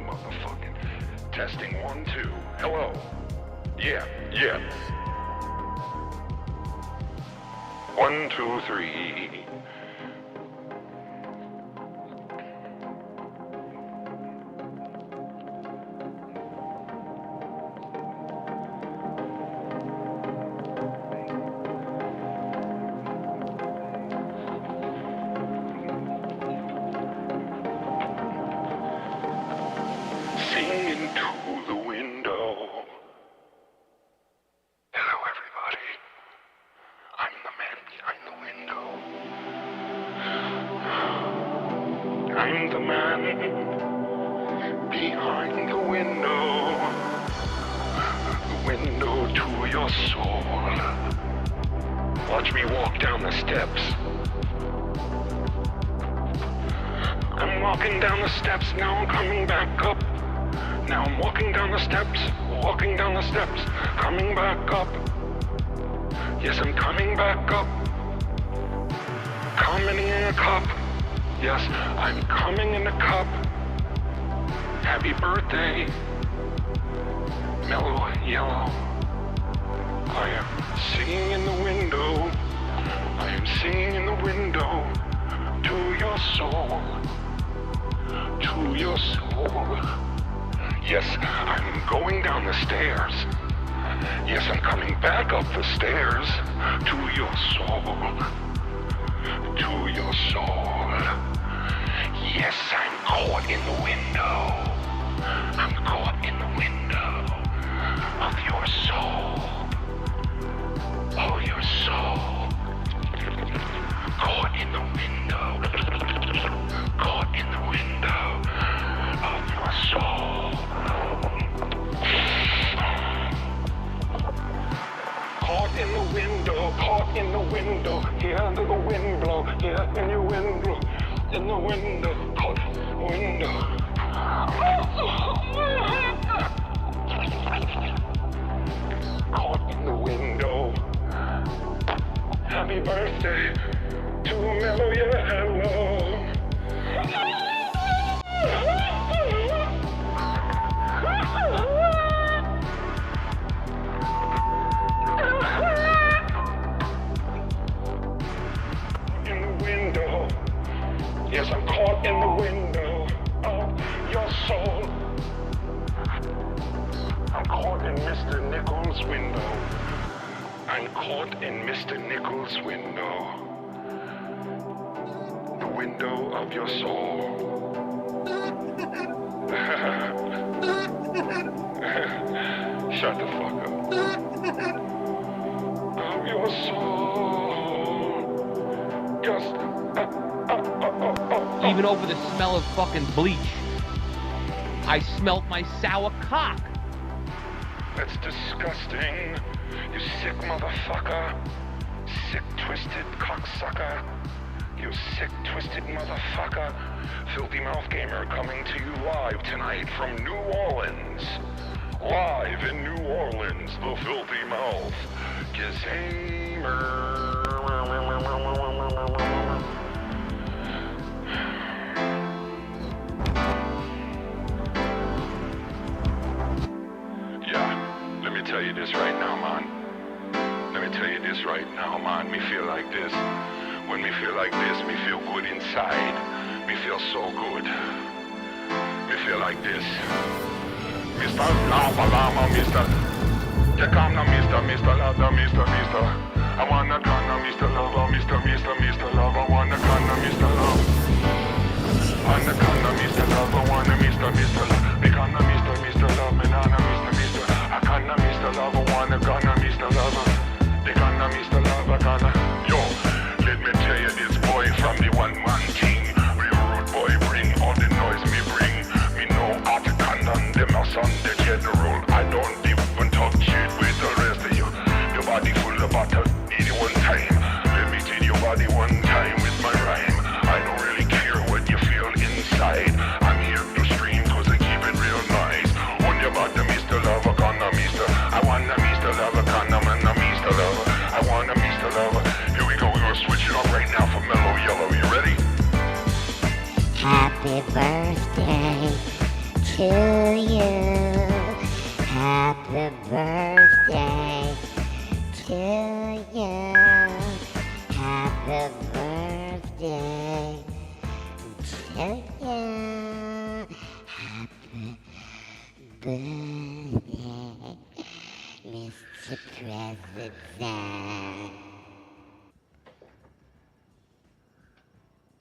motherfucking. Testing 1, 2. Hello. Yeah. 1, 2, 3. I'm the man behind the window to your soul. Watch me walk down the steps. I'm walking down the steps, now I'm coming back up. Now I'm walking down the steps, coming back up. Yes, I'm coming back up. Coming in a cup. Yes, I'm coming in a cup. Happy birthday, mellow yellow. I am singing in the window. I am singing in the window to your soul. To your soul. Yes, I'm going down the stairs. Yes, I'm coming back up the stairs to your soul. To your soul. Yes, I'm caught in the window. I'm caught in the window of your soul. Oh, your soul. Caught in the window. Caught in the window of your soul. Caught in the window, caught in the window, here under the wind blow, here in your window, in the window, caught in the window. Caught in the window. Happy birthday to Mellow, yeah, hello. Yes, I'm caught in the window of your soul. I'm caught in Mr. Nichols' window. I'm caught in Mr. Nichols' window. The window of your soul. Shut the fuck up. Of your soul. Just even over the smell of fucking bleach, I smelt my sour cock. That's disgusting. You sick motherfucker. Sick, twisted cocksucker. You sick, twisted motherfucker. Filthy Mouth Gamer coming to you live tonight from New Orleans. Live in New Orleans, the Filthy Mouth Gamer. Tell you this right now, man. Let me tell you this right now, man. Me feel like this. When me feel like this, me feel good inside. Me feel so good. Me feel like this. Mr. Lava Lama, Mr. You come now, Mr. Lava, Mr. I wanna come now, Mr. Lava, Mr. Lava. I wanna come now, Mr. Lava. Wanna come now, Mr. Lava, wanna Mr. Lava. Me come now, Mr. Lava, me nana, Mr. I canna Mr. Lover, wanna gonna Mr. Lover. They gonna Mr. Lover, gonna. Yo, let me tell you this boy from the one-man team. Real rude boy bring all the noise me bring. Me know how to condemn them as on the general. I don't even talk shit with the rest of you. Your body full of butter, need it one time. Let me tell your body one time with my rhyme. I don't really care what you feel inside. I'm here to stream cause I keep it real nice. On your bottom, Mr. Lover, gonna Mr. I wanna Mr. Lover, gonna man, Mr. Lover. I wanna Mr. Lover. Here we go, we're gonna switch it up right now for Mellow Yellow. You ready? Happy birthday to you. Happy birthday to you. Happy birthday to you. Happy birthday, Mr. President.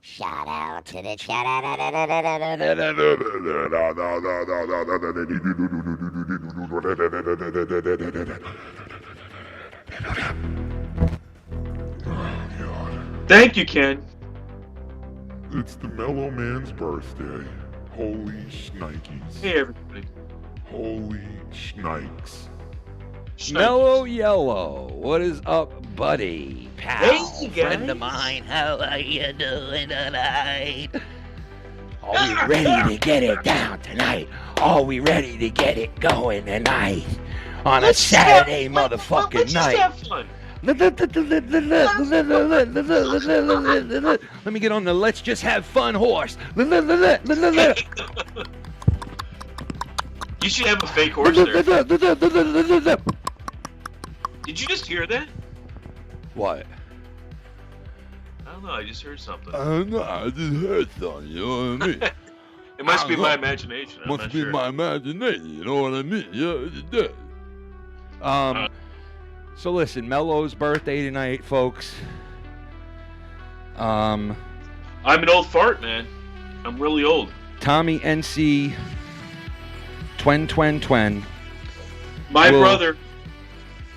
Shout out to the chat. Thank you, Ken. It's the Mellow Man's birthday. Holy shnikes. Hey, everybody. Holy shnikes. Mellow Yellow, what is up, buddy? Pal, Hey, guys. friend of mine, how are you doing tonight? Are we ready to get it down tonight? Are we ready to get it going tonight? On a Saturday motherfucking let's night. Just have fun. Let me get on the let's just have fun horse. You should have a fake horse there. Did you just hear that? What? I don't know. I just heard something. I don't know, I just heard something, you know what I mean? It must be my imagination. I'm Must not be sure. my imagination, you know what I mean? Yeah, it does. So listen, Mellow's birthday tonight, folks. I'm an old fart, man. I'm really old. Tommy NC Twen. My Well- brother.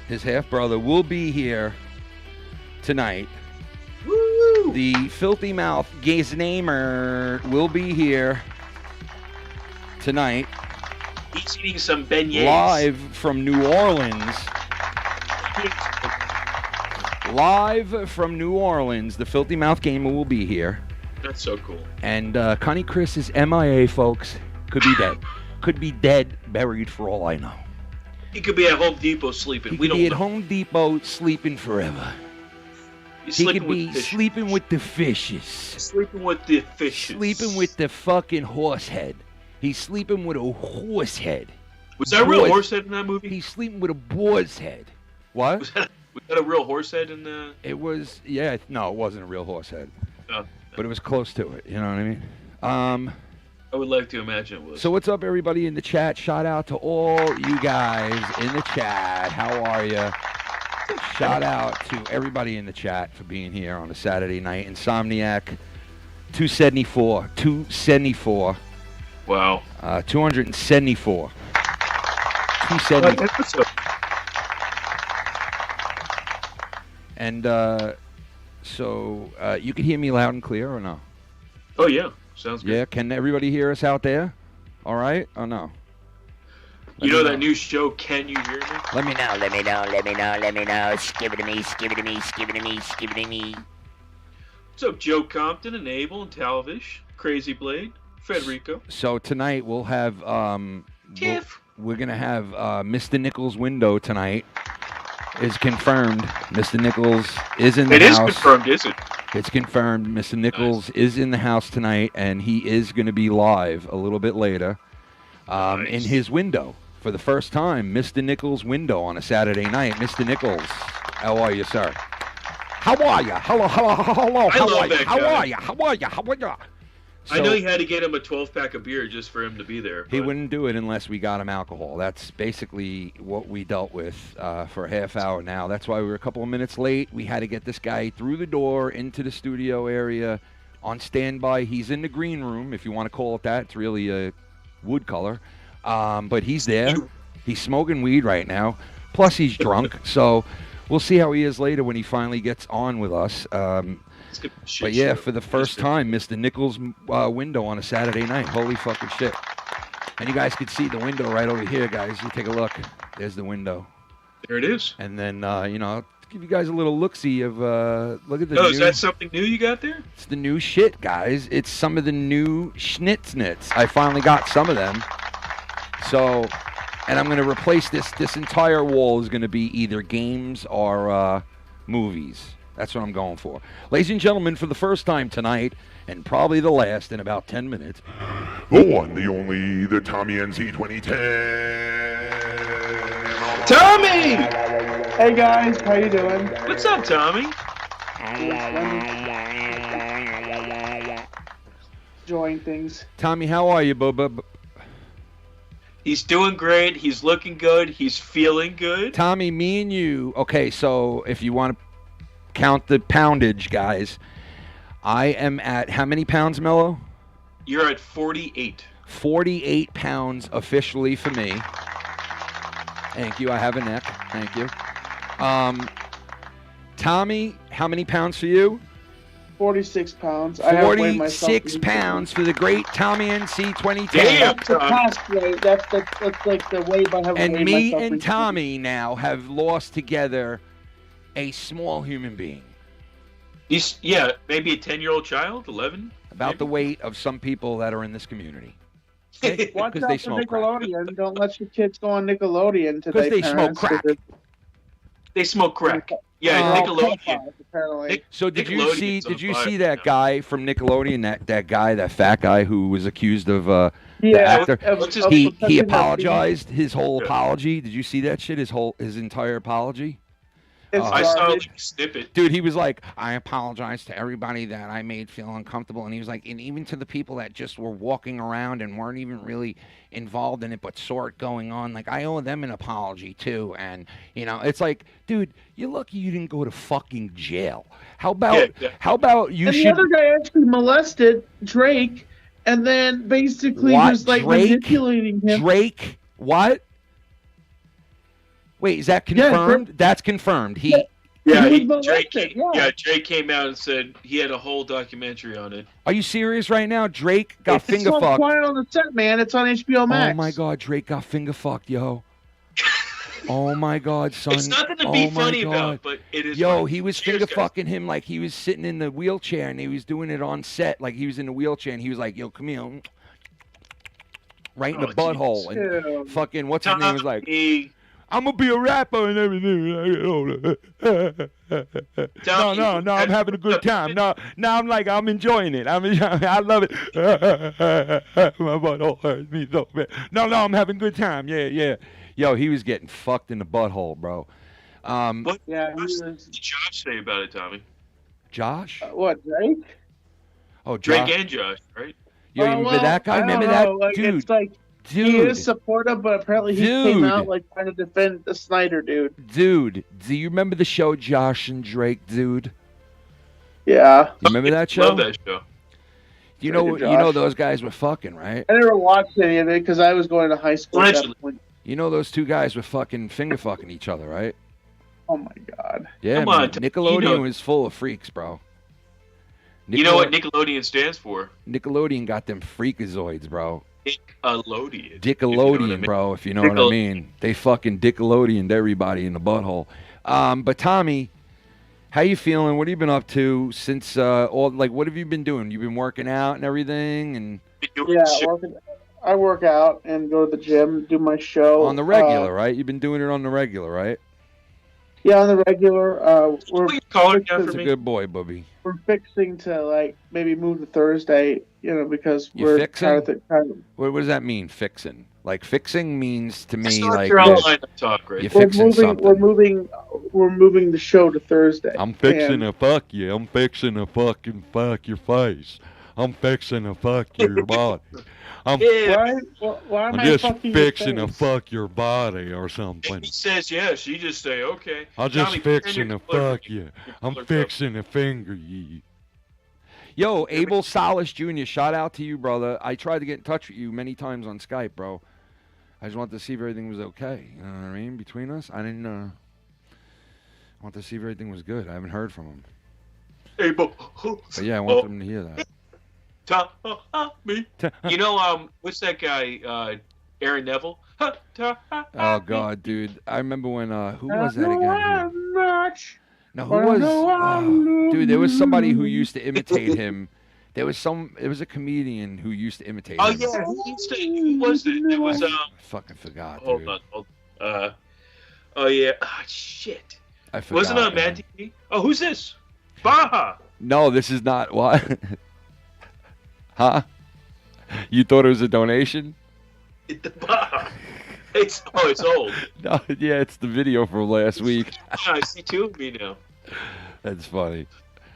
His half brother will be here tonight. Woo! The Filthy Mouth Gaznamer will be here tonight, He's eating some beignets. live from New Orleans. Live from New Orleans, the Filthy Mouth Gamer will be here. That's so cool. And Connie Chris is MIA, folks. Could be dead. Could be dead, buried for all I know. He could be at Home Depot sleeping. He We could don't be at know. Home Depot sleeping forever. He's He sleeping could with be fish. sleeping with the fishes. Sleeping with the fishes. Sleeping with the fucking horse head. He's sleeping with a horse head. Was that a real Boys- horse head in that movie? He's sleeping with a boar's head. What? Was that a real horse head in the... It was, yeah, no, it wasn't a real horse head. Oh, But it was close to it, you know what I mean? I would like to imagine it was. So what's up, everybody in the chat? Shout out to all you guys in the chat. How are you? Shout out to everybody in the chat for being here on a Saturday night. Insomniac, 274. Wow. 274. 274. And so you can hear me loud and clear or no? Oh, yeah. Sounds good. Yeah, can everybody hear us out there? All right? Or no? You know that new show, Can You Hear Me? Let me know. Skip it to me. What's up, Joe Compton and Abel and Talvish, Crazy Blade, Federico, So tonight we'll have Tiff. we're gonna have Mr. Nichols' window tonight is confirmed. Mr. Nichols is in the It house. is confirmed, is it? It's confirmed. Mr. Nichols is in the house tonight, and he is going to be live a little bit later in his window for the first time. Mr. Nichols' window on a Saturday night. Mr. Nichols, how are you, sir? How are you? Hello. How love are you? that How guy. are you? How are you? How are you? I know you had to get him a 12-pack of beer just for him to be there. He but- wouldn't do it unless we got him alcohol. That's basically what we dealt with for a half hour now. That's why we were a couple of minutes late. We had to get this guy through the door into the studio area on standby. He's in the green room, if you want to call it that. It's really a wood color. But he's there. He's smoking weed right now. Plus, he's drunk. So we'll see how he is later when he finally gets on with us. It's gonna be a shit But yeah, show. for the first time, Mr. Nichols' window on a Saturday night. Holy fucking shit. And you guys can see the window right over here, guys. You take a look. There's the window. There it is. And then, I'll give you guys a little look-see of, look at the Oh, new... is that something new you got there? It's the new shit, guys. It's some of the new schnitznits. I finally got some of them. So, and I'm going to replace this. This entire wall is going to be either games or movies. That's what I'm going for. Ladies and gentlemen, for the first time tonight, and probably the last in about 10 minutes. The one, the only, the Tommy NC 2010. Tommy! Hey guys, how you doing? What's up, Tommy? Enjoying things. Tommy, how are you, Bubba? He's doing great. He's looking good. He's feeling good. Tommy, me and you. Okay, so if you want to count the poundage, guys, I am at how many pounds, Mellow? You're at 48. 48 pounds officially for me. Thank you. I have a neck. Thank you. Tommy, how many pounds for you? 46 pounds. 46 pounds for the great Tommy NC 2010. Damn, That's the Tommy. past weight. That's like the weight I have. And me and Tommy now have lost together a small human being. He's, maybe a 10-year-old child, 11. About the weight of some people that are in this community. Okay? Watch Because out they for smoke crack. Nickelodeon. Don't let your kids go on Nickelodeon today. Because they smoke parents, crack. 'cause They smoke crack. they're Yeah, all Nickelodeon. pedophiles, apparently. So did you Nickelodeon's see? on Did you fire see that now. guy from Nickelodeon? That fat guy who was accused of the Yeah, actor. What's his- He touching that apologized. His whole Yeah. apology. Did you see that shit? His entire apology. It's I saw garbage. like a snippet. Dude, he was like, I apologize to everybody that I made feel uncomfortable. And he was like, and even to the people that just were walking around and weren't even really involved in it, but saw it going on. Like, I owe them an apology, too. And, it's like, dude, you're lucky you didn't go to fucking jail. How about, Yeah. how about you And should... the other guy actually molested Drake, and then basically What? was like Drake? manipulating him. Drake? What? Wait, is that confirmed? That's confirmed. He... Yeah, He he, was Drake, molested, came, yeah. Drake came out and said he had a whole documentary on it. Are you serious right now? Drake got It's finger on fucked. Quiet on the Set, man. It's on HBO Max. Oh my God, Drake got finger fucked, yo. Oh my God, son. It's nothing to Oh be my funny God. about, but it is. Yo, funny. he was Cheers, finger guys. fucking him like he was sitting in the wheelchair and he was doing it on set. Like he was in the wheelchair and he was like, yo, come here. Right in the Oh, butthole. And Ew. fucking, what's his name was like, Tommy, I'm gonna be a rapper and everything. No, I'm having a good time. No, I'm enjoying it. I love it. My butthole hurts me so bad. No, I'm having a good time. Yeah. Yo, he was getting fucked in the butthole, bro. What Yeah, he did was. Josh say about it, Tommy? Josh? What, Drake? Oh, Drake Josh. and Josh, right? Yo, you remember that guy? I don't Remember know, that like, dude? It's like he Dude. is supportive, but apparently he came Dude. out like trying to defend the Snyder dude. Dude, do you remember the show Josh and Drake, dude? Yeah, You remember that show? Love that show. You know, Drake and you know Josh. those guys were fucking, right? I never watched any of it because I was going to high school at Allegedly. that point. You know those two guys were fucking finger fucking each other, right? Oh my god. Yeah, Come on, man. Tom, Nickelodeon you know- was full of freaks, bro. You know what Nickelodeon stands for? Nickelodeon got them freakazoids, bro. Nickelodeon. Dickelodeon, bro, if you know what I mean. They fucking Dickelodeoned everybody in the butthole. But Tommy, how you feeling? What have you been up to since what have you been doing? You've been working out and everything and Yeah, I work out and go to the gym, do my show on the regular, right? You've been doing it on the regular, right? Yeah, on the regular. Put your collar down for That's a me. good boy, Bubby. We're fixing to like maybe move to Thursday, because You we're fixing? kind of What does that mean, fixing? Like fixing means to That's me not like your you're- line of talk, right? you're we're fixing moving. something. We're moving the show to Thursday. I'm fixing And- to fuck you. I'm fixing to fucking fuck your face. I'm fixing to fuck your body. I'm Yeah. Why am I'm I just fucking fixing your to face? fuck your body or If something. he says yes, you just say okay. I'm just Tommy, fixing turn to your fuck collar- you. your I'm collar up. fixing to finger you. Yo, Abel Salas Jr., shout out to you, brother. I tried to get in touch with you many times on Skype, bro. I just wanted to see if everything was okay. You know what I mean? Between us, I didn't. I want to see if everything was good. I haven't heard from him. Hey, but But yeah, I want them to hear that. Tommy. You know, what's that guy? Aaron Neville. Oh God, dude! I remember when who was that again? I'm much. No, who was? Dude, there was somebody who used to imitate him. There was a comedian who used to imitate Oh him. yeah, who was it? It was I fucking forgot, Hold dude. on. Oh yeah. Ah, shit. I forgot. Wasn't it on man. Mad TV? Oh, who's this? Baja. No, this is not what. Huh? You thought it was a donation? The Baja. It's old. No, yeah, it's the video from last week. Yeah, I see two of me now. That's funny.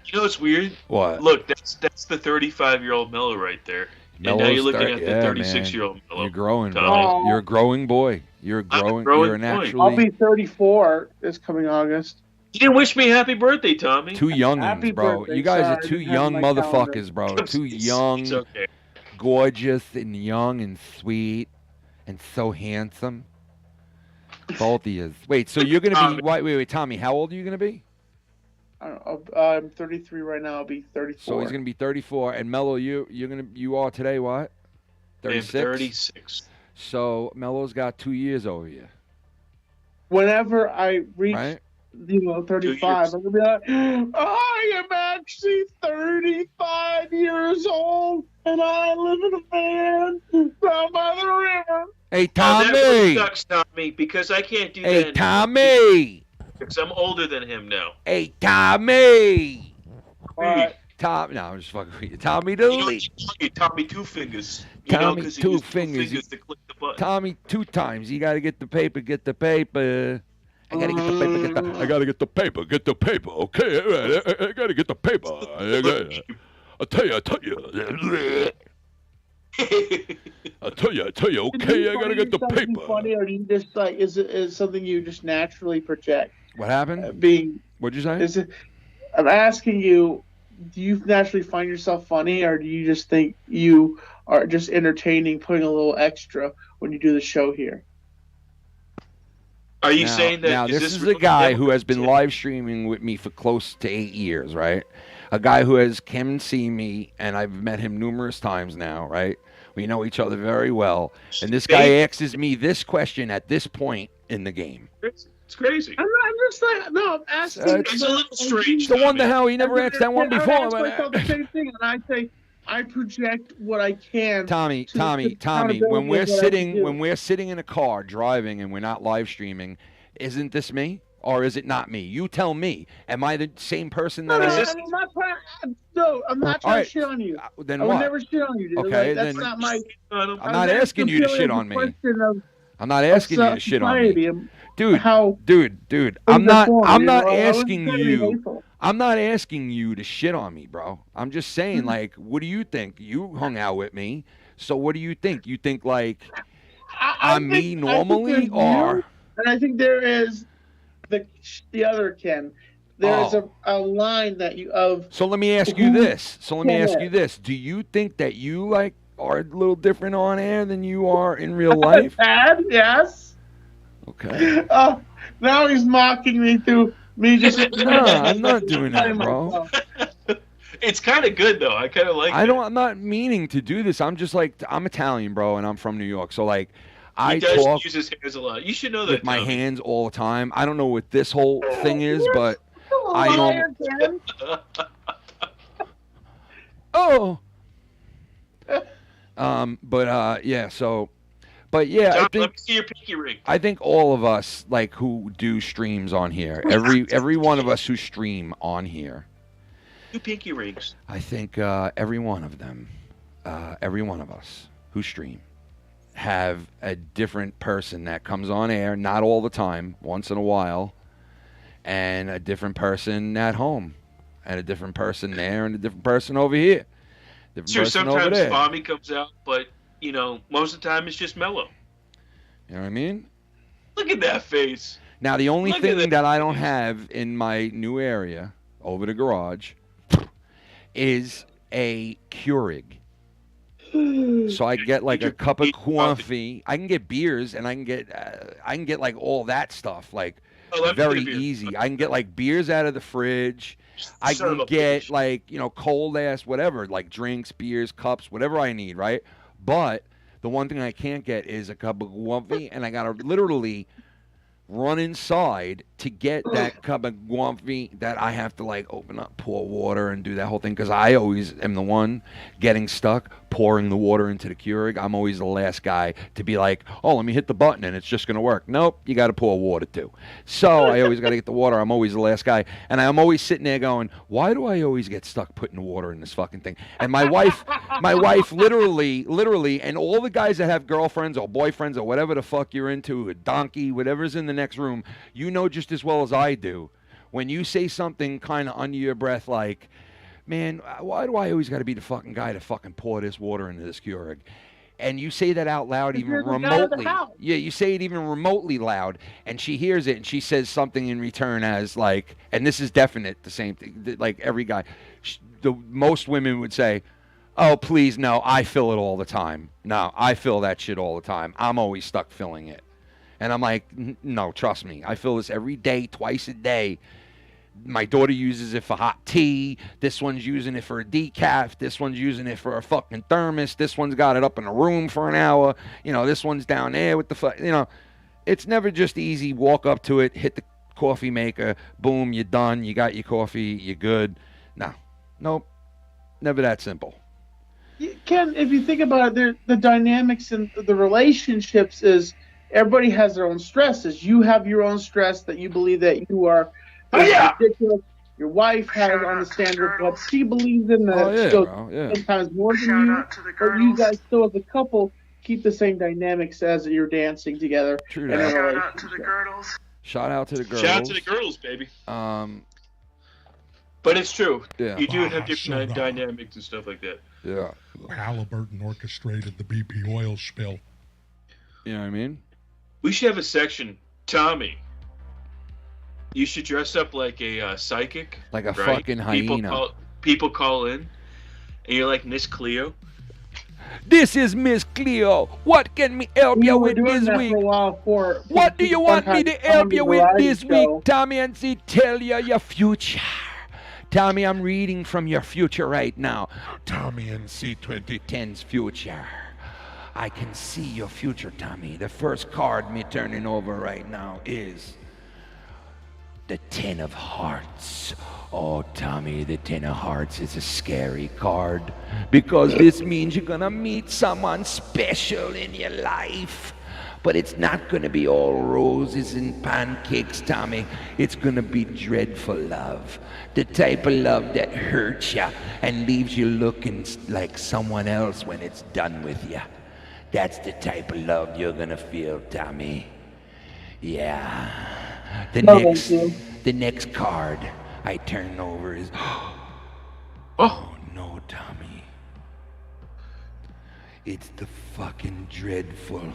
You know what's weird? What? Look, that's the 35-year-old Mellow right there. And now you're looking at the 36-year-old Mellow. You're growing, Tommy. bro. You're a growing boy. You're a growing. You're an boy. actually. I'll be 34 this coming August. You didn't wish me happy birthday, Tommy. Two youngins, Happy bro. birthday, You guys sorry, are two I didn't have young my motherfuckers, bro. Two young, It's okay. gorgeous, and young and sweet, and so handsome. Both of you. Wait, so you're gonna be? Wait, Tommy. How old are you gonna be? I don't know, I'm 33 right now. I'll be 34. So he's gonna be 34, and Mello, you are today what? 36. 36. So Mello's got 2 years over you, Whenever I reach, right? 35, I'm gonna be like, I am actually 35 years old, and I live in a van down by the river. Hey, That Tommy. really sucks, Tommy, because I can't do that. Hey, anymore. Tommy. Because I'm older than him now. Hey, Tommy. Alright. Tom, no, I'm just fucking with you. Tommy Dooley. Tommy Two Fingers. Tommy 'cause he Two used Fingers. to click the button. Tommy 2 times. You gotta get the paper. Get the paper. I gotta get the paper. I gotta get the paper. Get the paper. Okay, all right. I gotta get the paper. I tell you. I tell you. Okay, I gotta get the paper. Funny, or do you just like is something you just naturally project? What happened? Being What'd you say? is it? I'm asking you. Do you naturally find yourself funny, or do you just think you are just entertaining, putting a little extra when you do the show here? Are you saying that? Now, this is a really guy who different? has been live streaming with me for close to 8 years, right? A guy who has come and seen me, and I've met him numerous times now, right? We know each other very well. And this guy asks me this question at this point in the game. It's crazy. I'm just like, no, I'm asking. It's a little strange. The one the hell he never asked that one I before. ask myself the same thing, and I say, I project what I can. Tommy, when we're sitting in a car driving and we're not live streaming, isn't this me or is it not me? You tell me. Am I the same person that I am? I'm not trying to shit on you. Then I what? would never shit on you, dude. Okay, that's then not my. I'm not asking you to shit on me. I'm not asking you to shit on me. Dude, I'm not asking you. I'm not asking you to shit on me, bro. I'm just saying, like, what do you think? You hung out with me, so what do you think? You think like I'm me normally, or? And I think there is the other Ken. There's a line that you of. So let me ask you this. Do you think that you like are a little different on air than you are in real life? Bad, yes. Okay. Now he's mocking me through me just. No, I'm not doing that, bro. It's kind of good though. I kind of like. I'm not meaning to do this. I'm just like I'm Italian, bro, and I'm from New York. So like, He does use his hands a lot. You should know that. With my hands all the time. I don't know what this whole thing is, but I know. Oh. Yeah. So, but yeah, John, I think. Let me see your pinky ring. I think all of us like who do streams on here. Every one of us who stream on here. 2 pinky rings. I think every one of them, every one of us who stream, have a different person that comes on air, not all the time, once in a while, and a different person at home, and a different person there, and a different person over here. Sure, sometimes Bobby comes out, but, most of the time it's just Mellow. You know what I mean? Look at that face. Now, the only thing that I don't have in my new area, over the garage, is a Keurig. So I get like a cup of coffee. I can get beers, and I can get like all that stuff, like very easy. I can get like beers out of the fridge. I can get like cold ass whatever, like drinks, beers, cups, whatever I need, right? But the one thing I can't get is a cup of coffee, and I gotta literally run inside to get that cup of coffee that I have to like open up, pour water, and do that whole thing because I always am the one getting stuck pouring the water into the Keurig. I'm always the last guy to be like, oh, let me hit the button and it's just going to work. Nope, you got to pour water too. So I always got to get the water. I'm always the last guy. And I'm always sitting there going, why do I always get stuck putting the water in this fucking thing? And my wife literally, and all the guys that have girlfriends or boyfriends or whatever the fuck you're into, a donkey, whatever's in the next room, you know just as well as I do, when you say something kind of under your breath like, man, why do I always got to be the fucking guy to fucking pour this water into this Keurig? And you say that out loud even remotely. Yeah, you say it even remotely loud, and she hears it, and she says something in return as like, and this is definite, the same thing, like every guy. Most women would say, oh, please, no, I fill it all the time. No, I fill that shit all the time. I'm always stuck filling it. And I'm like, no, trust me. I fill this every day, twice a day. My daughter uses it for hot tea. This one's using it for a decaf. This one's using it for a fucking thermos. This one's got it up in a room for an hour. You know, this one's down there with the fuck. You know, it's never just easy. Walk up to it, hit the coffee maker, boom, you're done. You got your coffee, you're good. No, nope, never that simple. Ken, if you think about it, the dynamics in the relationships is everybody has their own stresses. You have your own stress that you believe that you are ridiculous. Your wife has on the standard what she believes in sometimes more than you. But you guys still as a couple keep the same dynamics as you're dancing together. True that. Shout out to the girls. Shout out to the girls. Shout out to the girls, baby. But it's true. Yeah. You do have different dynamics and stuff like that. Yeah. Halliburton orchestrated the BP oil spill. You know what I mean? We should have a section, Tommy. You should dress up like a psychic. Like a fucking hyena. People call in, and you're like Miss Cleo. This is Miss Cleo. What can me help you with this week? What do you want me to help you with this week, Tommy? And see, tell you your future. Tommy, I'm reading from your future right now. Tommy and C2010's future. I can see your future, Tommy. The first card me turning over right now is the 10 of Hearts. Oh, Tommy, the 10 of Hearts is a scary card because this means you're gonna meet someone special in your life. But it's not gonna be all roses and pancakes, Tommy. It's gonna be dreadful love. The type of love that hurts you and leaves you looking like someone else when it's done with you. That's the type of love you're gonna feel, Tommy. Yeah. The next card I turn over is oh no, Tommy. It's the fucking dreadful,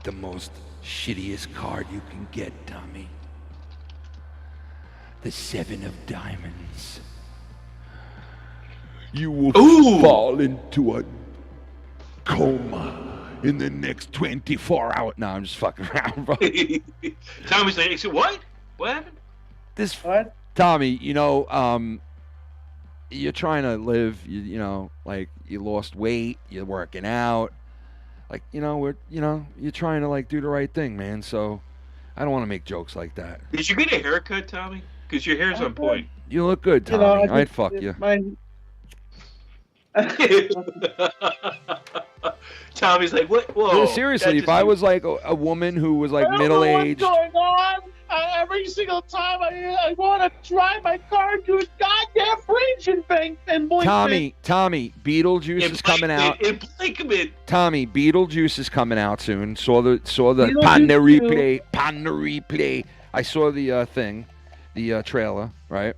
the most shittiest card you can get, Tommy. The 7 of Diamonds. You will fall into a coma in the next 24 hours. No, I'm just fucking around, bro. Tommy's like, what? What happened? What? Tommy, you know, you're trying to live, you know, like you lost weight, you're working out. Like, you know, you're trying to like do the right thing, man. So I don't want to make jokes like that. Did you get a haircut, Tommy? Because your hair's on point. You look good, Tommy. I'd fuck you. Tommy's like, what? Whoa. Seriously, if I was like a woman who was like middle-aged. What's going on? Every single time I want to drive my car into a goddamn fridge and blink. Tommy, Beetlejuice is coming out. Tommy, Beetlejuice is coming out soon. Saw the Panda replay. I saw the thing, the trailer, right?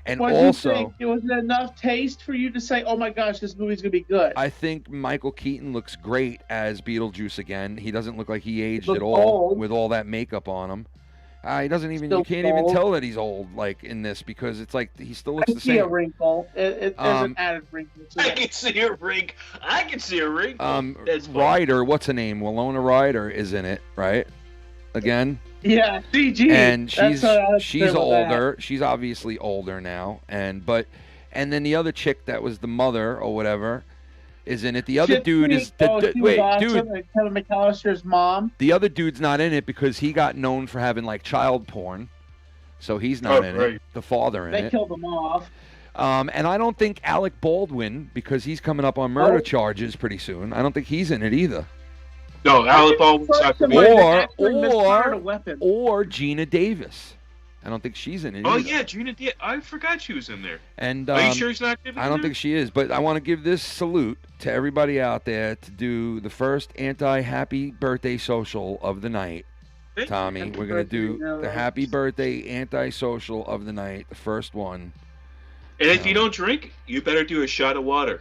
And what also, do you think? It was enough taste for you to say, "Oh my gosh, this movie's gonna be good." I think Michael Keaton looks great as Beetlejuice again. He doesn't look like he aged at all with all that makeup on him. He doesn't even. You can't even tell that he's old, like in this, because it's like he still looks the same. I can see a wrinkle. There's an added wrinkle. I can see a wrinkle. I can see a wrinkle. Ryder, what's her name? Winona Ryder is in it, right? Again. Yeah, CG. And she's older. She's obviously older now. And then the other chick that was the mother or whatever, is in it. The other Shit dude Creek, is she was wait, awesome, dude. and Kevin McAllister's mom. The other dude's not in it because he got known for having like child porn, so he's not in it. The father in They it. killed him off. And I don't think Alec Baldwin, because he's coming up on murder charges pretty soon. I don't think he's in it either. No, Alec Baldwin's not going to be. Or Gina Davis. I don't think she's in it either. Oh yeah, Gina. I forgot she was in there. And are you sure she's not? I don't think she is, but I want to give this salute to everybody out there to do the first anti-happy birthday social of the night. Tommy, we're gonna do the happy birthday anti-social of the night, the first one. And if you don't drink, you better do a shot of water.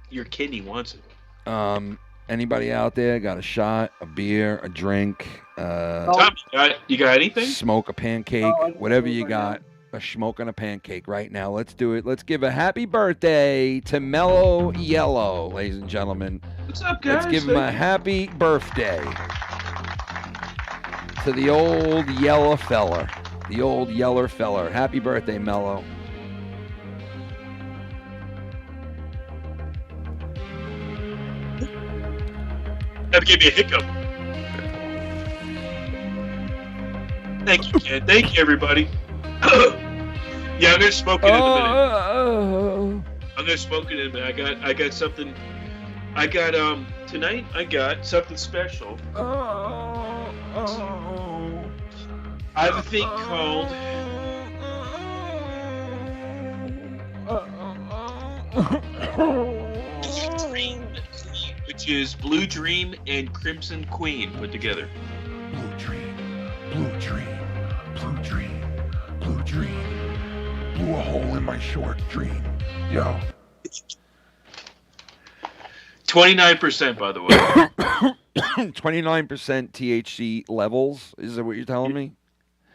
Your kidney wants it. Anybody out there got a shot, a beer, a drink? Tom, you got anything? Smoke a pancake, whatever you got. A smoke on a pancake right now. Let's do it. Let's give a happy birthday to Mellow Yellow, ladies and gentlemen. What's up, guys? Let's give him a happy birthday to the old yellow feller. The old yeller feller. Happy birthday, Mellow. Had to give me a hiccup. Thank you, Ken. Thank you, everybody. Yeah, I'm gonna smoke it in a minute. I'm gonna smoke it in a minute. I got something. Tonight I got something special. I have a thing called which is Blue Dream and Crimson Queen put together. Blue Dream, Blue Dream, Blue Dream, Blue Dream. Blew a hole in my short dream. Yo. 29%, by the way. 29% THC levels. Is that what you're telling me?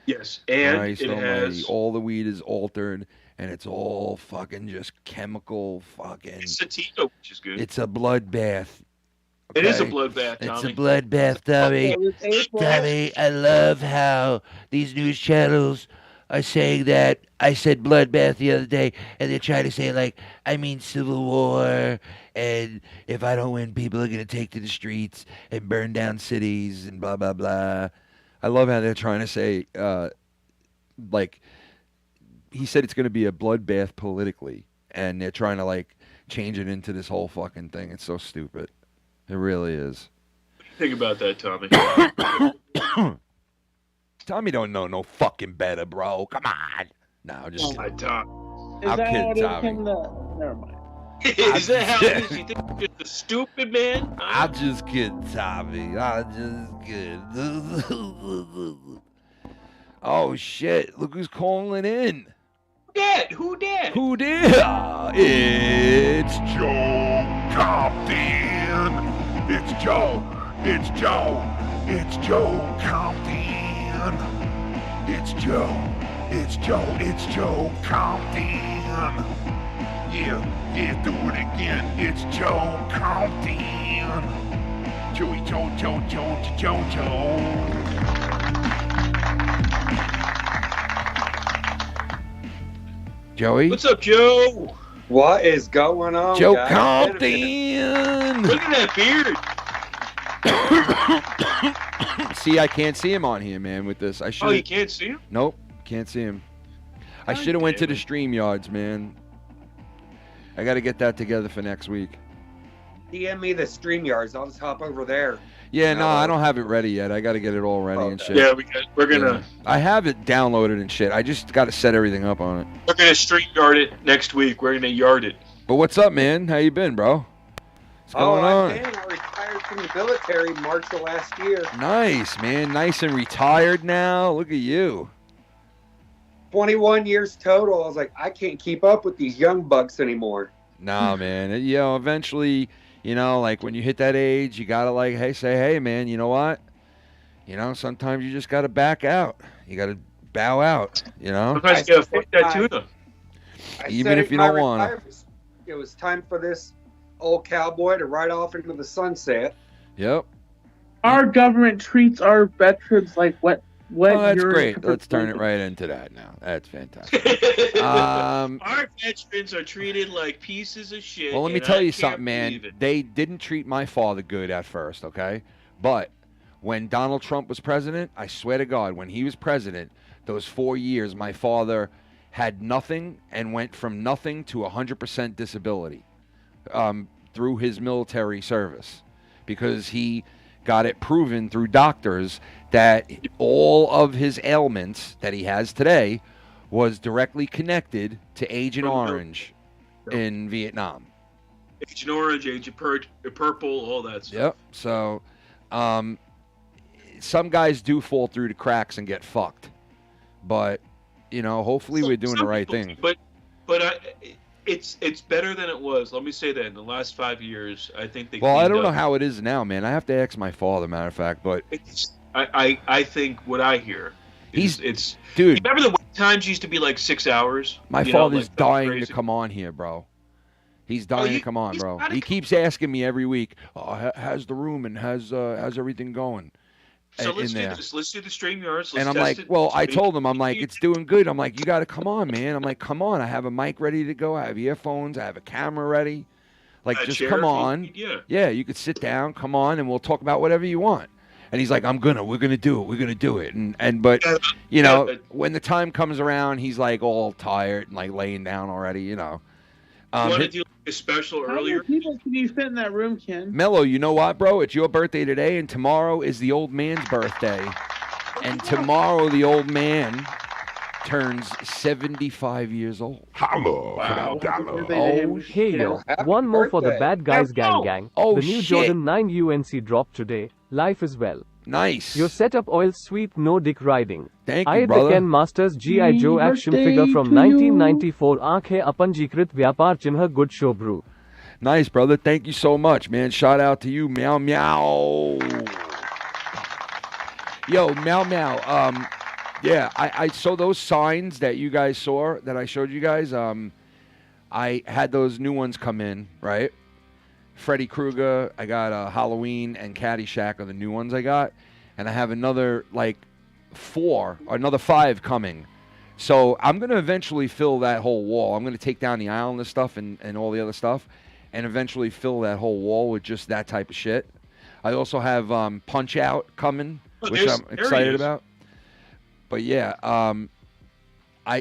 Yes, and Christ it almighty. has All the weed is altered, and it's all fucking just chemical fucking. It's sativa, which is good. It's a bloodbath. It is a okay? bloodbath, Tommy. It's a bloodbath, Tommy. Tommy, I love how these news channels are saying that. I said bloodbath the other day, and they're trying to say, like, I mean civil war, and if I don't win, people are going to take to the streets and burn down cities and blah, blah, blah. I love how they're trying to say, like, he said it's going to be a bloodbath politically, and they're trying to, like, change it into this whole fucking thing. It's so stupid. It really is. What do you think about that, Tommy? Tommy don't know no fucking better, bro. Come on. No, just my Tom. Is I'm that kidding, how it is? Tommy. Never mind. Is that how it is? You think you're just a stupid man? I'm just kidding, Tommy. I'm just kidding. Oh, shit. Look who's calling in. Who did? Who did? It's Joe Compton. It's Joe. It's Joe. It's Joe Compton. It's Joe. It's Joe. It's Joe Compton. Yeah, do it again. It's Joe Compton. Joey, Joe. Joey. What's up, Joe? What is going on, Joe guys? Compton. Look at that beard. See, I can't see him on here, man, with this. I should. Oh, you can't see him? Nope, can't see him. I God should have went to damn the StreamYards, man. I got to get that together for next week. DM me the StreamYards. I'll just hop over there. Yeah, no, I don't have it ready yet. I got to get it all ready and shit. Yeah, we're gonna. Yeah. I have it downloaded and shit. I just got to set everything up on it. We're gonna stream yard it next week. We're gonna yard it. But what's up, man? How you been, bro? What's going on? I retired from the military March of last year. Nice, man. Nice and retired now. Look at you. 21 years total. I was like, I can't keep up with these young bucks anymore. Nah, man. You know, eventually, you know, like when you hit that age, you gotta like, hey, man, you know what? You know, sometimes you just gotta back out. You gotta bow out. You know. Sometimes you gotta fuck that tuna. Even if you don't want to. It was time for this old cowboy to ride off into the sunset. Yep. Our government treats our veterans like what what Oh, that's you're great. Let's turn it right into that now. That's fantastic. Our veterans are treated like pieces of shit. Well, let me and tell I you can't something, man. believe it. They didn't treat my father good at first, okay? But when Donald Trump was president, I swear to God, when he was president, those 4 years, my father had nothing and went from nothing to 100% disability through his military service, because he got it proven through doctors that all of his ailments that he has today was directly connected to Agent Orange in Vietnam. Agent Orange, Agent Purple, all that stuff. Yep. So, some guys do fall through the cracks and get fucked, but you know, hopefully we're doing the right thing. But it's better than it was. Let me say that in the last 5 years, I think they. Well, I don't know up. how it is now, man. I have to ask my father, matter of fact, but I think what I hear. It's dude. Remember the wait times used to be like 6 hours. My father's dying to come on here, bro. He's dying to come on, bro. He keeps asking me every week, "Oh, how's the room and how's everything going?" So let's do this. Let's do the StreamYards. And I'm like, well, I told him, I'm like, it's doing good. I'm like, you got to come on, man. I'm like, come on. I have a mic ready to go. I have earphones. I have a camera ready. Like, just come on. Yeah, you could sit down, come on, and we'll talk about whatever you want. And he's like, we're gonna do it. But you know, when the time comes around, he's like all tired and like laying down already, you know. You want to do a special earlier? How many people can you fit in that room, Ken? Mellow, you know what, bro? It's your birthday today, and tomorrow is the old man's birthday. And tomorrow the old man turns 75 years old. Hello. Wow. Oh, hey, yo. One more for the bad guys gang. Oh, the new shit. Jordan 9 UNC dropped today. Life is well. Nice. Your setup oil sweet, no dick riding. Thank you, I brother. the Ken Masters G.I. Joe action figure from 1994 Aankhe Apanjikrit Vyapar Chinha good show brew. Nice, brother. Thank you so much, man. Shout out to you, meow meow. Yo, meow meow. Yeah, I saw those signs that you guys saw that I showed you guys. I had those new ones come in, right? Freddy Krueger, I got Halloween and Caddyshack are the new ones I got, and I have another like 5 coming. So I'm gonna eventually fill that whole wall. I'm gonna take down the island stuff and all the other stuff, and eventually fill that whole wall with just that type of shit. I also have Punch Out coming, which I'm excited about. But yeah,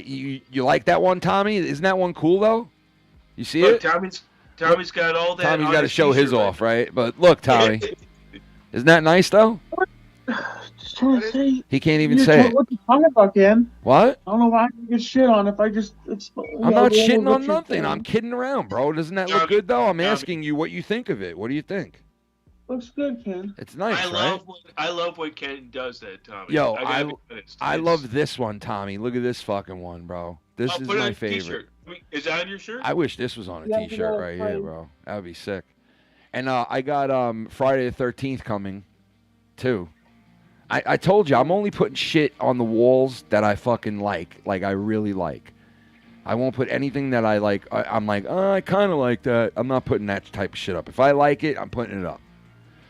you like that one, Tommy? Isn't that one cool though? You see it? Tommy's got all that. Tommy's got to show his off, right? But look, Tommy, isn't that nice though? Just trying to say. He can't even say it. What you talking about, Ken? What? I don't know why I can get shit on if I just. I'm not shitting on nothing. I'm kidding around, bro. Doesn't that look good though? I'm asking you what you think of it. What do you think? Looks good, Ken. It's nice, I love when Ken does that, Tommy. Yo, I love this one, Tommy. Look at this fucking one, bro. This is my favorite. Is that on your shirt? I wish this was on a t-shirt right here, bro. That would be sick. And I got Friday the 13th coming, too. I told you, I'm only putting shit on the walls that I fucking like I really like. I won't put anything that I like. I'm like, oh, I kind of like that. I'm not putting that type of shit up. If I like it, I'm putting it up.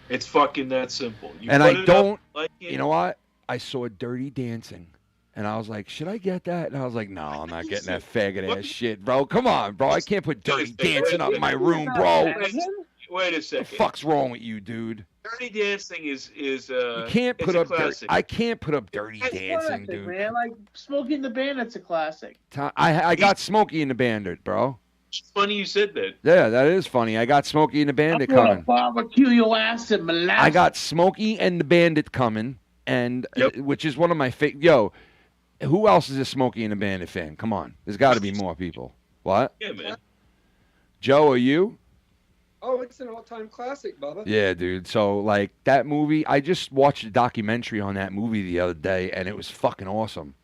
It's fucking that simple. And I don't, you know what? I saw Dirty Dancing. And I was like, should I get that? And I was like, no, I'm not getting that faggot-ass shit, bro. Come on, bro. I can't put Dirty Dancing up in my room, bro. Wait a second. What the fuck's wrong with you, dude? Dirty Dancing is you can't put up I can't put up Dirty Dancing, dude. Man, like Smokey and the Bandit's a classic. I got Smokey and the Bandit, bro. It's funny you said that. Yeah, that is funny. I got Smokey and the Bandit coming. Barbecue your ass and molasses. I got Smokey and the Bandit coming, and which is one of my favorite. Yo, who else is a Smokey and the Bandit fan? Come on, there's got to be more people. What? Yeah, man. Joe, are you? Oh, it's an all-time classic, Bubba. Yeah, dude. So, like, that movie, I just watched a documentary on that movie the other day, and it was fucking awesome.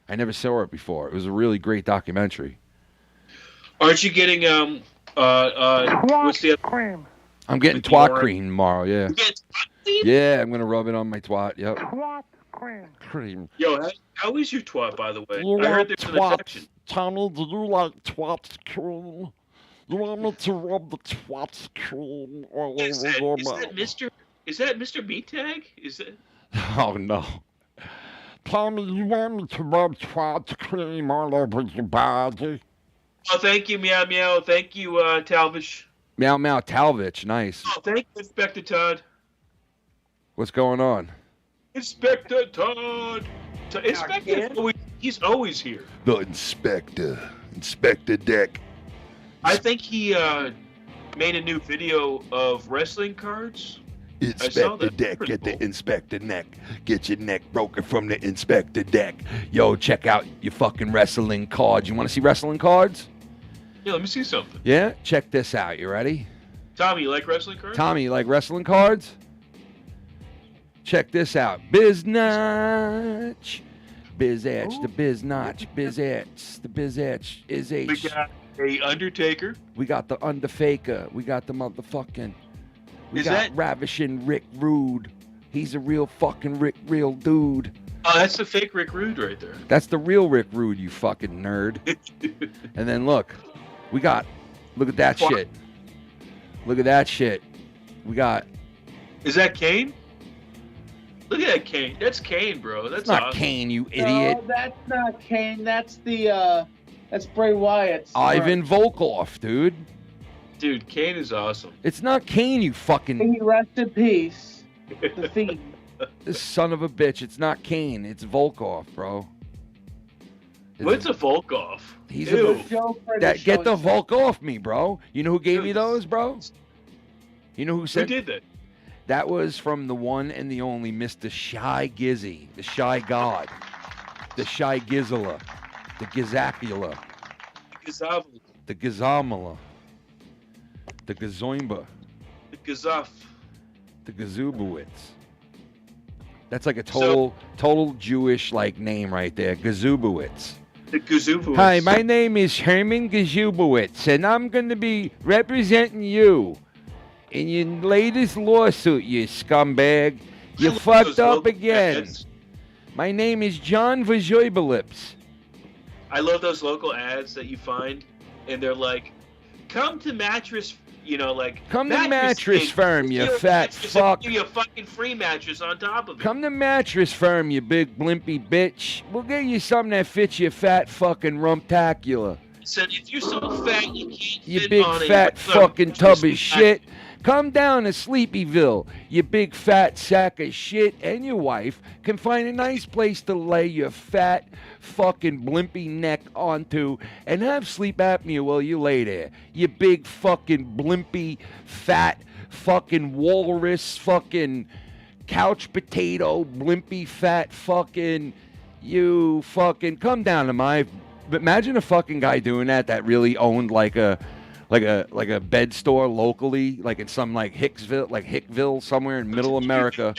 I never saw it before. It was a really great documentary. Aren't you getting, what's the other? I'm getting twat cream tomorrow, yeah. Yeah, I'm going to rub it on my twat, yep. Twat cream. Yo, how is your twat, by the way? You I heard like there's an infection. Tommy, do you like twat cream? You want me to rub the twat cream all over your mouth? Is that Mr. B-Tag? Is that? Oh, no. Tommy, you want me to rub twat cream all over your body? Oh, thank you, Meow Meow. Thank you, Talvish. Meow Meow Talvich, nice. Oh, thank you, Inspector Todd. What's going on? Inspector Todd. Inspector, he's always here. The Inspector. Inspector Deck. I think he made a new video of wrestling cards. Inspector Deck, get the Inspector neck. Get your neck broken from the Inspector Deck. Yo, check out your fucking wrestling cards. You want to see wrestling cards? Yeah, let me see something. Yeah? Check this out. You ready? Tommy, you like wrestling cards? Tommy, you like wrestling cards? Check this out. Biznatch. Bizatch, the Biznatch. Bizatch, the Bizatch is H. We got a Undertaker. We got the Underfaker. We got the motherfucking... We Is got that... Ravishing Rick Rude. He's a real fucking real dude. Oh, that's the fake Rick Rude right there. That's the real Rick Rude, you fucking nerd. And then look, look at that shit. Look at that shit. We got... Is that Kane? Look at that Kane. That's Kane, bro. That's not awesome. Kane, you idiot. No, that's not Kane. That's the, that's Bray Wyatt. Ivan Volkov, dude. Dude, Kane is awesome. It's not Kane, you fucking... He rest in peace. The Fiend. This son of a bitch. It's not Kane. It's Volkov, bro. What's a Volkov? He's Ew. Get the Volk off me, bro. You know who gave me those, bro? You know who said... Who did that? That was from the one and the only Mr. Shy Gizzy. The Shy God. The Shy Gizzola. The Gizzacula. The Gizamala. The Gazoimba. The Gazaf. The Gazubowitz. That's like a total Jewish like name right there. Gazubowitz. The Gazubowitz. Hi, my name is Herman Gazubowitz, and I'm going to be representing you in your latest lawsuit, you scumbag. You fucked up again. My name is John Vajoibalips. I love those local ads that you find, and they're like, come to mattress, you know, like... Come to Mattress Firm, you fat fuck. Give you a fucking free mattress on top of it. Come to Mattress Firm, you big blimpy bitch. We'll get you something that fits your fat fucking rumptacular. Said if you're so fat you can't You fit big on fat it, fucking tub of shit. Come down to Sleepyville, you big fat sack of shit, and your wife can find a nice place to lay your fat fucking blimpy neck onto and have sleep apnea while you lay there. You big fucking blimpy fat fucking walrus fucking couch potato blimpy fat fucking you fucking come down to my... Imagine a fucking guy doing that really owned like a bed store locally, like in some like Hickville, somewhere in middle America,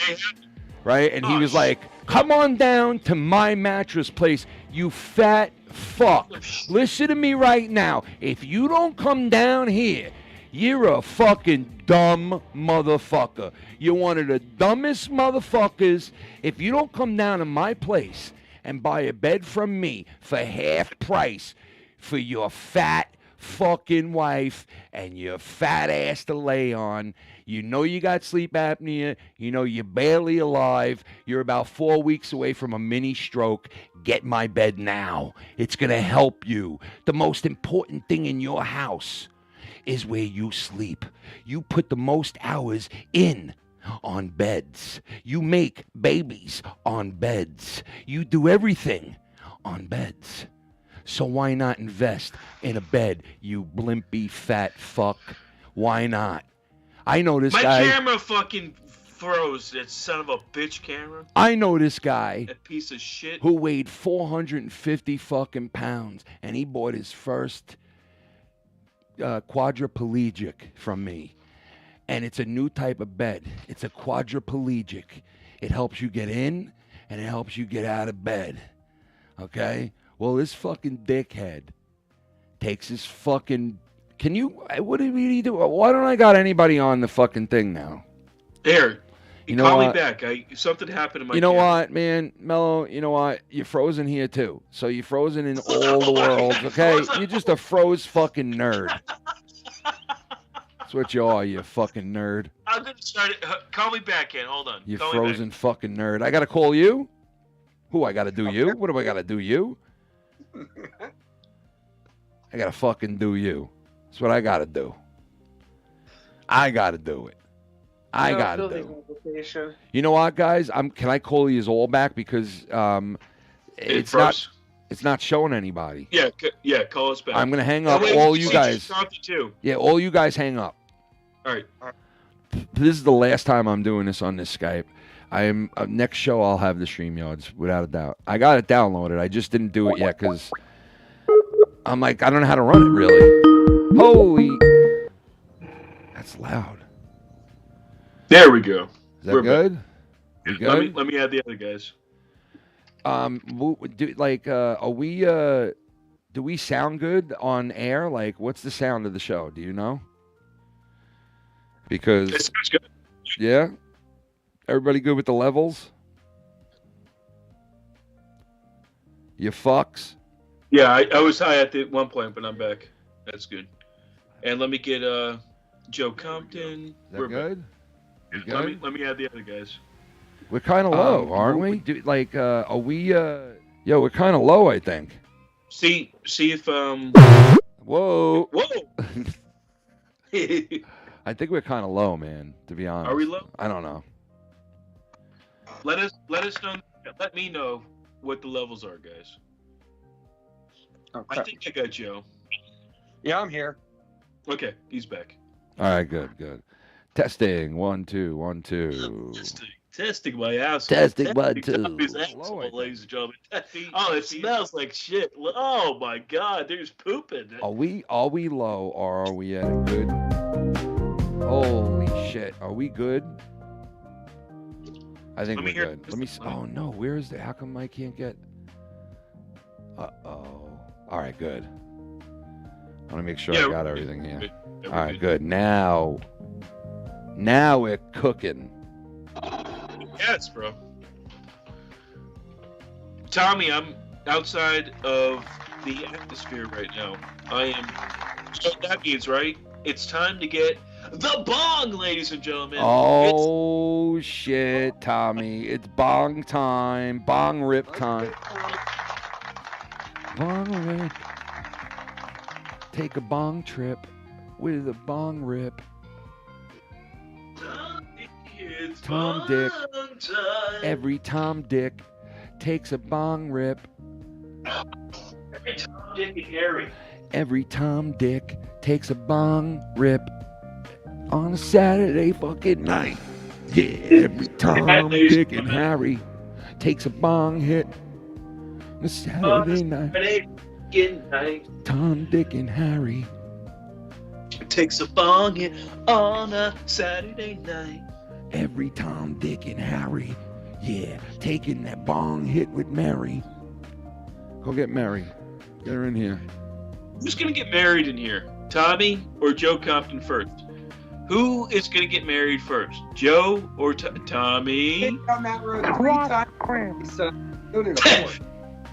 right? And he was like, come on down to my mattress place, you fat fuck. Listen to me right now. If you don't come down here, you're a fucking dumb motherfucker. You're one of the dumbest motherfuckers. If you don't come down to my place and buy a bed from me for half price for your fat fucking wife and your fat ass to lay on, you know you got sleep apnea, you know you're barely alive, you're about 4 weeks away from a mini stroke, get my bed now. It's gonna help you. The most important thing in your house is where you sleep. You put the most hours in on beds. You make babies on beds. You do everything on beds. So why not invest in a bed, you blimpy fat fuck? Why not? I know this guy. My camera fucking froze, that son of a bitch camera. I know this guy. That piece of shit. Who weighed 450 fucking pounds, and he bought his first quadriplegic from me. And it's a new type of bed. It's a quadriplegic. It helps you get in, and it helps you get out of bed. Okay? Well, this fucking dickhead takes his fucking... What did he do? Why don't I got anybody on the fucking thing now? Here, you know call what? me back. Something happened to my You know camera. what, man? Mellow, you know what? You're frozen here, too. So you're frozen in all the worlds, okay? You're just a froze fucking nerd. That's what you are, you fucking nerd. I'm going to start it. Call me back, Ken. Hold on. You Call frozen fucking nerd. I got to call you? Who, I got to do you? What do I got to do you? I got to fucking do you. That's what I got to do. I got to do it. I got to do it. You know what, guys? Can I call you all back because it's not showing anybody. Yeah, call us back. I'm gonna hang up. All you guys. Too. Yeah, all you guys hang up. All right. This is the last time I'm doing this on this Skype. Next show I'll have the StreamYards without a doubt. I got it downloaded. I just didn't do it yet because I'm like, I don't know how to run it really. Holy, that's loud. There we go. Is that good? Good? Let me add the other guys. Do we sound good on air? Like, what's the sound of the show? Do you know? Because it sounds good. Yeah, everybody good with the levels? You fucks. Yeah, I was high at the one point, but I'm back. That's good. And let me get Joe Compton. We're good. Let me add the other guys. We're kind of low, aren't we? Are we? Yo, we're kind of low, I think. See if Whoa. Whoa. I think we're kind of low, man. To be honest. Are we low? I don't know. Let us know. Let me know what the levels are, guys. Okay. I think I got Joe. Yeah, I'm here. Okay, he's back. All right, good. Testing 1 2 1 2. Testing my ass. Testing 1 2. Ladies and gentlemen. Oh, it smells like shit. Oh my God, there's pooping. Are we low or are we at a good? Holy shit, are we good? I think we're good. Let me see. Oh no, where is the? How come I can't get? Uh-oh. All right, good. I want to make sure I got everything here. All right, good. Now we're cooking. Yes, bro. Tommy, I'm outside of the atmosphere right now. I am. So that means, right? It's time to get the bong, ladies and gentlemen. Oh, shit, Tommy. It's bong time. Bong rip time. Bong rip. Take a bong trip with a bong rip. Tom Dick. Every Tom Dick takes a bong rip. Every Tom, Dick, and Harry. Every Tom Dick takes a bong rip on a Saturday fucking night. Yeah, every Tom, Dick, and Harry takes a bong hit on a Saturday night. Tom, Dick, and Harry takes a bong hit on a Saturday night. Every Tom, Dick, and Harry, yeah, taking that bong hit with Mary. Go get Mary. Get her in here. Who's gonna get married in here? Tommy or Joe Compton first? Who is gonna get married first? Joe or Tommy? On that road 3 times. So,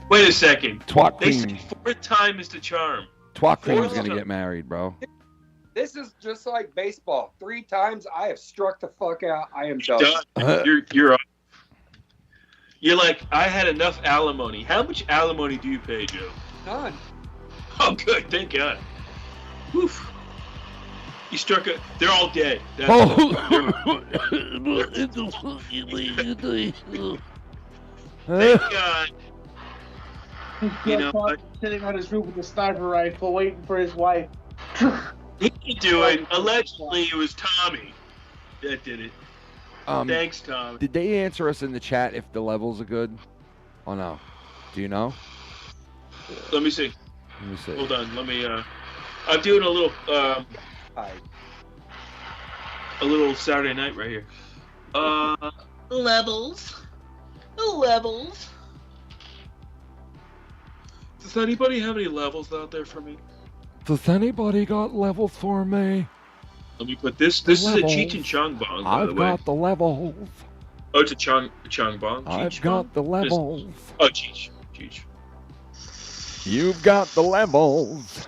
wait a second. Twat They Queen. say 4th time is the charm. Twat Queen's gonna get married, bro. This is just like baseball. 3 times I have struck the fuck out. I am done. You're up. You're like, I had enough alimony. How much alimony do you pay, Joe? None. Oh, good. Thank God. Oof. You struck a... They're all dead. Thank God. You know, sitting on his roof with a sniper rifle, waiting for his wife. He didn't do it. Allegedly, it was Tommy that did it. Thanks, Tom. Did they answer us in the chat if the levels are good? Oh no. Do you know? Let me see. Let me see. Hold on. Let me. I'm doing a little. A little Saturday night right here. Levels. Does anybody have any levels out there for me? Does anybody got levels for me? Let me put this. This is a Cheech and Chong bong, by the way. I've got the levels. Oh, it's a Chong bong. I've got the levels. Oh, Cheech. You've got the levels.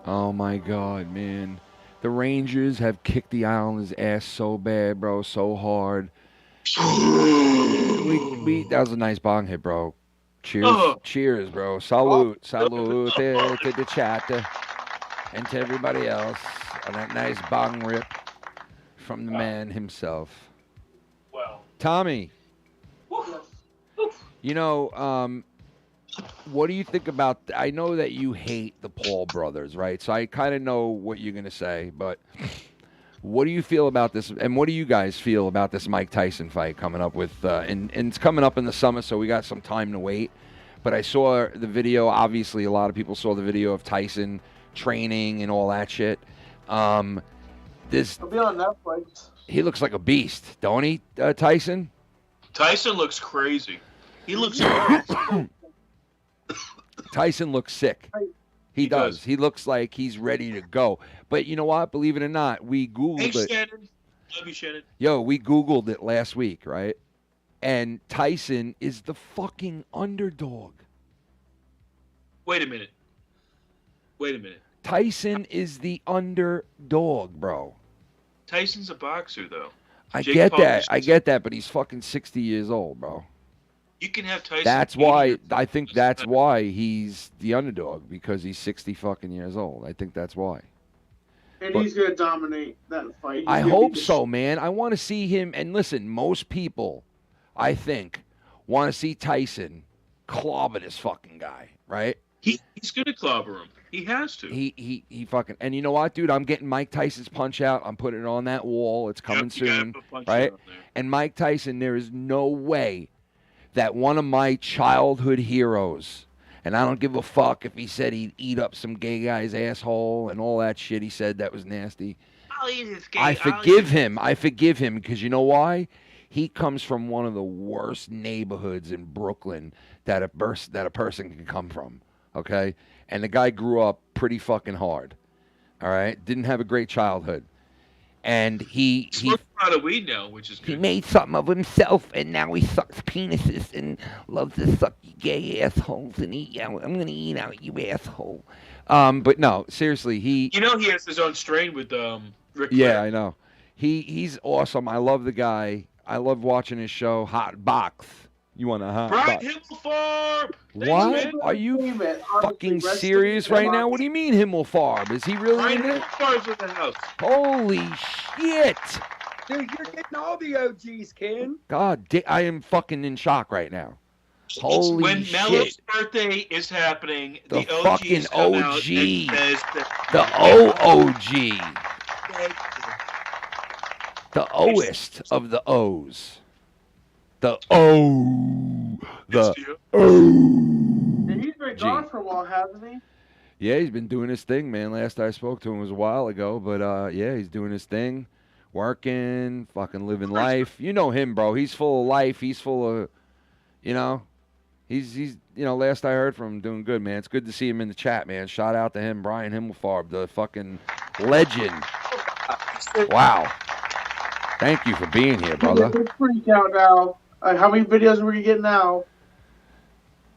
Oh my God, man. The Rangers have kicked the Islanders' ass so bad, bro, so hard. That was a nice bong hit, bro. Cheers, cheers, bro. Salute, salute to the chat and to everybody else on that nice bong rip from the man himself. Well, Tommy, you know, what do you think about? I know that you hate the Paul brothers, right? So I kind of know what you're gonna say, but what do you feel about this? And what do you guys feel about this Mike Tyson fight coming up with? And it's coming up in the summer, so we got some time to wait. But I saw the video. Obviously, a lot of people saw the video of Tyson training and all that shit. It'll be on Netflix. He looks like a beast, don't he, Tyson? Tyson looks crazy. He looks. Tyson looks sick. He does. He looks like he's ready to go. But you know what? Believe it or not, we Googled it. Shannon. Love you, Shannon. Yo, we Googled it last week, right? And Tyson is the fucking underdog. Wait a minute. Tyson is the underdog, bro. Tyson's a boxer, though. I get that, but he's fucking 60 years old, bro. You can have Tyson. That's why I think that's why he's the underdog, because he's 60 fucking years old. I think that's why. And he's gonna dominate that fight. I hope so, man. I want to see him. And listen, most people, I think, want to see Tyson clobber this fucking guy, right? He's gonna clobber him. He has to. He fucking. And you know what, dude? I'm getting Mike Tyson's Punch Out. I'm putting it on that wall. It's coming soon, right? And Mike Tyson, there is no way that one of my childhood heroes, and I don't give a fuck if he said he'd eat up some gay guy's asshole and all that shit he said that was nasty. I'll eat his gay. I forgive him. I forgive him because you know why? He comes from one of the worst neighborhoods in Brooklyn that a person can come from, okay? And the guy grew up pretty fucking hard, all right? Didn't have a great childhood. And he smokes a lot of weed now, which is good. He made something of himself, and now he sucks penises and loves to suck you gay assholes and eat out. I'm gonna eat out you asshole. But no, seriously, he. You know he has his own strain with Rick Yeah, Flair. I know. He's awesome. I love the guy. I love watching his show, Hot Box. You want a hot Brian box? Himmelfarb! What? Are you fucking serious right now? What do you mean Himmelfarb? Is he really Brian in it? Himmelfarb's in the house. Holy shit! Dude, you're getting all the OGs, Ken. God, I am fucking in shock right now. Holy when shit. Mellow's birthday is happening, The OGs fucking come out OG. and says that The OOG. The Oest of the O's. The O. The O. And he's been gone for a while, hasn't he? Yeah, he's been doing his thing, man. Last I spoke to him was a while ago, but yeah, he's doing his thing, working, fucking living life. You know him, bro. He's full of life. He's full of, you know, he's you know, last I heard from him, doing good, man. It's good to see him in the chat, man. Shout out to him, Brian Himmelfarb, the fucking legend. Wow. Thank you for being here, brother. It's freak out now. How many videos are we getting now?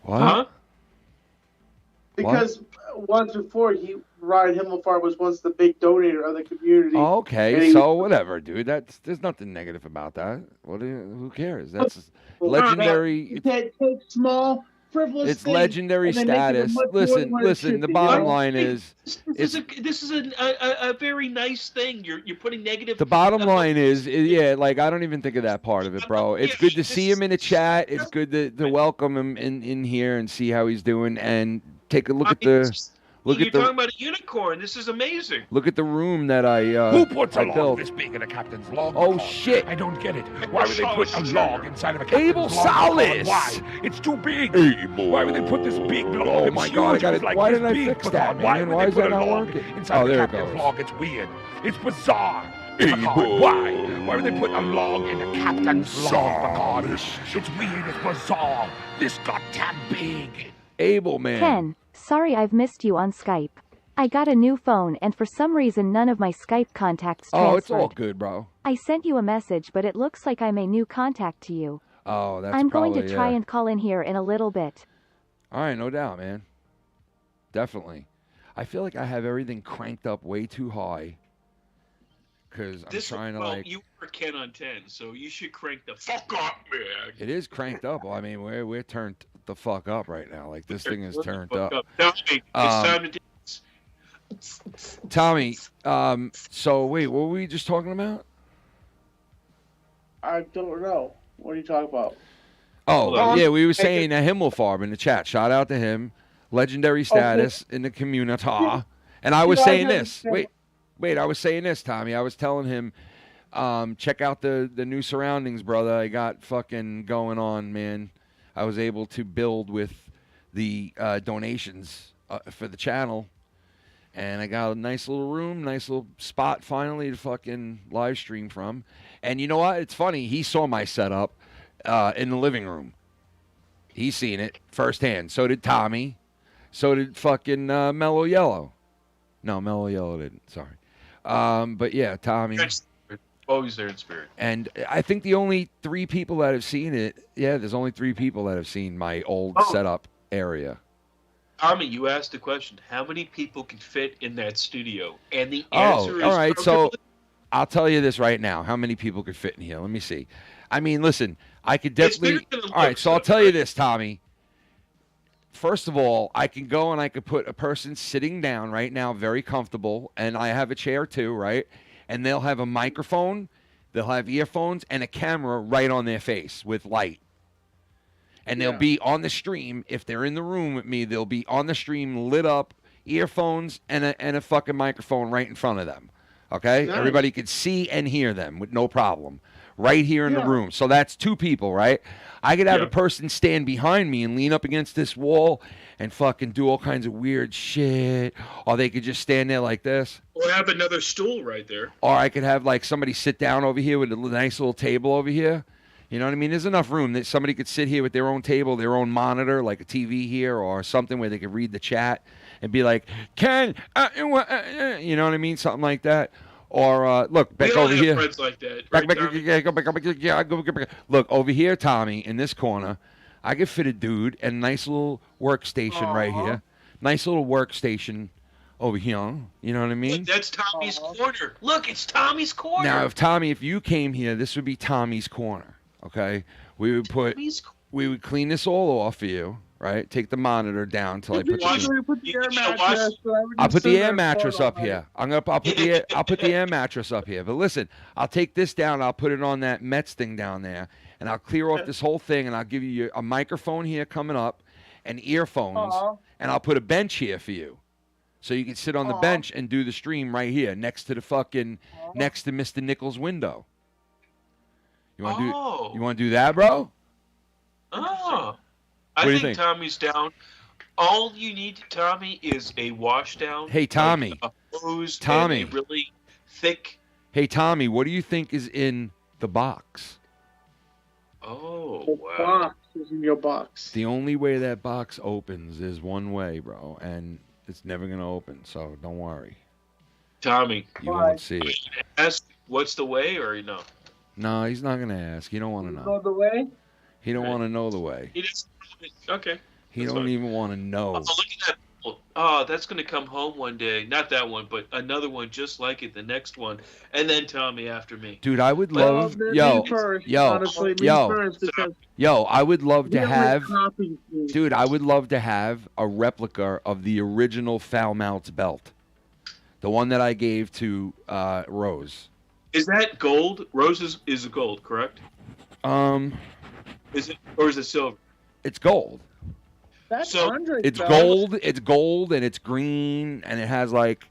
What? Huh? Because once before, Ryan Himmelfarb was once the big donator of the community. Oh, okay, so whatever, dude. There's nothing negative about that. Who cares? That's legendary. You can't take small, frivolous It's things legendary and then make it status. much more than what it Listen. should The be. bottom You know? line is, This is a very nice thing. You're putting negative. the bottom line is, yeah. Like I don't even think of that part of it, bro. It's good to see him in the chat. It's good to welcome him in here and see how he's doing and take a look at the. You're talking about a unicorn. This is amazing. Look at the room that I Who puts a I log built. this big in a captain's log? Oh shit! I don't get it. Why would they put a log inside of a captain's Abel log? Salas! Why? It's too big. Abel. Why would they put this big log? Oh It's my God, I huge. got It's it. like Why this didn't I big. fix But that, why man? would Why they is put that a not log working? inside Oh, the there it captain's goes. log? It's weird. It's bizarre. Picard, why? Why would they put a log in a captain's log, Picard? It's weird. It's bizarre. This got damn big. Abel, man. Ken, sorry I've missed you on Skype. I got a new phone and for some reason none of my Skype contacts transferred. Oh, it's all good, bro. I sent you a message but it looks like I'm a new contact to you. Oh, that's I'm probably, going to try yeah. and call in here in a little bit. All right, no doubt, man. Definitely. I feel like I have everything cranked up way too high. Because I'm trying to like. You were Ken on 10, so you should crank the fuck up, man. It is cranked up. Well, I mean, we're turned the fuck up right now. Like this thing is turned up. Tommy, it's time to dance. Tommy, so wait, what were we just talking about? I don't know. What are you talking about? Oh, yeah, we were saying Himmelfarb in the chat. Shout out to him. Legendary status in the community. And I was saying this. Wait, I was saying this, Tommy. I was telling him, check out the new surroundings, brother. I got fucking going on, man. I was able to build with the donations for the channel. And I got a nice little room, nice little spot finally to fucking live stream from. And you know what? It's funny. He saw my setup in the living room. He's seen it firsthand. So did Tommy. So did fucking Mellow Yellow. No, Mellow Yellow didn't. Sorry. But yeah, Tommy. Always there in spirit. And I think the only 3 people that have seen it, there's only 3 people that have seen my old setup area. Tommy, you asked the question, how many people can fit in that studio? And the answer is... all right, so I'll tell you this right now. How many people could fit in here? Let me see. I mean, listen, I could definitely... All right, so I'll tell you this, Tommy. First of all, I can go and I could put a person sitting down right now, very comfortable, and I have a chair too, right? And they'll have a microphone, they'll have earphones, and a camera right on their face with light. And they'll be on the stream. If they're in the room with me, they'll be on the stream, lit up, earphones, and a fucking microphone right in front of them. Okay? Nice. Everybody could see and hear them with no problem. Right here in the room. So that's 2 people, right? I could have a person stand behind me and lean up against this wall and fucking do all kinds of weird shit. Or they could just stand there like this. Or have another stool right there. Or I could have like somebody sit down over here with a nice little table over here. You know what I mean? There's enough room that somebody could sit here with their own table, their own monitor, like a TV here or something where they could read the chat and be like, Ken, you know what I mean? Something like that. Or look, back over here. Friends like that, right, Look, over here, Tommy, in this corner, I could fit a dude and a nice little workstation right here. Nice little workstation over here. You know what I mean? Look, that's Tommy's corner. Look, it's Tommy's corner. Now, if you came here, this would be Tommy's corner. Okay, we would clean this all off for you, right? Take the monitor down till I put the I'll put the air mattress up here. I'll put the air mattress up here. But listen, I'll take this down. I'll put it on that Mets thing down there, and I'll clear off this whole thing, and I'll give you a microphone here coming up, and earphones, and I'll put a bench here for you. So you can sit on the bench and do the stream right here next to the next to Mr. Nichols' window. You want to do that, bro? Oh. I think Tommy's down. All you need, Tommy, is a wash down. Hey, Tommy. A hose Tommy. And a really thick. Hey, Tommy, what do you think is in the box? Oh, wow. Box is in your box. The only way that box opens is one way, bro, and it's never going to open, so don't worry. Tommy. You won't see it. Ask what's the way, or no? No, he's not going to ask. He don't want to know. Know the way? He don't want to know the way. He just, okay. He don't even want to know. Oh, look at that. Oh, that's going to come home one day. Not that one, but another one just like it, the next one. And then Tommy after me. Dude, I would love... Yo, I would love to have... Dude, I would love to have a replica of the original Foul Mouth's belt. The one that I gave to Rose. Is that gold? Rose is gold, correct? Is it, or is it silver? It's gold. That's so it's gold. It's gold and it's green and it has like,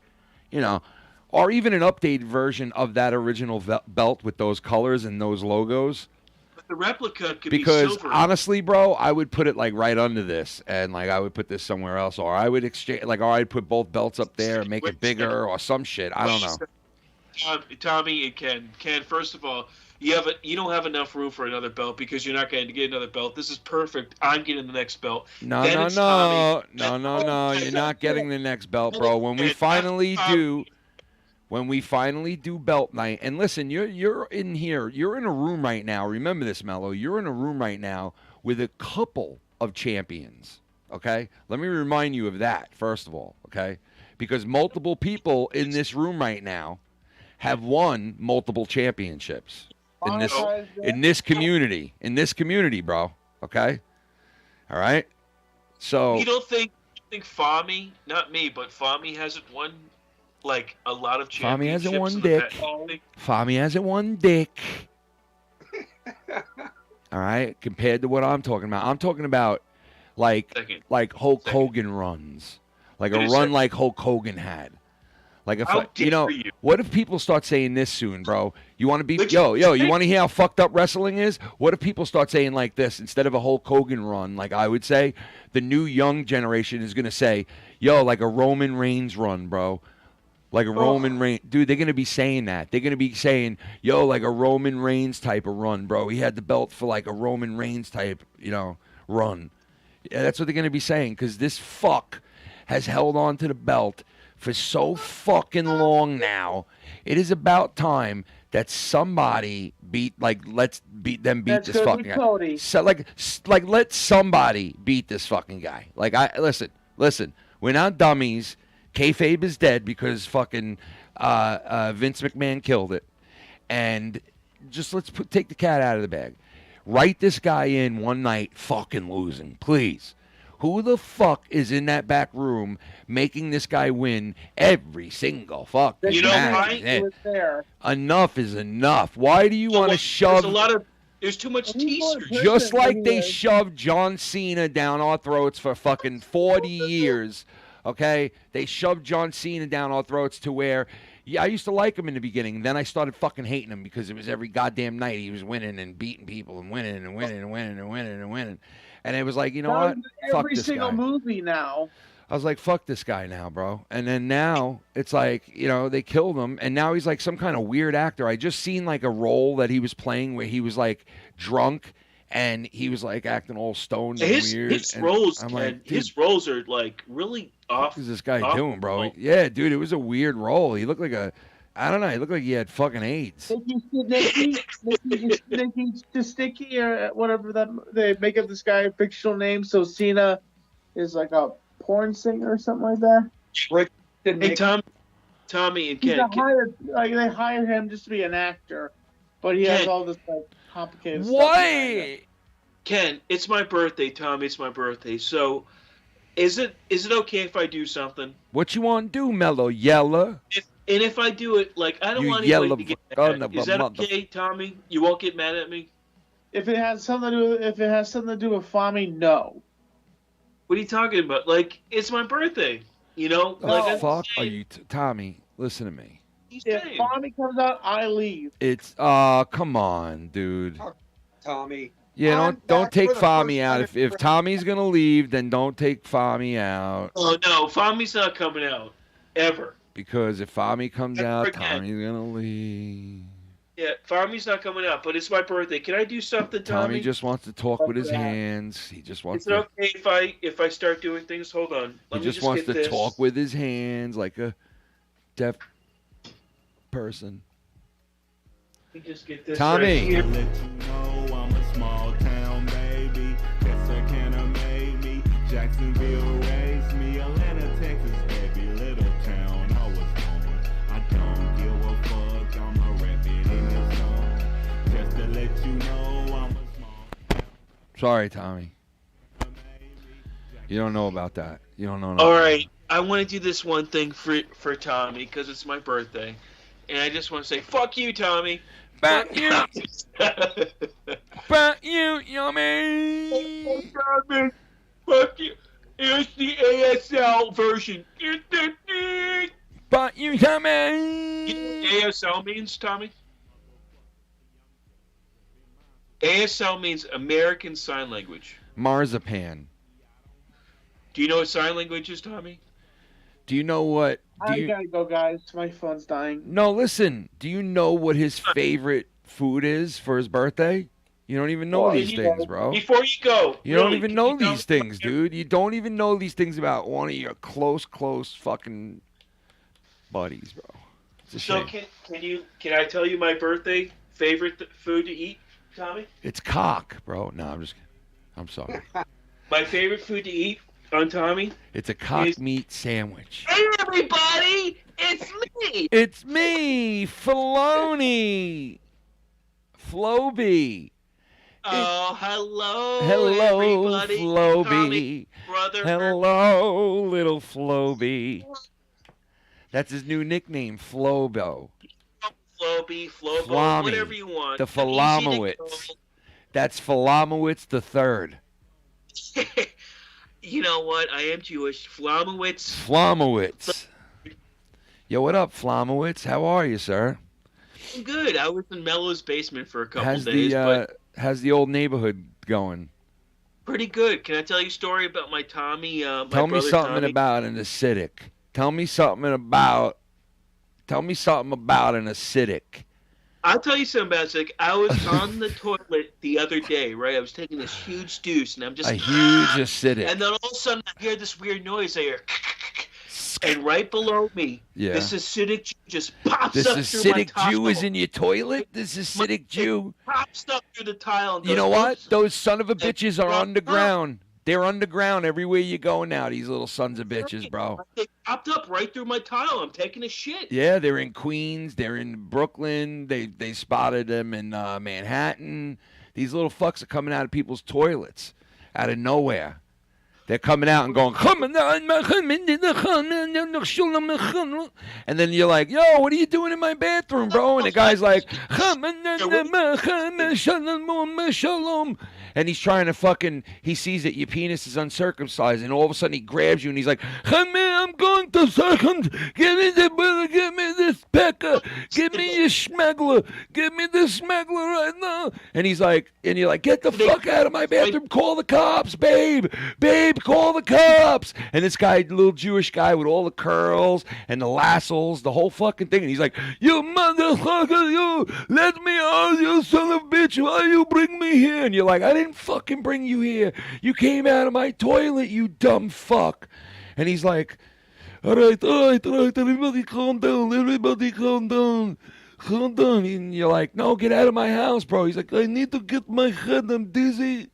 you know, or even an updated version of that original belt with those colors and those logos. But the replica could be silver. Because honestly, bro, I would put it like right under this, and like I would put this somewhere else, or I would exchange, like, or I'd put both belts up there and make it bigger or some shit. I don't know. Tommy, it can. First of all, you don't have enough room for another belt because you're not going to get another belt. This is perfect. I'm getting the next belt. No. You're not getting the next belt, bro. When we finally do belt night, and listen, you're in here. You're in a room right now. Remember this, Mellow. You're in a room right now with a couple of champions. Okay? Let me remind you of that, first of all, okay? Because multiple people in this room right now have won multiple championships in this community, bro. Okay? All right? So you don't think Fami, not me, but Fami hasn't won like a lot of championships? Fami hasn't won dick. Fami hasn't won dick. All right? Compared to what I'm talking about. I'm talking about like Hulk Hogan runs. Like a run like Hulk Hogan had. Like if what if people start saying this soon, bro? You want to be you want to hear how fucked up wrestling is? What if people start saying like this instead of a Hulk Hogan run? Like I would say, the new young generation is gonna say, like a Roman Reigns run, bro. Like a Roman Reigns, dude. They're gonna be saying that. They're gonna be saying, like a Roman Reigns type of run, bro. He had the belt for like a Roman Reigns type, run. Yeah, that's what they're gonna be saying because this fuck has held on to the belt for so fucking long now. It is about time that somebody let's beat this fucking guy. Cody. So let somebody beat this fucking guy. Like listen, we're not dummies. Kayfabe is dead because fucking Vince McMahon killed it. And just take the cat out of the bag. Write this guy in one night fucking losing, please. Who the fuck is in that back room making this guy win every single fucking match? Enough is enough. Why do you want to shove? There's too much teasers. Just like they shoved John Cena down our throats for fucking 40 years. Okay? They shoved John Cena down our throats to where, I used to like him in the beginning. Then I started fucking hating him because it was every goddamn night he was winning and beating people and winning and winning and winning and winning and winning. And it was like, what? Fuck this guy. Every single movie now. I was like, fuck this guy now, bro. And then now it's like, they killed him. And now he's like some kind of weird actor. I just seen like a role that he was playing where he was like drunk and he was like acting all stoned and weird. His roles are like really off. What is this guy doing, bro? Yeah, dude, it was a weird role. He looked like I don't know. He looked like he had fucking AIDS. Nicky Sticky or whatever that they make up this guy a fictional name. So Cena is like a porn singer or something like that. Hey, Tommy and Ken. They hired him just to be an actor, but he has all this complicated stuff. Why? Ken, it's my birthday, Tommy. It's my birthday. So, is it okay if I do something? What you want to do, Mellow Yeller? And if I do it, like, I don't want anybody to get mad. Is that okay, Tommy? You won't get mad at me? If it has something to do with Fami, no. What are you talking about? Like, it's my birthday, The fuck are you, Tommy? Listen to me. If Fami comes out, I leave. It's come on, dude. Tommy. Yeah, don't take Fami out. If Tommy's gonna leave, then don't take Fami out. Oh no, Fami's not coming out ever. Because if Fami comes out, Tommy's gonna leave. Yeah, Fami's not coming out, but it's my birthday. Can I do something, Tommy? Tommy just wants to talk with his hands. He just wants. Is it okay if I start doing things? Hold on. He just wants to talk with his hands like a deaf person. Let me just get this. Tommy. Right here. Jacksonville raised me, Atlanta, Texas, baby, little town I was born. I don't give a fuck, I'ma rap it in this song. Just to let you know I'm a small. Sorry, Tommy. You don't know about that. You don't know. All right, I want to do this one thing for Tommy because it's my birthday, and I just want to say, fuck you, Tommy. Fuck you. Fuck you, yummy. Fuck you. Here's the ASL version. But you Tommy. You know what ASL means, Tommy? ASL means American Sign Language. Marzipan. Do you know what sign language is, Tommy? Do you know what? I gotta go, guys. My phone's dying. No, listen. Do you know what his favorite food is for his birthday? You don't even know these things, bro. Before you go. You don't even know these things, dude. You don't even know these things about one of your close fucking buddies, bro. It's a shame. Can I tell you my birthday favorite food to eat, Tommy? It's cock, bro. No, I'm just kidding. I'm sorry. My favorite food to eat on Tommy? It's a cock meat sandwich. Hey, everybody! It's me! It's me, Filoni. Floby. Oh, hello, Hello, everybody. Floby. Tommy, brother. Hello, little Floby. That's his new nickname, Flobo. Floby, Flobo, Flommy, whatever you want. the Filamowitz. That's Filamowitz the third. You know what? I am Jewish. Flomowitz. Flomowitz. Yo, what up, Flomowitz? How are you, sir? I'm good. I was in Mellow's basement for a couple days, but how's the old neighborhood going? pretty good. Can I tell you a story about my Tommy? My Tell me brother something Tommy? about an acidic. Tell me something about an acidic. I'll tell you something about it. I was on the toilet the other day, right? I was taking this huge deuce, and I'm just A huge acidic. And then all of a sudden, I hear this weird noise. I hear, and right below me, Yeah. this acidic Jew just pops This up through my acidic tile. Jew is in your toilet? This acidic Jew. Pops up through the tile. And You goes, know what? "Oops." Those son of a bitches are underground. They're underground everywhere you go now, these little sons of bitches, bro. They popped up right through my tile. I'm taking a shit. Yeah, they're in Queens. They're in Brooklyn. They spotted them in Manhattan. These little fucks are coming out of people's toilets out of nowhere. They're coming out and going, and then you're like, yo, what are you doing in my bathroom, bro? And the guy's like, and he's trying to he sees that your penis is uncircumcised, and all of a sudden he grabs you and he's like, I'm going to give me this pecker, give me your schmegler, give me this schmegler right now. And he's like, and you're like, get the fuck out of my bathroom, call the cops, babe, call the cops. And this guy, little Jewish guy with all the curls and the lassos, the whole fucking thing, and he's like, you motherfucker, you, let me out, you son of a bitch, why you bring me here? And you're like, I didn't fucking bring you here. You came out of my toilet, you dumb fuck. And he's like, all right, everybody calm down, calm down. And you're like, no, get out of my house, bro. He's like, I need to get my head, I'm dizzy,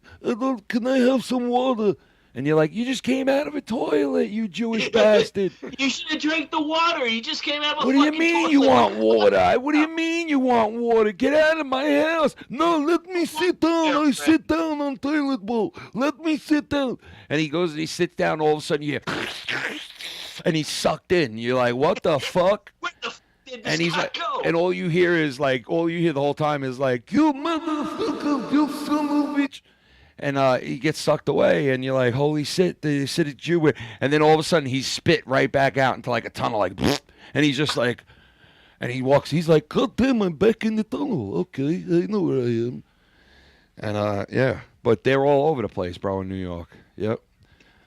can I have some water? And you're like, you just came out of a toilet, you Jewish bastard. You should have drank the water. You just came out of a What do you fucking mean toilet. you want water? What do you mean you want water? Get out of my house. No, let me sit down. I sit down on toilet bowl. Let me sit down. And he goes and he sits down. All of a sudden you hear, and he's sucked in. You're like, what the fuck? Where the f did this And he's guy like, go? and all you hear the whole time is like, you motherfucker, you son of a bitch. And he gets sucked away, and you're like, holy shit, the acidic Jew. And then all of a sudden, he's spit right back out into like a tunnel, like, and he's just like, and he walks, he's like, God damn, I'm back in the tunnel. Okay, I know where I am. And yeah, but they're all over the place, bro, in New York. Yep.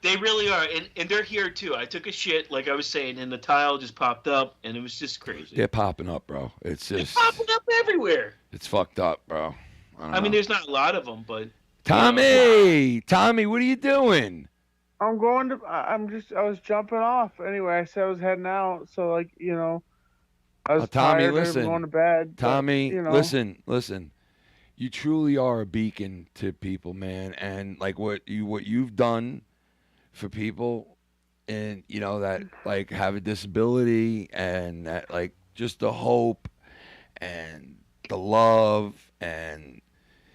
They really are, and they're here too. I took a shit, like I was saying, and the tile just popped up, and it was just crazy. They're popping up, bro. It's just, They're popping up everywhere. it's fucked up, bro. I mean, there's not a lot of them, but. Tommy, what are you doing? I was jumping off. Anyway, I said I was heading out, so like, I was Tommy, tired, listen. I was going to bed. Tommy, but, listen. You truly are a beacon to people, man, and like what you've done for people, and that like have a disability, and that like just the hope and the love and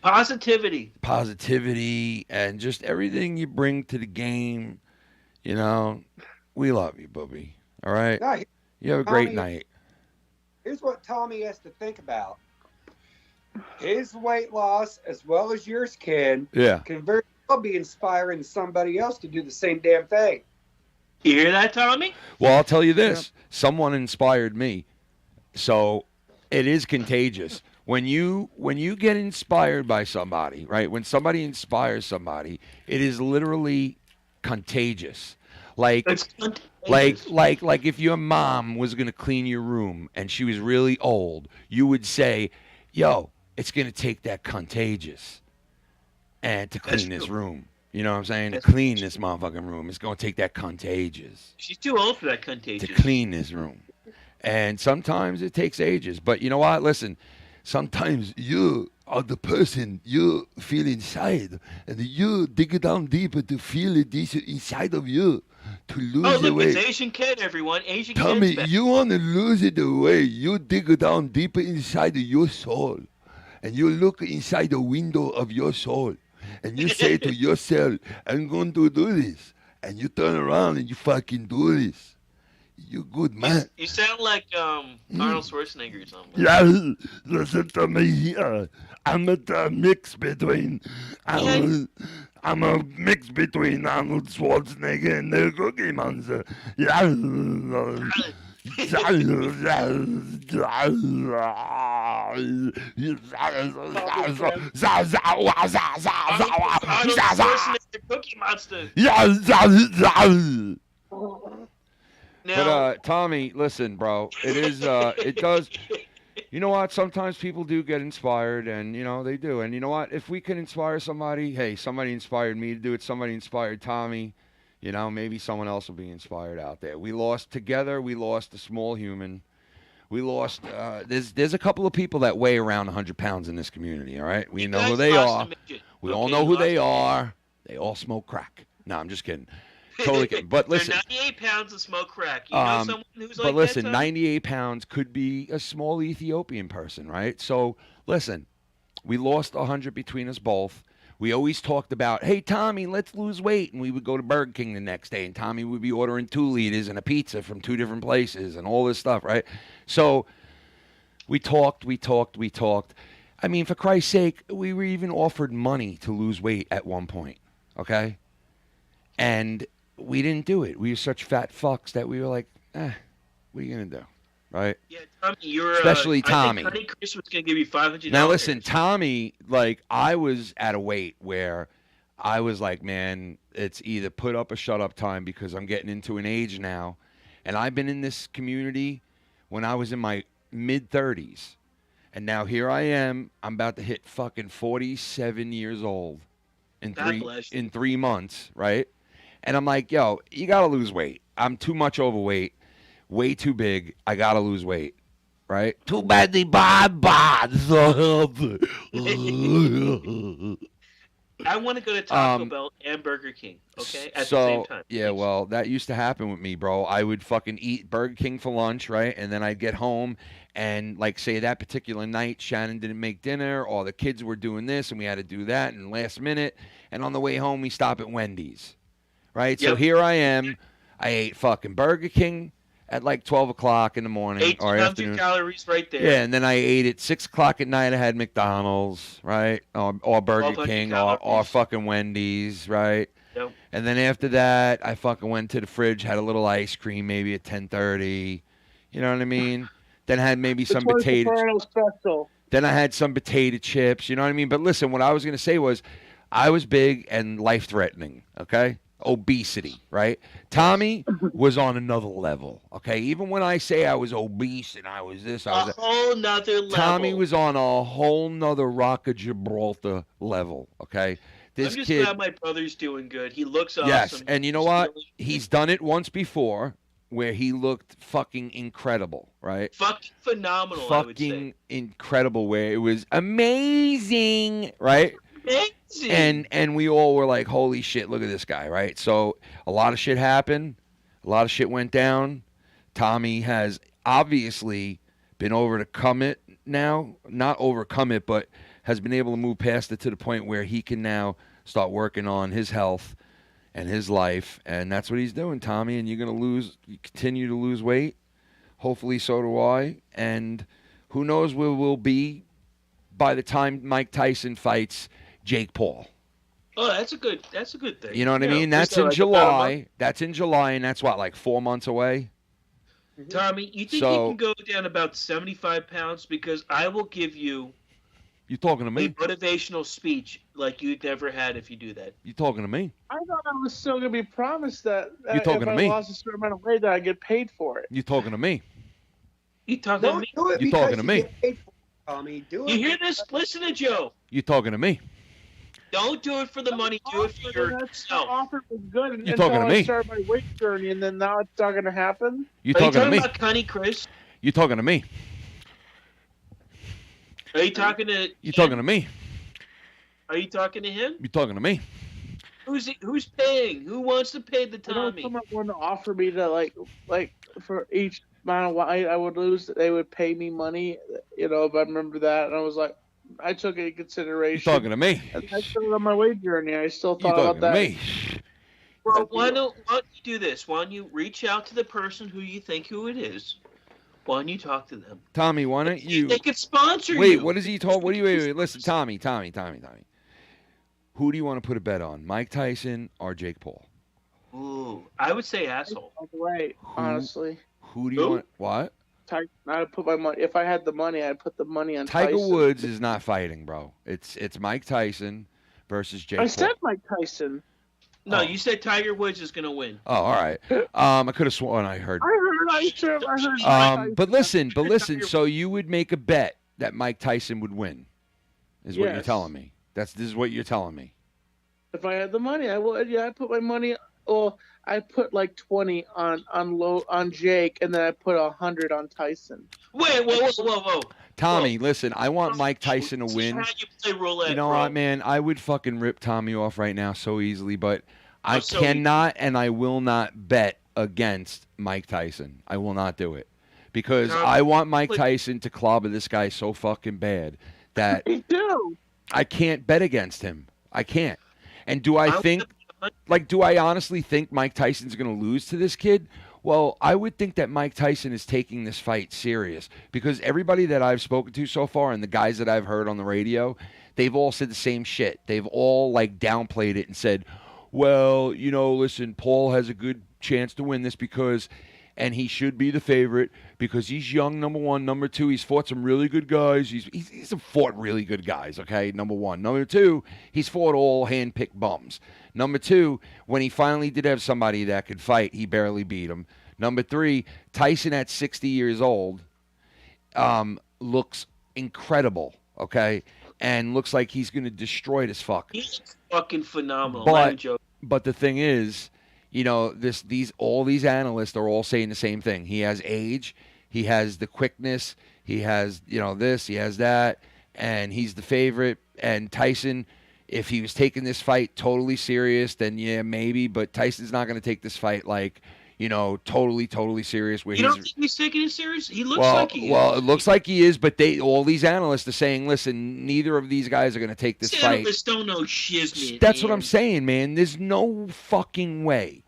Positivity, and just everything you bring to the game. We love you, Bubby. All right. No, You have a great Tommy, night. Here's what Tommy has to think about. His weight loss, as well as yours can very well be inspiring somebody else to do the same damn thing. You hear that, Tommy? Well, I'll tell you this. Someone inspired me. So it is contagious. When you get inspired by somebody, right? When somebody inspires somebody, it is literally contagious. Like if your mom was going to clean your room and she was really old, you would say, yo, it's going to take that contagious and to clean this room. You know what I'm saying? To clean this motherfucking room. It's going to take that contagious. She's too old for that contagious. To clean this room. And sometimes it takes ages. But you know what? Listen, sometimes you are the person you feel inside, and you dig it down deeper to feel it inside of you, to lose the weight. It's Asian Ken, everyone. Asian Tommy, Ken's you want to lose it away. You dig it down deeper inside of your soul, and you look inside the window of your soul, and you say to yourself, I'm going to do this. And you turn around and you fucking do this. You good man. You sound like Arnold Schwarzenegger or something. Yeah, listen to me here. I'm a mix between Arnold Schwarzenegger and the Cookie Monster. Yeah. Cookie Monster. But Tommy, listen, bro. It is. It does. You know what? Sometimes people do get inspired, and you know they do. And you know what? If we can inspire somebody, hey, somebody inspired me to do it. Somebody inspired Tommy. You know, maybe someone else will be inspired out there. We lost together. We lost a small human. We lost. There's a couple of people that weigh around 100 pounds in this community. All right, we know who they are. We all know who they are. They all smoke crack. No, I'm just kidding. Totally kidding. But listen, they're 98 pounds of smoke crack. You know someone who's like but listen, that, 98 pounds could be a small Ethiopian person, right? So listen, we lost 100 between us both. We always talked about, hey, Tommy, let's lose weight. And we would go to Burger King the next day, and Tommy would be ordering 2 liters and a pizza from 2 different places and all this stuff, right? So we talked. I mean, for Christ's sake, we were even offered money to lose weight at one point, okay? And we didn't do it. We were such fat fucks that we were like, what are you going to do, right? Yeah, Tommy, you're... Especially Tommy. I think Chris was going to give you $500. Now, listen, Tommy, like, I was at a weight where I was like, man, it's either put up or shut up time because I'm getting into an age now. And I've been in this community when I was in my mid-30s. And now here I am. I'm about to hit fucking 47 years old in 3 months, right? And I'm like, yo, you got to lose weight. I'm too much overweight, way too big. I got to lose weight, right? Too bad the I want to go to Taco Bell and Burger King, okay, at the same time. Yeah, well, that used to happen with me, bro. I would fucking eat Burger King for lunch, right? And then I'd get home and, like, say that particular night, Shannon didn't make dinner, or the kids were doing this, and we had to do that, and last minute. And on the way home, we stop at Wendy's. Right, so here I am. I ate fucking Burger King at like 12 o'clock in the morning or afternoon. 1,800 calories right there. Yeah, and then I ate at 6 o'clock at night. I had McDonald's, right, or Burger King, or fucking Wendy's, right. Yep. And then after that, I fucking went to the fridge, had a little ice cream, maybe at 10:30. You know what I mean? Then I had maybe some potato. Then I had some potato chips. You know what I mean? But listen, what I was gonna say was, I was big and life-threatening. Okay. Obesity, right? Tommy was on another level, okay? Even when I say I was obese and I was this, I was a whole nother level. Tommy was on a whole nother Rock of Gibraltar level, okay? This I'm just kid, glad my brother's doing good. He looks awesome. yes, and you know what? He's done it once before where he looked fucking incredible, right? Fucking phenomenal, fucking I would say. Incredible, where it was amazing, right? And we all were like, holy shit, look at this guy, right? So a lot of shit happened. A lot of shit went down. Tommy has obviously been overcome it now. Not overcome it, but has been able to move past it to the point where he can now start working on his health and his life. And that's what he's doing, Tommy. And you're going to continue to lose weight. Hopefully so do I. And who knows where we'll be by the time Mike Tyson fights Jake Paul. Oh, that's a good thing. You know what I mean? That's in July. That's in July, and that's what, like 4 months away? Tommy, you think you can go down about 75 pounds? Because I will give you You talking to me? a motivational speech like you'd never had if you do that. You talking to me? I thought I was still going to be promised that You talking if to me? I lost a certain amount of weight that I get paid for it. You talking to me? You talking to me? You talking to me? Tommy, do it. You hear this? Listen to Joe. You talking to me? Don't do it for the money. Do it for yourself. The offer was good You talking to me? I started my weight journey, and then now it's not going to happen. You Are talking to me? about CUNNY, Chris? You talking to me? Are you talking to? You talking to me? Are you talking to him? You talking to me? Who's paying? Who wants to pay the Tommy? Someone wanted to offer me to like for each amount of weight I would lose, they would pay me money. You know, if I remember that, and I was like, I took it in consideration. You talking to me? And I still on my weight journey. I still You thought about talking to that. me? Well, why don't you do this? Why don't you reach out to the person who you think who it is? Why don't you talk to them? Tommy, why don't you? They could sponsor you. Wait, what is he told? What do you wait? Listen, Tommy. Who do you want to put a bet on, Mike Tyson or Jake Paul? Ooh, I would say asshole. Right, honestly. Who do you want? What? I'd put my money. If I had the money, I'd put the money on Tiger Tyson. Woods is not fighting, bro. It's Mike Tyson versus Jake Paul. I said Mike Tyson. No, you said Tiger Woods is going to win. Oh, all right. I could have sworn I heard. I heard. But listen. So you would make a bet that Mike Tyson would win, is what you're Yes. telling me. This is what you're telling me. If I had the money, I would. Yeah, I put my money. Well, I put like 20 on Jake, and then I put 100 on Tyson. Wait, whoa. Tommy, listen, I want Mike Tyson to win. How you play roulette, You know bro. what, man? I would fucking rip Tommy off right now so easily, but I so cannot and I will not bet against Mike Tyson. I will not do it. Because I want Mike Tyson to clobber this guy so fucking bad that Me too. I can't bet against him. I can't. And do I think, do I honestly think Mike Tyson's going to lose to this kid? Well, I would think that Mike Tyson is taking this fight serious because everybody that I've spoken to so far and the guys that I've heard on the radio, they've all said the same shit. They've all downplayed it and said, well, listen, Paul has a good chance to win this and he should be the favorite because he's young, number one. Number two, he's fought some really good guys. He's fought really good guys, okay, number one. Number two, he's fought all hand-picked bums. Number two, when he finally did have somebody that could fight, he barely beat him. Number three, Tyson at 60 years old looks incredible, okay, and looks like he's going to destroy this fuck. He's fucking phenomenal. Not a joke. But the thing is, all these analysts are all saying the same thing. He has age, he has the quickness, he has, this, he has that, and he's the favorite. And Tyson, if he was taking this fight totally serious, then yeah, maybe. But Tyson's not going to take this fight totally serious. Where You don't think he's taking it serious? He looks well, like he is. Well, it looks like he is, but all these analysts are saying, listen, neither of these guys are going to take this fight. Analysts don't know shiznit. That's what I'm saying, man. There's no fucking way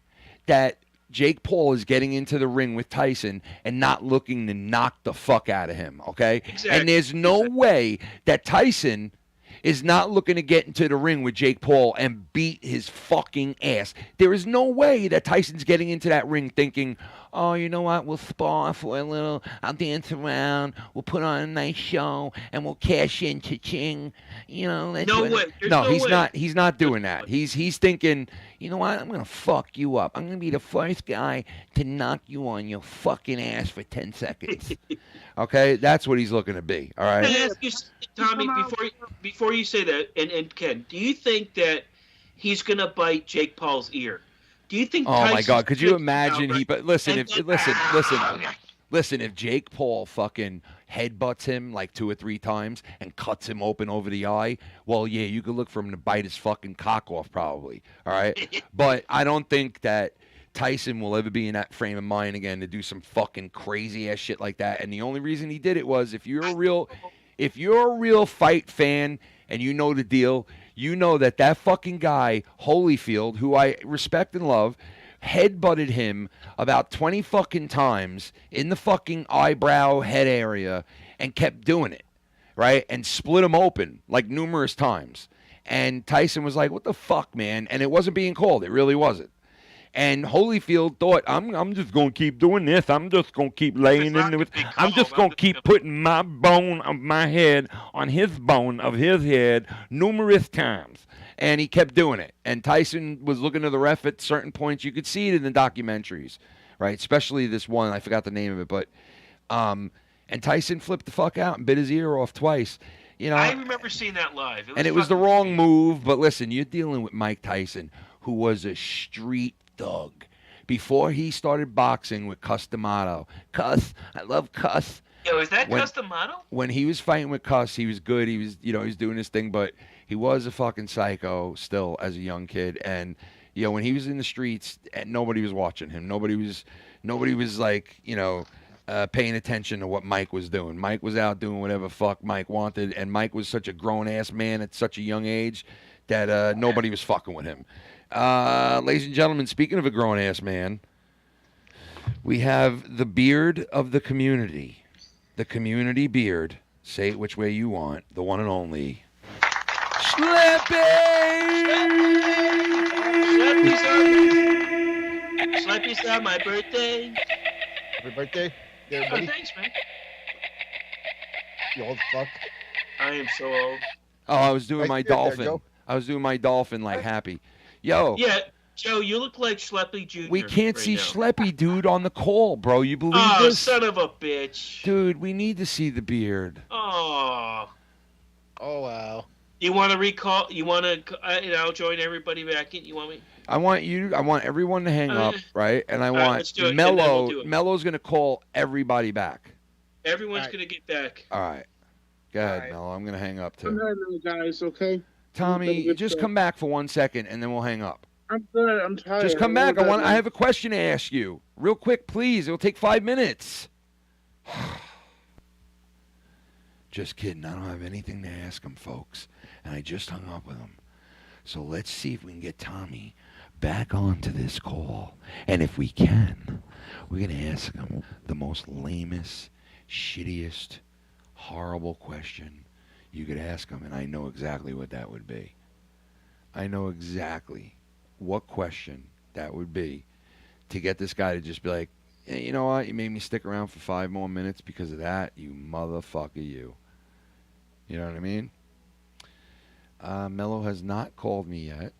that Jake Paul is getting into the ring with Tyson and not looking to knock the fuck out of him, okay? Exactly. And there's no way that Tyson is not looking to get into the ring with Jake Paul and beat his fucking ass. There is no way that Tyson's getting into that ring thinking, oh, you know what, we'll spar for a little, I'll dance around, we'll put on a nice show, and we'll cash in, cha-ching. No way. There's no he's way. not. He's not doing that. He's thinking, you know what, I'm going to fuck you up. I'm going to be the first guy to knock you on your fucking ass for 10 seconds. Okay? That's what he's looking to be, all right? Can I ask you, Tommy, before you say that, and Ken, do you think that he's going to bite Jake Paul's ear? Do you think? Oh my Tyson's God! Could you gonna imagine? come out But listen, and listen. If Jake Paul fucking headbutts him like 2 or 3 times and cuts him open over the eye, well, yeah, you could look for him to bite his fucking cock off, probably. All right, but I don't think that Tyson will ever be in that frame of mind again to do some fucking crazy ass shit like that. And the only reason he did it was if you're a real fight fan and you know the deal. You know that fucking guy, Holyfield, who I respect and love, headbutted him about 20 fucking times in the fucking eyebrow head area and kept doing it, right? And split him open like numerous times. And Tyson was like, what the fuck, man? And it wasn't being called. It really wasn't. And Holyfield thought, I'm just going to keep doing this. I'm just going to keep laying in there. I'm just going to keep putting my bone of my head on his bone of his head numerous times. And he kept doing it. And Tyson was looking to the ref at certain points. You could see it in the documentaries, right? Especially this one. I forgot the name of it. But and Tyson flipped the fuck out and bit his ear off twice. I remember seeing that live. It was the wrong move. But listen, you're dealing with Mike Tyson, who was a street thug. before he started boxing with Cus D'Amato. Cus, I love Cus. Yo, is that Cus D'Amato? When he was fighting with Cus, he was good. He was, he was doing his thing, but he was a fucking psycho still as a young kid. And when he was in the streets, nobody was watching him. Nobody was like, paying attention to what Mike was doing. Mike was out doing whatever fuck Mike wanted, and Mike was such a grown-ass man at such a young age that nobody was fucking with him. Ladies and gentlemen, speaking of a grown-ass man, we have the beard of the community. The community beard. Say it which way you want. The one and only. Slappy! Slappy's on my birthday. Happy birthday. Oh, thanks, man. You old fuck. I am so old. Oh, I was doing my dolphin. I was doing my dolphin like happy. Yo. Yeah, Joe, you look like Schleppy Jr. We can't right see now. Schleppy, dude, on the call, bro. You believe Oh, this? son of a bitch. Dude, we need to see the beard. Oh. Oh, wow. You want to recall? You want to, join everybody back in? You want me? I want everyone to hang up, right? And I all right, want let's do it, and then we'll do it. Mello's going to call everybody back. Everyone's going to get back. All right. Go ahead, Mello. I'm going to hang up, too. I'm good, guys, okay? Tommy, just come back for 1 second, and then we'll hang up. I'm good. I'm tired. Just come back. I have a question to ask you. Real quick, please. It'll take 5 minutes. Just kidding. I don't have anything to ask him, folks. And I just hung up with him. So let's see if we can get Tommy back onto this call. And if we can, we're going to ask him the most lamest, shittiest, horrible question you could ask him. And I know exactly what that would be. I know exactly what question that would be to get this guy to just be like, hey, you know what? You made me stick around for 5 more minutes because of that. You motherfucker, you. You know what I mean? Mello has not called me yet.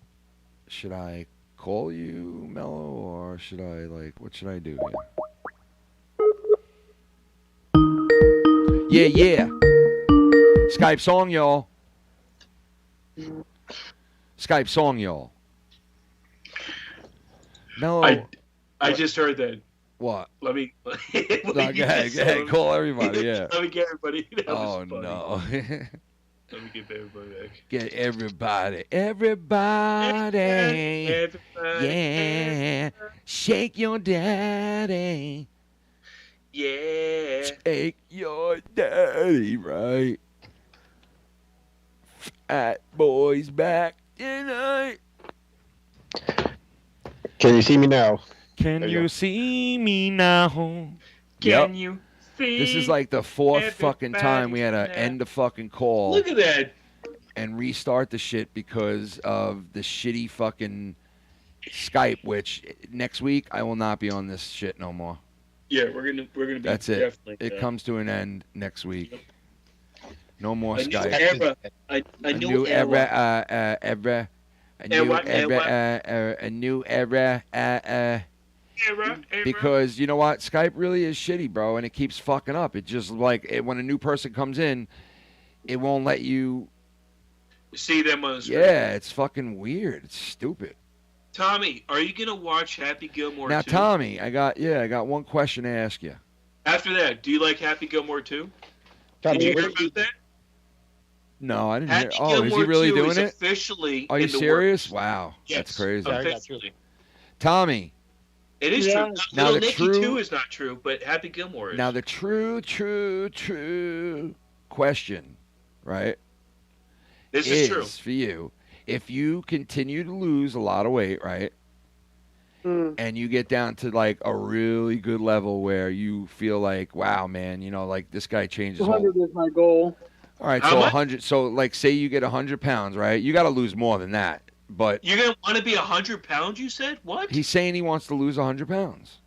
Should I call you, Mello, or should I, what should I do here? Yeah. Skype song, y'all. Skype song, y'all. Mello. I just heard that. What? Let me. Go ahead. Call everybody, yeah. Let me get everybody. Oh, no. Let me get everybody back. Get everybody. Yeah. Shake your daddy. Yeah. Shake your daddy, right? Fat boys back tonight. Can you see me now? Can you see me now? Can you see? This is like the 4th fucking time we had to end the fucking call. Look at that. And restart the shit because of the shitty fucking Skype, which next week I will not be on this shit no more. Yeah, we're gonna be. That's it. Definitely, it comes to an end next week. No more a Skype. New era. A new era. A new era. Because you know what, Skype really is shitty, bro, and it keeps fucking up. It just when a new person comes in, it won't let you see them on the screen. Yeah, it's fucking weird. It's stupid. Tommy, are you gonna watch Happy Gilmore now, 2? Tommy, I got one question to ask you. After that, do you like Happy Gilmore 2? Tommy, Did you hear about that? No, I didn't Happy hear. Oh, is he Gilmore really 2 doing is it? Officially, Are you in the serious? works. Wow, Yes, that's crazy. officially. Tommy. It is Yeah. true. Now Little the Nicky true- 2 is not true, but Happy Gilmore is. Now the true question, right? This is true. For you. If you continue to lose a lot of weight, right? And you get down to like a really good level where you feel like, wow, man, like this guy changes. 200 is my goal. All right, How so much? 100. So like, say you get 100 pounds, right? You got to lose more than that. But You're gonna want to be 100 pounds? You said what? he's saying he wants to lose 100 pounds.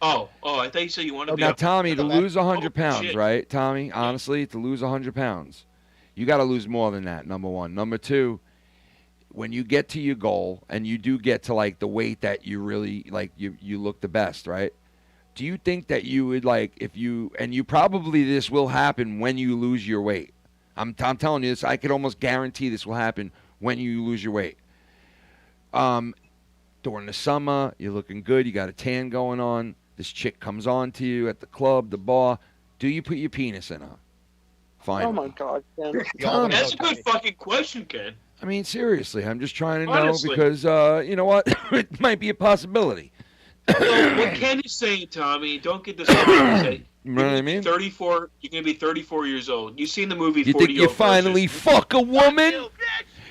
Oh, I thought you said you want to be. Now, Tommy, to lose 100 Oh, pounds, shit. right? Tommy, honestly, to lose 100 pounds, you got to lose more than that, number one. Number two, when you get to your goal and you do get to, like, the weight that you really, like, you look the best, right? Do you think that you would, like, if you, and you probably, this will happen when you lose your weight. I'm telling you this, I could almost guarantee this will happen when you lose your weight. during the summer, you're looking good, you got a tan going on, this chick comes on to you at the club, the bar, do you put your penis in her? Fine. Oh my God, Ken. That's a good fucking question, Ken. I mean, seriously, I'm just trying to Honestly. know because, you know what, it might be a possibility. So what Ken is saying, Tommy, don't get this wrong. You know what I mean? 34. You're gonna be 34 years old. You've seen the movie. You 40 think you finally fuck a woman?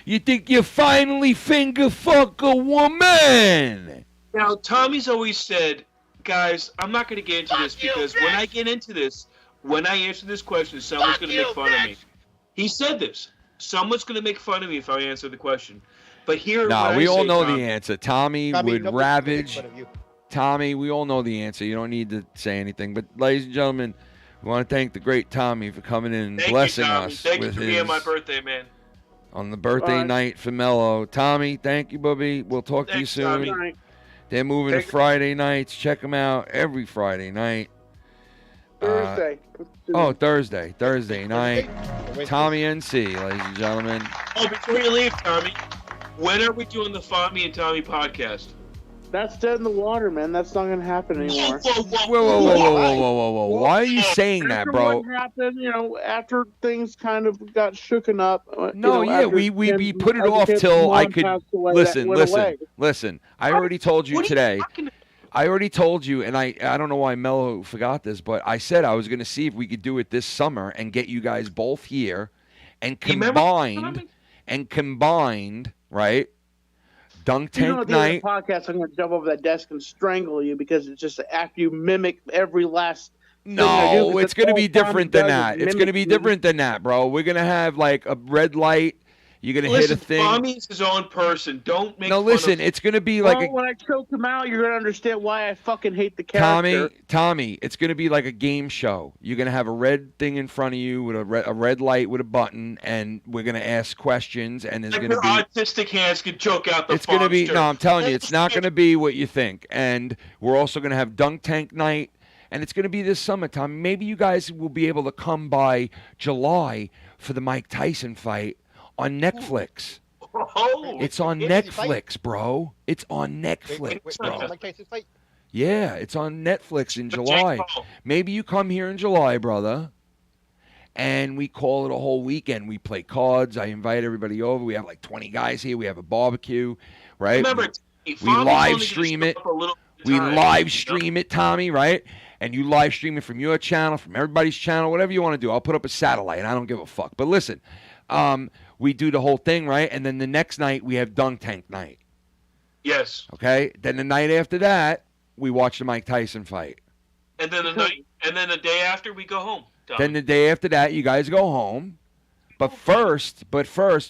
You think you finally finger fuck a woman? Now, Tommy's always said, guys, I'm not gonna get into this because when I get into this, when I answer this question, someone's gonna make fun of me. He said this. Someone's gonna make fun of me if I answer the question. But here, Nah, we all know Tommy, the answer. Tommy would ravage. Tommy, we all know the answer. You don't need to say anything. But, ladies and gentlemen, we want to thank the great Tommy for coming in and blessing us Thank you with for his being my birthday, man. on the birthday night for Mellow. Tommy, thank you, Bubby. We'll talk to you soon. Tommy. They're moving to Friday nights. Check them out every Friday night. Thursday. Thursday night. Tommy NC, ladies and gentlemen. Oh, before you leave, Tommy, when are we doing the Fami and Tommy podcast? That's dead in the water, man. That's not gonna happen anymore. Whoa. Why are you saying that, bro? What happened, after things kind of got shooken up. We put it off till I could listen. I already told you today. I already told you, and I don't know why Mello forgot this, but I said I was going to see if we could do it this summer and get you guys both here and combined, right? Dunk Tank Night. The podcast, I'm going to jump over that desk and strangle you because it's just after you mimic every last. No, it's going to be different than that. It's going to be different than that, bro. We're going to have like a red light. You're going to hit a thing. Tommy's his own person. Don't make it's going to be like when I choke him out, you're going to understand why I fucking hate the character. Tommy, it's going to be like a game show. You're going to have a red thing in front of you with a red light with a button, and we're going to ask questions, and there's going to be autistic hands can choke out the It's going to be I'm telling you, it's not going to be what you think. And we're also going to have Dunk Tank Night, and it's going to be this summertime. Maybe you guys will be able to come by July for the Mike Tyson fight. On Netflix. It's on Netflix, bro. It's on Netflix, bro. Yeah, it's on Netflix in July. Maybe you come here in July, brother, and we call it a whole weekend. We play cards. I invite everybody over. We have like 20 guys here. We have a barbecue, right? Remember, we live stream it. We live stream it, Tommy, right? And you live stream it from your channel, from everybody's channel, whatever you want to do. I'll put up a satellite. I don't give a fuck. But listen, we do the whole thing, right? And then the next night, we have Dunk Tank Night. Yes. Okay? Then the night after that, we watch the Mike Tyson fight. And then the day after, we go home. Tommy. Then the day after that, you guys go home. But first,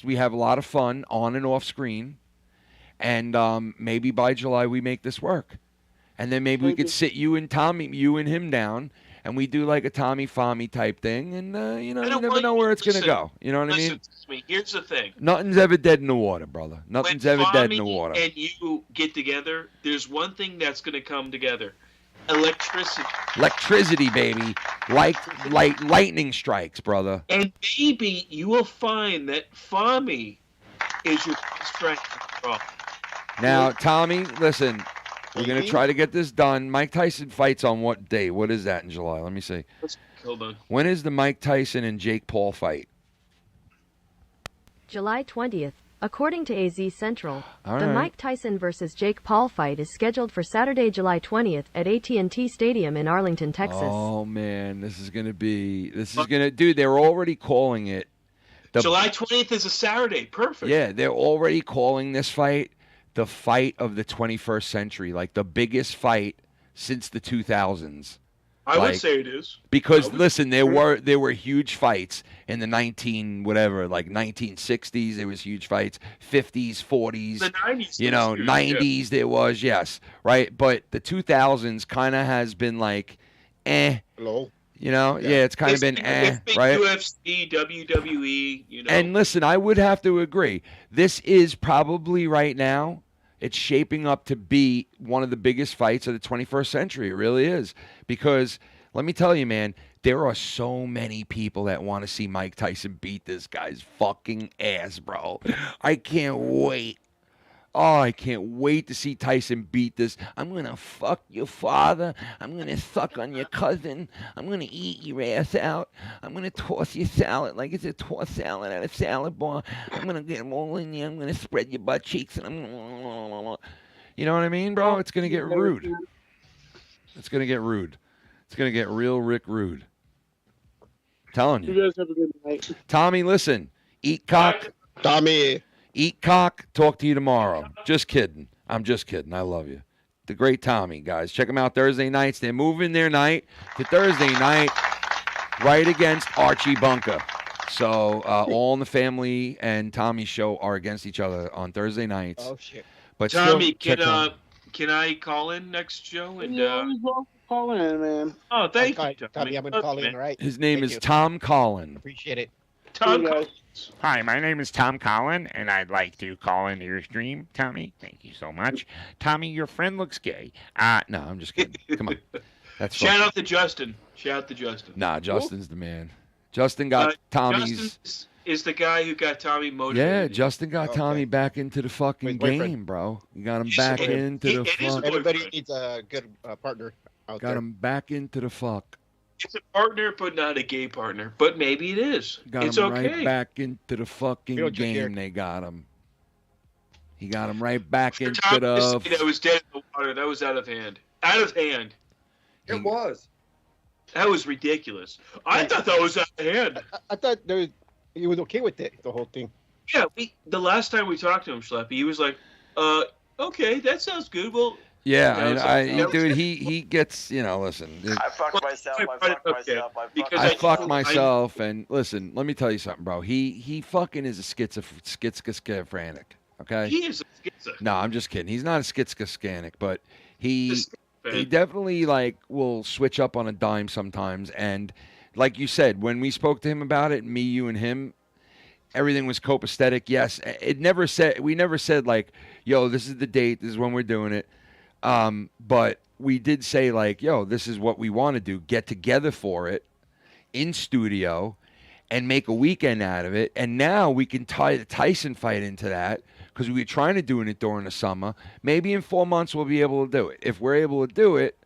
we have a lot of fun on and off screen. And maybe by July, we make this work. And then maybe we could sit you and him down, and we do like a Tommy Fami type thing, and you never know where it's going to go. You know what I mean? Here's the thing. Nothing's ever dead in the water, brother. Nothing's ever dead in the water. And you get together, there's one thing that's going to come together. Electricity. Electricity, baby. Like lightning strikes, brother. And maybe you will find that Fami is your strength. Now, Tommy, listen. We're going to try to get this done. Mike Tyson fights on what day? What is that in July? Let me see. Hold on. When is the Mike Tyson and Jake Paul fight? July 20th. According to AZ Central, All the right. Mike Tyson versus Jake Paul fight is scheduled for Saturday, July 20th at AT&T Stadium in Arlington, Texas. Oh, man. Dude, they're already calling it. July 20th is a Saturday. Perfect. Yeah, they're already calling this fight the fight of the 21st century, like the biggest fight since the 2000s. I would say it is. Because listen, there were huge fights in the 1960s. There was huge fights, 50s, 40s, the 90s. 90s. There was, yes, right. But the 2000s kind of has been like, Hello. It's kind of been right? UFC, WWE, And listen, I would have to agree. This is probably right now, it's shaping up to be one of the biggest fights of the 21st century. It really is. Because, let me tell you, man, there are so many people that want to see Mike Tyson beat this guy's fucking ass, bro. I can't wait. Oh, I can't wait to see Tyson beat this. I'm going to fuck your father. I'm going to suck on your cousin. I'm going to eat your ass out. I'm going to toss your salad like it's a tossed salad at a salad bar. I'm going to get them all in there. I'm going to spread your butt cheeks. And you know what I mean, bro? It's going to get rude. It's going to get rude. It's going to get real Rick rude. Telling you. You guys have a good night. Tommy, listen. Eat cock. Tommy. Eat cock. Talk to you tomorrow. Just kidding. I'm just kidding. I love you. The great Tommy, guys. Check them out Thursday nights. They're moving their night to Thursday night right against Archie Bunker. So All in the Family and Tommy's show are against each other on Thursday nights. Oh, shit. But Tommy, still, can I call in next show? And call in, man. Oh, thank you, Tommy. I'm going to call in, all right? His name is Tom Collin. Appreciate it. Tom. Hi, my name is Tom Collin, and I'd like to call into your stream, Tommy. Thank you so much. Tommy, your friend looks gay. No, I'm just kidding. Come on. That's Shout out to Justin. Shout out to Justin. Nah, Justin's the man. Justin got Tommy's... Justin is the guy who got Tommy motivated. Yeah, Justin got Tommy back into the fucking game, bro. You got him back into the fuck. Everybody needs a good partner out there. Got him back into the fuck. It's a partner, but not a gay partner. But maybe it is. Got it's him okay. right back into the fucking game. They got him. He got him right back into the. That was dead in the water. That was out of hand. Out of hand. It was. That was ridiculous. I thought that was out of hand. I thought he was okay with it, the whole thing. Yeah, the last time we talked to him, Slappy, he was like, okay, that sounds good. Well, yeah, dude, he gets, listen. I fucked myself. I fucked myself, and listen, let me tell you something, bro. He fucking is a schizophrenic, okay? He is a schizophrenic. No, I'm just kidding. He's not a schizophrenic, but he definitely, will switch up on a dime sometimes, and like you said, when we spoke to him about it, me, you, and him, everything was copacetic. Yes, we never said like, yo, this is the date, this is when we're doing it. But we did say like, yo, this is what we want to do. Get together for it in studio and make a weekend out of it. And now we can tie the Tyson fight into that because we were trying to do it during the summer. Maybe in 4 months we'll be able to do it. If we're able to do it,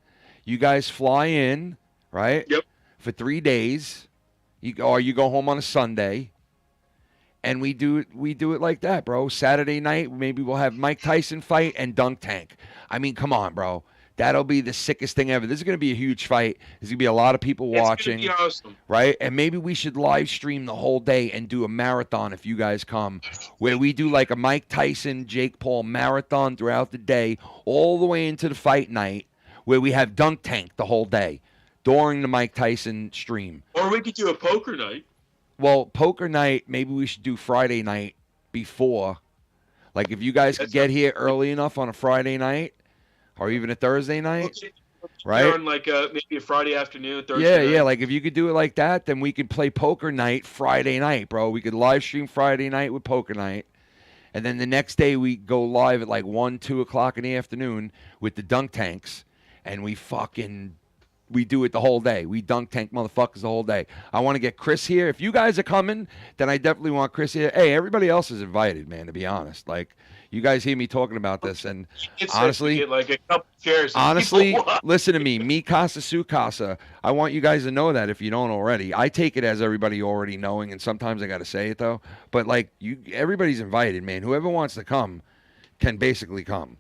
you guys fly in, right? Yep. For 3 days, you go home on a Sunday, and we do it like that, bro. Saturday night, maybe we'll have Mike Tyson fight and Dunk Tank. I mean, come on, bro. That'll be the sickest thing ever. This is going to be a huge fight. There's going to be a lot of people watching. It's going to be awesome. Right? And maybe we should live stream the whole day and do a marathon if you guys come, where we do like a Mike Tyson, Jake Paul marathon throughout the day, all the way into the fight night, where we have Dunk Tank the whole day during the Mike Tyson stream. Or we could do a poker night. Well, poker night, maybe we should do Friday night before. Like, if you guys could get here early enough on a Friday night or even a Thursday night, right? On like maybe a Friday afternoon, Thursday night. Yeah. Like, if you could do it like that, then we could play poker night Friday night, bro. We could live stream Friday night with poker night. And then the next day we go live at like 1, 2 o'clock in the afternoon with the Dunk Tanks. And we do it the whole day. We Dunk Tank motherfuckers the whole day. I want to get Chris here. If you guys are coming, then I definitely want Chris here. Hey, everybody else is invited, man, to be honest. Like, you guys hear me talking about this, and honestly, get like a couple chairs. Honestly, listen to me. Mi casa, su casa. I want you guys to know that if you don't already. I take it as everybody already knowing, and sometimes I got to say it, though. But, like, everybody's invited, man. Whoever wants to come can basically come.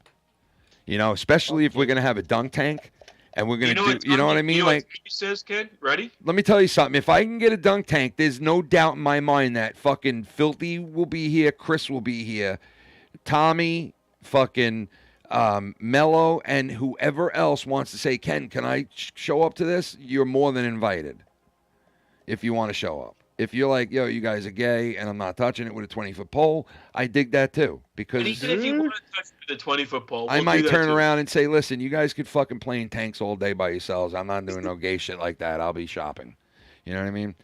Especially if we're going to have a Dunk Tank. And we're going to do, you know what I mean? Like, he says, Ken, ready? Let me tell you something. If I can get a Dunk Tank, there's no doubt in my mind that fucking Filthy will be here. Chris will be here. Tommy, fucking Mellow, and whoever else wants to say, Ken, can I show up to this? You're more than invited if you want to show up. If you're like, yo, you guys are gay and I'm not touching it with a 20-foot pole, I dig that too. Because even if you want to touch the 20-foot pole, I might turn around and say, listen, you guys could fucking play in tanks all day by yourselves. I'm not doing no gay shit like that. I'll be shopping. You know what I mean?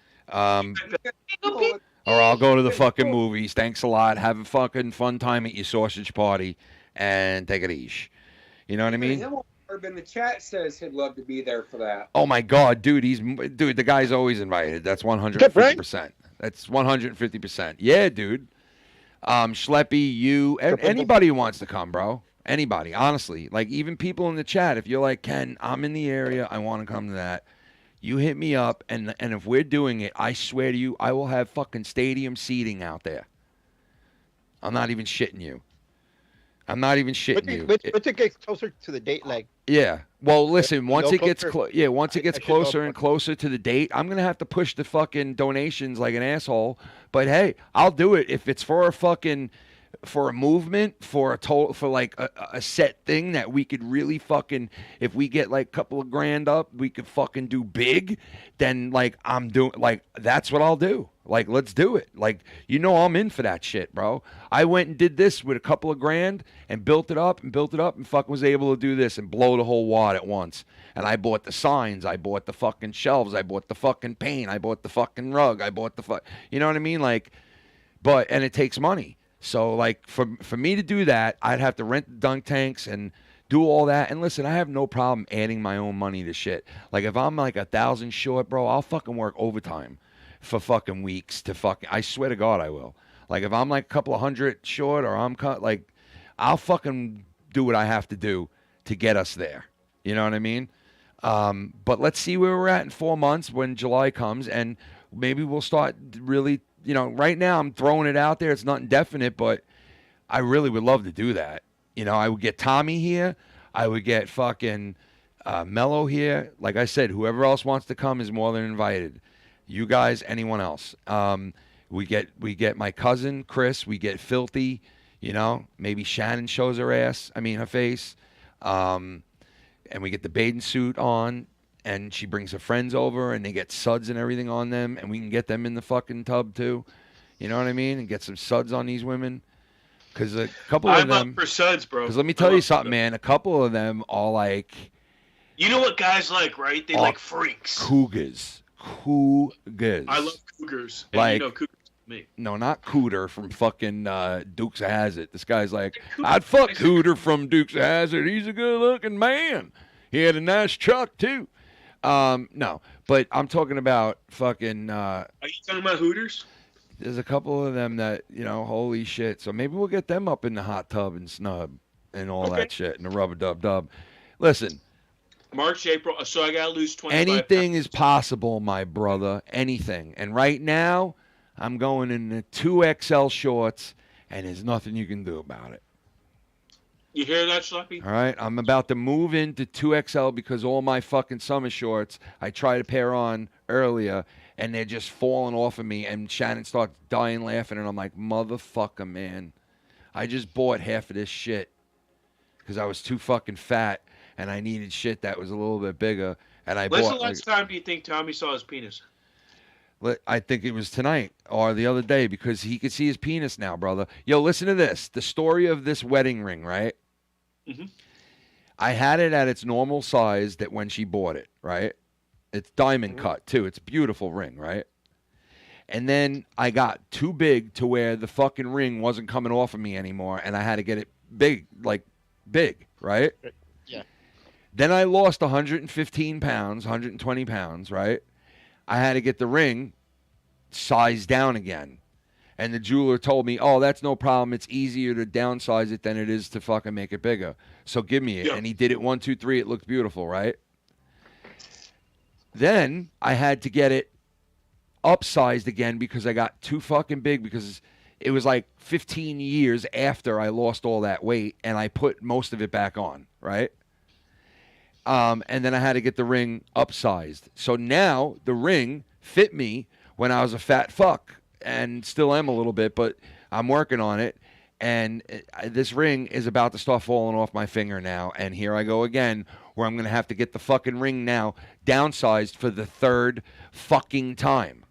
Or I'll go to the fucking movies. Thanks a lot. Have a fucking fun time at your sausage party and take it easy. You know what I mean? In the chat says he'd love to be there for that. Oh my God, dude! The guy's always invited. That's 150%. That's 150%. Yeah, dude. Schleppy, you, anybody who wants to come, bro. Anybody, honestly. Like, even people in the chat, if you're like, Ken, I'm in the area, I want to come to that. You hit me up, and if we're doing it, I swear to you, I will have fucking stadium seating out there. I'm not even shitting you. I'm not even shitting you. But it gets closer to the date, like. Yeah. Well, listen. Once it gets once it gets closer and closer to the date, I'm gonna have to push the fucking donations like an asshole. But hey, I'll do it if it's for a movement, for like a set thing that we could really fucking, if we get like a couple of grand up, we could fucking do big. Then like I'm doing, like that's what I'll do. Like, let's do it. Like, I'm in for that shit, bro. I went and did this with a couple of grand and built it up and fucking was able to do this and blow the whole wad at once. And I bought the signs. I bought the fucking shelves. I bought the fucking paint. I bought the fucking rug. I bought the you know what I mean? Like, and it takes money. So, like, for me to do that, I'd have to rent the dunk tanks and do all that. And listen, I have no problem adding my own money to shit. Like, if I'm like 1,000 short, bro, I'll fucking work overtime for fucking weeks to fucking, I swear to God I will. Like, if I'm like a couple of hundred short or I'm like, I'll fucking do what I have to do to get us there. You know what I mean? But let's see where we're at in 4 months when July comes, and maybe we'll start really, right now I'm throwing it out there. It's not indefinite, but I really would love to do that. I would get Tommy here. I would get fucking Mellow here. Like I said, whoever else wants to come is more than invited. You guys, anyone else. We get my cousin, Chris. We get Filthy, maybe Shannon shows her face. And we get the bathing suit on, and she brings her friends over, and they get suds and everything on them, and we can get them in the fucking tub too. You know what I mean? And get some suds on these women. Because a couple of them... I'm up for suds, bro. Because let me tell you something, man. A couple of them are like... You know what guys like, right? They like freaks. Cougars. I love cougars. And like, cougars to me. No, not Cooter from fucking Dukes of Hazzard. This guy's like, I'd fuck Cooter from Dukes of Hazzard. He's a good-looking man. He had a nice truck, too. No, but I'm talking about fucking... Are you talking about Hooters? There's a couple of them that, holy shit. So maybe we'll get them up in the hot tub and snub and all that shit and the rubber dub. Listen. March, April, so I got to lose 25 Anything pounds. is possible, my brother. Anything. And right now, I'm going in the 2XL shorts, and there's nothing you can do about it. You hear that, Slappy? All right? I'm about to move into 2XL because all my fucking summer shorts I tried to pair on earlier, and they're just falling off of me, and Shannon starts dying laughing, and I'm like, motherfucker, man. I just bought half of this shit because I was too fucking fat. And I needed shit that was a little bit bigger. And I When's bought. the last time do you think Tommy saw his penis? I think it was tonight or the other day because he could see his penis now, brother. Yo, listen to this. The story of this wedding ring, right? Mm-hmm. I had it at its normal size that when she bought it, right? It's diamond cut, too. It's a beautiful ring, right? And then I got too big to where the fucking ring wasn't coming off of me anymore, and I had to get it big, right? Yeah. Then I lost 115 pounds, 120 pounds, right? I had to get the ring sized down again. And the jeweler told me, oh, that's no problem. It's easier to downsize it than it is to fucking make it bigger. So give me it. Yeah. And he did it 1, 2, 3. It looked beautiful, right? Then I had to get it upsized again because I got too fucking big because it was like 15 years after I lost all that weight and I put most of it back on, right? And then I had to get the ring upsized. So now the ring fit me when I was a fat fuck and still am a little bit, but I'm working on it. And this ring is about to start falling off my finger now. And here I go again, where I'm going to have to get the fucking ring now downsized for the third fucking time.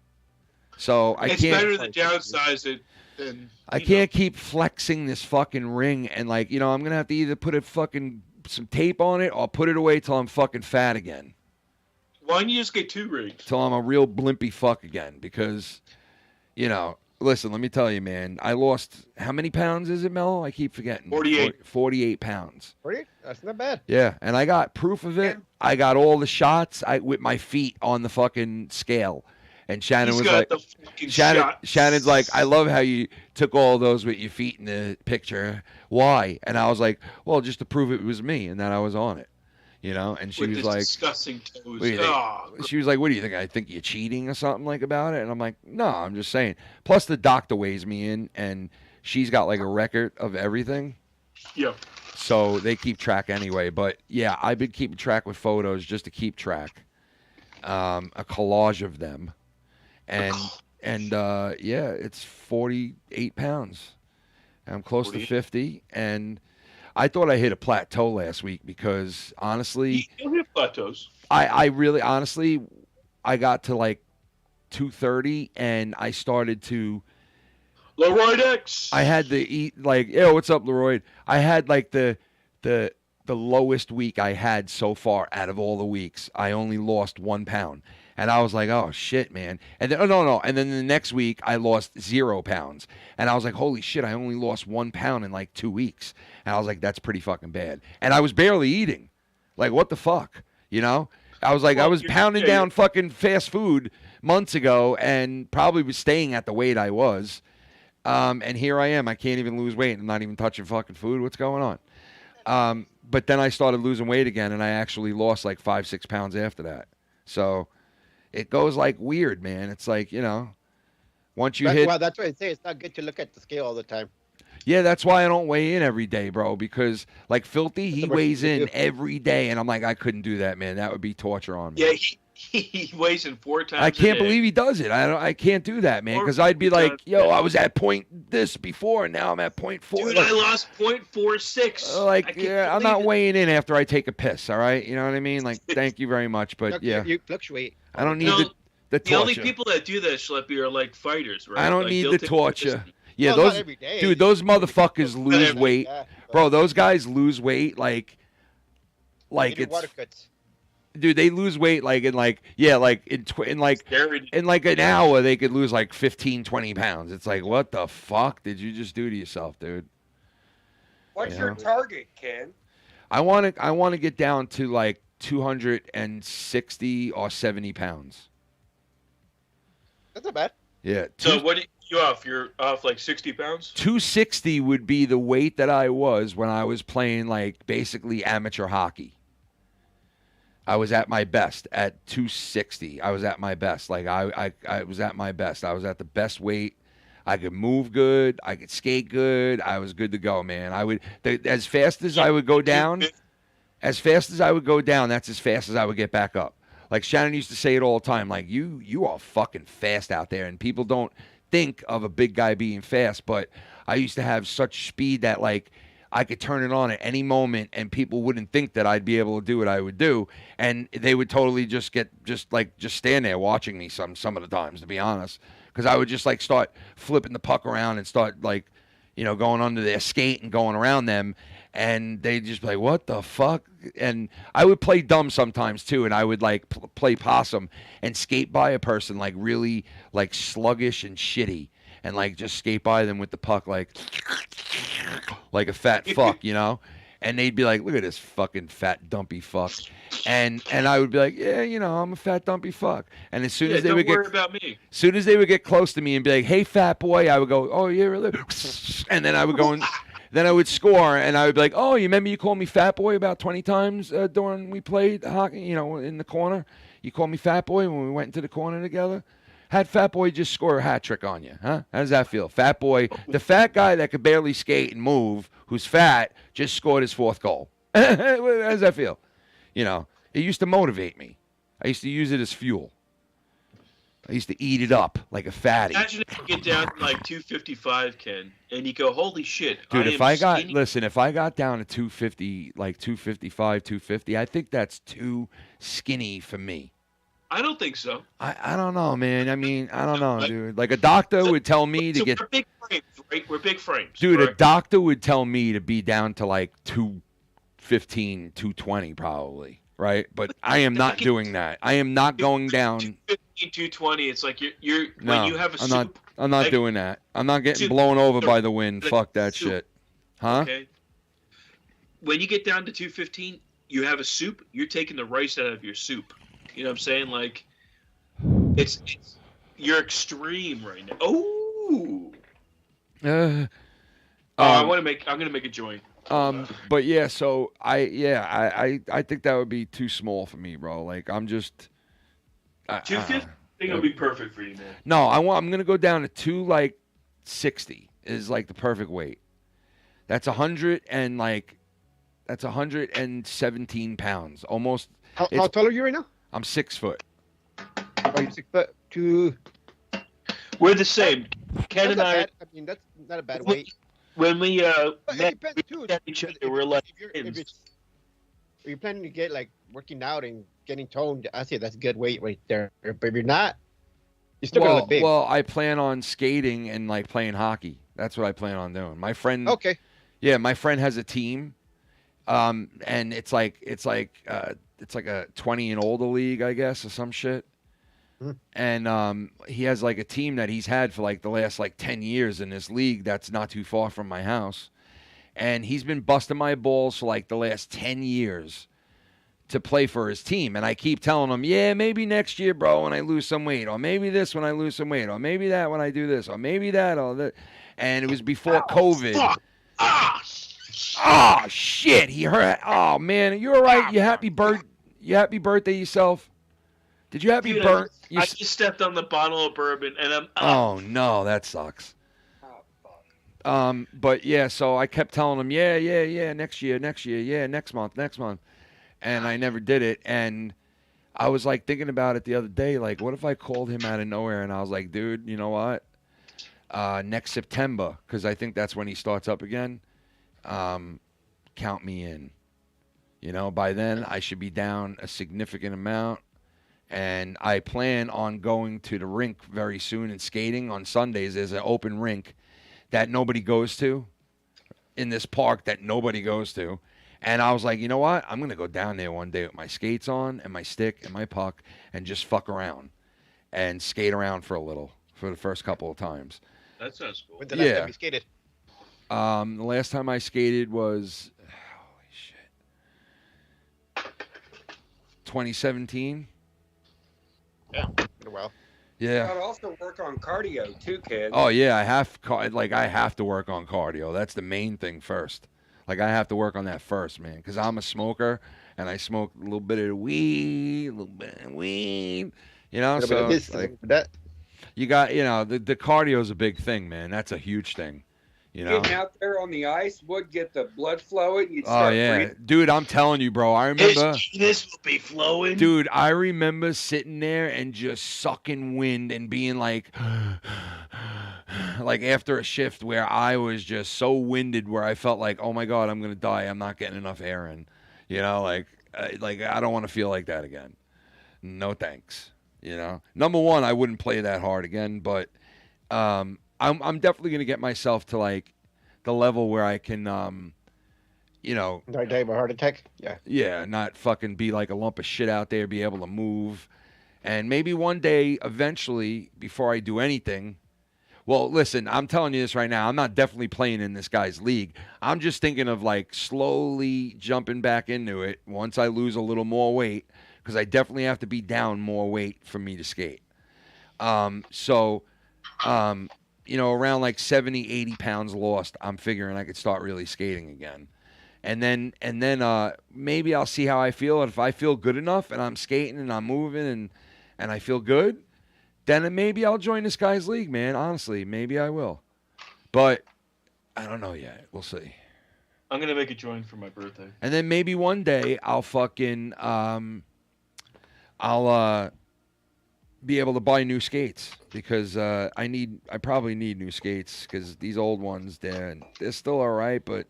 So I can't. It's better to downsize it than. I can't keep flexing this fucking ring. And I'm going to have to either put some tape on it or put it away till I'm fucking fat again. Why don't you just get 2 rings? Till I'm a real blimpy fuck again because, listen, let me tell you, man. I lost, how many pounds is it, Mello? I keep forgetting. 48. 48 pounds. 48? That's not bad. Yeah, and I got proof of it. I got all the shots with my feet on the fucking scale. And Shannon He's was got like, the fucking Shannon's like, I love how you took all those with your feet in the picture. Why? And I was like, well, just to prove it was me and that I was on it. You know? And she with was his like, disgusting toes. what do you think? She was like, what do you think? I think you're cheating or something like about it? And I'm like, no, I'm just saying. Plus the doctor weighs me in, and she's got like a record of everything. Yep. So they keep track anyway. But yeah, I've been keeping track with photos just to keep track. A collage of them. And yeah, it's 48 pounds. I'm close to 50, and I thought I hit a plateau last week because honestly, you hit plateaus. I really honestly, I got to like 230, and I started to. Leroy X. I had to eat like, yo, what's up, Leroy? I had like the lowest week I had so far out of all the weeks. I only lost 1 pound. And I was like, oh, shit, man. And then, no. And then the next week, I lost 0 pounds. And I was like, holy shit, I only lost 1 pound in like 2 weeks. And I was like, that's pretty fucking bad. And I was barely eating. Like, what the fuck? You know? I was like, I was pounding down fucking fast food months ago and probably was staying at the weight I was. And here I am. I can't even lose weight. I'm not even touching fucking food. What's going on? But then I started losing weight again, and I actually lost like 5-6 pounds after that. So it goes like weird, man. It's like, you know, once you hit. Well, that's why I say it's not good to look at the scale all the time. Yeah, that's why I don't weigh in every day, bro. Because like Filthy, he weighs in every day, and I'm like, I couldn't do that, man. That would be torture on me. Yeah, he weighs in 4 times. I can't believe he does it. I can't do that, man. Because I'd be like, yo, I was at point this before, and now I'm at point 4. Dude, I lost 0.46. Like, yeah, I'm not weighing in after I take a piss. All right, you know what I mean? Like, thank you very much, but yeah, you fluctuate. I don't need the torture. The only people that do that, Schleppy, are like fighters, right? I don't like, need they'll the take torture. Yeah, Well, not every day. dude, those motherfuckers lose weight, bro. Those guys lose weight like it's. Water cuts. Dude, they lose weight like in an hour they could lose like 15, 20 pounds. It's like, what the fuck did you just do to yourself, dude? What's your target, Ken? I want to get down to like 260 or 70 pounds. That's not bad. Yeah. So what are you off? You're off like 60 pounds? 260 would be the weight that I was when I was playing like basically amateur hockey. I was at my best at 260. I was at my best. Like I was at my best. I was at the best weight. I could move good. I could skate good. I was good to go, man. As fast as I would go down, that's as fast as I would get back up. Like Shannon used to say it all the time. Like you are fucking fast out there, and people don't think of a big guy being fast. But I used to have such speed that like I could turn it on at any moment, and people wouldn't think that I'd be able to do what I would do, and they would totally just stand there watching me some of the times, to be honest, because I would just like start flipping the puck around and start like, you know, going under their skate and going around them, and they'd just be like, what the fuck? And I would play dumb sometimes too, and I would like play possum and skate by a person like really like sluggish and shitty, and like just skate by them with the puck like a fat fuck, you know? And they'd be like, look at this fucking fat dumpy fuck. And I would be like, yeah, you know, I'm a fat dumpy fuck. And as soon as they would get about me. As soon as they would get close to me and be like, hey fat boy, I would go, oh yeah, really? And then I would go and then I would score, and I would be like, oh, you remember you called me fat boy about 20 times during we played hockey, you know, in the corner? You called me fat boy when we went into the corner together? Had Fat Boy just score a hat trick on you, huh? How does that feel? Fat Boy, the fat guy that could barely skate and move, who's fat, just scored his 4th goal. How does that feel? You know, it used to motivate me. I used to use it as fuel. I used to eat it up like a fatty. Imagine if you get down to like 255, Ken, and you go, holy shit. Dude, if I got down to 250, like 255, 250, I think that's too skinny for me. I don't think so. I don't know, man. I mean, I don't know, dude. Like a doctor would tell me to get. We're big frames, right? We're big frames. Dude, correct? A doctor would tell me to be down to like 215, 220 probably, right? But I am not doing that. I am not going down. 215, 220. It's like you're no, when you have a I'm soup. I'm not doing that. I'm not getting blown over by the wind. Fuck that soup. shit. Huh? Okay. When you get down to 215, you have a soup. You're taking the rice out of your soup. You know what I'm saying? Like, it's You're extreme right now. Oh. Uh, I'm gonna make a joint. But yeah, so I think that would be too small for me, bro. Like I'm just 250. I think it'll be perfect for you, man. No, I'm gonna go down to 260 is like the perfect weight. That's 117 pounds, almost. How tall are you right now? I'm 6 foot. Oh, you're 6 foot. We're the same. Ken and I. I mean, that's not a bad weight. When we met each other, we're like. If you're planning to get like working out and getting toned, I say that's good weight right there. But if you're not, you're still gonna look big. Well, I plan on skating and like playing hockey. That's what I plan on doing. My friend. Okay. Yeah, my friend has a team, and it's like a 20 and older league, I guess, or some shit. And he has like a team that he's had for like the last like 10 years in this league that's not too far from my house. And he's been busting my balls for like the last 10 years to play for his team. And I keep telling him, yeah, maybe next year, bro, when I lose some weight, or maybe this when I lose some weight, or maybe that when I do this, or maybe that, or that. And it was before COVID. Fuck. Oh, shit. He hurt. Oh, man. You all right? You happy birthday yourself? Did you happy birthday? I just stepped on the bottle of bourbon, and I'm. Oh, no. That sucks. But, yeah, so I kept telling him, yeah, next year, yeah, next month. And I never did it. And I was, like, thinking about it the other day. Like, what if I called him out of nowhere, and I was like, dude, you know what? Next September, because I think that's when he starts up again. Count me in. You know, by then I should be down a significant amount, and I plan on going to the rink very soon and skating on Sundays. There's an open rink that nobody goes to in this park that nobody goes to, and I was like, you know what? I'm gonna go down there one day with my skates on and my stick and my puck and just fuck around and skate around for a little for the first couple of times. That sounds cool. When's the last time you skated? The last time I skated was, holy shit, 2017. Yeah, been a while. Yeah. I'd also work on cardio too, kid. Oh yeah, I have to work on cardio. That's the main thing first. Like I have to work on that first, man, because I'm a smoker and I smoke a little bit of weed, You know, so like that. You got, the cardio is a big thing, man. That's a huge thing. You know, getting out there on the ice would get the blood flowing. You'd oh start yeah, breathing. dude, I'm telling you, bro. I remember. This will be flowing. Dude, I remember sitting there and just sucking wind and being like after a shift where I was just so winded, where I felt like, oh my god, I'm gonna die. I'm not getting enough air in. You know, like I don't want to feel like that again. No thanks. You know, number one, I wouldn't play that hard again, but I'm definitely gonna get myself to like the level where I can, Not die of a heart attack. Yeah, not fucking be like a lump of shit out there, be able to move, and maybe one day, eventually, before I do anything. Well, listen, I'm telling you this right now. I'm not definitely playing in this guy's league. I'm just thinking of like slowly jumping back into it once I lose a little more weight, because I definitely have to be down more weight for me to skate. Around like 70, 80 pounds lost, I'm figuring I could start really skating again. And then maybe I'll see how I feel. And if I feel good enough and I'm skating and I'm moving and I feel good, then maybe I'll join this guy's league, man. Honestly, maybe I will. But I don't know yet. We'll see. I'm going to make a join for my birthday. And then maybe one day I'll fucking I'll be able to buy new skates, because I probably need new skates, because these old ones, they're still all right, but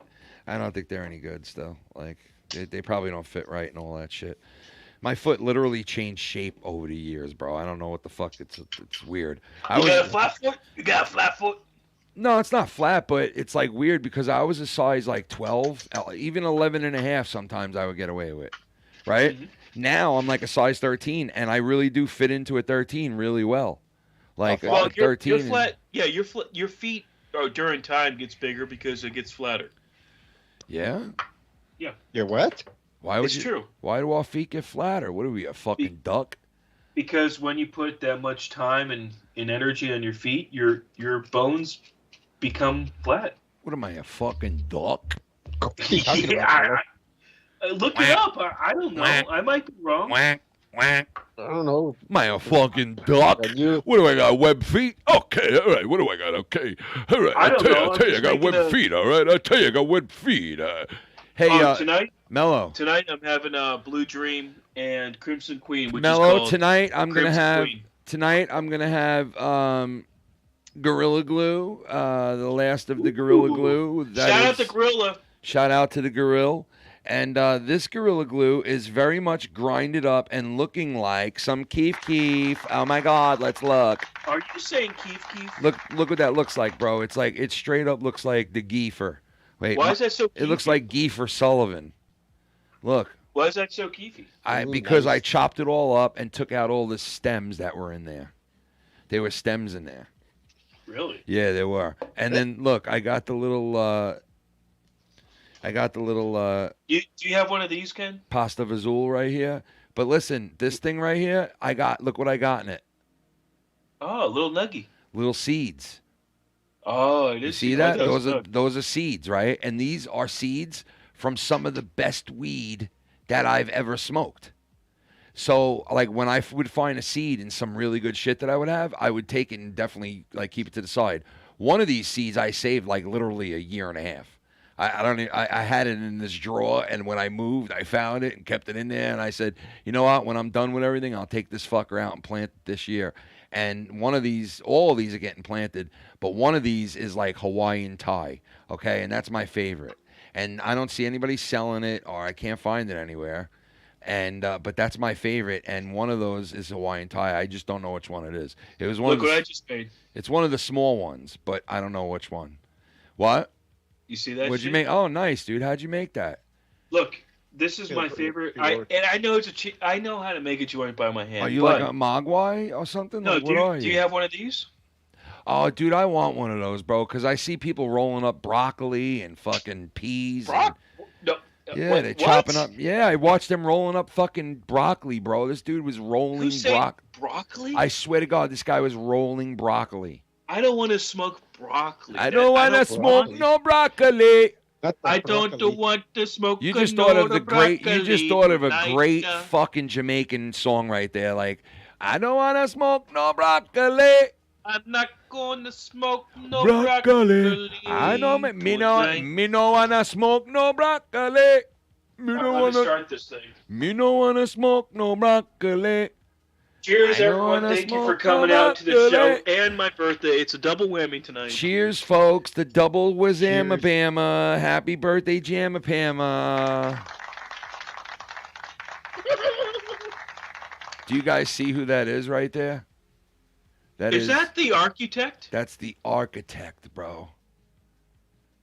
I don't think they're any good still. Like they probably don't fit right and all that shit. My foot literally changed shape over the years, bro. I don't know what the fuck. It's weird. You got a flat foot? You got a flat foot? No, it's not flat, but it's like weird, because I was a size like 12, even 11 and a half sometimes I would get away with, right? Mm-hmm. Now I'm like a size 13, and I really do fit into a 13 really well. Like, well, 13. You're flat. Yeah, your feet during time gets bigger because it gets flatter. Yeah? Yeah. You're what? Why would it's true. Why do our feet get flatter? What are we, a fucking duck? Because when you put that much time and energy on your feet, your bones become flat. What am I, a fucking duck? Yeah, look it up. I don't know. I might be wrong. I don't know. Am I a fucking duck? What do I got, web feet? Okay, all right. What do I got? Okay. All right, I don't know. I'll tell you, I got web feet, all right? I'll tell you, I got web feet. Hey, tonight, Mellow. Tonight I'm having Blue Dream and Crimson Queen, which Mellow, is called tonight I'm gonna Crimson have Queen. Gorilla Glue, the last of the Gorilla Glue. Shout out to Gorilla. Shout out to the Gorilla. And this Gorilla Glue is very much grinded up and looking like some Keef Keef. Oh my God, let's look. Are you saying Keef Keef? Look what that looks like, bro. It's like, it straight up looks like the Giefer. Wait, Why is that so It looks like Giefer Sullivan. Look. Why is that so keefy? Because I chopped it all up and took out all the stems that were in there. There were stems in there. Really? Yeah, there were. And then look, I got the little. Do you have one of these, Ken? Pasta Vazul right here. But listen, this thing right here, look what I got in it. Oh, a little nuggy. Little seeds. Oh, it is. You see that? Those are seeds, right? And these are seeds from some of the best weed that I've ever smoked. So, like, when I would find a seed in some really good shit that I would have, I would take it and definitely, like, keep it to the side. One of these seeds I saved, like, literally a year and a half. I had it in this drawer, and when I moved, I found it and kept it in there, and I said, you know what? When I'm done with everything, I'll take this fucker out and plant it this year. And one of these, all of these are getting planted, but one of these is like Hawaiian Thai, okay? And that's my favorite. And I don't see anybody selling it, or I can't find it anywhere. And but that's my favorite, and one of those is Hawaiian Thai. I just don't know which one it is. It was one. Look what I just made. It's one of the small ones, but I don't know which one. What? You see that? What'd you make? Oh, nice, dude. How'd you make that? Look, this is my favorite. I know I know how to make a joint by my hand. Are you like a Mogwai or something? No, like, do you have one of these? Oh, dude, I want one of those, bro, because I see people rolling up broccoli and fucking peas. Yeah, they're chopping up. Yeah, I watched them rolling up fucking broccoli, bro. This dude was rolling broccoli. I swear to God, this guy was rolling broccoli. I don't want to smoke broccoli. I don't want to smoke no broccoli. I don't want to smoke. You just thought of the great. You just thought of a great fucking Jamaican song right there. Like, I don't want to smoke no broccoli. I'm not going to smoke no broccoli. I know me no wanna smoke no broccoli. Me no wanna start this thing. Me no wanna smoke no broccoli. Cheers, everyone! Thank you for coming out to the show and my birthday. It's a double whammy tonight. Cheers, folks! The double was Bama. Happy birthday, Jamma Pama. Do you guys see who that is right there? Is that the architect? That's the architect, bro.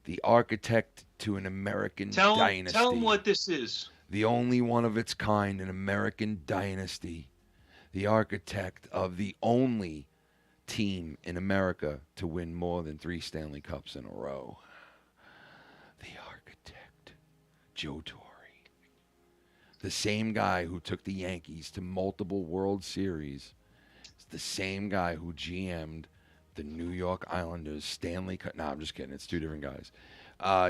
The architect to an American dynasty. Tell him what this is. The only one of its kind, an American dynasty. The architect of the only team in America to win more than 3 Stanley Cups in a row. The architect, Joe Torre. The same guy who took the Yankees to multiple World Series. The same guy who GM'd the New York Islanders Stanley Cup. No, I'm just kidding. It's 2 different guys.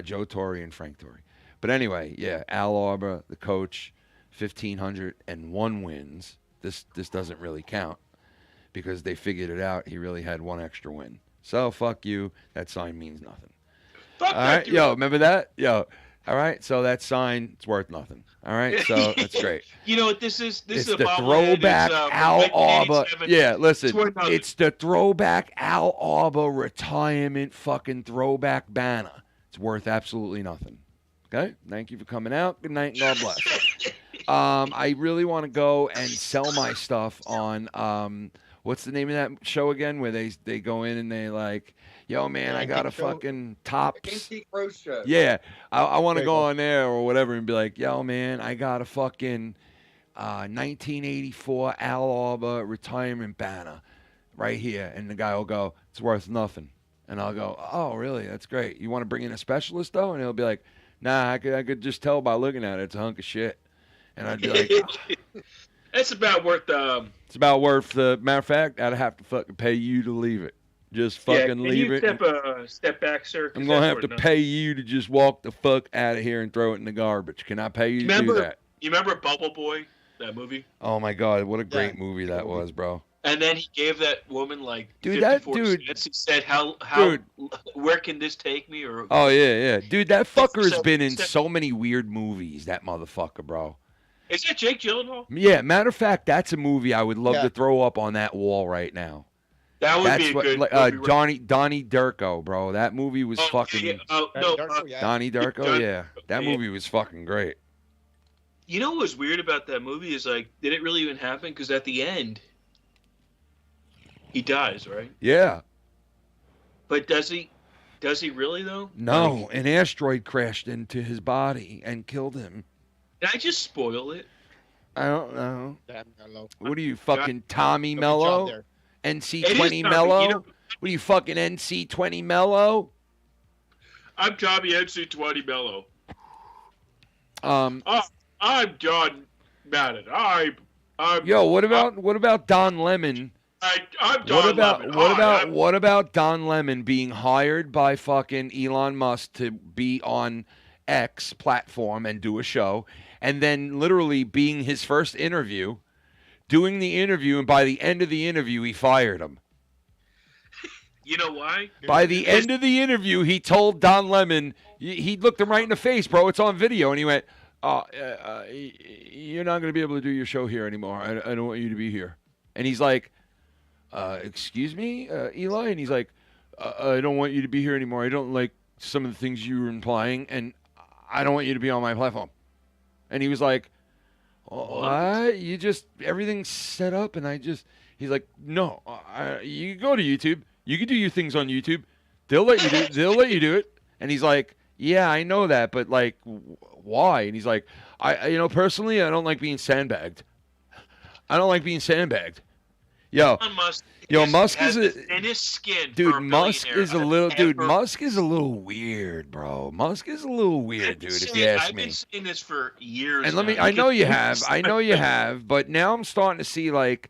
Joe Torre and Frank Torre. But anyway, yeah, Al Arbor, the coach, 1,501 wins. This doesn't really count because they figured it out. He really had 1 extra win. So, fuck you. That sign means nothing. Fuck all right? Yo, remember that? Yo. All right, so that sign, it's worth nothing. All right, so that's great. You know what this is? This is the throwback Al Arbor. Yeah, listen, it's the throwback Al Arbor retirement fucking throwback banner. It's worth absolutely nothing. Okay, thank you for coming out. Good night and God bless. I really want to go and sell my stuff on what's the name of that show again? Where they go in and they like, yo man, I got a fucking Tops. Yeah, I want to go on there or whatever and be like, yo man, I got a fucking 1984 Al Arbor retirement banner right here, and the guy will go, it's worth nothing, and I'll go, oh really? That's great. You want to bring in a specialist though? And he'll be like, nah, I could just tell by looking at it, it's a hunk of shit. And I'd be like, It's about worth. It's about worth the matter of fact. I'd have to fucking pay you to leave it. Just fucking leave it. Step back, sir? 'Cause I'm gonna that's have worth to nothing. pay you to just walk the fuck out of here and throw it in the garbage. Can I pay you to do that? You remember Bubble Boy, that movie? Oh my god, what a great movie that was, bro. And then he gave that woman like Dude, 54 cents. He said, where can this take me? Or Oh yeah. Dude, that fucker has been in so many weird movies, that motherfucker, bro. Is that Jake Gyllenhaal? Yeah, matter of fact, that's a movie I would love to throw up on that wall right now. That would be a good movie. Donnie Darko, bro. That movie was fucking... Donnie Darko, yeah. That movie was fucking great. You know what was weird about that movie is, like, did it really even happen? Because at the end, he dies, right? Yeah. But does he really, though? No, an asteroid crashed into his body and killed him. Did I just spoil it? I don't know. Damn, Mellow. What are you, fucking Tommy Mellow? NC20 Mellow? What are you, fucking NC20 Mellow? I'm Tommy NC20 Mellow. I'm John Madden. Yo, what about Don Lemon? I'm Don Lemon. What about Don Lemon being hired by fucking Elon Musk to be on X platform and do a show, and then literally being his first interview, doing the interview, and by the end of the interview, he fired him. You know why? By the end of the interview, he told Don Lemon, he looked him right in the face, bro. It's on video, and he went, you're not going to be able to do your show here anymore. I don't want you to be here. And he's like, excuse me, Eli? And he's like, I don't want you to be here anymore. I don't like some of the things you were implying, and I don't want you to be on my platform. And he was like, what? You just, everything's set up, and he's like, no, you go to YouTube. You can do your things on YouTube. They'll let you do it. And he's like, yeah, I know that, but like, why? And he's like, personally, I don't like being sandbagged. Yo, Musk is in his skin. Dude, Musk is a little weird, bro. Musk is a little weird, dude. If you ask me. I've been saying this for years. And I know you have, but now I'm starting to see like.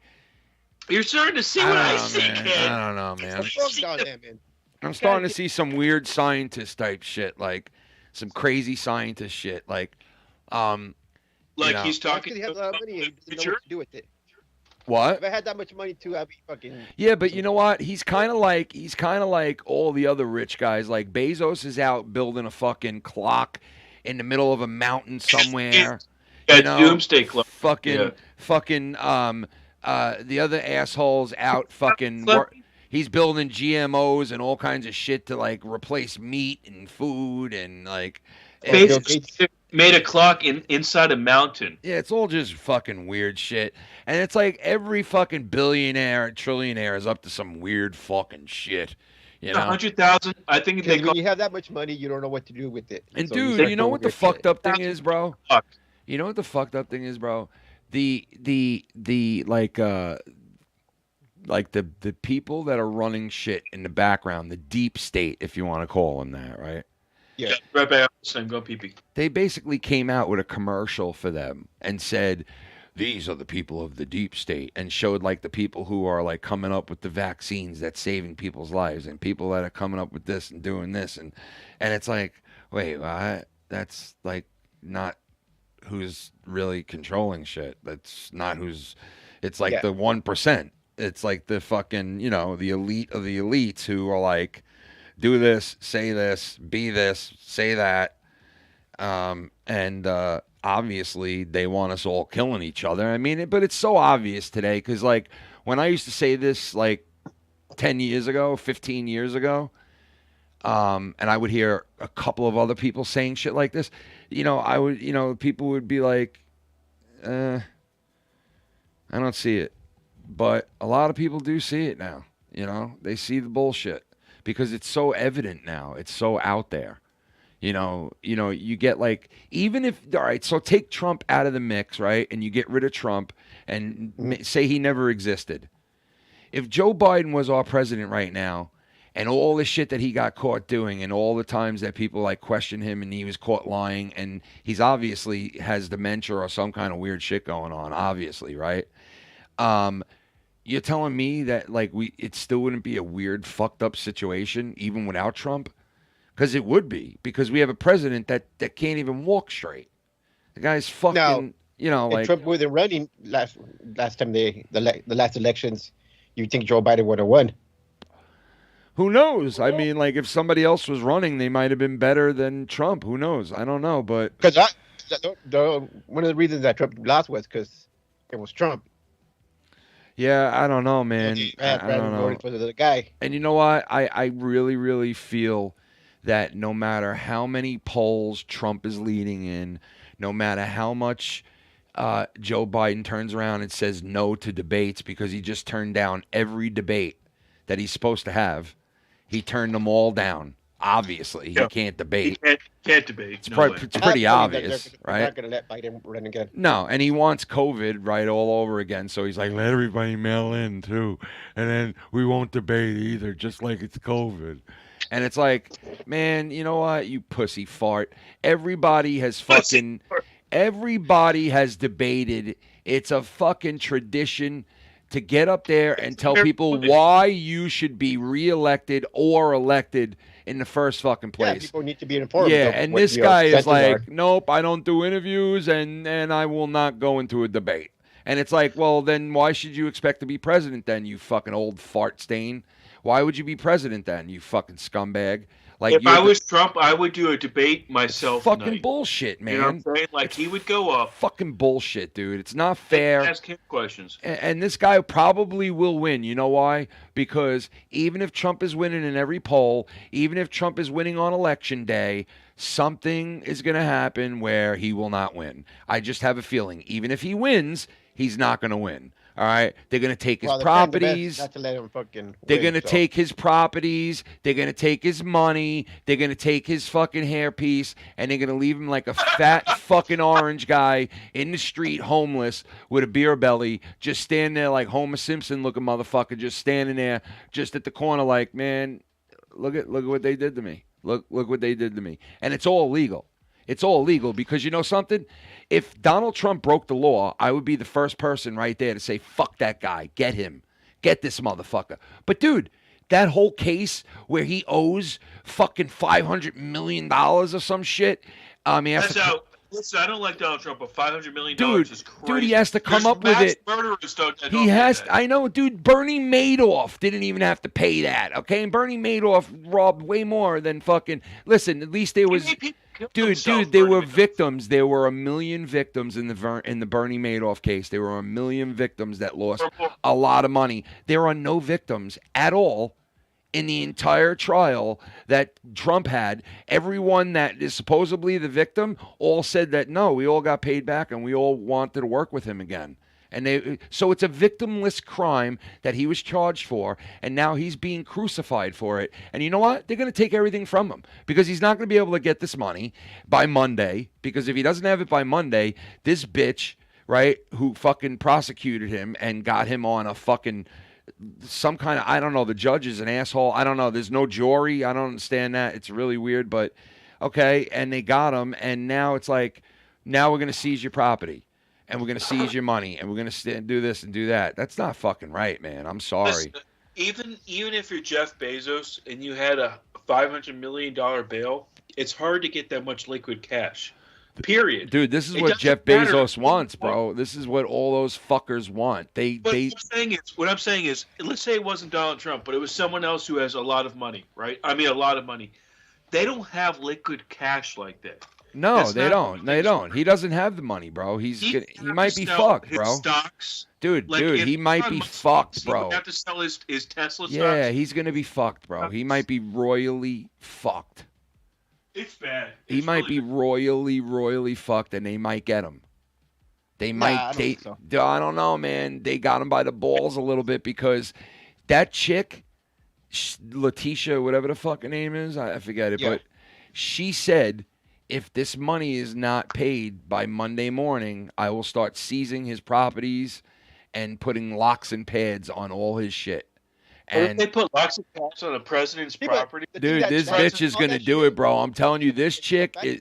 You're starting to see what I see, kid. I don't know, man. I'm starting to see some weird scientist type shit, like some crazy scientist shit, like, he's talking. He has money, he doesn't know what to do with it. What? If I had that much money too, I'd be fucking. Yeah, but you know what? He's kind of like all the other rich guys. Like Bezos is out building a fucking clock in the middle of a mountain somewhere. Doomsday clock. Fucking. The other assholes out fucking. He's building GMOs and all kinds of shit to like replace meat and food and like. Bezos made a clock inside a mountain. Yeah, it's all just fucking weird shit. And it's like every fucking billionaire and trillionaire is up to some weird fucking shit. You know? 100,000. I think when you have that much money, you don't know what to do with it. And so dude, you know what the fucked up thing is, bro? You know what the fucked up thing is, bro? The people that are running shit in the background, the deep state, if you want to call them that, right? Yeah, right back up. Go pee-pee. They basically came out with a commercial for them and said, these are the people of the deep state, and showed like the people who are like coming up with the vaccines that's saving people's lives and people that are coming up with this and doing this. And it's like, wait, what? That's like not who's really controlling shit. That's not who's, it's like the 1%. It's like the fucking, the elite of the elites who are like, do this, say this, be this, say that. And obviously they want us all killing each other. I mean, but it's so obvious today because, like, when I used to say this, like, 10 years ago, 15 years ago, and I would hear a couple of other people saying shit like this, people would be like, I don't see it. But a lot of people do see it now. They see the bullshit. Because it's so evident now. It's so out there. You get like, even if, all right, so take Trump out of the mix, right? And you get rid of Trump and say he never existed. If Joe Biden was our president right now And all the shit that he got caught doing, and all the times that people like questioned him, and he was caught lying, and he's obviously has dementia or some kind of weird shit going on, obviously, right? You're telling me that like it still wouldn't be a weird, fucked up situation even without Trump? Because it would be, because we have a president that can't even walk straight. The guy's fucking, like Trump wasn't running last time the last elections. You think Joe Biden would have won? Who knows? I mean, like, if somebody else was running, they might have been better than Trump. Who knows? I don't know, but... Because one of the reasons that Trump lost was because it was Trump. Yeah, I don't know, man. I don't know. For the guy. And you know what? I really, really feel that no matter how many polls Trump is leading in, no matter how much Joe Biden turns around and says no to debates because he just turned down every debate that he's supposed to have, he turned them all down. Obviously, he can't debate. He can't debate. It's pretty obvious, right? They're not going to let Biden run again. No, and he wants COVID right all over again. So he's like, let everybody mail in too, and then we won't debate either, just like it's COVID. And it's like, man, you know what, you pussy fart. Everybody has debated. It's a fucking tradition to get up there and tell people why you should be reelected or elected in the first fucking place. Yeah, people need to be informed. Yeah, and this guy is like, nope, I don't do interviews, and I will not go into a debate. And it's like, well, then why should you expect to be president then, you fucking old fart stain? Why would you be president then, you fucking scumbag? Like, if I was Trump, I would do a debate myself. Fucking tonight. Bullshit, man. You know what I'm saying? Like, he would go up. Fucking bullshit, dude. It's not fair. Ask him questions. And this guy probably will win. You know why? Because even if Trump is winning in every poll, even if Trump is winning on election day, something is going to happen where he will not win. I just have a feeling. Even if he wins, he's not going to win. All right, they're going to take his properties. Not to let him fucking they're going to take his properties. They're going to take his money. They're going to take his fucking hairpiece, and they're going to leave him like a fat fucking orange guy in the street, homeless, with a beer belly, just standing there like Homer Simpson looking motherfucker, just standing there, just at the corner, like, man, look at what they did to me. Look what they did to me, and it's all legal. It's all legal because you know something? If Donald Trump broke the law, I would be the first person right there to say, fuck that guy. Get him. Get this motherfucker. But, dude, that whole case where he owes fucking $500 million or some shit. I mean, listen, I don't like Donald Trump, but $500 million is crazy. Dude, he has to come up with it. He has. I know, dude. Bernie Madoff didn't even have to pay that, okay? And Bernie Madoff robbed way more than fucking. Listen, at least there was. Dude, there were victims. There were 1 million victims in the Bernie Madoff case. There were 1 million victims that lost a lot of money. There are no victims at all in the entire trial that Trump had. Everyone that is supposedly the victim all said that, no, we all got paid back and we all wanted to work with him again. And so it's a victimless crime that he was charged for, and now he's being crucified for it. And you know what? They're going to take everything from him because he's not going to be able to get this money by Monday, because if he doesn't have it by Monday, this bitch, right, who fucking prosecuted him and got him on a fucking some kind of, I don't know, the judge is an asshole. I don't know. There's no jury. I don't understand that. It's really weird, but okay. And they got him, and now it's like, now we're going to seize your property. And we're going to seize your money, and we're going to do this and do that. That's not fucking right, man. I'm sorry. Listen, even if you're Jeff Bezos and you had a $500 million bail, it's hard to get that much liquid cash. Period. Dude, this is what Jeff Bezos wants, bro. This is what all those fuckers want. What I'm saying is, let's say it wasn't Donald Trump, but it was someone else who has a lot of money, right? I mean, a lot of money. They don't have liquid cash like that. No, they don't. They don't. He doesn't have the money, bro. He might be fucked, bro. Stocks, dude, he might be fucked, bro. He have to sell his Tesla stocks. Yeah, he's gonna be fucked, bro. He might be royally fucked. It's bad. He might be royally fucked, and they might get him. They might. I don't know, man. They got him by the balls a little bit because that chick, Letitia, whatever the fucking name is, I forget it, but she said, if this money is not paid by Monday morning, I will start seizing his properties and putting locks and pads on all his shit. And they put locks and caps on a president's property. dude, this bitch is gonna do it, bro. I'm telling you, this chick is.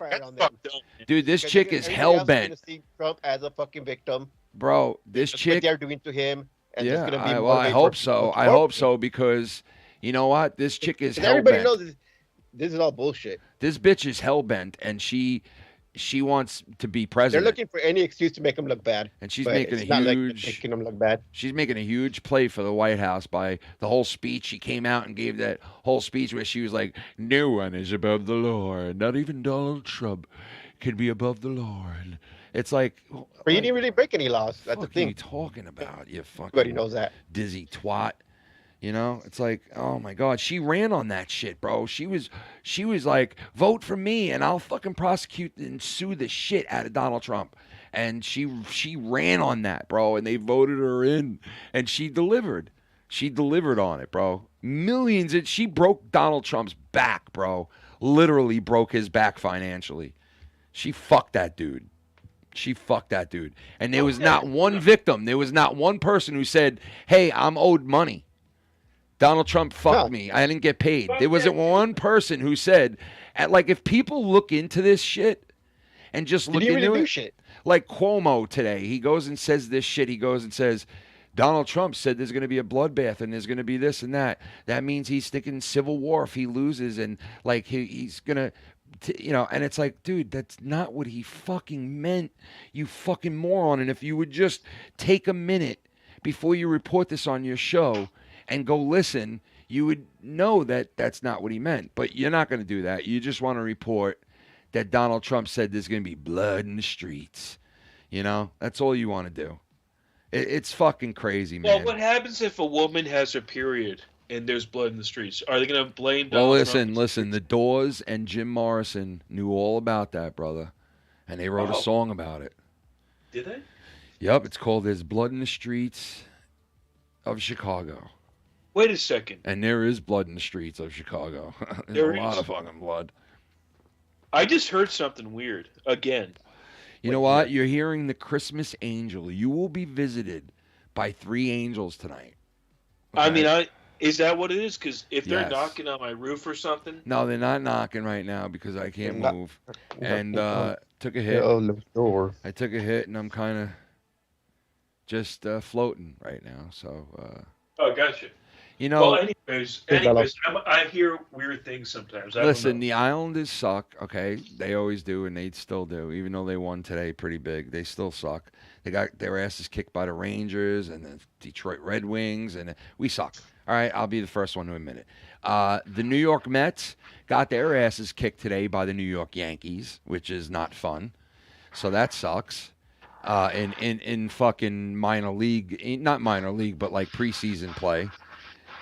Dude, this chick is hell bent. See Trump as a fucking victim. Bro, this That's chick. what they're doing to him. And Yeah, it's gonna be well, I hope so. I hope so because you know what? This chick is hell everybody bent. knows this is all bullshit. This bitch is hell bent, and she wants to be president. They're looking for any excuse to make him look bad. And she's but making it's a not huge, like making him look bad. She's making a huge play for the White House by the whole speech. She came out and gave that whole speech where she was like, "No one is above the law. Not even Donald Trump can be above the law." And it's like, But you didn't really break any laws. That's the what are thing. you talking about? You fucking Everybody knows that. dizzy twat. You know, it's like, oh my God, she ran on that shit, bro. She was like, vote for me and I'll fucking prosecute and sue the shit out of Donald Trump. And she ran on that, bro, and they voted her in and she delivered. She delivered on it, bro. Millions, and she broke Donald Trump's back, bro. Literally broke his back financially. She fucked that dude. She fucked that dude. And there was not one victim. There was not one person who said, hey, I'm owed money. Donald Trump fucked me. I didn't get paid. There wasn't one person who said, like, if people look into this shit and just look into it, shit. like Cuomo today, he goes and says this shit. He goes and says, Donald Trump said there's going to be a bloodbath and there's going to be this and that. That means he's thinking civil war if he loses and, like, he's going to, you know, and it's like, dude, that's not what he fucking meant, you fucking moron. And if you would just take a minute before you report this on your show and go listen, you would know that that's not what he meant. But you're not going to do that. You just want to report that Donald Trump said there's going to be blood in the streets. You know, that's all you want to do. It's fucking crazy, man. Well, what happens if a woman has her period and there's blood in the streets? Are they going to blame Well, Donald Trump? listen. The Doors and Jim Morrison knew all about that, brother. And they wrote a song about it. Did they? Yep, it's called There's Blood in the Streets of Chicago. Wait a second. And there is blood in the streets of Chicago. There's There a lot is? of fucking blood. I just heard something weird again. You know what? You're hearing the Christmas angel. You will be visited by 3 angels tonight. I Okay? mean, is that what it is? Because if they're Yes. knocking on my roof or something, No, they're not knocking right now because I can't Not- move. And took a hit. Yeah, on the door. I took a hit, and I'm kind of just floating right now. So, oh, gotcha. you know, Well, anyways, I hear weird things sometimes. I listen, don't know. the Islanders suck, okay? They always do, and they still do. Even though they won today pretty big, they still suck. They got their asses kicked by the Rangers and the Detroit Red Wings, and we suck. All right, I'll be the first one to admit it. The New York Mets got their asses kicked today by the New York Yankees, which is not fun. So that sucks. In fucking minor league, not minor league, but like preseason play.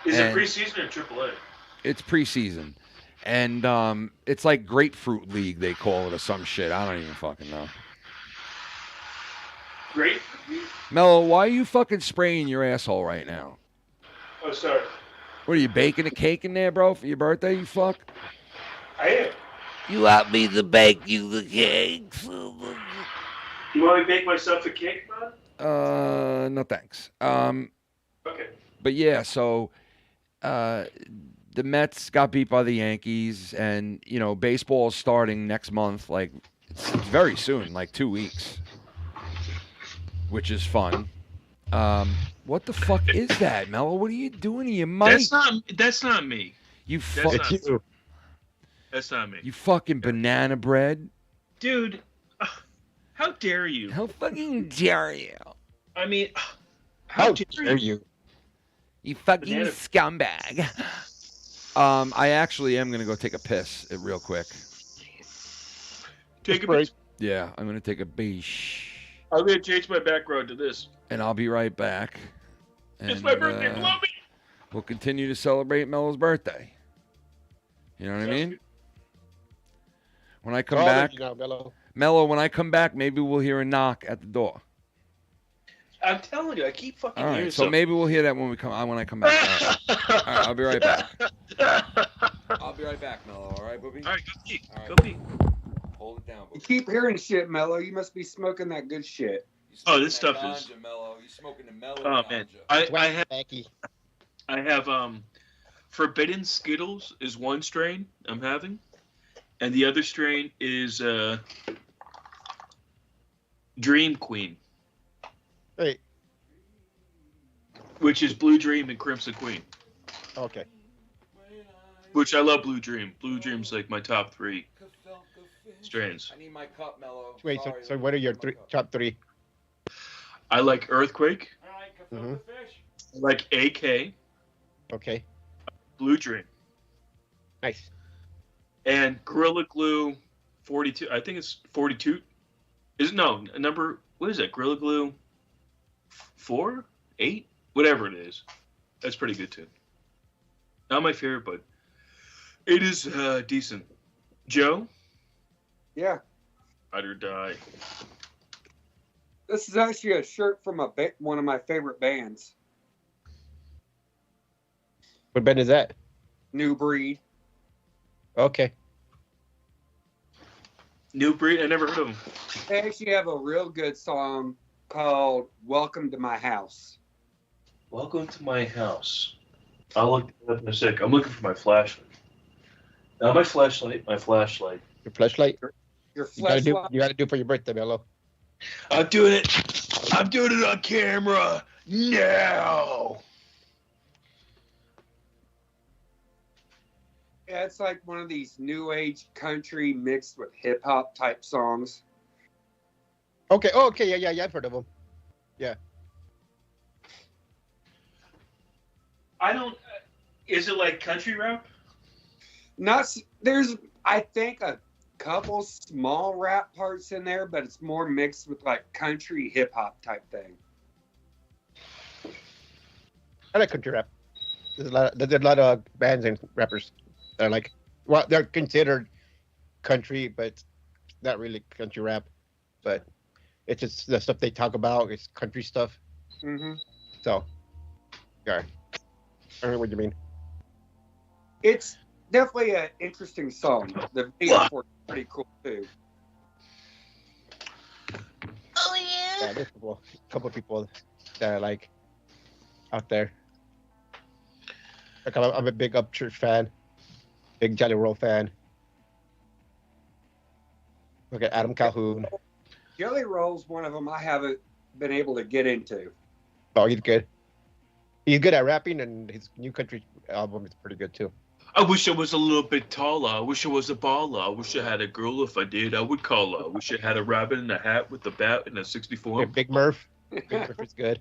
Is it preseason or AAA? It's preseason. And it's like Grapefruit League, they call it, or some shit. I don't even fucking know. Great. Mello, why are you fucking spraying your asshole right now? Oh, sorry. What, are you baking a cake in there, bro, for your birthday, you fuck? I am. You want me to bake you the cakes? You want me to make myself a cake, man? No thanks. Okay. But yeah, so the Mets got beat by the Yankees, and, you know, baseball is starting next month, like, it's very soon, like 2 weeks, which is fun. What the fuck is that, Mello? What are you doing to your mic? That's not me. You That's not me. You fucking banana bread. Dude, how dare you? How fucking dare you? I mean, how dare you? You fucking Banana- scumbag. I actually am going to go take a piss real quick. Take a piss. Yeah, I'm going to take a beesh. I'm going to change my background to this. And I'll be right back. It's And, my birthday. Blow me. We'll continue to celebrate Mello's birthday. You know what I mean? When I come back, Mello, when I come back, maybe we'll hear a knock at the door. I'm telling you, I keep fucking All hearing right, so something. maybe we'll hear that when I come back. All right, I'll be right back. I'll be right back, Mello. All right, Booby? All right, go pee. All right. Go pee. Hold it down, You Booby. keep hearing shit, Mellow. You must be smoking that good shit. Oh, this stuff is. Mello. You smoking the mellow Oh man, I have. I have Forbidden Skittles is one strain I'm having, and the other strain is Dream Queen. Wait. Which is Blue Dream and Crimson Queen. Okay. Which I love Blue Dream. Blue Dream's like my top 3 strains. I need my cup, Mellow. Wait, so what are your top 3? I like Earthquake. Mm-hmm. I like AK. Okay. Blue Dream. Nice. And Gorilla Glue 42. I think it's 42. Is it no number? What is that? Gorilla Glue 4, 8, whatever it is. That's pretty good too. Not my favorite, but it is decent. Joe? Yeah. Ride or Die. This is actually a shirt from one of my favorite bands. What band is that? New Breed. Okay. New Breed? I never heard of them. They actually have a real good song called Welcome to My House. Welcome to my house. I'll look it up in a sec. I'm looking for my flashlight. Not my flashlight, my flashlight. Your flashlight? Your You gotta flashlight. do it for your birthday, Mello. I'm doing it. I'm doing it on camera now. Yeah, it's like one of these new age country mixed with hip hop type songs. Okay. Oh, okay. Yeah. I've heard of them. Yeah. I don't. Is it like country rap? There's, I think, a couple small rap parts in there, but it's more mixed with like country hip hop type thing. I like country rap. There's a lot of bands and rappers that are like, well, they're considered country, but not really country rap. But it's just the stuff they talk about. It's country stuff. Mm-hmm. So, yeah. I don't know what you mean. It's definitely an interesting song. The video for it's pretty cool too. Oh yeah. Yeah, there's a couple of people that I like out there. Like I'm a big Upchurch fan, big Jelly Roll fan. Look at Adam Calhoun. Jelly Roll's one of them I haven't been able to get into. Oh, he's good. He's good at rapping, and his new country album is pretty good too. I wish I was a little bit taller. I wish I was a baller. I wish I had a girl. If I did, I would call her. I wish I had a rabbit in a hat with a bat and a 64. Yeah, Big Murph. Big Murph is good.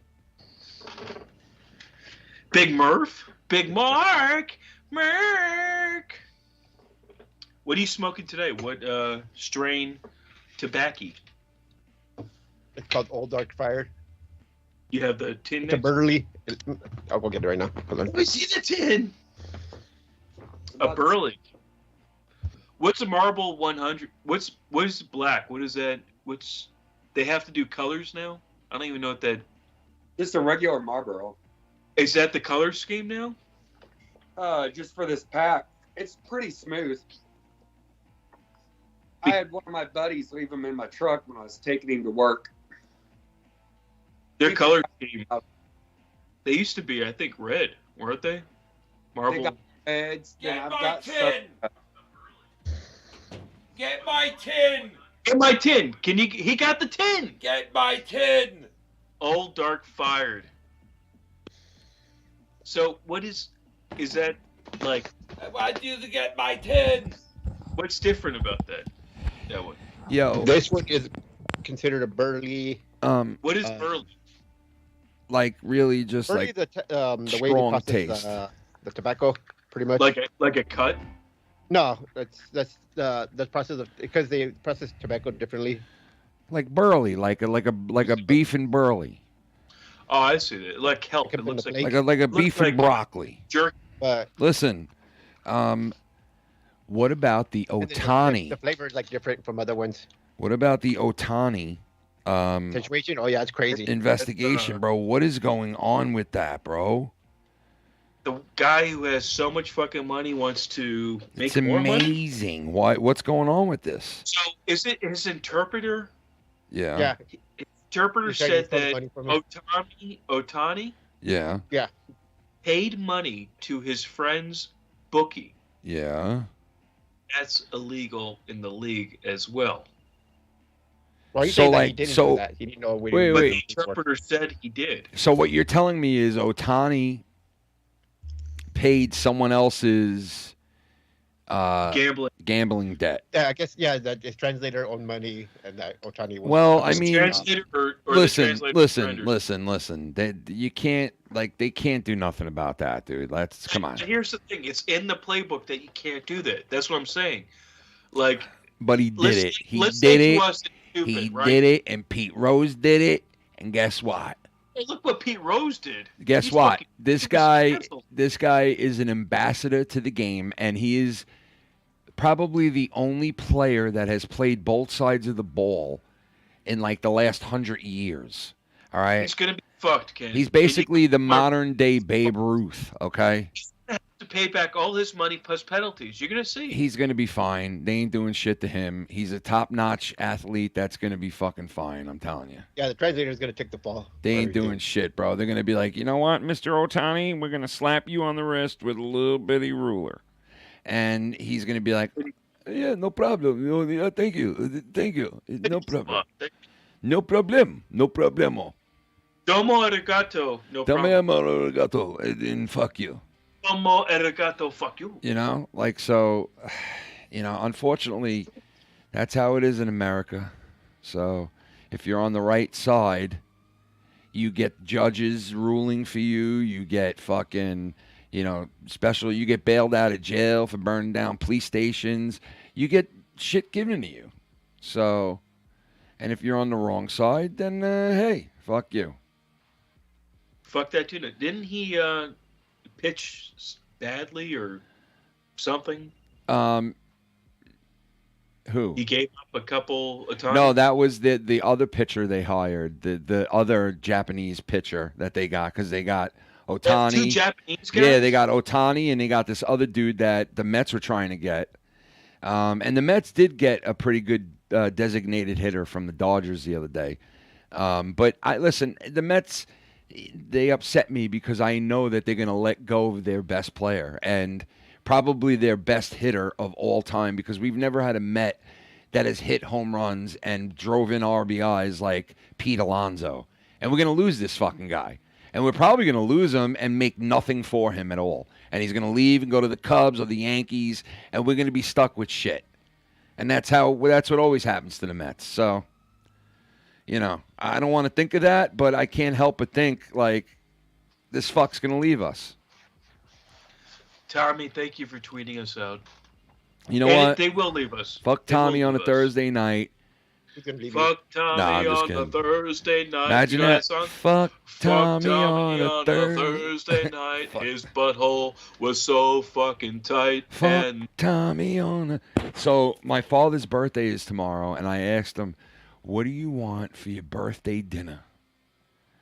Big Murph? Big Mark? Mark! What are you smoking today? What strain tobacco? It's called Old Dark Fire. You have the tin It's a Burley. I'll go get it right now. Hold on. Let me see the tin. A Burley. What's a Marble 100? What is black? What is that? They have to do colors now? I don't even know what that. Just a regular Marlboro. Is that the color scheme now? Just for this pack. It's pretty smooth. I had one of my buddies leave them in my truck when I was taking him to work. Their color scheme. They used to be, I think, red, weren't they? Marble. They got reds. Get I've my got tin! Get my tin! Get my tin! He got the tin! Get my tin! Old Dark Fired. So what is that like? I want you to get my tin! What's different about that one? Yo. This one is considered a Burley. What is Burley? Like really just Burley, like the way they strong process taste. The tobacco, pretty much. Like a cut? No, that's the process of, because they process tobacco differently. Like burley, like a beef and burley. Oh, I see that. Like kelp. It looks like a beef and broccoli. Jerk. Listen, what about the Otani? The flavor is like different from other ones. What about the Otani? Situation? Oh yeah, it's crazy. Investigation, bro. What is going on with that, bro? The guy who has so much fucking money wants to make more money. It's amazing. What's going on with this? So is it his interpreter? Yeah. Yeah. His interpreter He said said he stole that money from him. Otani. Yeah. Yeah. paid money to his friend's bookie. Yeah. That's illegal in the league as well. Well, he So, said that he like, didn't so- do that. He didn't know what he Wait, was But wait. the interpreter said he did. So what you're telling me is Ohtani paid someone else's gambling debt. Yeah, I guess, that his translator owned money and that Ohtani was. Well, I Was the mean, translator or the listen, translator surrendered? listen. You can't, like, they can't do nothing about that, dude. Come on. Here's the thing: it's in the playbook that you can't do that. That's what I'm saying. Like, But he did let's- it. He let's did say it. to us it's stupid, He right? did it, and Pete Rose did it. And guess what? Hey, look what Pete Rose did. Guess He's what? fucking- This he was guy, canceled. is an ambassador to the game, and he is probably the only player that has played both sides of the ball in like the last 100 years. All right, He's gonna be fucked, Ken. he's basically the modern day Babe Ruth. Okay, He's gonna have to pay back all his money plus penalties. You're gonna see. he's gonna be fine. They ain't doing shit to him. He's a top-notch athlete. That's gonna be fucking fine. I'm telling you. Yeah, the translator is going to take the fall. They ain't Whatever he doing shit, bro. They're gonna be like, you know what, Mr. Ohtani, we're gonna slap you on the wrist with a little bitty ruler, and he's gonna be like, yeah, no problem. Yeah, thank you, no problem, no problem, no problemo. Domo arigato. No Tell me problem. I'm arigato, and fuck you. Domo arigato. Fuck you. You know, like, so, unfortunately, that's how it is in America. So, if you're on the right side, you get judges ruling for you. You get fucking, you get bailed out of jail for burning down police stations. You get shit given to you. So, and if you're on the wrong side, then, hey, fuck you. Fuck that tuna. Didn't he pitch badly or something? Who? He gave up a couple of times. No, that was the other pitcher they hired, the other Japanese pitcher that they got, because they got Ohtani. Two Japanese guys? Yeah, they got Ohtani, and they got this other dude that the Mets were trying to get. And the Mets did get a pretty good designated hitter from the Dodgers the other day. But listen, the Mets, they upset me because I know that they're going to let go of their best player and probably their best hitter of all time, because we've never had a Met that has hit home runs and drove in RBIs like Pete Alonso. And we're going to lose this fucking guy. And we're probably going to lose him and make nothing for him at all. And he's going to leave and go to the Cubs or the Yankees, and we're going to be stuck with shit. And that's what always happens to the Mets. So, I don't want to think of that, but I can't help but think, like, this fuck's going to leave us. Tommy, thank you for tweeting us out. You know And what? They will leave us. Fuck They will Tommy on a leave us. Thursday night. Fuck Tommy Nah, I'm just on the kidding. Thursday night. Imagine You know that. song? Fuck Fuck Tommy on a Thursday night. His butthole was so fucking tight. Fuck And Tommy on a... So, my father's birthday is tomorrow, and I asked him, what do you want for your birthday dinner?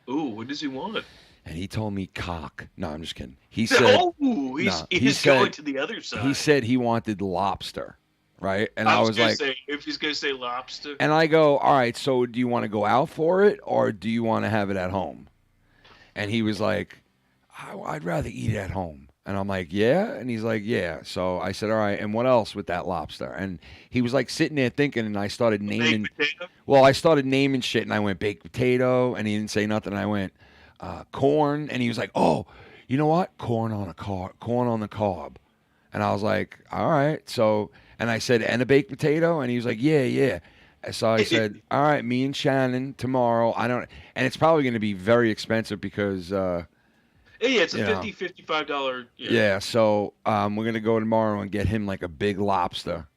ooh, what does he want? And he told me cock. No, I'm just kidding. He said... Oh, he's he going said- to the other side. He said he wanted lobster, right? And I was gonna like... say, if he's gonna say lobster. And I go, all right, so do you want to go out for it, or do you want to have it at home? And he was like, I'd rather eat it at home. And I'm like, yeah? And he's like, yeah. So I said, all right, and what else with that lobster? And he was like sitting there thinking, and I started naming. Baked potato? Well, I started naming shit, and I went baked potato, and he didn't say nothing. I went corn, and he was like, oh, you know what? Corn on the cob. And I was like, all right. So, and I said, and a baked potato? And he was like, yeah. So I said, all right, me and Shannon tomorrow. And it's probably going to be very expensive because, Yeah, it's a you know. $55. Yeah. So we're going to go tomorrow and get him like a big lobster.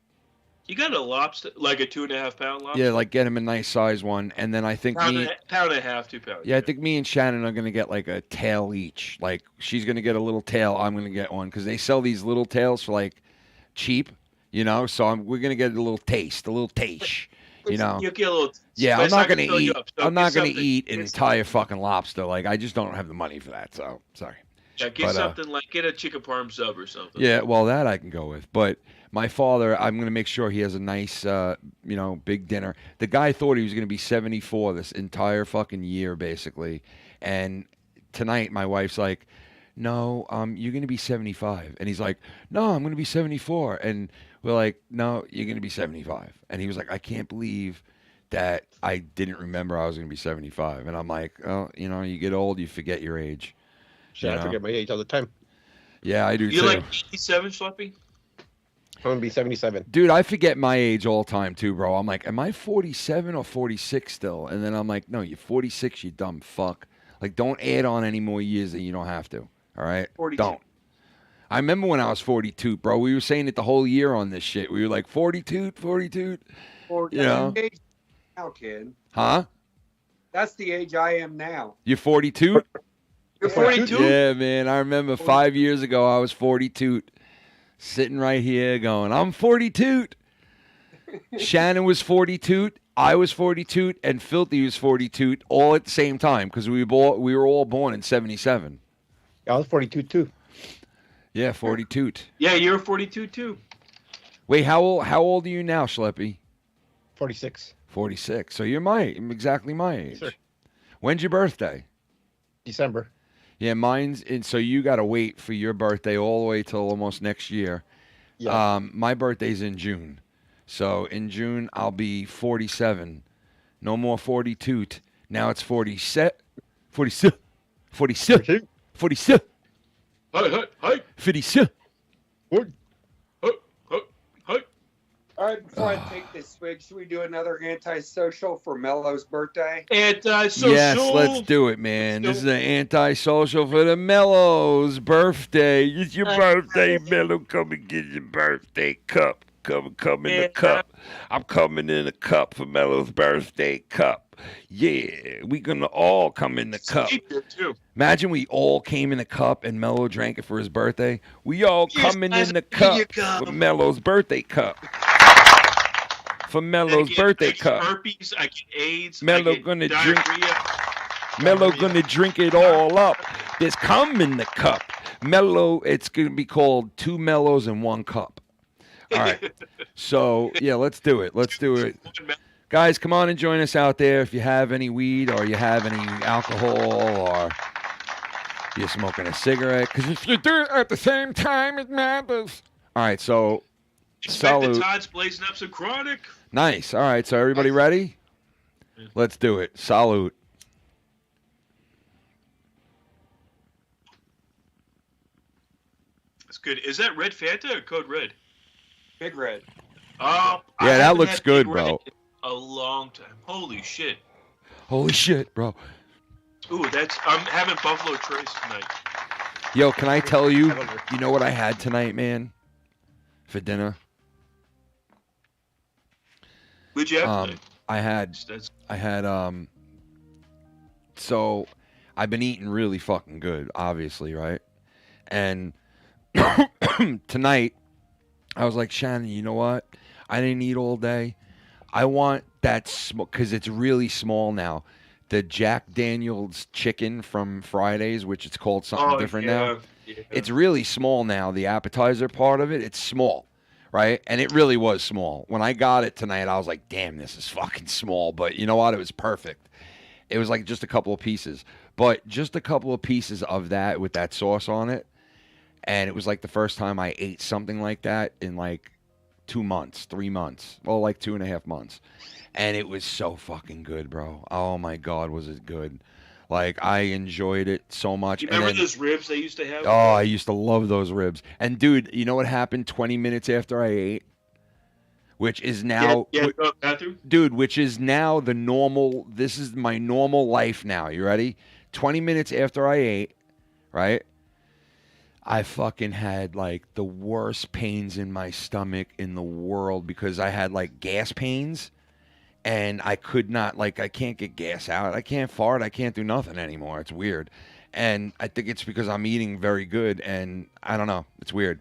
You got a lobster, like a 2.5 pound lobster? Yeah, like get him a nice size one. And then I think pound and a half, 2 pounds. Yeah, I think me and Shannon are going to get like a tail each. Like she's going to get a little tail. I'm going to get one because they sell these little tails for like cheap, So we're going to get a little taste. You'll get a little. Yeah, but I'm it's not gonna going to fill you eat. up, so I'm get not going to something- eat an get entire fucking lobster. Like I just don't have the money for that. So sorry. Yeah, get But, something like get a chicken parm sub or something. Yeah, well, that I can go with. But my father, I'm going to make sure he has a nice, big dinner. The guy thought he was going to be 74 this entire fucking year, basically. And tonight, my wife's like, no, you're going to be 75. And he's like, no, I'm going to be 74. And we're like, no, you're going to be 75. And he was like, I can't believe that I didn't remember I was going to be 75. And I'm like, oh, you know, you get old, you forget your age. Shit, I forget my age all the time. Yeah, I do You're too. like 87, Slappy? I'm going to be 77. Dude, I forget my age all the time too, bro. I'm like, am I 47 or 46 still? And then I'm like, no, you're 46, you dumb fuck. Like, don't add on any more years that you don't have to. All right? 42. Don't. I remember when I was 42, bro. We were saying it the whole year on this shit. We were like, 42, 42. You know? Now, kid. Huh? That's the age I am now. You're 42? You're 42? Yeah, man. I remember 5 years ago, I was 42. Sitting right here going, I'm 42. Shannon was 42. I was 42. And Filthy was 42 all at the same time because we were all born in 77. I was 42 too. Yeah, 42. Yeah, you're 42 too. Wait, how old are you now, Schleppy? 46. 46. So you're exactly my age. Sure. When's your birthday? December. Yeah, mine's so you got to wait for your birthday all the way till almost next year. Yeah. My birthday's in June. So in June, I'll be 47. No more 42. Now it's 47. 47. 47. 47. Hi. 47. All right, before I take this swig, should we do another antisocial for Mellow's birthday? Antisocial. Yes, let's do it, man. This is an antisocial for the Mellow's birthday. It's your birthday, Mellow. Come and get your birthday cup. Come in the cup. I'm coming in a cup for Mellow's birthday cup. Yeah, we gonna all come in the cup. Imagine we all came in a cup and Mellow drank it for his birthday. We all coming in the cup for Mellow's birthday cup. For Mellow's birthday cup. Herpes, I get AIDS. Mellow I get gonna diarrhea. Mellow gonna drink it all up. There's cum in the cup. Mellow, it's gonna be called 2 Mellows in 1 cup. All right. So yeah, let's do it. Let's do it. Guys, come on and join us out there if you have any weed or you have any alcohol or you're smoking a cigarette. Because if you do it at the same time, it matters. All right, so Expect the Todd's blazing up some chronic. Nice. All right, so everybody ready? Let's do it. Salute. That's good. Is that red Fanta or Code Red? Big Red. Oh, Yeah, that looks good, bro. A long time. Holy shit. Holy shit, bro. Ooh, I'm having Buffalo Trace tonight. Yo, can I tell you, you know what I had tonight, man? For dinner? What'd you have tonight? I had, so I've been eating really fucking good, obviously, right? And tonight, I was like, Shannon, you know what? I didn't eat all day. I want that, because it's really small now. The Jack Daniels chicken from Fridays, which it's called something different now. Yeah. It's really small now. The appetizer part of it, it's small, right? And it really was small. When I got it tonight, I was like, damn, this is fucking small. But you know what? It was perfect. It was like just a couple of pieces. But just a couple of pieces of that with that sauce on it. And it was like the first time I ate something like that in like 2 months, 3 months. Well, like 2.5 months. And it was so fucking good, bro. Oh, my God, was it good. Like, I enjoyed it so much. You remember those ribs they used to have? Oh, I used to love those ribs. And, dude, you know what happened 20 minutes after I ate? Which is now... Dude, which is now the normal... This is my normal life now. You ready? 20 minutes after I ate, right? I fucking had, like, the worst pains in my stomach in the world because I had, like, gas pains. And I could not, like, I can't get gas out. I can't fart. I can't do nothing anymore. It's weird. And I think it's because I'm eating very good. And I don't know. It's weird.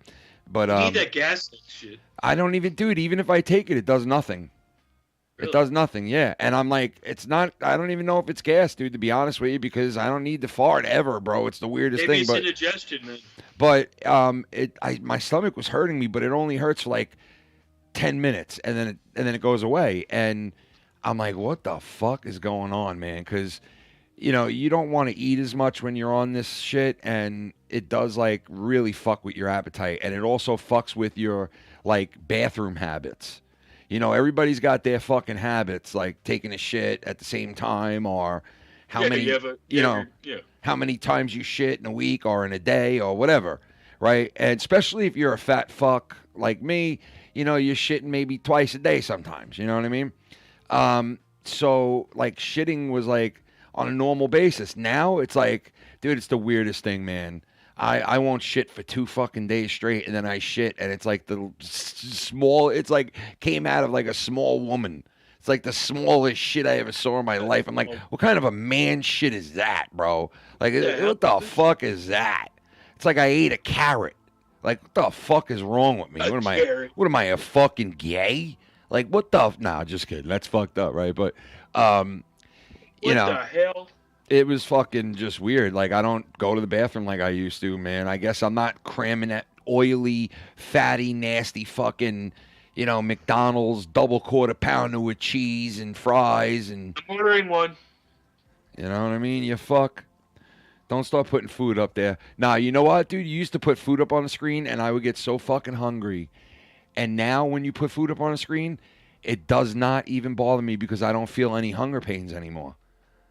But you need that gas shit. I don't even do it. Even if I take it, it does nothing. Really? It does nothing, yeah. And I'm like, it's not, I don't even know if it's gas, dude, to be honest with you, because I don't need to fart ever, bro. It's the weirdest Maybe thing. It's indigestion, man. But my stomach was hurting me, but it only hurts for like 10 minutes. And then it goes away. And I'm like, what the fuck is going on, man? Because you know, you don't want to eat as much when you're on this shit, and it does like really fuck with your appetite, and it also fucks with your like bathroom habits. You know, everybody's got their fucking habits, like taking a shit at the same time, or how many, how many times you shit in a week or in a day or whatever, right? And especially if you're a fat fuck like me, you know, you're shitting maybe twice a day sometimes. You know what I mean? So like shitting was like on a normal basis. Now it's like, dude, it's the weirdest thing, man. I won't shit for 2 fucking days straight, and then I shit, and it's like the small, it's like came out of like a small woman. It's like the smallest shit I ever saw in my life. I'm like, what kind of a man shit is that, bro? Like, what the fuck is that? It's like I ate a carrot. Like, what the fuck is wrong with me? What am I, a fucking gay? Like, what the, nah, just kidding. That's fucked up, right? But, you know. What the hell? It was fucking just weird. Like, I don't go to the bathroom like I used to, man. I guess I'm not cramming that oily, fatty, nasty fucking, you know, McDonald's double quarter pounder with cheese and fries and... I'm ordering one. You know what I mean? You fuck. Don't start putting food up there. Nah, you know what, dude? You used to put food up on the screen, and I would get so fucking hungry. And now when you put food up on the screen, it does not even bother me because I don't feel any hunger pains anymore.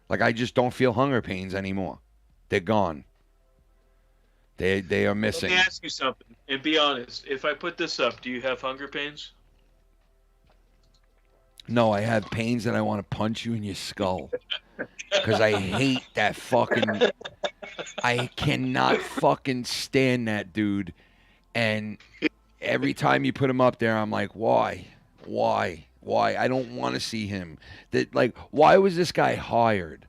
Like, I just don't feel hunger pains anymore. They're gone. They are missing. Let me ask you something, and be honest. If I put this up, do you have hunger pains? No, I have pains that I want to punch you in your skull. Because I hate that fucking... I cannot fucking stand that dude. And every time you put him up there, I'm like, why? Why? I don't want to see him. That, like, why was this guy hired?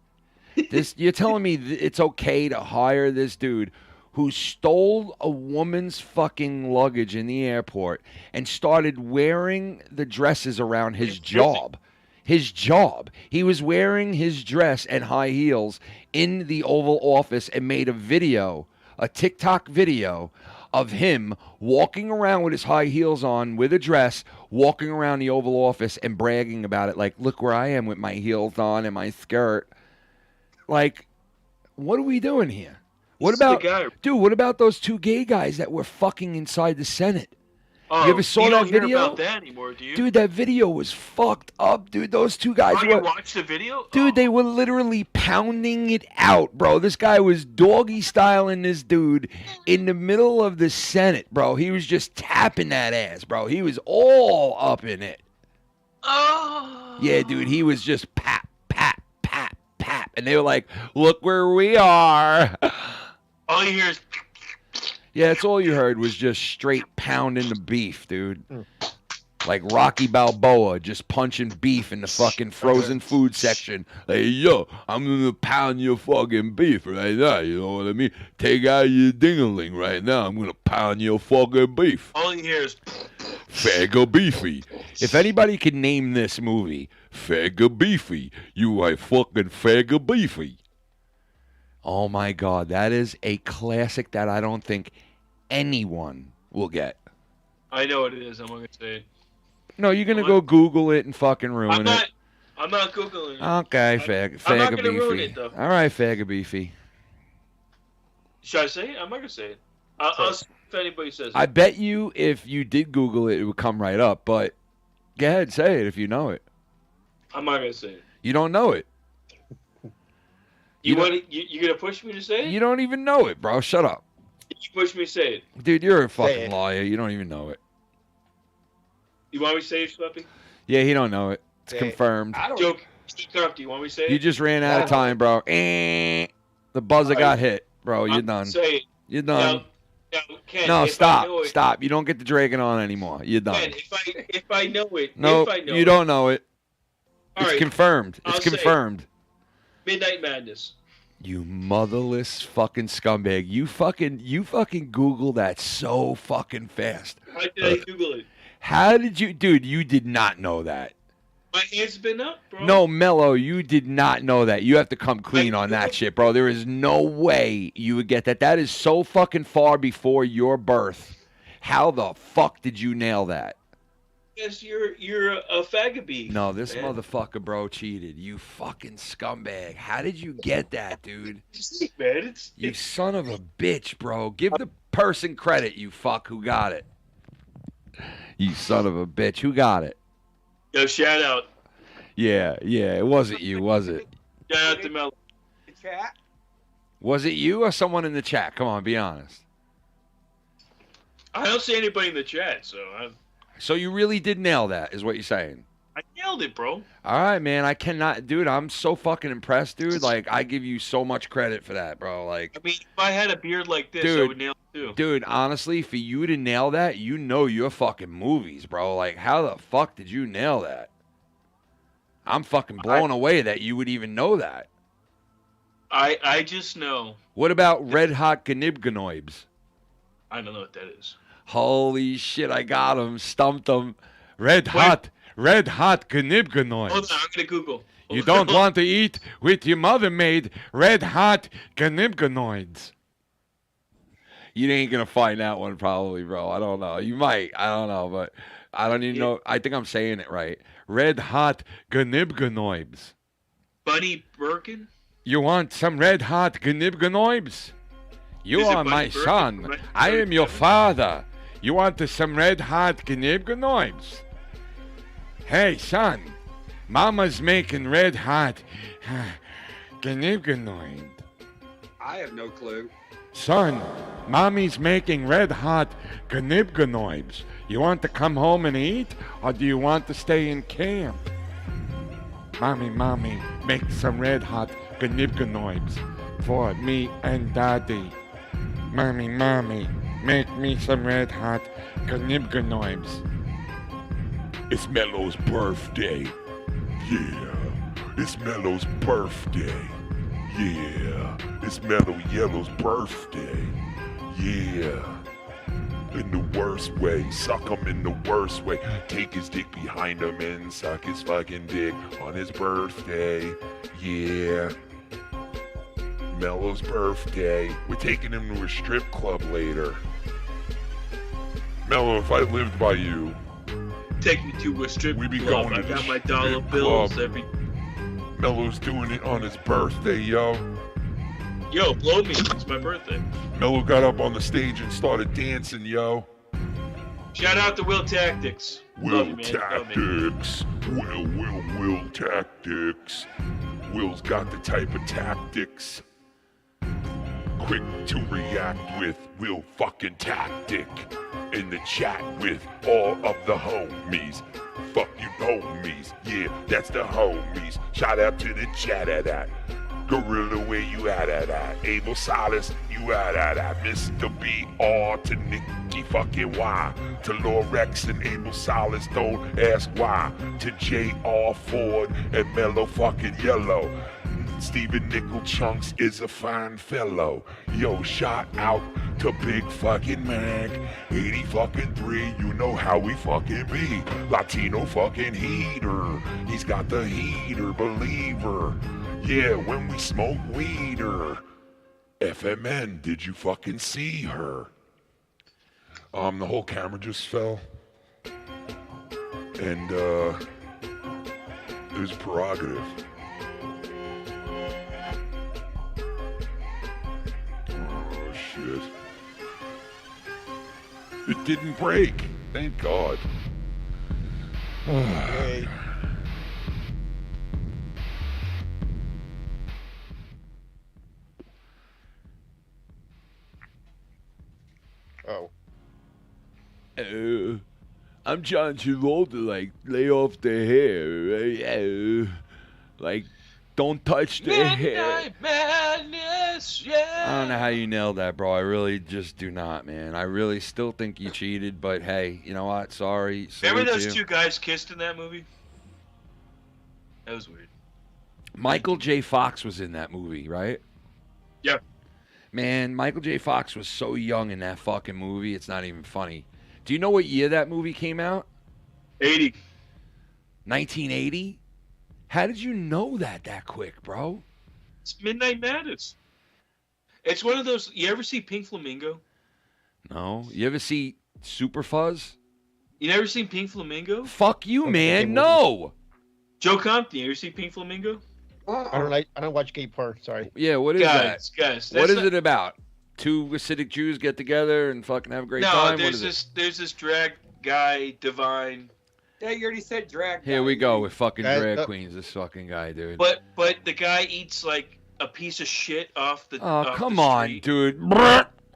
You're telling me it's okay to hire this dude who stole a woman's fucking luggage in the airport and started wearing the dresses around his job. His job. He was wearing his dress and high heels in the Oval Office and made a video, a TikTok video, of him walking around with his high heels on with a dress, walking around the Oval Office and bragging about it. Like, look where I am with my heels on and my skirt. Like, what are we doing here? What about, dude, what about those 2 gay guys that were fucking inside the Senate? Oh, you ever saw that video? You don't hear about that anymore, do you? Dude, that video was fucked up, dude. Those 2 guys you watched the video? Dude, they were literally pounding it out, bro. This guy was doggy styling this dude in the middle of the Senate, bro. He was just tapping that ass, bro. He was all up in it. Oh. Yeah, dude, he was just pap, pap, pap, pap. And they were like, look where we are. All you hear is... Yeah, that's all you heard was just straight pounding the beef, dude. Like Rocky Balboa just punching beef in the fucking frozen food section. Hey, yo, I'm gonna pound your fucking beef right now, you know what I mean? Take out your ding-a-ling right now. I'm gonna pound your fucking beef. All you hear is... Fagga Beefy. If anybody could name this movie, Fagga Beefy, you are fucking Fagga Beefy. Oh my God, that is a classic that I don't think anyone will get. I know what it is. I'm not gonna say it. No, you're gonna go Google it and fucking ruin it. I'm not Googling it. Okay, I'm not Fagga gonna ruin Beefy. it, though. All right, Fagga Beefy. Should I say it? I'm not gonna say it. I'll see if anybody says it. I bet you if you did Google it, it would come right up. But go ahead, say it if you know it. I'm not gonna say it. You don't know it. You gonna push me to say it? You don't even know it, bro. Shut up. You push me to say it. Dude, you're a fucking liar. You don't even know it. You want me to say it, Schleppy? Yeah, he don't know it. It's confirmed. Joe, do you want me to say it? You just ran out of time, bro. The buzzer got hit, bro. You're done. Say it. You're done. Ken, No, if stop. I know it, Stop. You don't get to drag it on anymore. You're done. Ken, if I know it. No, if I know you don't know it. All It's right, confirmed. I'll It's say confirmed. Midnight Madness. You motherless fucking scumbag. You fucking Google that so fucking fast. How did I Google it? How did you, dude, you did not know that. My hands have been up, bro. No, Mellow, you did not know that. You have to come clean on that shit, bro. There is no way you would get that. That is so fucking far before your birth. How the fuck did you nail that? because you're a fagabee. No, this man. motherfucker, bro, cheated. You fucking scumbag. How did you get that, dude? Man, You son of a bitch, bro. Give the person credit, you fuck, who got it. You son of a bitch. Who got it? Yo, shout out. Yeah, it wasn't you, was it? Shout out to Mellow. Chat. Was it you or someone in the chat? Come on, be honest. I don't see anybody in the chat, so So you really did nail that, is what you're saying? I nailed it, bro. All right, man. I cannot, dude. I'm so fucking impressed, dude. Like, I give you so much credit for that, bro. Like, I mean, if I had a beard like this, I Dude, would nail it too. dude, honestly, for you to nail that, you know your fucking movies, bro. Like, how the fuck did you nail that? I'm fucking blown away that you would even know that. I just know. What about Red Hot Ganibganoibs? I don't know what that is. Holy shit, I got him. Stumped him. Red Hot Ganibganoibs. Hold on, I'm gonna Google. You don't want to eat with your mother made Red Hot Ganibganoids. You ain't gonna find that one probably, bro. I don't know. You might. I don't know, but I don't even know. I think I'm saying it right. Red Hot Ganibganoibs. Bunny Birkin? You want some Red Hot Ganibganoibs? You Is it are Bunny my Birkin son. from I am your father. You want some Red Hot Ganibganoibs? Hey, son. Mama's making Red Hot Ganibganoid. I have no clue. Son, Mommy's making Red Hot Ganibganoibs. You want to come home and eat, or do you want to stay in camp? Mommy, make some Red Hot Ganibganoibs for me and Daddy. Mommy, make me some Red Hot Ganibganoibs. It's Mellow's birthday. Yeah, it's Mellow's birthday. Yeah, it's Mellow Yellow's birthday. Yeah. In the worst way, suck him in the worst way. Take his dick behind him and suck his fucking dick on his birthday. Yeah. Mellow's birthday. We're taking him to a strip club later. Mellow, if I lived by you, take me to a strip we'd be club. going to I got the my strip dollar bills club. every. Mellow's doing it on his birthday, yo. Yo, blow me. It's my birthday. Mellow got up on the stage and started dancing, yo. Shout out to Will Tactics. Love you, Will man. Tactics. Will Tactics. Will's got the type of tactics. Quick to react with Will fucking Tactic. In the chat with all of the homies. Fuck you homies. Yeah, that's the homies. Shout out to the chat at that. Gorilla, where you at that? Abel Solace, you at that? Mr. B.R. to Nicky fucking Y. To Lorex and Abel Solace, don't ask why. To J.R. Ford and Mellow fucking Yellow. Stephen Nickel Chunks is a fine fellow. Yo, shout out to Big fucking Mac. 80 fucking 3, you know how we fucking be. Latino fucking heater. He's got the heater, believer. Yeah, when we smoke weeder. FMN, did you fucking see her? The whole camera just fell. And, it was prerogative. Oh, shit. It didn't break. Thank God. Hey. Oh. I'm trying too old to like lay off the hair. Like, don't touch the hair. Madness, yeah. I don't know how you nailed that, bro. I really just do not, man. I really still think you cheated, but hey, you know what? Sorry. Remember those you. two guys kissed in that movie? That was weird. Michael J. Fox was in that movie, right? Yep. Man, Michael J. Fox was so young in that fucking movie, it's not even funny. Do you know what year that movie came out? 80. 1980? How did you know that quick, bro? It's Midnight Madness. It's one of those. You ever see Pink Flamingo? No. You ever see Super Fuzz? You never seen Pink Flamingo? Fuck you, man. No. Joe Compton, you ever seen Pink Flamingo? I don't watch gay porn. Sorry. Yeah, what is that? Guys, what is it about? Two Hasidic Jews get together and fucking have a great time? No, there's this drag guy, Divine. Yeah, you already said drag. Here we go with fucking drag queens. This fucking guy, dude. But the guy eats like a piece of shit off the. Oh, off come the on, street. dude.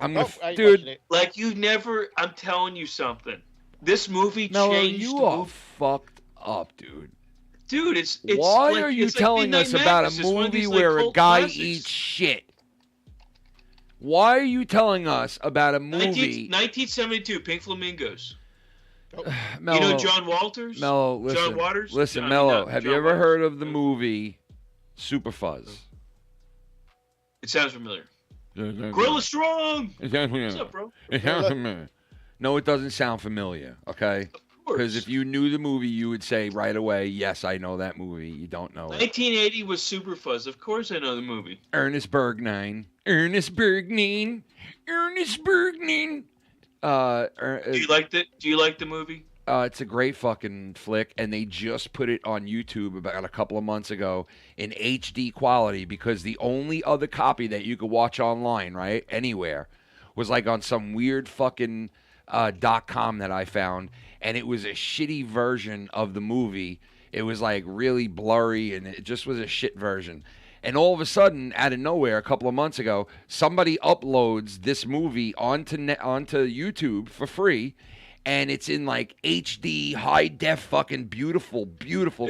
I'm gonna, dude. Like you never. I'm telling you something. This movie No, changed. you the are movie. fucked up, dude. Dude, it's Why like, are you it's telling like us Midnight about Madness. a It's one of movie these, like, where a cult guy classics. eats shit? Why are you telling us about a movie? 1972, Pink Flamingos. Mellow, You know John Walters? Mellow, listen. John Waters? Listen, I mean, Mellow. not Have John you ever Waters. heard of the movie Super Fuzz? It sounds familiar. Gorilla Strong! What's up, bro? No, it doesn't sound familiar, okay? Because if you knew the movie, you would say right away, yes, I know that movie. You don't know it. 1980 was Super Fuzz. Of course I know the movie. Ernest Borgnine. Ernest Borgnine. Ernest Borgnine. Do you like the movie? It's a great fucking flick, and they just put it on YouTube about a couple of months ago in HD quality because the only other copy that you could watch online, right, anywhere, was like on some weird fucking .com that I found, and it was a shitty version of the movie. It was like really blurry, and it just was a shit version. And all of a sudden, out of nowhere, a couple of months ago, somebody uploads this movie onto YouTube for free, and it's in like HD, high def, fucking beautiful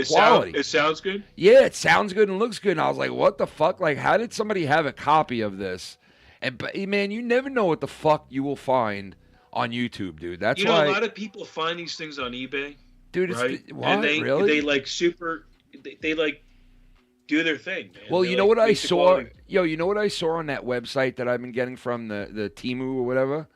quality. It sounds good? Yeah, it sounds good and looks good. And I was like, what the fuck? Like, how did somebody have a copy of this? And man, you never know what the fuck you will find on YouTube, dude. That's why. A lot of people find these things on eBay. Dude, right? What? And they Really? like they like do their thing, man. Well, They, you know like, what I make the saw? quality. Yo, you know what I saw on that website that I've been getting from the Temu or whatever?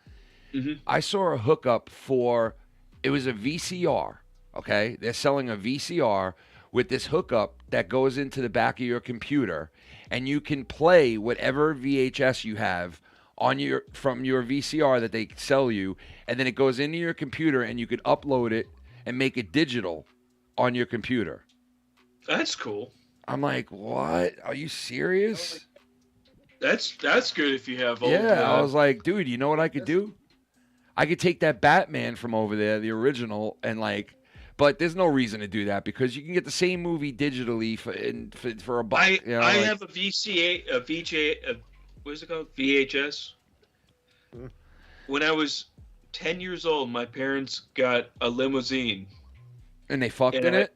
Mhm. I saw a hookup for, it was a VCR, okay? They're selling a VCR with this hookup that goes into the back of your computer, and you can play whatever VHS you have on from your VCR that they sell you, and then it goes into your computer, and you can upload it and make it digital on your computer. That's cool. I'm like, what? Are you serious? That's good if you have old. Yeah, I was like, dude, you know what I could do? I could take that Batman from over there, the original, and like, but there's no reason to do that because you can get the same movie digitally for a buck. I you know, like, have a what is it called? VHS. When I was 10 years old, my parents got a limousine. And they fucked in it?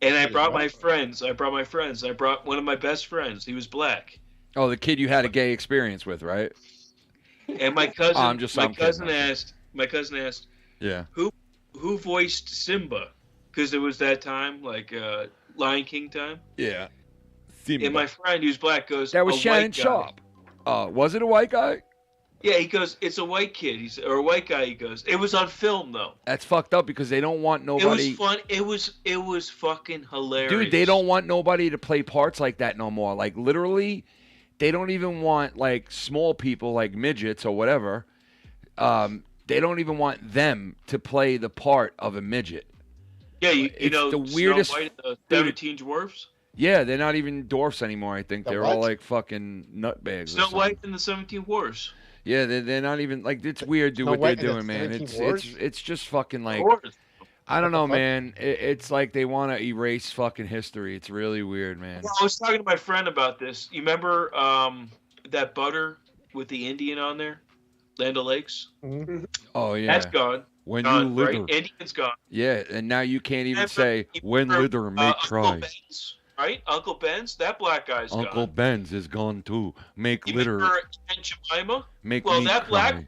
And I brought my friends. I brought one of my best friends. He was black. Oh, the kid you had a gay experience with, right? And my cousin, I'm cousin kidding. asked, Yeah. who voiced Simba? Because it was that time, like Lion King time. Yeah. And my friend who's black goes, That was "A Shannon white guy." Sharpe. Was it a white guy? Yeah, he goes, it's a white kid. Or a white guy. He goes, it was on film though. That's fucked up because they don't want nobody. It was fun. It was fucking hilarious. Dude, they don't want nobody to play parts like that no more. Like literally, they don't even want like small people like midgets or whatever. They don't even want them to play the part of a midget. Yeah, you It's know the weirdest- Snow White and the 17 Dwarfs. Yeah, they're not even dwarfs anymore. I think The they're all what? like fucking nutbags. Snow White and the 17 Dwarfs. Yeah, they're not even like it's weird, dude. Snow What they're White and the doing, man. 17 It's just fucking like Dwarfs. I don't know, man. It's like they want to erase fucking history. It's really weird, man. Well, I was talking to my friend about this. You remember that butter with the Indian on there, Land O'Lakes? Oh yeah, That's gone. When Gone, you litter, right? Indian's gone. yeah, and now you can't even Remember- say when litter make Uncle cry. Ben's, right? Uncle Ben's. That black guy's Uncle gone. Ben's is gone too. Make litter, Remember Aunt Jemima? make Well, me that cry.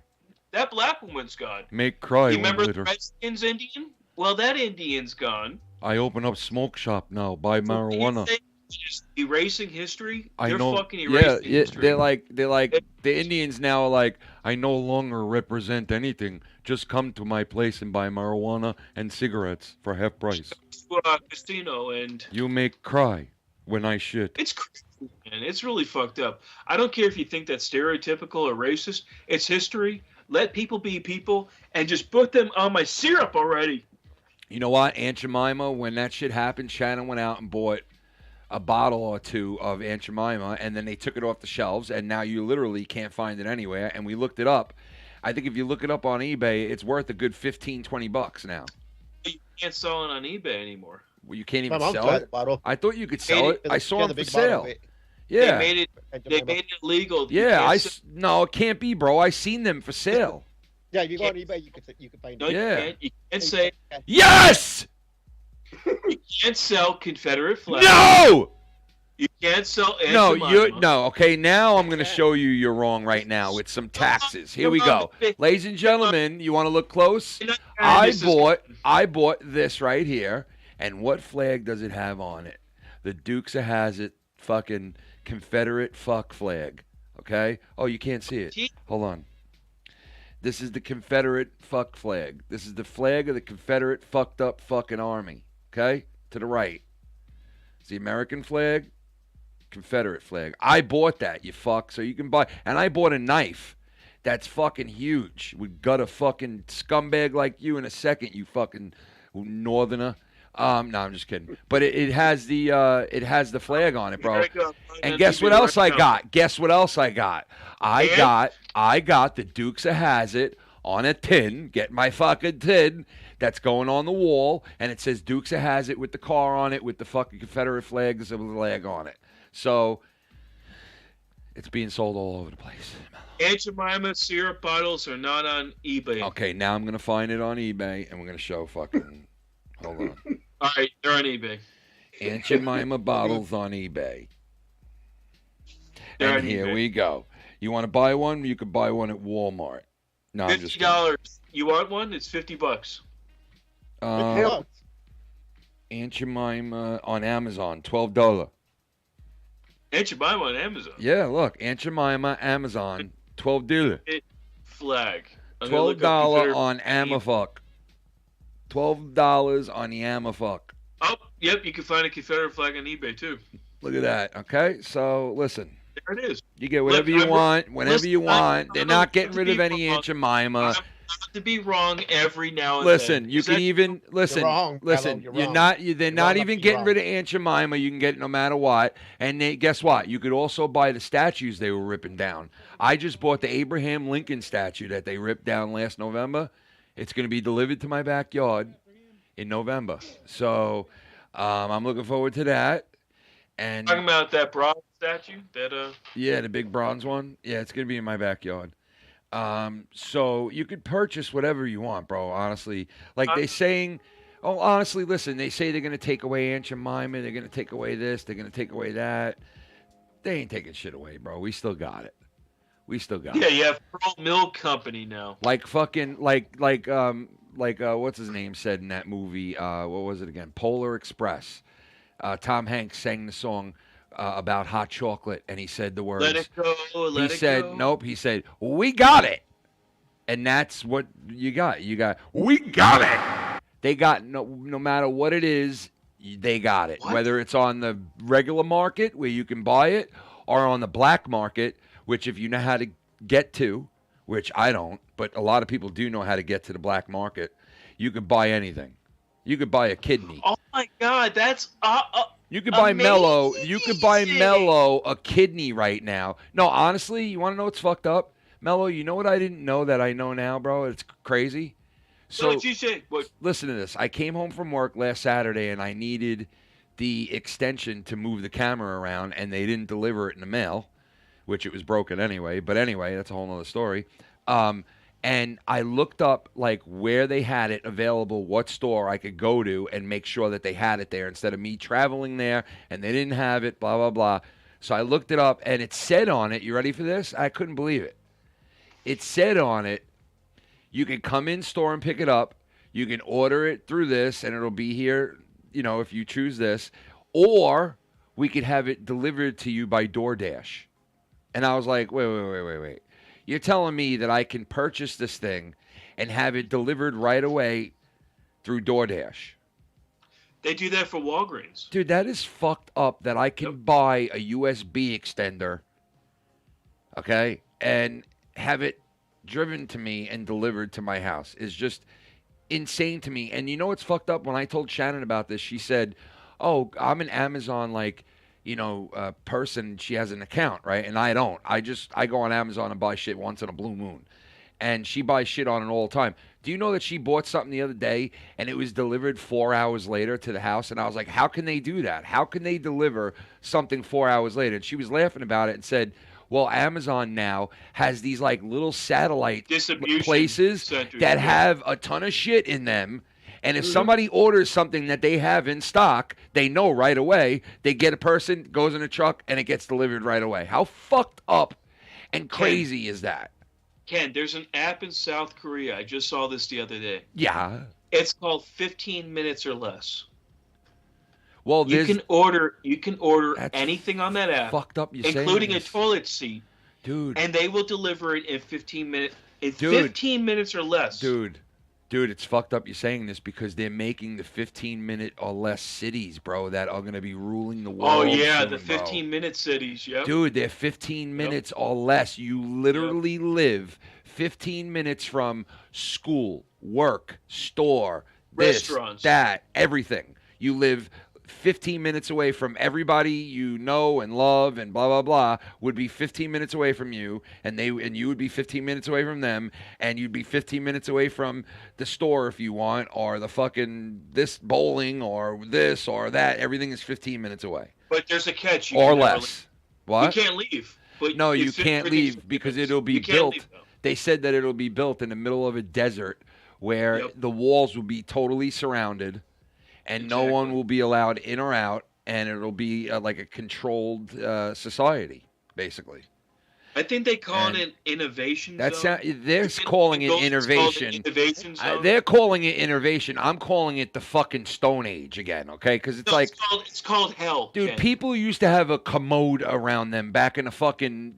black woman's gone. Make cry You when remember litter. the Redskins Indian? Well, that Indian's gone. I open up smoke shop now. Buy marijuana. Just erasing history. I They're know. fucking Yeah, erasing yeah, history. they're like the Indians now are like, I no longer represent anything. Just come to my place and buy marijuana and cigarettes for half price. Casino, and You make cry when I shit. it's crazy, man. It's really fucked up. I don't care if you think that's stereotypical or racist. It's history. Let people be people and just put them on my syrup already. You know what? Aunt Jemima, when that shit happened, Shannon went out and bought a bottle or two of Aunt Jemima, and then they took it off the shelves, and now you literally can't find it anywhere. And we looked it up. I think if you look it up on eBay, it's worth a good $15-20 now. You can't sell it on eBay anymore. Well, you can't even My mom sell tried it? the bottle. I thought you could sell it. I saw Yeah, them the for big bottle sale. of it. Yeah. They made it illegal. Yeah, no, it can't be, bro. I seen them for sale. Yeah, if you go on eBay, you can find No, it. Yeah. you can't say. Yes! You can't sell Confederate flags. No! You can't sell. Aunt No, Jemima. no. Okay, now I'm going to show you you're wrong right now with some taxes. Here we go. Ladies and gentlemen, you want to look close? I bought this right here, and what flag does it have on it? The Dukes of Hazzard fucking Confederate fuck flag. Okay? Oh, you can't see it. Hold on. This is the Confederate fuck flag. This is the flag of the Confederate fucked up fucking army. Okay? To the right. It's the American flag, Confederate flag. I bought that, you fuck, so you can buy. And I bought a knife that's fucking huge. We got a fucking scumbag like you in a second, you fucking northerner. No, I'm just kidding. But it has the flag on it, bro. And guess what else I got? Guess what else I got? I got the Dukes of Hazzard on a tin. Get my fucking tin that's going on the wall, and it says Dukes of Hazzard with the car on it with the fucking Confederate flags of the flag on it. So it's being sold all over the place. Aunt Jemima syrup bottles are not on eBay. Okay, now I'm gonna find it on eBay, and we're gonna show fucking. Hold on. All right, they're on eBay. Aunt Jemima bottles on eBay. They're And on here eBay. we go. You want to buy one? You could buy one at Walmart. No, I'm just kidding. $50. You want one? It's $50. Aunt Jemima on Amazon, $12. Aunt Jemima on Amazon. Yeah, look, Aunt Jemima, Amazon, $12. Flag. I'm gonna look up $12 Confederate- on Amafuck. $12 on the Amafuck. Oh, yep, you can find a Confederate flag on eBay too. Look at that. Okay, so listen. There it is. You get whatever you want, whenever you want. They're not getting rid of any Aunt Jemima. Not to be wrong every now and Listen, then. you Is can that- even listen. Listen, You're wrong. they're not even getting rid of Aunt Jemima. You can get it no matter what. And guess what? You could also buy the statues they were ripping down. I just bought the Abraham Lincoln statue that they ripped down last November. It's going to be delivered to my backyard in November. So I'm looking forward to that. And Talking about that bronze statue that yeah, the big bronze one. Yeah, it's going to be in my backyard. So you could purchase whatever you want, bro, honestly. Like they saying, oh, honestly, listen, they say they're going to take away Aunt Jemima, they're going to take away this, they're going to take away that. They ain't taking shit away, bro. We still got it. We still got yeah, it. you have Pearl Mill Company now. Like fucking, what's his name said in that movie, what was it again? Polar Express. Tom Hanks sang the song about hot chocolate, and he said the words. Let it go, let He it said, go. nope, he said, we got it. And that's what you got. We got it. They got, no matter what it is, they got it. What? Whether it's on the regular market where you can buy it or on the black market, which if you know how to get to, which I don't, but a lot of people do know how to get to the black market, you can buy anything. You could buy a kidney. Oh my God, that's You could buy amazing. Mellow. You could buy Mellow a kidney right now. No, honestly, you want to know what's fucked up? Mellow, you know what I didn't know that I know now, bro? It's crazy. So what you say? What? Listen to this. I came home from work last Saturday and I needed the extension to move the camera around, and they didn't deliver it in the mail, which it was broken anyway. But anyway, that's a whole nother story. And I looked up like where they had it available, what store I could go to and make sure that they had it there instead of me traveling there and they didn't have it, blah, blah, blah. So I looked it up and it said on it, you ready for this? I couldn't believe it. It said on it, you can come in store and pick it up. You can order it through this and it'll be here, if you choose this. Or we could have it delivered to you by DoorDash. And I was like, wait. You're telling me that I can purchase this thing and have it delivered right away through DoorDash? They do that for Walgreens. Dude, that is fucked up that I can buy a USB extender, okay, and have it driven to me and delivered to my house is just insane to me. And you know what's fucked up? When I told Shannon about this, she said, "Oh, I'm an Amazon person. She has an account, right? And I don't. I go on Amazon and buy shit once in a blue moon." And she buys shit on it all the time. Do you know that she bought something the other day and it was delivered 4 hours later to the house? And I was like, how can they do that? How can they deliver something 4 hours later? And she was laughing about it and said, well, Amazon now has these like little satellite places that have a ton of shit in them. And if somebody orders something that they have in stock, they know right away. They get a person, goes in a truck, and it gets delivered right away. How fucked up and crazy is that? Ken, there's an app in South Korea. I just saw this the other day. Yeah. It's called 15 Minutes or Less. Well, you can order anything on that app, fucked up, including a toilet seat, dude, and they will deliver it in 15 minutes. 15 minutes or less, dude. It's fucked up. You're saying this because they're making the 15-minute or less cities, bro, that are gonna be ruling the world. Oh yeah, soon, the 15-minute cities. Yep. Dude, they're 15 minutes or less. You literally live 15 minutes from school, work, store, restaurants, that, everything. You live 15 minutes away from everybody you know and love and blah, blah, blah, would be 15 minutes away from you, and you would be 15 minutes away from them, and you'd be 15 minutes away from the store if you want, or the fucking this bowling, or this or that. Everything is 15 minutes away. But there's a catch. Or less. What? You can't leave. But no, you can't leave because it'll be built. They said that it'll be built in the middle of a desert where the walls will be totally surrounded, and no one will be allowed in or out, and it'll be like a controlled society, basically. I think they call it an innovation zone. They're calling it innovation. They're calling it innovation. I'm calling it the fucking Stone Age again, okay? Because it's called hell. Dude, Ken. people used to have a commode around them back in the fucking,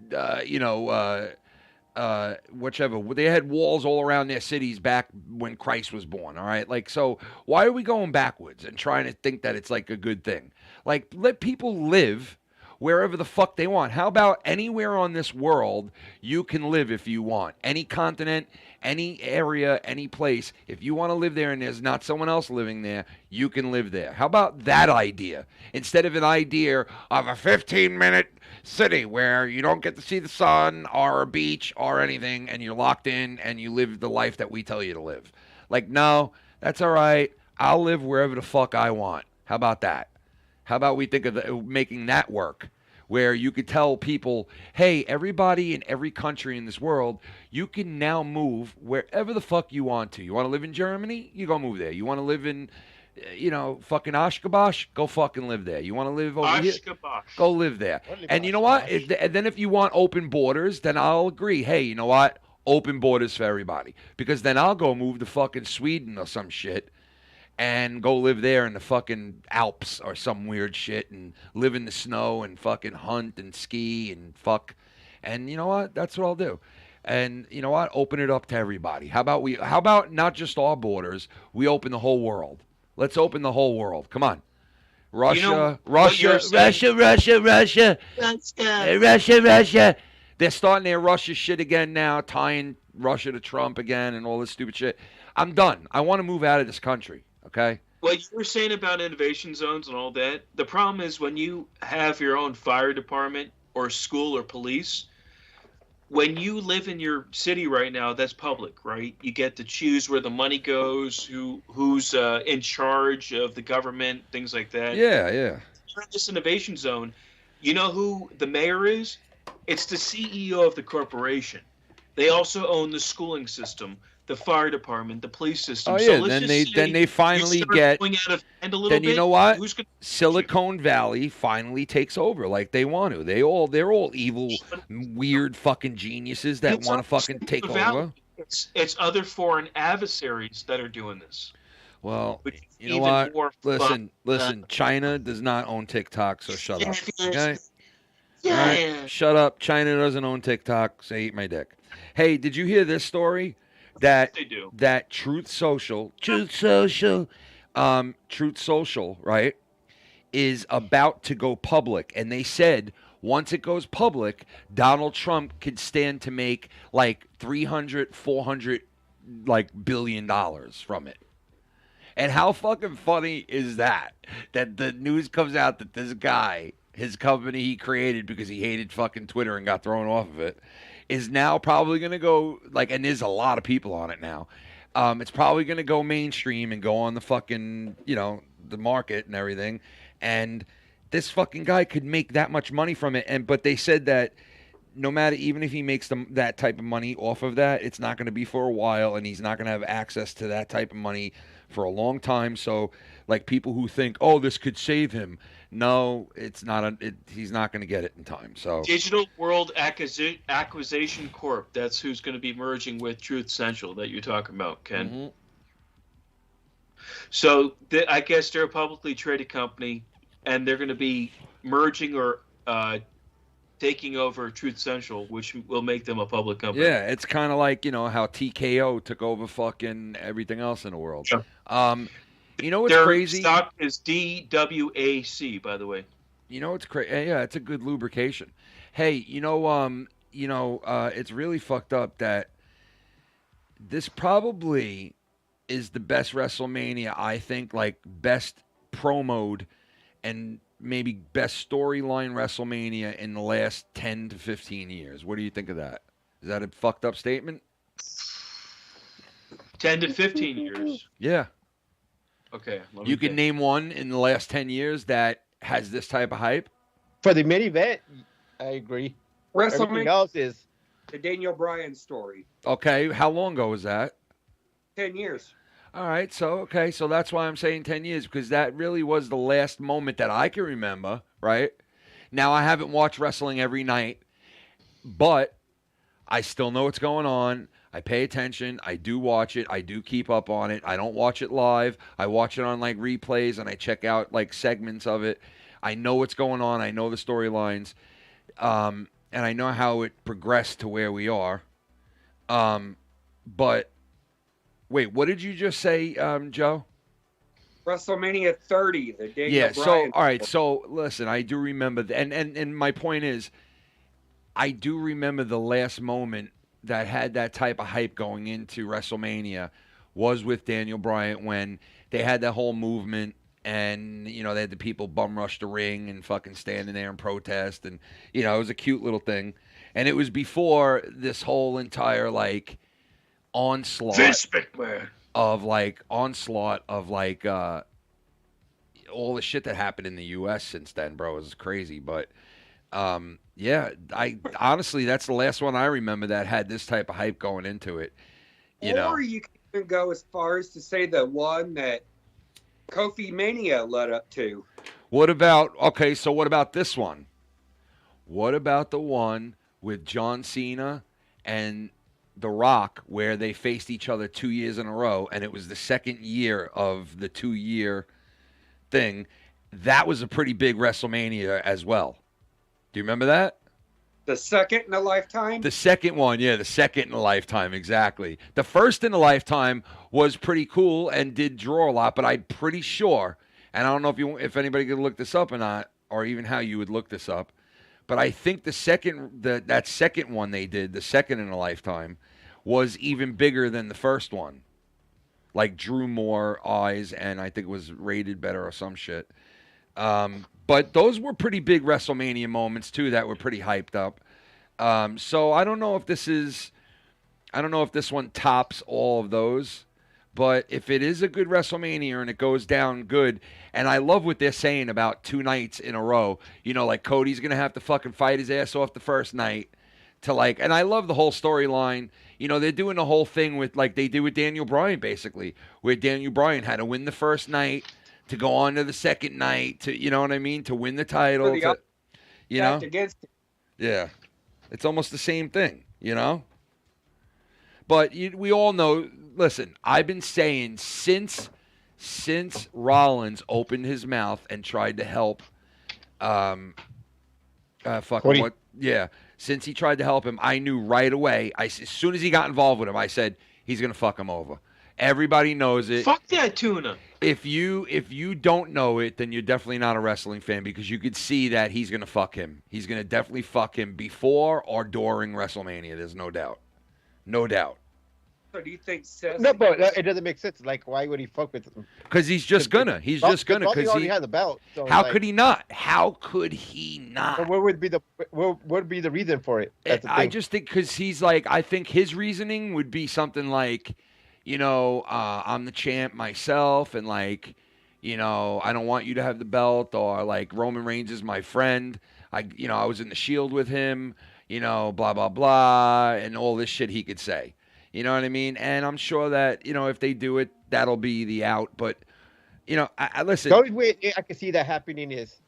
whichever. They had walls all around their cities back when Christ was born, all right? Like, so why are we going backwards and trying to think that it's like a good thing? Like, let people live wherever the fuck they want. How about anywhere on this world you can live if you want? Any continent, any area, any place. If you want to live there and there's not someone else living there, you can live there. How about that idea? Instead of an idea of a 15-minute city where you don't get to see the sun or a beach or anything, and you're locked in and you live the life that we tell you to live. Like, no, that's all right. I'll live wherever the fuck I want. How about that? How about we think of making that work, where you could tell people, hey, everybody in every country in this world, you can now move wherever the fuck you want to. You want to live in Germany? You go move there. You want to live in, fucking Ashgabosh? Go fucking live there. You want to live over here? Go live there. And you know what? And then if you want open borders, then I'll agree. Hey, you know what? Open borders for everybody. Because then I'll go move to fucking Sweden or some shit, and go live there in the fucking Alps or some weird shit, and live in the snow and fucking hunt and ski and fuck. And you know what? That's what I'll do. And you know what? Open it up to everybody. How about not just our borders? We open the whole world. Let's open the whole world. Come on. Russia. They're starting their Russia shit again now, tying Russia to Trump again and all this stupid shit. I'm done. I want to move out of this country. Okay. What you were saying about innovation zones and all that, the problem is when you have your own fire department or school or police, when you live in your city right now, that's public, right? You get to choose where the money goes, who's in charge of the government, things like that. Yeah. You're in this innovation zone. You know who the mayor is? It's the CEO of the corporation. They also own the schooling system, the fire department, the police system. Oh yeah, then they finally get. Then you know what? Silicon Valley finally takes over like they want to. They're all evil, weird fucking geniuses that want to fucking take over. It's other foreign adversaries that are doing this. Well, you know what? Listen. China does not own TikTok, so shut up. Okay. Yeah. Right? Shut up. China doesn't own TikTok, so eat my dick. Hey, did you hear this story? That Truth Social, right, is about to go public, and they said once it goes public, Donald Trump could stand to make like 300, 400 like $1 billion from it. And how fucking funny is that? That the news comes out that this guy, his company he created because he hated fucking Twitter and got thrown off of it, is now probably going to go, like, and there's a lot of people on it now. It's probably going to go mainstream and go on the fucking, you know, the market and everything. And this fucking guy could make that much money from it. But they said that no matter, even if he makes that type of money off of that, it's not going to be for a while, and he's not going to have access to that type of money for a long time. So, like, people who think, oh, this could save him, no, it's not. He's not going to get it in time. So, Digital World Acquisition Corp. That's who's going to be merging with Truth Central that you're talking about, Ken. Mm-hmm. So, I guess they're a publicly traded company, and they're going to be merging or taking over Truth Central, which will make them a public company. Yeah, it's kind of like, you know, how TKO took over fucking everything else in the world. Yeah. You know what's crazy? Their stock is DWAC, by the way. You know what's crazy? Yeah, it's a good lubrication. Hey, it's really fucked up that this probably is the best WrestleMania, I think, like best promoed and maybe best storyline WrestleMania in the last 10 to 15 years. What do you think of that? Is that a fucked up statement? 10 to 15 years. Yeah. Okay. You can name one in the last 10 years that has this type of hype? For the main event, I agree. Everything else is the Daniel Bryan story. Okay. How long ago was that? 10 years. All right. So that's why I'm saying 10 years, because that really was the last moment that I can remember, right? Now, I haven't watched wrestling every night, but I still know what's going on. I pay attention. I do watch it. I do keep up on it. I don't watch it live. I watch it on like replays, and I check out like segments of it. I know what's going on. I know the storylines, and I know how it progressed to where we are. But wait, what did you just say, Joe? WrestleMania 30, the Daniel Yeah. Bryan. So all right. So listen, I do remember, and my point is, I do remember the last moment that had that type of hype going into WrestleMania was with Daniel Bryan, when they had that whole movement, and, you know, they had the people bum rush the ring and fucking standing there and protest, and, you know, it was a cute little thing. And it was before this whole entire, like, onslaught of all the shit that happened in the U.S. since then, bro. It was crazy. But yeah, I honestly, that's the last one I remember that had this type of hype going into it. Or you can even go as far as to say the one that Kofi Mania led up to. What about this one? What about the one with John Cena and The Rock, where they faced each other 2 years in a row, and it was the second year of the 2-year thing? That was a pretty big WrestleMania as well. Do you remember that? The second in a lifetime? The second one, yeah, the second in a lifetime, exactly. The first in a lifetime was pretty cool and did draw a lot, but I'm pretty sure, and I don't know if anybody could look this up or not, or even how you would look this up, but I think that second one they did, the second in a lifetime, was even bigger than the first one. Like, drew more eyes, and I think it was rated better or some shit. But those were pretty big WrestleMania moments too that were pretty hyped up. So I don't know if this one tops all of those, but if it is a good WrestleMania and it goes down good, and I love what they're saying about 2 nights in a row, you know, like Cody's going to have to fucking fight his ass off the first night to like, and I love the whole storyline. You know, they're doing the whole thing with like they did with Daniel Bryan, basically, where Daniel Bryan had to win the first night to go on to the second night, to, you know what I mean, to win the title. You know? Yeah. It's almost the same thing, you know? But we all know, listen, I've been saying since Rollins opened his mouth and tried to help since he tried to help him, I knew right away, as soon as he got involved with him, I said, he's going to fuck him over. Everybody knows it. Fuck that tuna. If you don't know it, then you're definitely not a wrestling fan because you could see that he's gonna fuck him. He's gonna definitely fuck him before or during WrestleMania. There's no doubt. No doubt. So do you think Seth? No, but it doesn't make sense. Like, why would he fuck with him? Because he's just gonna. He's just gonna. Because Because already he had the belt. So How like, could he not? How could he not? What would be the reason for it? That's the I thing. just think because he's like, I think his reasoning would be something like, I'm the champ myself, and like, I don't want you to have the belt, or like Roman Reigns is my friend. I was in the Shield with him, blah blah blah, and all this shit he could say. You know what I mean? And I'm sure that if they do it, that'll be the out. But I listen. The only way I can see that happening is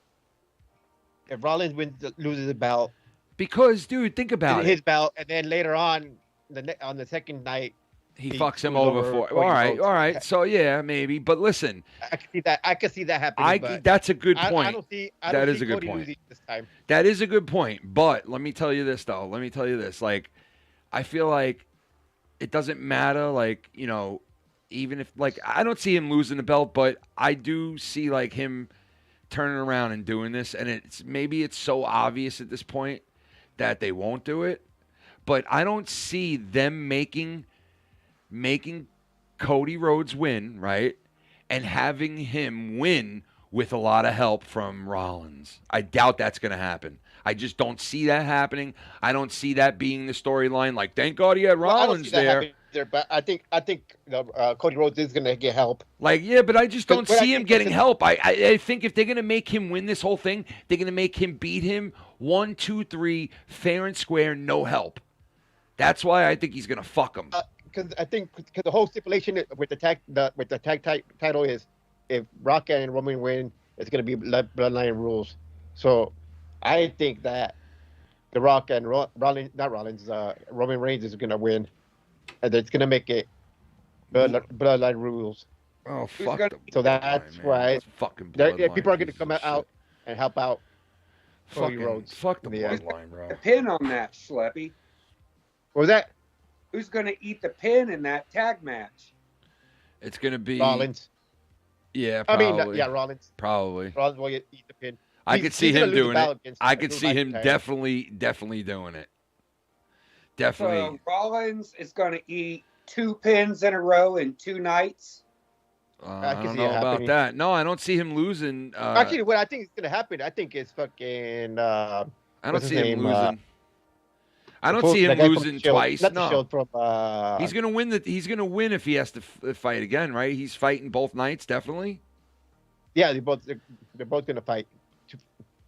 if Rollins loses the belt. Because, dude, think about his belt, and then later on the second night, he fucks him over for. All right. So yeah, maybe. But listen, I can see that. I can see that happening. That's a good point. I don't see. That is a good Cody point. losing this time. That is a good point. But let me tell you this, though. Like, I feel like it doesn't matter. Like, even if I don't see him losing the belt, but I do see like him turning around and doing this, and maybe it's so obvious at this point that they won't do it. But I don't see them making Cody Rhodes win, right? And having him win with a lot of help from Rollins. I doubt that's going to happen. I just don't see that happening. I don't see that being the storyline. Like, thank God he had Rollins there. But I think Cody Rhodes is going to get help. Like, yeah, but I just don't see him getting help. I think if they're going to make him win this whole thing, they're going to make him beat him 1, 2, 3, fair and square, no help. That's why I think he's going to fuck him. Because I think the whole stipulation with the tag title is if Rock and Roman win, it's going to be bloodline rules. So I think that the Rock and Roman Reigns is going to win, and it's going to make it bloodline rules. Oh fuck! So that's why people are going to come out and help out Cody Rhodes. Fuck the bloodline, bro. The pin on that, Schleppy. What was that? Who's going to eat the pin in that tag match? It's going to be Rollins. Yeah, probably. Rollins. Probably. Rollins will eat the pin. I could see him doing it. I could see him definitely doing it. Definitely. So Rollins is going to eat 2 pins in a row in 2 nights. I don't know about that. No, I don't see him losing. Actually, what I think is going to happen, I think it's fucking. I don't see him losing. I don't see him losing twice. No, he's gonna win. He's gonna win if he has to fight again, right? He's fighting both nights, definitely. Yeah, they're both gonna fight.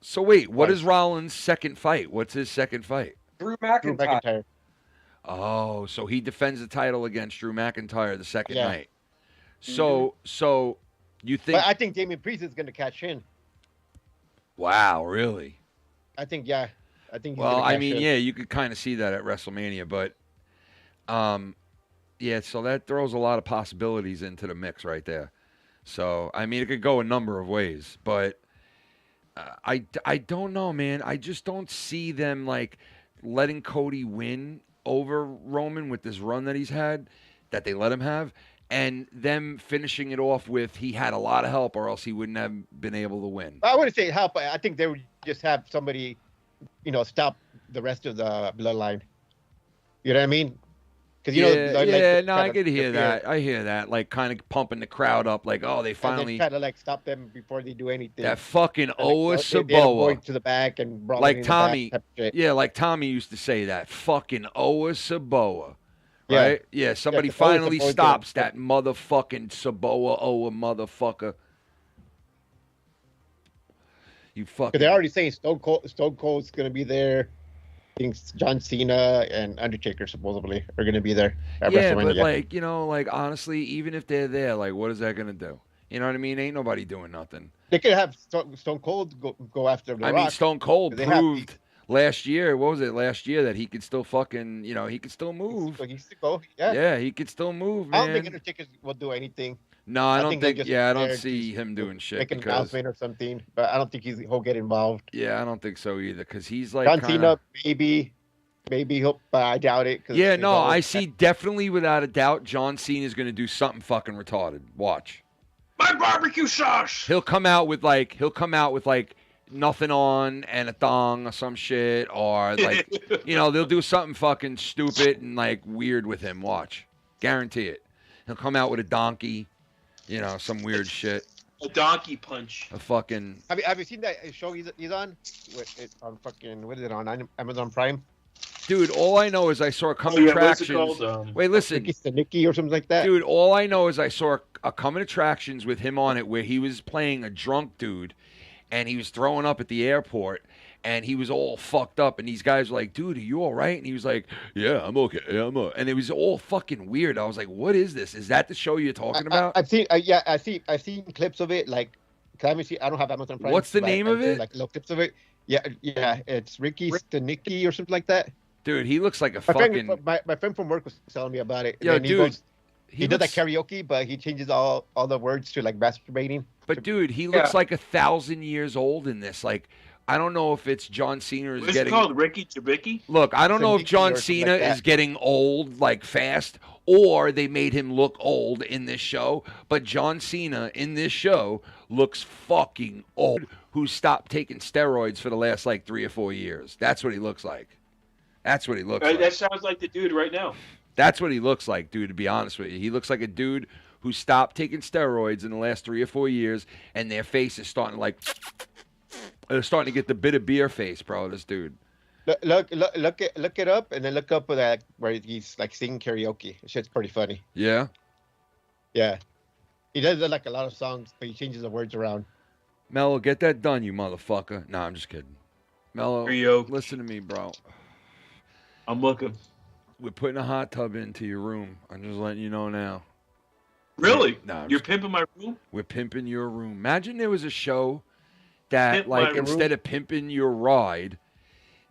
So wait, what is Rollins' second fight? What's his second fight? Drew McIntyre. Oh, so he defends the title against Drew McIntyre the second night. So you think? But I think Damian Priest is gonna catch in. Wow, really? I think yeah. I think. Well, I mean, yeah, you could kind of see that at WrestleMania, but, yeah, so that throws a lot of possibilities into the mix right there. So, I mean, it could go a number of ways, but I don't know, man. I just don't see them like letting Cody win over Roman with this run that he's had, that they let him have, and them finishing it off with he had a lot of help, or else he wouldn't have been able to win. I wouldn't say help. I think they would just have somebody, stop the rest of the bloodline. You know what I mean? Because I could hear that. I hear that, like kind of pumping the crowd up, like, oh, they finally kind of like stop them before they do anything. That fucking Oa Saboa to the back and like Tommy, like Tommy used to say that fucking Oa Saboa, right? Yeah, somebody finally stops that motherfucking Saboa Oa motherfucker. You fucking. They're already saying Stone Cold's gonna be there. I think John Cena and Undertaker supposedly are gonna be there at WrestleMania. But like honestly, even if they're there, like what is that gonna do? You know what I mean? Ain't nobody doing nothing. They could have Stone Cold go after The Rock. I mean, Stone Cold proved last year. What was it last year that he could still fucking, he could still move. He could go. Yeah. Yeah, he could still move. Man. I don't think Undertaker will do anything. No, I don't think. Yeah, I don't see him doing shit. Make an announcement or something, but I don't think he'll get involved. Yeah, I don't think so either, because he's like John Cena, maybe. maybe he'll. But I doubt it. Yeah, no, I see definitely without a doubt John Cena is going to do something fucking retarded. Watch. My barbecue sauce. He'll come out with like nothing on and a thong or some shit, or like they'll do something fucking stupid and like weird with him. Watch, guarantee it. He'll come out with a donkey, some weird shit. A donkey punch. A fucking. Have you seen that show he's on? On fucking what is it on Amazon Prime? Dude, all I know is I saw Coming Attractions. Wait, listen. Nikki or something like that. Dude, all I know is I saw a Coming Attractions with him on it where he was playing a drunk dude and he was throwing up at the airport and he was all fucked up and these guys were like, dude, are you all right? And he was like, yeah, I'm okay. Yeah, I'm okay. And it was all fucking weird. I was like, what is this? Is that the show you're talking about? I've seen clips of it. Like, I don't have Amazon Prime. What's the name of it? Like little clips of it. Yeah, it's Ricky Nikki or something like that. Dude, he looks like a fucking. My friend from work was telling me about it. Yo, dude, he does like karaoke, but he changes all the words to like masturbating. But dude, he looks like 1,000 years old in this. Like, I don't know if it's John Cena is getting. It's called Ricky Jabicki. Look, I don't know if John Cena is getting old like fast, or they made him look old in this show. But John Cena in this show looks fucking old. Who stopped taking steroids for the last like 3 or 4 years? That's what he looks like. That's what he looks like. That sounds like the dude right now. That's what he looks like, dude, to be honest with you. He looks like a dude who stopped taking steroids in the last 3 or 4 years, and their face is starting to like... They're starting to get the bitter beer face, bro, this dude. Look it up, and then look up where he's like singing karaoke. Shit's pretty funny. Yeah? Yeah. He does like a lot of songs, but he changes the words around. Mellow, get that done, you motherfucker. Nah, I'm just kidding. Mellow, listen to me, bro. I'm looking. We're putting a hot tub into your room. I'm just letting you know now. Really? No, you're pimping my room? We're pimping your room. Imagine there was a show that, like, instead of pimping your ride,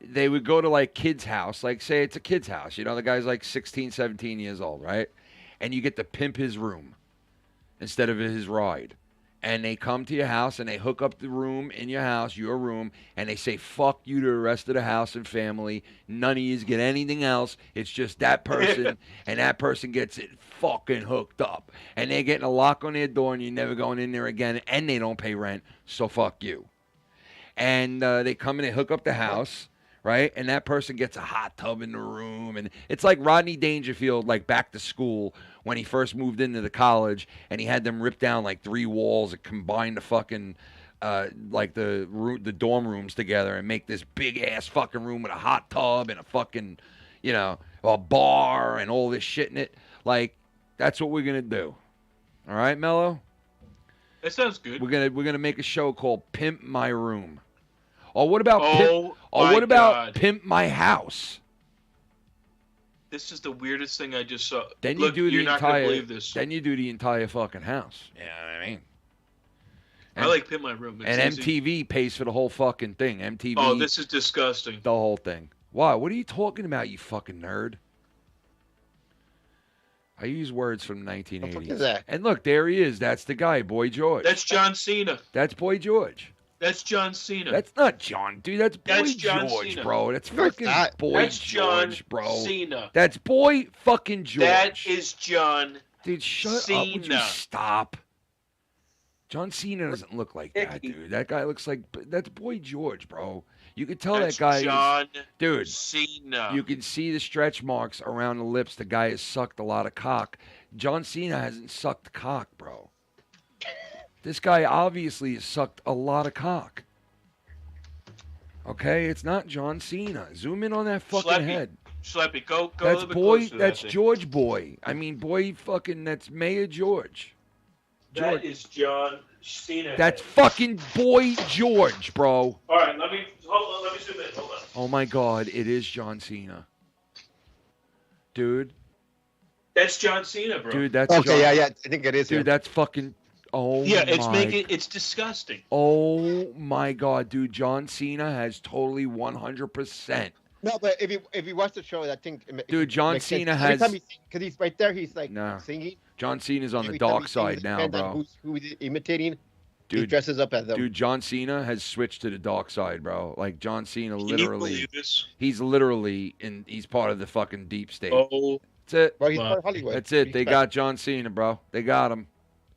they would go to, like, kid's house. Like, say it's a kid's house. The guy's, like, 16, 17 years old, right? And you get to pimp his room instead of his ride. And they come to your house and they hook up the room in your house, your room, and they say, fuck you to the rest of the house and family. None of you get anything else. It's just that person, and that person gets it fucking hooked up. And they're getting a lock on their door, and you're never going in there again, and they don't pay rent, so fuck you. And they come in and hook up the house, right? And that person gets a hot tub in the room. And it's like Rodney Dangerfield, like back to school, when he first moved into the college, and he had them rip down like 3 walls and combine the fucking like the dorm rooms together and make this big ass fucking room with a hot tub and a fucking a bar and all this shit in it. Like, that's what we're gonna do. All right, Mello? That sounds good. We're gonna make a show called Pimp My Room. Or what about Pimp My House? This is the weirdest thing I just saw. Then Look, you do you're the not entire. gonna believe this. Then you do the entire fucking house. You know what I mean? I like Pimp My Room. It's and easy. MTV pays for the whole fucking thing. MTV. Oh, this is disgusting. The whole thing. Why? What are you talking about, you fucking nerd? I use words from the 1980s. What the fuck is that? And look, there he is. That's the guy, Boy George. That's John Cena. That's Boy George. That's John Cena. That's not John, dude. That's Boy John George, Cena. bro. That's fucking Boy That's John George, bro. Cena. That's Boy fucking George. That is John Dude, shut Cena. up. Would you stop? John Cena doesn't look like that, dude. That guy looks like... That's Boy George, bro. You can tell That's that guy John Dude, Cena. you can see the stretch marks around the lips. The guy has sucked a lot of cock. John Cena hasn't sucked cock, bro. This guy obviously has sucked a lot of cock. Okay? It's not John Cena. Zoom in on that fucking head. Slappy, go a That's little bit Boy. closer to That's that thing. George Boy. I mean, Boy fucking... That's Mayor George. That is John Cena. That's fucking Boy George, bro. All right, let me zoom in. Hold on. Oh my God, it is John Cena. Dude. That's John Cena, bro. Dude, that's Okay, John. yeah, I think it is. Dude, that's fucking... Oh, Yeah, it's my... it's disgusting. Oh, my God, dude. John Cena has totally 100%. No, but if you watch the show, I think... Dude, John makes sense. Cena Every has... time because he's right there, he's like Nah. singing. John Cena's on the Every time dark he sings, side it now, depends on bro. Who he's imitating. He dresses up as them. Dude, John Cena has switched to the dark side, bro. Like John Cena, Can literally, you believe this? he's literally he's part of the fucking deep state. Oh, that's it. Well, he's part of Hollywood. That's it. They got John Cena, bro. They got him.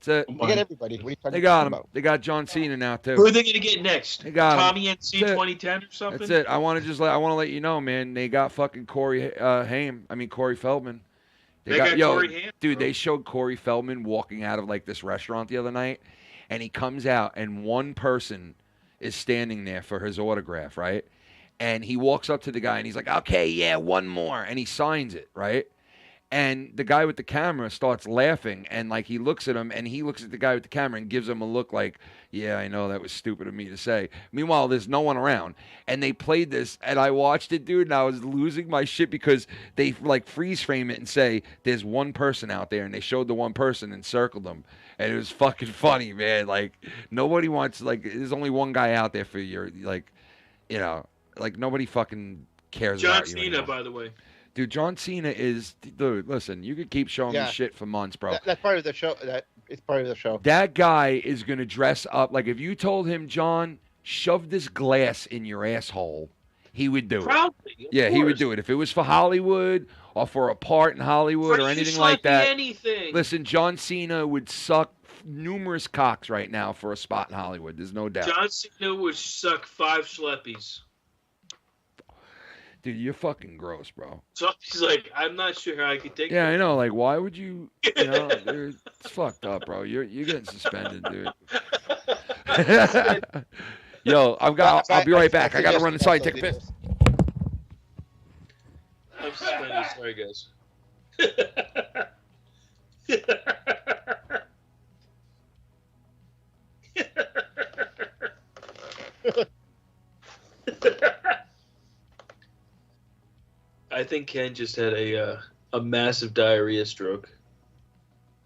That's it. They got everybody. What are you talking They got him. about? They got John Cena now too. Who are they going to get next? They got him. Tommy NC That's it. 2010 or something? That's it. I want to let you know, man. They got fucking Corey Feldman. They got yo, Corey Haim, dude. They showed Corey Feldman walking out of like this restaurant the other night, and he comes out, and one person is standing there for his autograph, right? And he walks up to the guy, and he's like, "Okay, yeah, one more," and he signs it, right? And the guy with the camera starts laughing, and like he looks at him, and he looks at the guy with the camera and gives him a look like, "Yeah, I know that was stupid of me to say." Meanwhile, there's no one around, and they played this, and I watched it, dude, and I was losing my shit because they like freeze frame it and say there's one person out there, and they showed the one person and circled them, and it was fucking funny, man. Like nobody wants there's only one guy out there for your like nobody fucking cares John about you Cena, anymore. by the way. Dude, John Cena is... Dude, listen, you could keep showing me shit for months, bro. That's part of the show. It's part of the show. That guy is going to dress up... Like, if you told him, John, shove this glass in your asshole, he would do Proudly, it. Yeah, he would do it. If it was for Hollywood or for a part in Hollywood or anything like that... Anything. Listen, John Cena would suck numerous cocks right now for a spot in Hollywood. There's no doubt. John Cena would suck 5 Schleppies. Dude, you're fucking gross, bro. So he's like, I'm not sure how I could take Yeah, I know. Like, why would you? Dude, it's fucked up, bro. You're getting suspended, dude. Yo, I'll be right back. I gotta run inside and take a piss. I'm suspended. Sorry, guys. I think Ken just had a massive diarrhea stroke.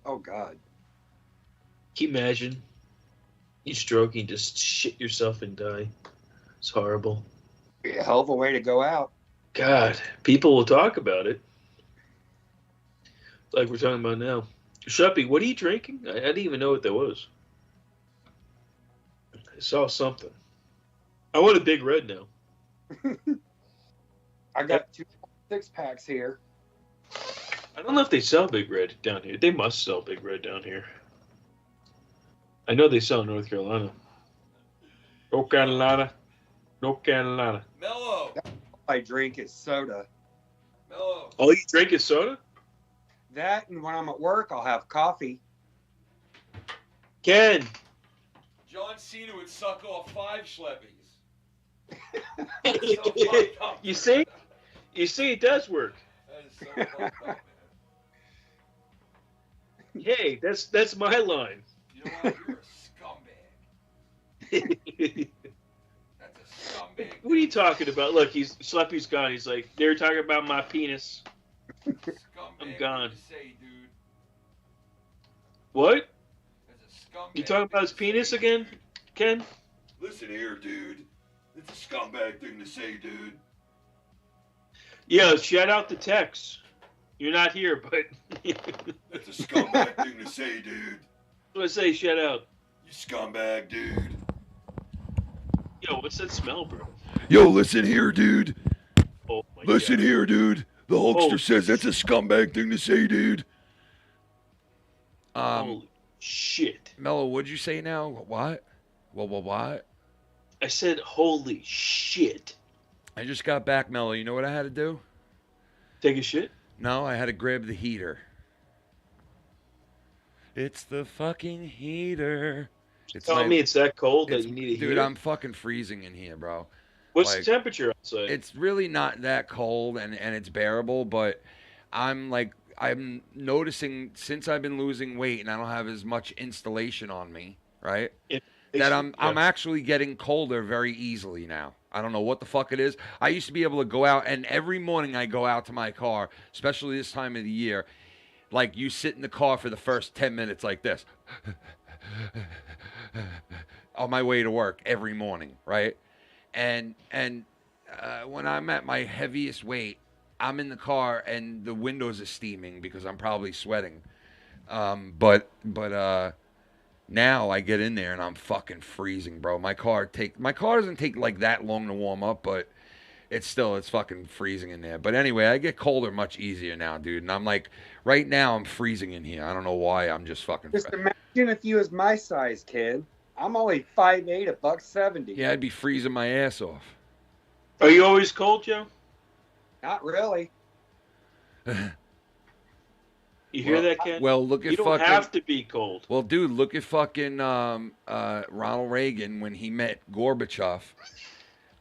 Oh God! Can you imagine? You stroke and just shit yourself and die. It's horrible. Be a hell of a way to go out. God, people will talk about it. Like we're talking about now. Shuppy, what are you drinking? I didn't even know what that was. I saw something. I want a Big Red now. I got 2 6-packs here. I don't know if they sell Big Red down here. They must sell Big Red down here. I know they sell in North Carolina. North Carolina. North Carolina. Mellow. All I drink is soda. Mellow. All you drink is soda? That, and when I'm at work, I'll have coffee. Ken. John Cena would suck off 5 Schleppies. You see? You see, it does work. That is so fucked up, man. Hey, that's my line. You know what? You're a scumbag. That's a scumbag. What are you talking about? Look, Schleppy's gone. He's like, they were talking about my penis. Scumbag. I'm gone. Say, dude. What? That's a scumbag. You talking about his penis again, Ken? Listen here, dude. It's a scumbag thing to say, dude. Yeah, shout out to Tex. You're not here, but... It's a scumbag thing to say, dude. What do I say, shout out? You scumbag, dude. Yo, what's that smell, bro? Yo, listen here, dude. Oh, my Listen God. here, dude. The Hulkster Oh, says that's a scumbag thing to say, dude. Holy shit. Mello, what'd you say now? What? What? I said, holy shit. I just got back, Mello. You know what I had to do? Take a shit? No, I had to grab the heater. It's the fucking heater. It's Telling me it's that cold that you need a heater? Dude, I'm fucking freezing in here, bro. What's Like, the temperature outside? It's really not that cold and it's bearable, but I'm noticing since I've been losing weight and I don't have as much installation on me, right? That I'm actually getting colder very easily now. I don't know what the fuck it is. I used to be able to go out, and every morning I go out to my car, especially this time of the year, like you sit in the car for the first 10 minutes like this. On my way to work every morning, right? And when I'm at my heaviest weight, I'm in the car and the windows are steaming because I'm probably sweating. But Now I get in there and I'm fucking freezing, bro. My car doesn't take like that long to warm up, but it's fucking freezing in there. But anyway, I get colder much easier now, dude. And I'm like, right now I'm freezing in here. I don't know why. I'm just fucking. Just imagine if you was my size, kid. I'm only 5'8", $170. Yeah, I'd be freezing my ass off. Are you always cold, Joe? Not really. You hear that, Ken? Well, look at you don't have to be cold. Well, dude, look at fucking Ronald Reagan when he met Gorbachev.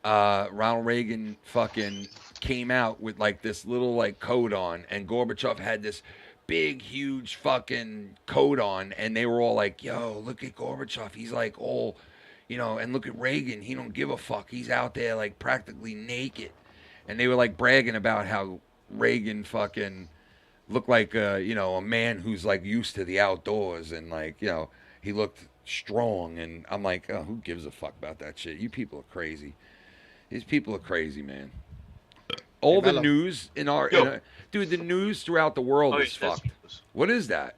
Ronald Reagan fucking came out with like this little like coat on, and Gorbachev had this big, huge fucking coat on, and they were all like, "Yo, look at Gorbachev. He's like all, you know, and look at Reagan. He don't give a fuck. He's out there like practically naked." And they were like bragging about how Reagan fucking looked like you know, a man who's like used to the outdoors, and like, you know, he looked strong. And I'm like, oh, who gives a fuck about that shit? You people are crazy. These people are crazy, man. All the news in our dude, the news throughout the world is fucked. What is that?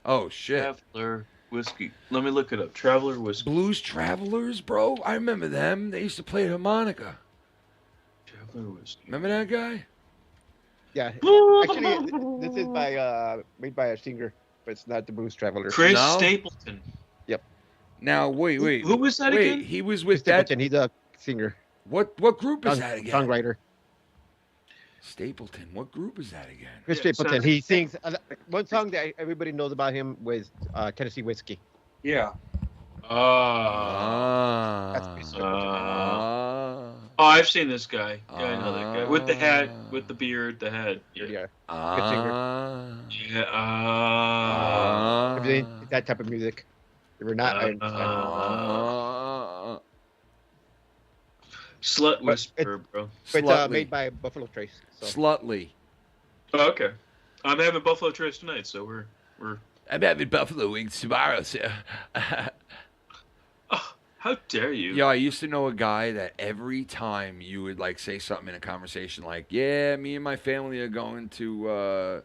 Oh shit. Traveler whiskey. Let me look it up. Traveler whiskey. Blues Travelers, bro. I remember them. They used to play harmonica. Traveler whiskey. Remember that guy? Yeah. Actually, this is made by a singer, but it's not the Blues Traveler. Chris Stapleton. Yep. Now wait. Who was that again? He was with Stapleton. He's a singer. What group is that again? Songwriter. Stapleton. What group is that again? Chris Stapleton. He sings one song that everybody knows about him was Tennessee Whiskey. Yeah. Oh, I've seen this guy. Yeah, I know that guy. With the hat, with the beard, the hat. Yeah. Good singer. Everything, that type of music. If we're not, I understand. Slut Whisperer, bro. But made by Buffalo Trace. So. Slutly. Oh, okay. I'm having Buffalo Trace tonight, so we're. I'm having buffalo wings tomorrow, sir. Oh, how dare you? Yeah, I used to know a guy that every time you would like say something in a conversation like, "Yeah, me and my family are going to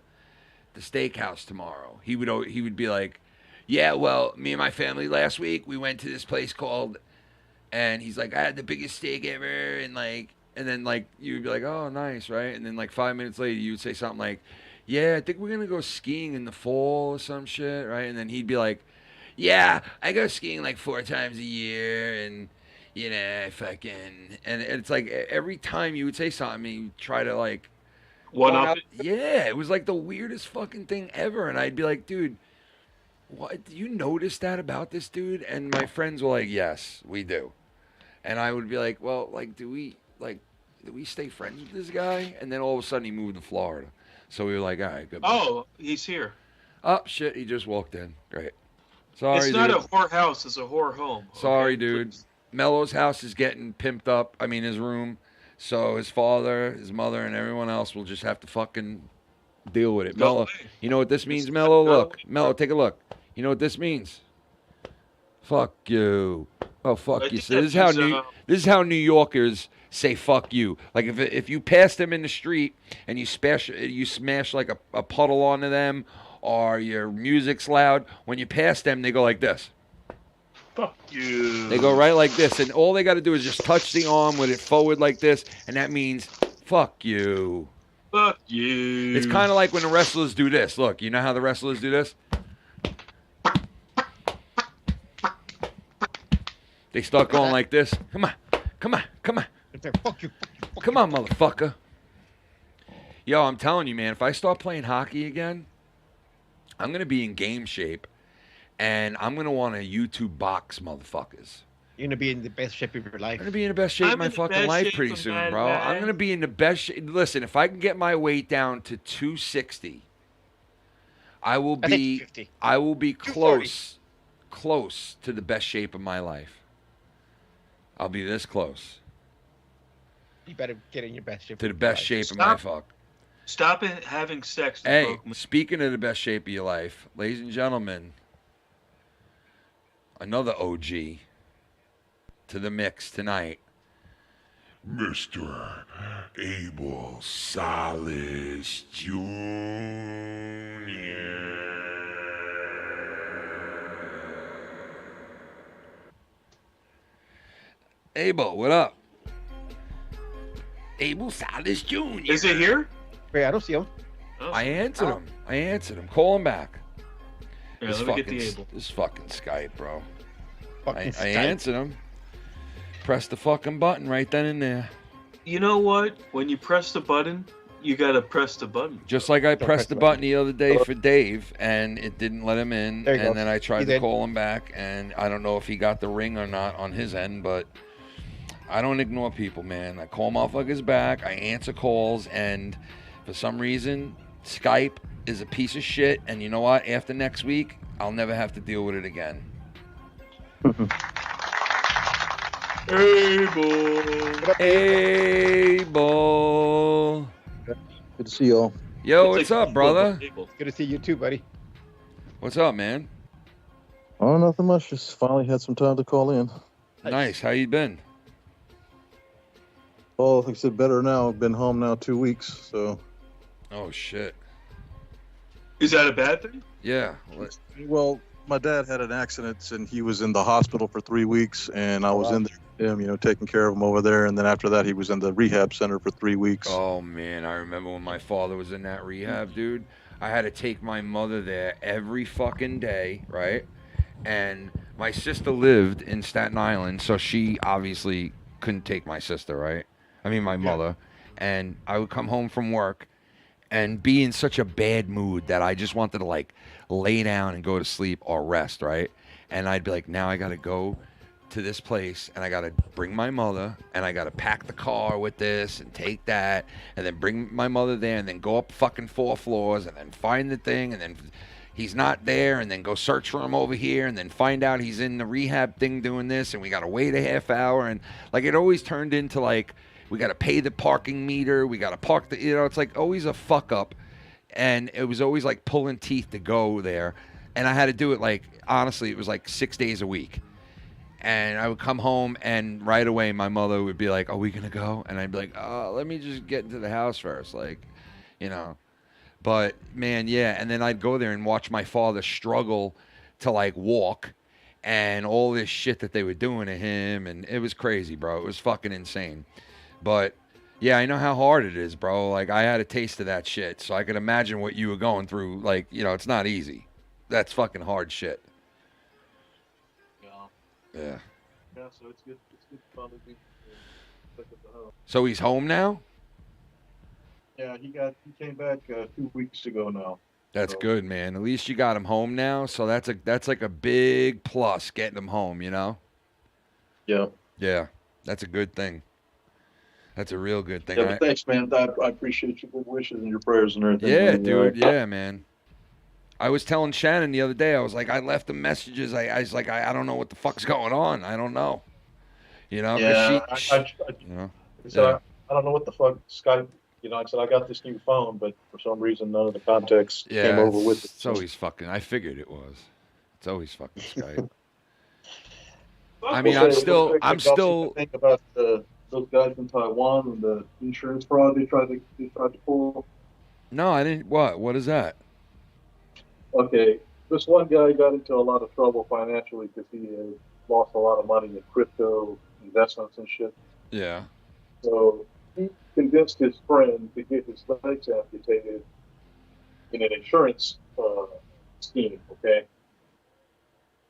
the steakhouse tomorrow," he would be like, "Yeah, well, me and my family last week we went to this place called," and he's like, "I had the biggest steak ever," and then like you would be like, "Oh, nice, right?" And then like 5 minutes later you would say something like, "Yeah, I think we're gonna go skiing in the fall or some shit," right? And then he'd be like, "Yeah, I go skiing like 4 times a year, and you know, fucking," and it's like every time you would say something, you try to like one up. Yeah, it was like the weirdest fucking thing ever, and I'd be like, "Dude, what? Do you notice that about this dude?" And my friends were like, "Yes, we do," and I would be like, "Well, like, do we stay friends with this guy?" And then all of a sudden he moved to Florida. So we were like, all right, good. Oh, he's here. Oh, shit, he just walked in. Great. Sorry, it's not a whore house, it's a whore home. Sorry, dude. Please. Mellow's house is getting pimped up. I mean, his room. So his father, his mother, and everyone else will just have to fucking deal with it. Mellow, you know what this means, Mellow? Look. Mellow, take a look. You know what this means? Fuck you. Oh, fuck you. So this is how New Yorkers say fuck you. Like if you pass them in the street and you smash like a puddle onto them, or your music's loud, when you pass them they go like this. Fuck you. They go right like this, and all they got to do is just touch the arm with it forward like this, and that means fuck you. Fuck you. It's kind of like when the wrestlers do this. Look, you know how the wrestlers do this? They start going like this. Come on. Fuck you. Come on, motherfucker. Yo, I'm telling you, man, if I start playing hockey again, I'm going to be in game shape, and I'm going to want to YouTube box motherfuckers. You're going to be in the best shape of your life. I'm going to be in the best shape of my fucking life pretty soon, bro. I'm going to be in the best shape. Listen, if I can get my weight down to 260, I will be close to the best shape of my life. I'll be this close. You better get in your best shape. To the best shape of my fuck. Stop having sex. Hey, speaking of the best shape of your life, ladies and gentlemen, another OG to the mix tonight. Mr. Abel Salas Jr. Abel, what up? Abel Salas Jr. Is it here? Wait, I don't see him. I answered him. I answered him. Call him back. Yeah, This let me get fucking, the Abel. this fucking Skype, bro. I Skype. answered him. Press the fucking button right then and there. You know what? When you press the button, you gotta press the button. Just like I pressed the button the other day for Dave, and it didn't let him in. There you And go. then I tried He to did. call him back, and I don't know if he got the ring or not on his end, but I don't ignore people, man. I call motherfuckers back. I answer calls, and for some reason, Skype is a piece of shit. And you know what? After next week, I'll never have to deal with it again. Abel. Abel. Good to see y'all. Yo, what's up, brother? Good to see you too, buddy. What's up, man? Oh, nothing much. Just finally had some time to call in. Nice. How you been? Oh, like I said, better now. I've been home now 2 weeks, so. Oh, shit. Is that a bad thing? Yeah. Well, my dad had an accident, and he was in the hospital for 3 weeks, and I was in there with him, you know, taking care of him over there. And then after that, he was in the rehab center for 3 weeks. Oh, man. I remember when my father was in that rehab, dude. I had to take my mother there every fucking day, right? And my sister lived in Staten Island, so she obviously couldn't take my sister, right? I mean, my mother. And I would come home from work and be in such a bad mood that I just wanted to, like, lay down and go to sleep or rest, right? And I'd be like, now I got to go to this place, and I got to bring my mother, and I got to pack the car with this and take that, and then bring my mother there, and then go up fucking 4 floors, and then find the thing, and then he's not there, and then go search for him over here, and then find out he's in the rehab thing doing this, and we got to wait a half hour, and, like, it always turned into, like, we got to pay the parking meter, we got to park the, you know, it's like always a fuck up, and it was always like pulling teeth to go there, and I had to do it, like, honestly, it was like 6 days a week. And I would come home, and right away my mother would be like, are we going to go? And I'd be like, oh, let me just get into the house first, like, you know. But, man, yeah, and then I'd go there and watch my father struggle to, like, walk and all this shit that they were doing to him, and it was crazy, bro. It was fucking insane. But, yeah, I know how hard it is, bro. Like, I had a taste of that shit, so I could imagine what you were going through. Like, you know, it's not easy. That's fucking hard shit. Yeah. Yeah, so it's good. It's good to finally be back at the house. So he's home now? Yeah, he came back 2 weeks ago now. That's good, man. At least you got him home now. So that's like a big plus, getting him home, you know? Yeah. Yeah. That's a good thing. That's a real good thing. Yeah, but thanks, man. I appreciate your good wishes and your prayers and everything. Yeah, man. dude. Yeah, man. I was telling Shannon the other day, I was like, I left him messages. I was like, I don't know what the fuck's going on. I don't know. You know? 'cause Yeah, you know? So Yeah. I don't know what the fuck Skype. You know, I said I got this new phone, but for some reason none of the contacts came over with it. It's always fucking. I figured it was. It's always fucking Skype. I mean, I'm still. Think about those guys in Taiwan and the insurance fraud they tried to pull. No, I didn't. What? What is that? Okay, this one guy got into a lot of trouble financially because he had lost a lot of money in crypto investments and shit. Yeah. So he convinced his friend to get his legs amputated in an insurance scheme, okay?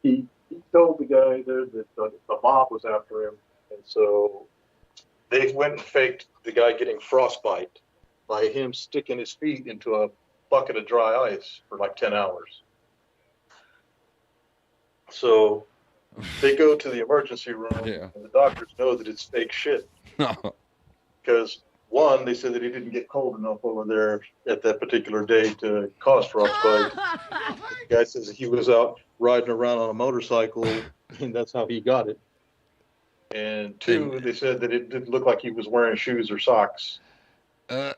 He told the guy there that the mob was after him, and so they went and faked the guy getting frostbite by him sticking his feet into a bucket of dry ice for like 10 hours. So they go to the emergency room, and the doctors know that it's fake shit. Because, one, they said that he didn't get cold enough over there at that particular day to cause frostbite. The guy says he was out riding around on a motorcycle, and that's how he got it. And two, they said that it didn't look like he was wearing shoes or socks.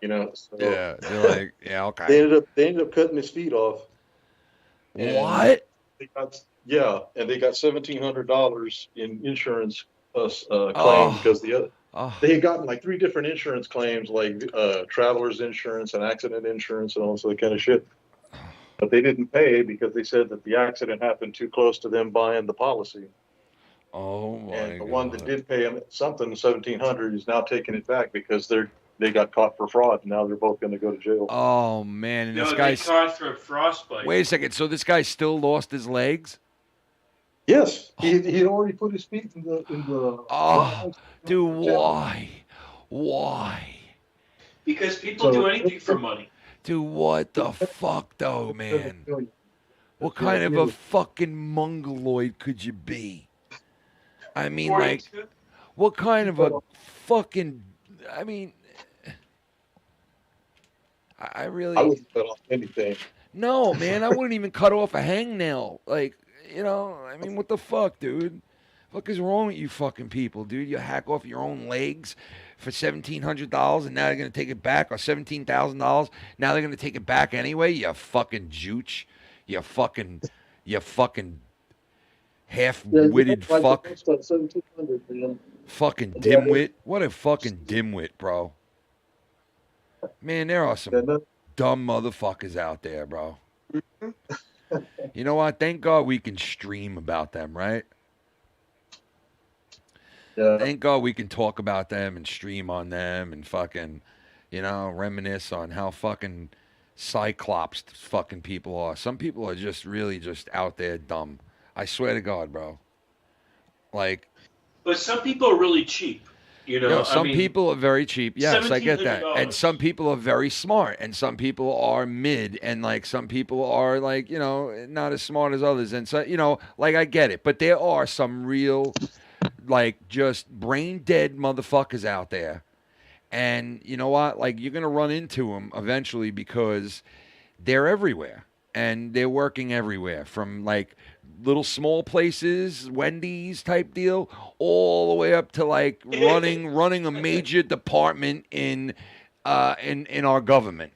You know, so Yeah, they're like, yeah, okay. they ended up cutting his feet off. And What? They got, yeah, and they got $1,700 in insurance claim because they had gotten like 3 different insurance claims, like traveler's insurance and accident insurance and all that kind of shit. But they didn't pay because they said that the accident happened too close to them buying the policy. Oh my And the God. one that did pay him something, $1,700, is now taking it back because they got caught for fraud. And now they're both going to go to jail. Oh man, and No, this they guy's. caught for frostbite. Wait a second. So this guy still lost his legs? Yes, he already put his feet in the. Oh, dude, why? Why? Because people do anything for money. Dude, what the fuck, though, man? What kind of a fucking mongoloid could you be? I mean, like, what kind of a fucking? I mean, I really. I wouldn't cut off anything. No, man, I wouldn't even cut off a hangnail. Like, you know, I mean, what the fuck, dude? Fuck is wrong with you fucking people, dude? You hack off your own legs for $1,700 and now they're going to take it back, or $17,000. Now they're going to take it back anyway, you fucking jooch. You fucking half-witted fuck. Fucking dimwit. What a fucking dimwit, bro. Man, there are some dumb motherfuckers out there, bro. You know what? Thank God we can stream about them, right? Yeah. Thank God we can talk about them and stream on them and fucking, you know, reminisce on how fucking cyclops fucking people are. Some people are just really just out there dumb. I swear to God, bro. Like. But some people are really cheap. You know, some people are very cheap. Yes, I get that. And some people are very smart, and some people are mid, and like some people are like, you know, not as smart as others. And so, you know, like I get it. But there are some real, like, just brain dead motherfuckers out there. And you know what? Like, you're gonna run into them eventually because they're everywhere, and they're working everywhere, from like little small places, Wendy's type deal, all the way up to like running a major department in our government.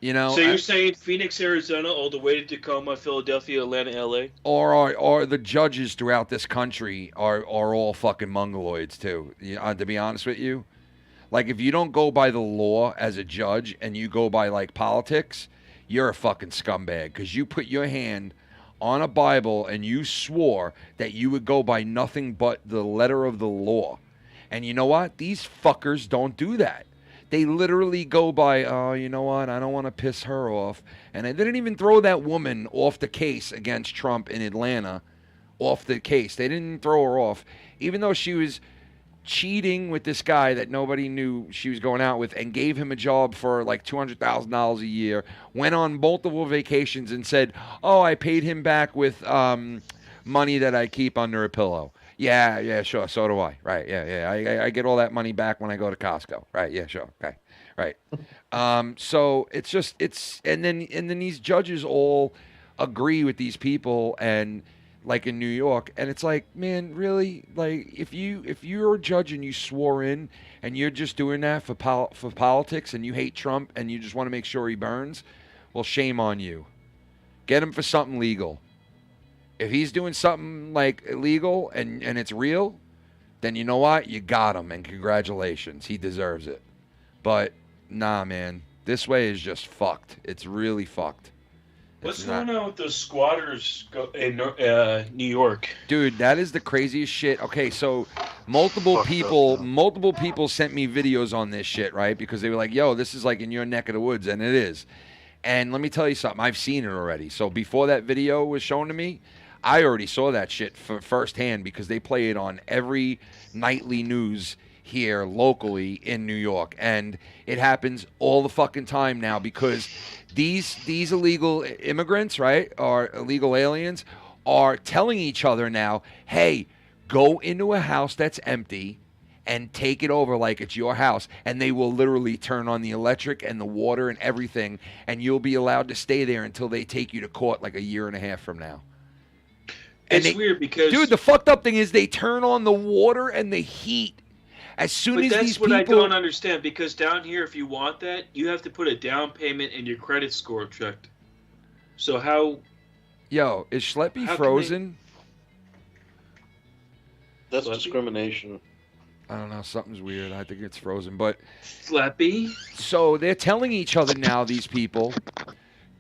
You know. So you're saying Phoenix, Arizona, all the way to Tacoma, Philadelphia, Atlanta, LA, or the judges throughout this country are all fucking mongoloids too. To be honest with you, like if you don't go by the law as a judge and you go by like politics, you're a fucking scumbag because you put your hand on a Bible and you swore that you would go by nothing but the letter of the law. And you know what? These fuckers don't do that. They literally go by, oh, you know what? I don't want to piss her off. And they didn't even throw that woman off the case against Trump in Atlanta off the case. They didn't throw her off, even though she was cheating with this guy that nobody knew she was going out with, and gave him a job for like $200,000 a year, went on multiple vacations and said, oh, I paid him back with money that I keep under a pillow. Yeah, sure, so do I. Right, yeah, I get all that money back when I go to Costco. Right, yeah, sure, okay, right. So and then these judges all agree with these people, and like in New York, and it's like, man, really? Like, if you're a judge and you swore in, and you're just doing that for politics, and you hate Trump, and you just want to make sure he burns, well, shame on you. Get him for something legal. If he's doing something like illegal and it's real, then you know what? You got him, and congratulations, he deserves it. But nah, man, this way is just fucked. It's really fucked. What's going on with those squatters in New York? Dude, that is the craziest shit. Okay, so multiple people sent me videos on this shit, right? Because they were like, yo, this is like in your neck of the woods, and it is. And let me tell you something, I've seen it already. So before that video was shown to me, I already saw that shit firsthand because they play it on every nightly news here locally in New York, and it happens all the fucking time now because these illegal immigrants, right, or illegal aliens, are telling each other now, hey, go into a house that's empty and take it over like it's your house, and they will literally turn on the electric and the water and everything, and you'll be allowed to stay there until they take you to court like a year and a half from now. And it's weird because, dude, the fucked up thing is they turn on the water and the heat as soon as these people. But that's what I don't understand, because down here, if you want that, you have to put a down payment and your credit score checked. So how? Yo, is SLAPPY frozen? That's discrimination. I don't know. Something's weird. I think it's frozen. But SLAPPY? So they're telling each other now, these people,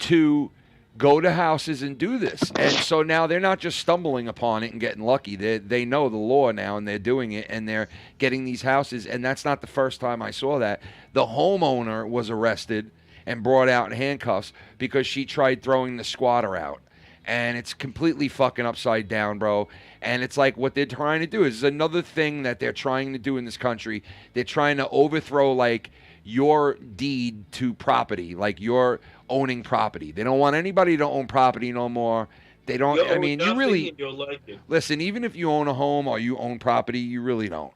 to go to houses and do this. And so now they're not just stumbling upon it and getting lucky. They know the law now, and they're doing it, and they're getting these houses. And that's not the first time I saw that. The homeowner was arrested and brought out in handcuffs because she tried throwing the squatter out. And it's completely fucking upside down, bro. And it's like what they're trying to do is another thing that they're trying to do in this country. They're trying to overthrow, like, your deed to property, like you're owning property. They don't want anybody to own property no more. They don't. I mean, you really like it. Listen. Even if you own a home or you own property, you really don't.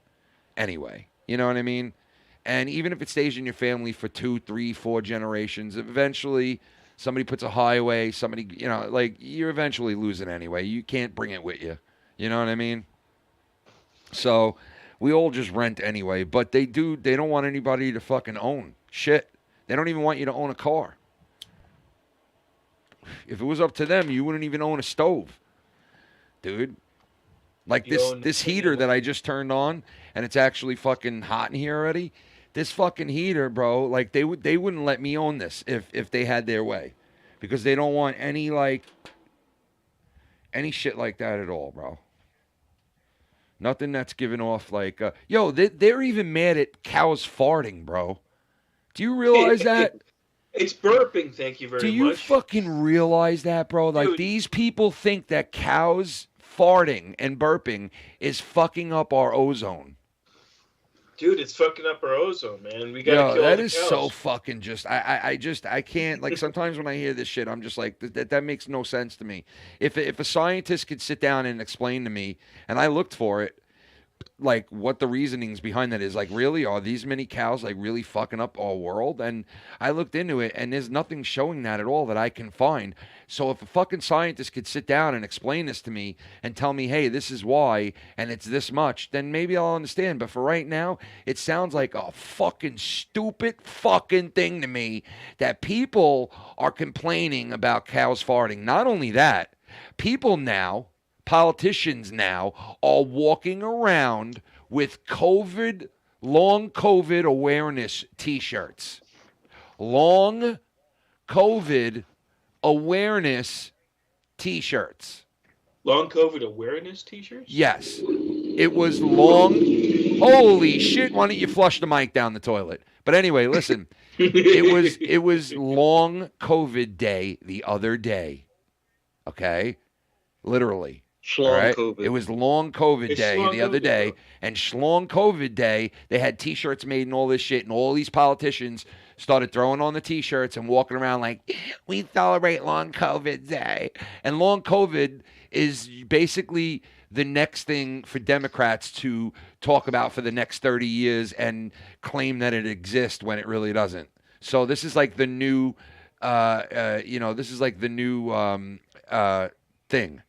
Anyway, you know what I mean. And even if it stays in your family for 2, 3, 4 generations, eventually somebody puts a highway. Somebody, you know, like you're eventually losing anyway. You can't bring it with you. You know what I mean? So. We all just rent anyway, but they don't want anybody to fucking own shit. They don't even want you to own a car. If it was up to them, you wouldn't even own a stove. Dude. Like this heater that I just turned on, and it's actually fucking hot in here already. This fucking heater, bro, like they wouldn't let me own this if they had their way. Because they don't want any shit like that at all, bro. Nothing that's giving off like, they're even mad at cows farting, bro. Do you realize that? It's burping, thank you very much. Do you fucking realize that, bro? Like, Dude. These people think that cows farting and burping is fucking up our ozone. Dude, it's fucking up our ozone, man. We gotta kill that the is cows. so fucking just. I can't. Like sometimes when I hear this shit, I'm just like that makes no sense to me. If a scientist could sit down and explain to me, and I looked for it, like what the reasonings behind that is, like really are these many cows like really fucking up our world? And I looked into it, and there's nothing showing that at all that I can find. So if a fucking scientist could sit down and explain this to me and tell me, hey, this is why and it's this much, then maybe I'll understand. But for right now, it sounds like a fucking stupid fucking thing to me that people are complaining about cows farting. Not only that, people now, politicians now, are walking around with long COVID awareness t-shirts. Long COVID awareness t-shirts. Long COVID awareness t-shirts? Yes. It was long. Holy shit, why don't you flush the mic down the toilet? But anyway, listen. It was long COVID day the other day. Okay? Literally. Schlong right? COVID. It was long COVID day the other day. And Schlong COVID day, they had t-shirts made and all this shit. And all these politicians started throwing on the t-shirts and walking around like, we celebrate long COVID day. And long COVID is basically the next thing for Democrats to talk about for the next 30 years and claim that it exists when it really doesn't. So this is like the new, thing.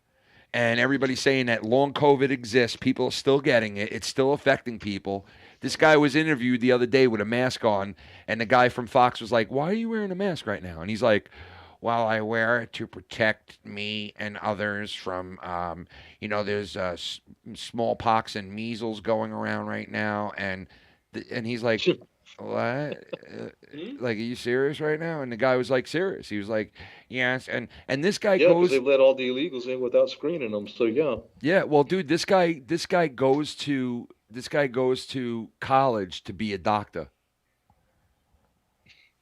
And everybody's saying that long COVID exists. People are still getting it. It's still affecting people. This guy was interviewed the other day with a mask on, and the guy from Fox was like, why are you wearing a mask right now? And he's like, well, I wear it to protect me and others from, there's smallpox and measles going around right now. And he's like, what? Like, are you serious right now? And the guy was like, serious. He was like, yes. And this guy goes. Yeah, they let all the illegals in without screening them. So yeah. Yeah. Well, dude, this guy goes to college to be a doctor.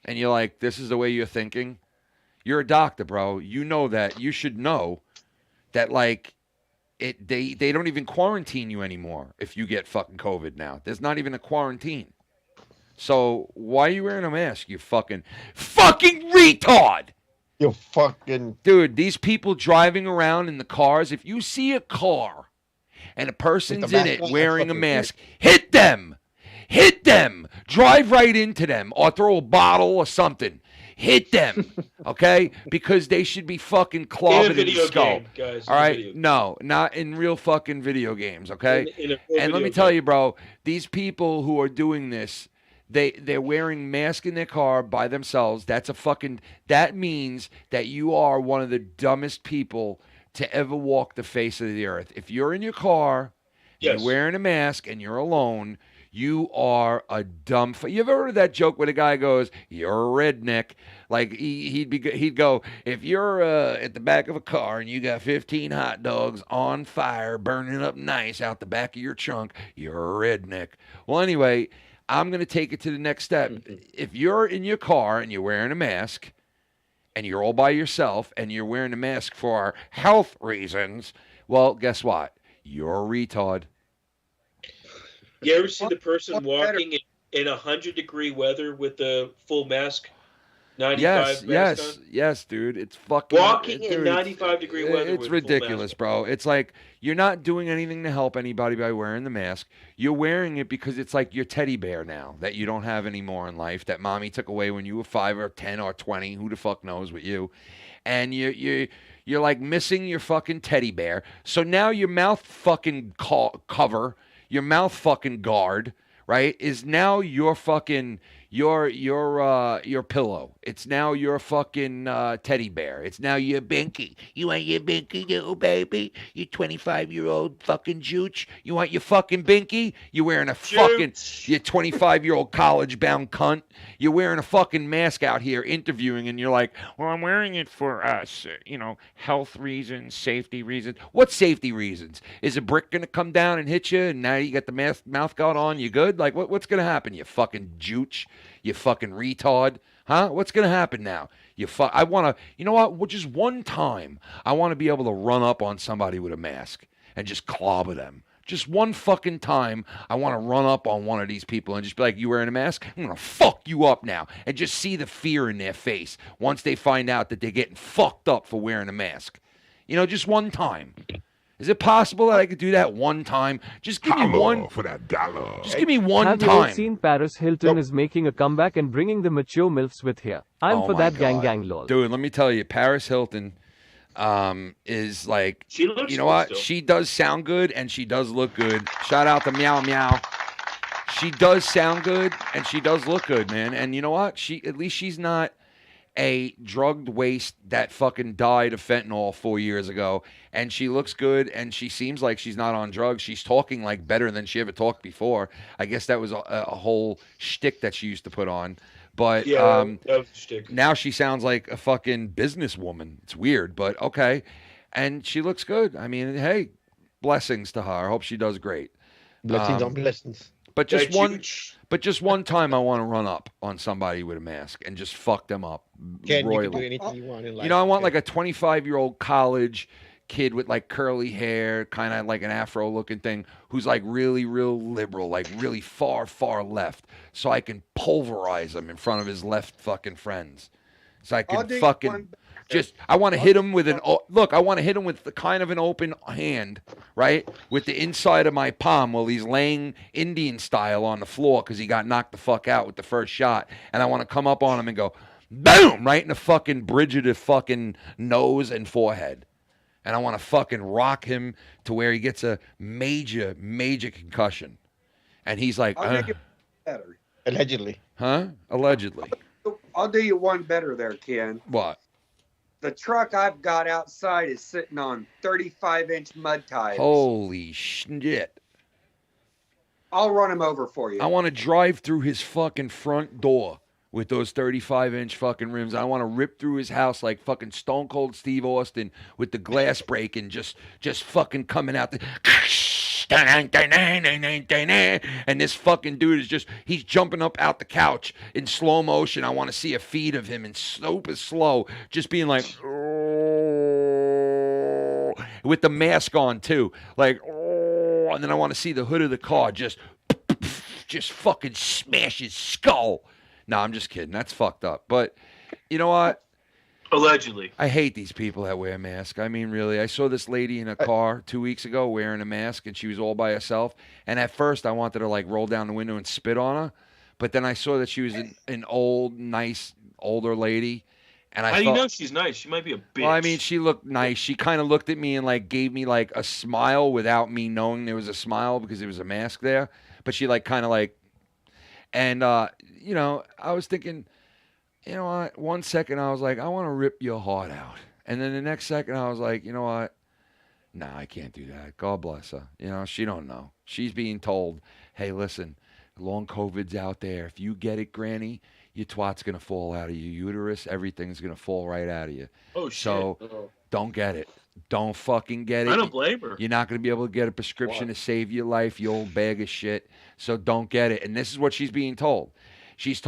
And you're like, this is the way you're thinking? You're a doctor, bro. You know that. You should know that, like, they don't even quarantine you anymore if you get fucking COVID now. There's not even a quarantine. So why are you wearing a mask, you fucking retard? You fucking... Dude, these people driving around in the cars, if you see a car and a person's in it wearing a mask, hit them. Hit them. Drive right into them or throw a bottle or something. Hit them, okay? Because they should be fucking clobbered in the skull. Game, guys, all right? No, not in real fucking video games, okay? And let me tell you, bro, these people who are doing this, they're wearing masks in their car by themselves. That means that you are one of the dumbest people to ever walk the face of the earth. If you're in your car, and you're wearing a mask, and you're alone, You are a dumb. You ever heard of that joke where the guy goes, "You're a redneck"? Like he'd go, if you're at the back of a car and you got 15 hot dogs on fire burning up nice out the back of your trunk, you're a redneck. Well, anyway, I'm going to take it to the next step. If you're in your car and you're wearing a mask and you're all by yourself and you're wearing a mask for health reasons, well, guess what? You're a retard. You ever see the person walking in 100-degree weather with the full mask? 95 mask on? Yes, dude. It's fucking walking in 95-degree weather. It's ridiculous, bro. It's like you're not doing anything to help anybody by wearing the mask. You're wearing it because it's like your teddy bear now that you don't have anymore in life, that mommy took away when you were 5 or 10 or 20. Who the fuck knows with you? And you're like missing your fucking teddy bear. So now your mouth fucking cover, your mouth fucking guard, right, is now your fucking your pillow. It's now your fucking teddy bear. It's now your binky. You want your binky, little baby? You 25-year-old fucking jooch? You want your fucking binky? You're wearing a fucking, you 25-year-old college-bound cunt. You're wearing a fucking mask out here interviewing, and you're like, well, I'm wearing it for health reasons, safety reasons. What safety reasons? Is a brick going to come down and hit you, and now you got the mouth guard on? You good? Like, what's going to happen, you fucking jooch? You fucking retard. Huh? What's going to happen now? I want to, you know what? Just one time, I want to be able to run up on somebody with a mask and just clobber them. Just one fucking time, I want to run up on one of these people and just be like, you wearing a mask? I'm going to fuck you up now. And just see the fear in their face once they find out that they're getting fucked up for wearing a mask. You know, just one time. Is it possible that I could do that one time? Just give me one for that dollar. Just give me one Have time. you all seen Paris Hilton is making a comeback and bringing the mature milfs with her? I'm for that gang lol. Dude, let me tell you, Paris Hilton is like, she looks, you know what? still. She does sound good and she does look good. Shout out to Meow Meow. She does sound good and she does look good, man. And you know what? At least she's not a drugged waste that fucking died of fentanyl 4 years ago, and she looks good, and she seems like she's not on drugs. She's talking like better than she ever talked before. I guess that was a whole shtick that she used to put on, but that was a shtick. Now she sounds like a fucking businesswoman. It's weird, but okay, and she looks good. I mean, hey, blessings to her. I hope she does great. Blessings on blessings. But just one time, I want to run up on somebody with a mask and just fuck them up royally. You can do anything you want in life. You know, I want like a 25-year-old college kid with like curly hair, kind of like an afro-looking thing, who's like really, real liberal, like really far, far left, so I can pulverize him in front of his left fucking friends. So I can fucking I want to hit him with I want to hit him with the kind of an open hand, right? With the inside of my palm while he's laying Indian style on the floor because he got knocked the fuck out with the first shot. And I want to come up on him and go, boom, right in the fucking bridge of the fucking nose and forehead. And I want to fucking rock him to where he gets a major, major concussion. And he's like, I'll make it better. Allegedly. Huh? Allegedly. I'll do you one better there, Ken. What? The truck I've got outside is sitting on 35-inch mud tires. Holy shit. I'll run him over for you. I want to drive through his fucking front door with those 35-inch fucking rims. I want to rip through his house like fucking Stone Cold Steve Austin with the glass breaking, just fucking coming out. And this fucking dude is he's jumping up out the couch in slow motion. I want to see a feed of him in super slow, just being like, oh, with the mask on too. Like, oh, and then I want to see the hood of the car just fucking smash his skull. No, I'm just kidding. That's fucked up. But you know what? Allegedly. I hate these people that wear masks. I mean, really. I saw this lady in a car 2 weeks ago wearing a mask, and she was all by herself. And at first, I wanted to, like, roll down the window and spit on her. But then I saw that she was an old, nice, older lady. And How do you know she's nice? She might be a bitch. Well, I mean, she looked nice. She kind of looked at me and, like, gave me, like, a smile without me knowing there was a smile because there was a mask there. But she, like, kind of, like... And, you know, I was thinking... You know what? 1 second I was like, I want to rip your heart out. And then the next second I was like, you know what? Nah, I can't do that. God bless her. You know, she don't know. She's being told, hey, listen, Long COVID's out there. If you get it, Granny, your twat's going to fall out of your uterus. Everything's going to fall right out of you. Oh, shit. So don't get it. Don't fucking get it. I don't blame her. You're not going to be able to get a prescription to save your life, you old bag of shit. So don't get it. And this is what she's being told. She's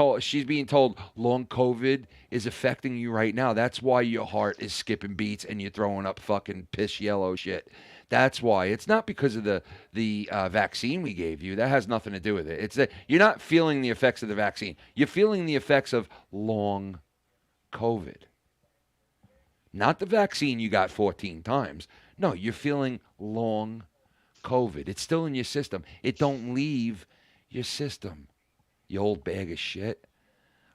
being told long COVID is affecting you right now. That's why your heart is skipping beats and you're throwing up fucking piss yellow shit. That's why. It's not because of the vaccine we gave you. That has nothing to do with it. It's that you're not feeling the effects of the vaccine. You're feeling the effects of long COVID. Not the vaccine you got 14 times. No, you're feeling long COVID. It's still in your system. It don't leave your system, you old bag of shit.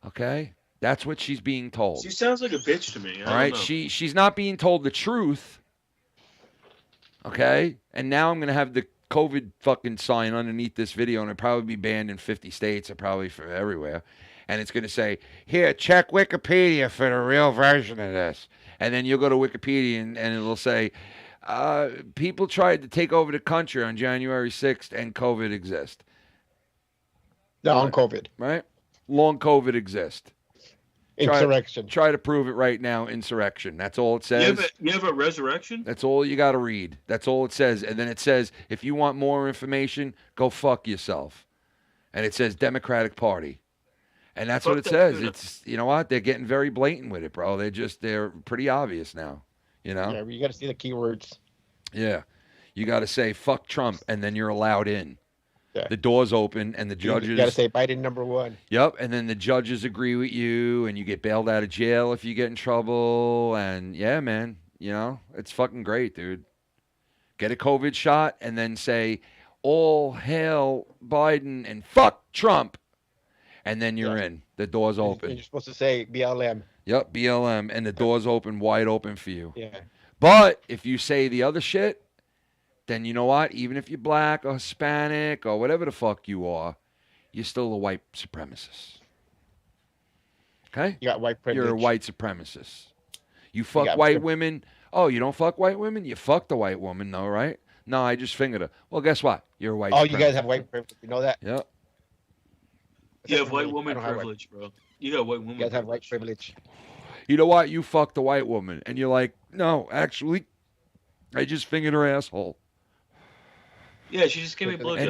Okay? That's what she's being told. She sounds like a bitch to me. All right? She's not being told the truth. Okay? And now I'm going to have the COVID fucking sign underneath this video, and it'll probably be banned in 50 states or probably for everywhere. And it's going to say, here, check Wikipedia for the real version of this. And then you'll go to Wikipedia and it'll say, people tried to take over the country on January 6th and COVID exists. Long COVID. Right? Long COVID exists. Insurrection. Try to prove it right now. Insurrection. That's all it says. You have a resurrection? That's all you got to read. That's all it says. And then it says, if you want more information, go fuck yourself. And it says Democratic Party. And that's what it says. It's, you know what? They're getting very blatant with it, bro. They're pretty obvious now. You know? Yeah, you got to see the keywords. Yeah. You got to say, fuck Trump, and then you're allowed in. Yeah. The door's open, and the judges... You got to say Biden #1. Yep, and then the judges agree with you, and you get bailed out of jail if you get in trouble. And, yeah, man, you know, it's fucking great, dude. Get a COVID shot, and then say, all hail Biden and fuck Trump. And then you're in. The door's open. And you're supposed to say BLM. Yep, BLM, and the door's open, wide open for you. Yeah. But if you say the other shit, then you know what? Even if you're black or Hispanic or whatever the fuck you are, you're still a white supremacist. Okay? You got white privilege. You're a white supremacist. You fuck white women. Oh, you don't fuck white women? You fuck the white woman, no, right? No, I just fingered her. Well, guess what? You're a white supremacist. You guys have white privilege. You know that? Yep. You have white woman privilege, bro. You got white woman You guys have white privilege. You know what? You fucked the white woman. And you're like, no, actually, I just fingered her asshole. Yeah, she just gave me a blowjob.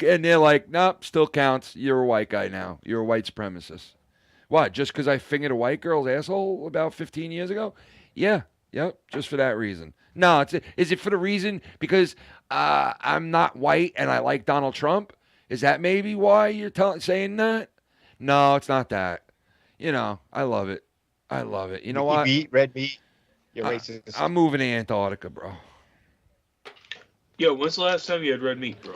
And they're like, nope, still counts. You're a white guy now. You're a white supremacist. What? Just because I fingered a white girl's asshole about 15 years ago? Yeah. Yep. Just for that reason. No, is it for the reason because I'm not white and I like Donald Trump? Is that maybe why you're saying that? No, it's not that. You know, I love it. I love it. You know what? Red meat. You're racist. I'm moving to Antarctica, bro. Yo, when's the last time you had red meat, bro?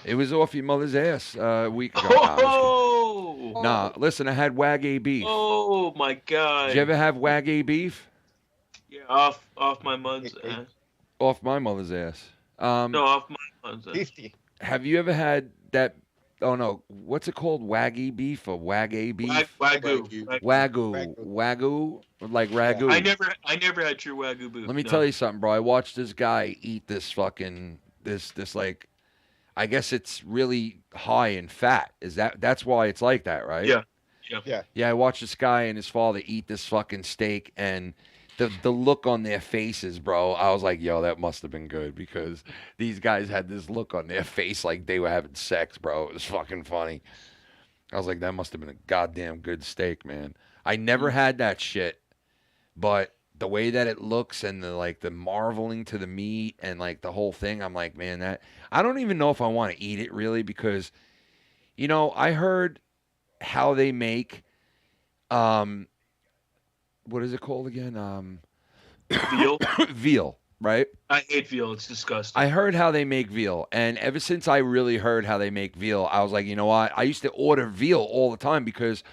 It was off your mother's ass a week ago. Oh! Nah, listen, I had Wagyu beef. Oh, my God. Did you ever have Wagyu beef? Yeah, off my mother's ass. Off my mother's ass. No, off my mother's ass. 50. Have you ever had that? Oh no, what's it called? Wagyu beef or Wagyu beef? Wagyu. Wagyu, like ragu. I never had true Wagyu beef. Let me tell you something, bro. I watched this guy eat this fucking this like, I guess it's really high in fat. That's why it's like that, right? Yeah. Yeah, I watched this guy and his father eat this fucking steak, and the look on their faces, bro, I was like, yo, that must have been good, because these guys had this look on their face like they were having sex, bro. It was fucking funny. I was like, that must have been a goddamn good steak, man. I never had that shit, but the way that it looks and the marveling to the meat and like the whole thing, I'm like, man, that I don't even know if I want to eat it really, because, you know, I heard how they make what is it called again? Veal. Veal, right? I hate veal. It's disgusting. I heard how they make veal, and ever since I really heard how they make veal, I was like, you know what? I used to order veal all the time because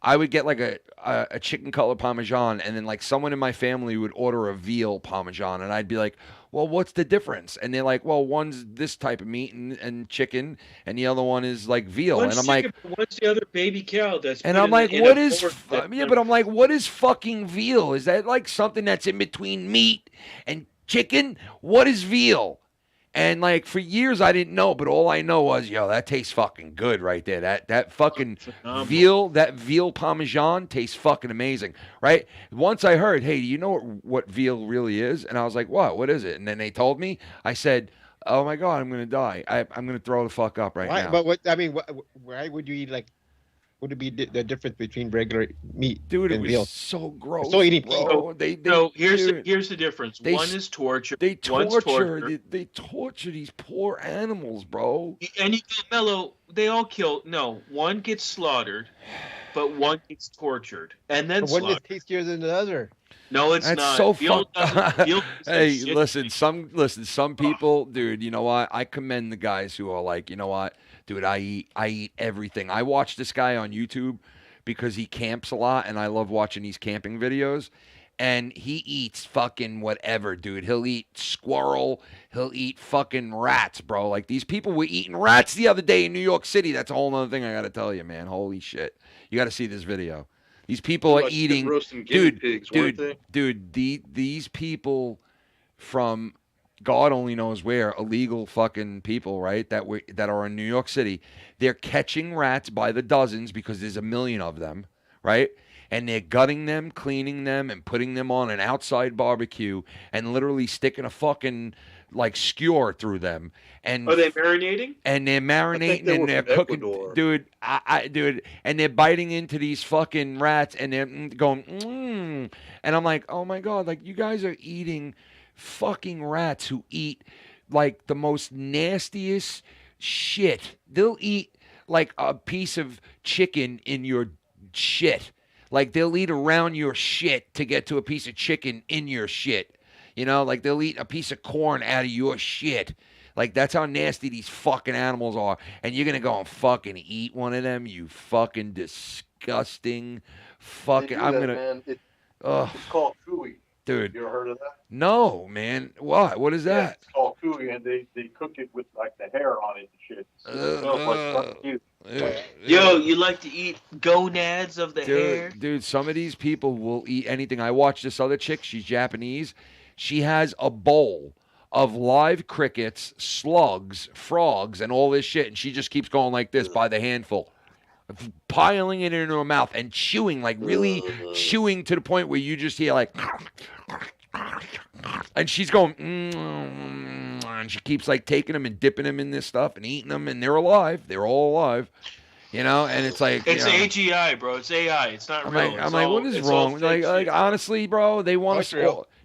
I would get like a chicken cutlet parmesan, and then like someone in my family would order a veal parmesan, and I'd be like, well, what's the difference? And they're like, well, one's this type of meat and chicken, and the other one is like veal. One's and I'm chicken, like, what's the other baby cow? And I'm like, what is? Yeah, but I'm like, what is fucking veal? Is that like something that's in between meat and chicken? What is veal? And like for years I didn't know, but all I know was, yo, that tastes fucking good right there. That fucking veal parmesan tastes fucking amazing, right? Once I heard, hey, do you know what veal really is? And I was like, what is it? And then they told me. I said, oh my God, I'm gonna die. I'm gonna throw the fuck up right now. But why would you eat like? Would it be the difference between regular meat and veal? So gross. So eating. Here's the difference. One is torture. They torture these poor animals, bro. And you get Mellow. They all kill. No, one gets slaughtered, but one gets tortured, and then one slaughtered. is tastier than the other. No, it's That's not. so Veal fucked. Hey, shit. listen, some people, dude. You know what? I commend the guys who are like, you know what, dude. I eat everything. I watch this guy on YouTube because he camps a lot, and I love watching these camping videos. And he eats fucking whatever, dude. He'll eat squirrel. He'll eat fucking rats, bro. Like these people were eating rats the other day in New York City. That's a whole other thing I gotta tell you, man. Holy shit! You gotta see this video. These people are eating, these people from God only knows where, illegal fucking people, right? That are in New York City. They're catching rats by the dozens because there's a million of them, right? And they're gutting them, cleaning them, and putting them on an outside barbecue, and literally sticking a fucking like skewer through them. And are they marinating? And they're marinating and they're cooking, dude. Dude, and they're biting into these fucking rats and they're going, and I'm like, oh my God, like you guys are eating fucking rats who eat like the most nastiest shit. They'll eat like a piece of chicken in your shit. Like they'll eat around your shit to get to a piece of chicken in your shit. You know, like they'll eat a piece of corn out of your shit. Like that's how nasty these fucking animals are. And you're going to go and fucking eat one of them, you fucking disgusting fucking. I'm going to. It's called cooey. Dude. You ever heard of that? No, man. What? What is that? It's called cooey, and they cook it with like the hair on it and shit. It smells like cute. Yo, you like to eat gonads of the hair? Dude, some of these people will eat anything. I watched this other chick. She's Japanese. She has a bowl of live crickets, slugs, frogs, and all this shit. And she just keeps going like this by the handful, piling it into her mouth and chewing, like really chewing to the point where you just hear like, and she's going, and she keeps like taking them and dipping them in this stuff and eating them, and they're alive. They're all alive. You know, and it's like it's AGI, bro. It's AI. It's not real. I'm like, what is wrong? Like honestly, bro, they want us.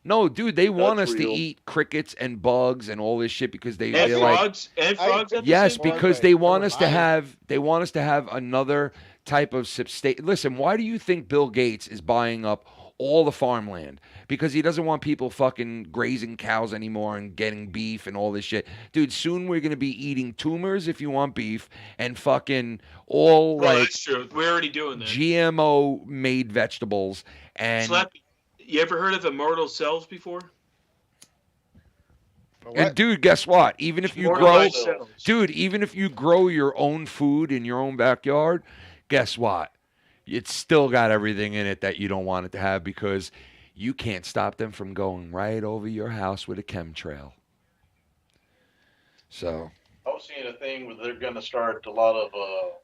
No, dude, they want us to eat crickets and bugs and all this shit because they're frogs, like, and frogs. Yes, because they want us to have. They want us to have another type of subsistence. Listen, why do you think Bill Gates is buying up all the farmland? Because he doesn't want people fucking grazing cows anymore and getting beef and all this shit. Dude, soon we're going to be eating tumors if you want beef and fucking all like that's true. We're already doing that. GMO made vegetables and Slappy, you ever heard of immortal cells before? And dude, guess what? Even if you grow even if you grow your own food in your own backyard, guess what? It's still got everything in it that you don't want it to have because you can't stop them from going right over your house with a chemtrail. So I was seeing a thing where they're going to start a lot of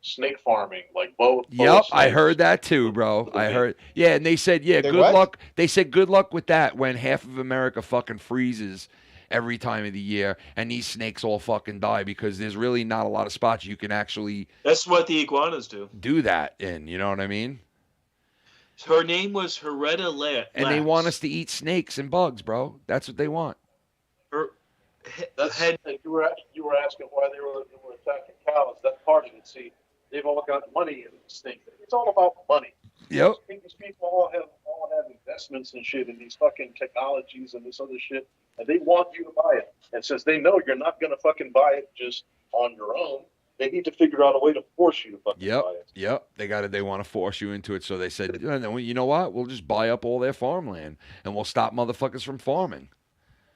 snake farming, like both. Yep, I heard that too, bro. I heard. Yeah, and they said, good luck. They said good luck with that when half of America fucking freezes every time of the year, and these snakes all fucking die because there's really not a lot of spots you can actually. That's what the iguanas do that in. You know what I mean? Her name was Heretta Lax. And they want us to eat snakes and bugs, bro. That's what they want. You were asking why they were attacking cows. That's part of it. See, they've all got money in this thing. It's all about money. Yep. These people all have investments and shit in these fucking technologies and this other shit, and they want you to buy it. And since they know you're not gonna fucking buy it just on your own, they need to figure out a way to force you to fucking buy it. Yep. They want to force you into it. So they said, you know what? We'll just buy up all their farmland and we'll stop motherfuckers from farming.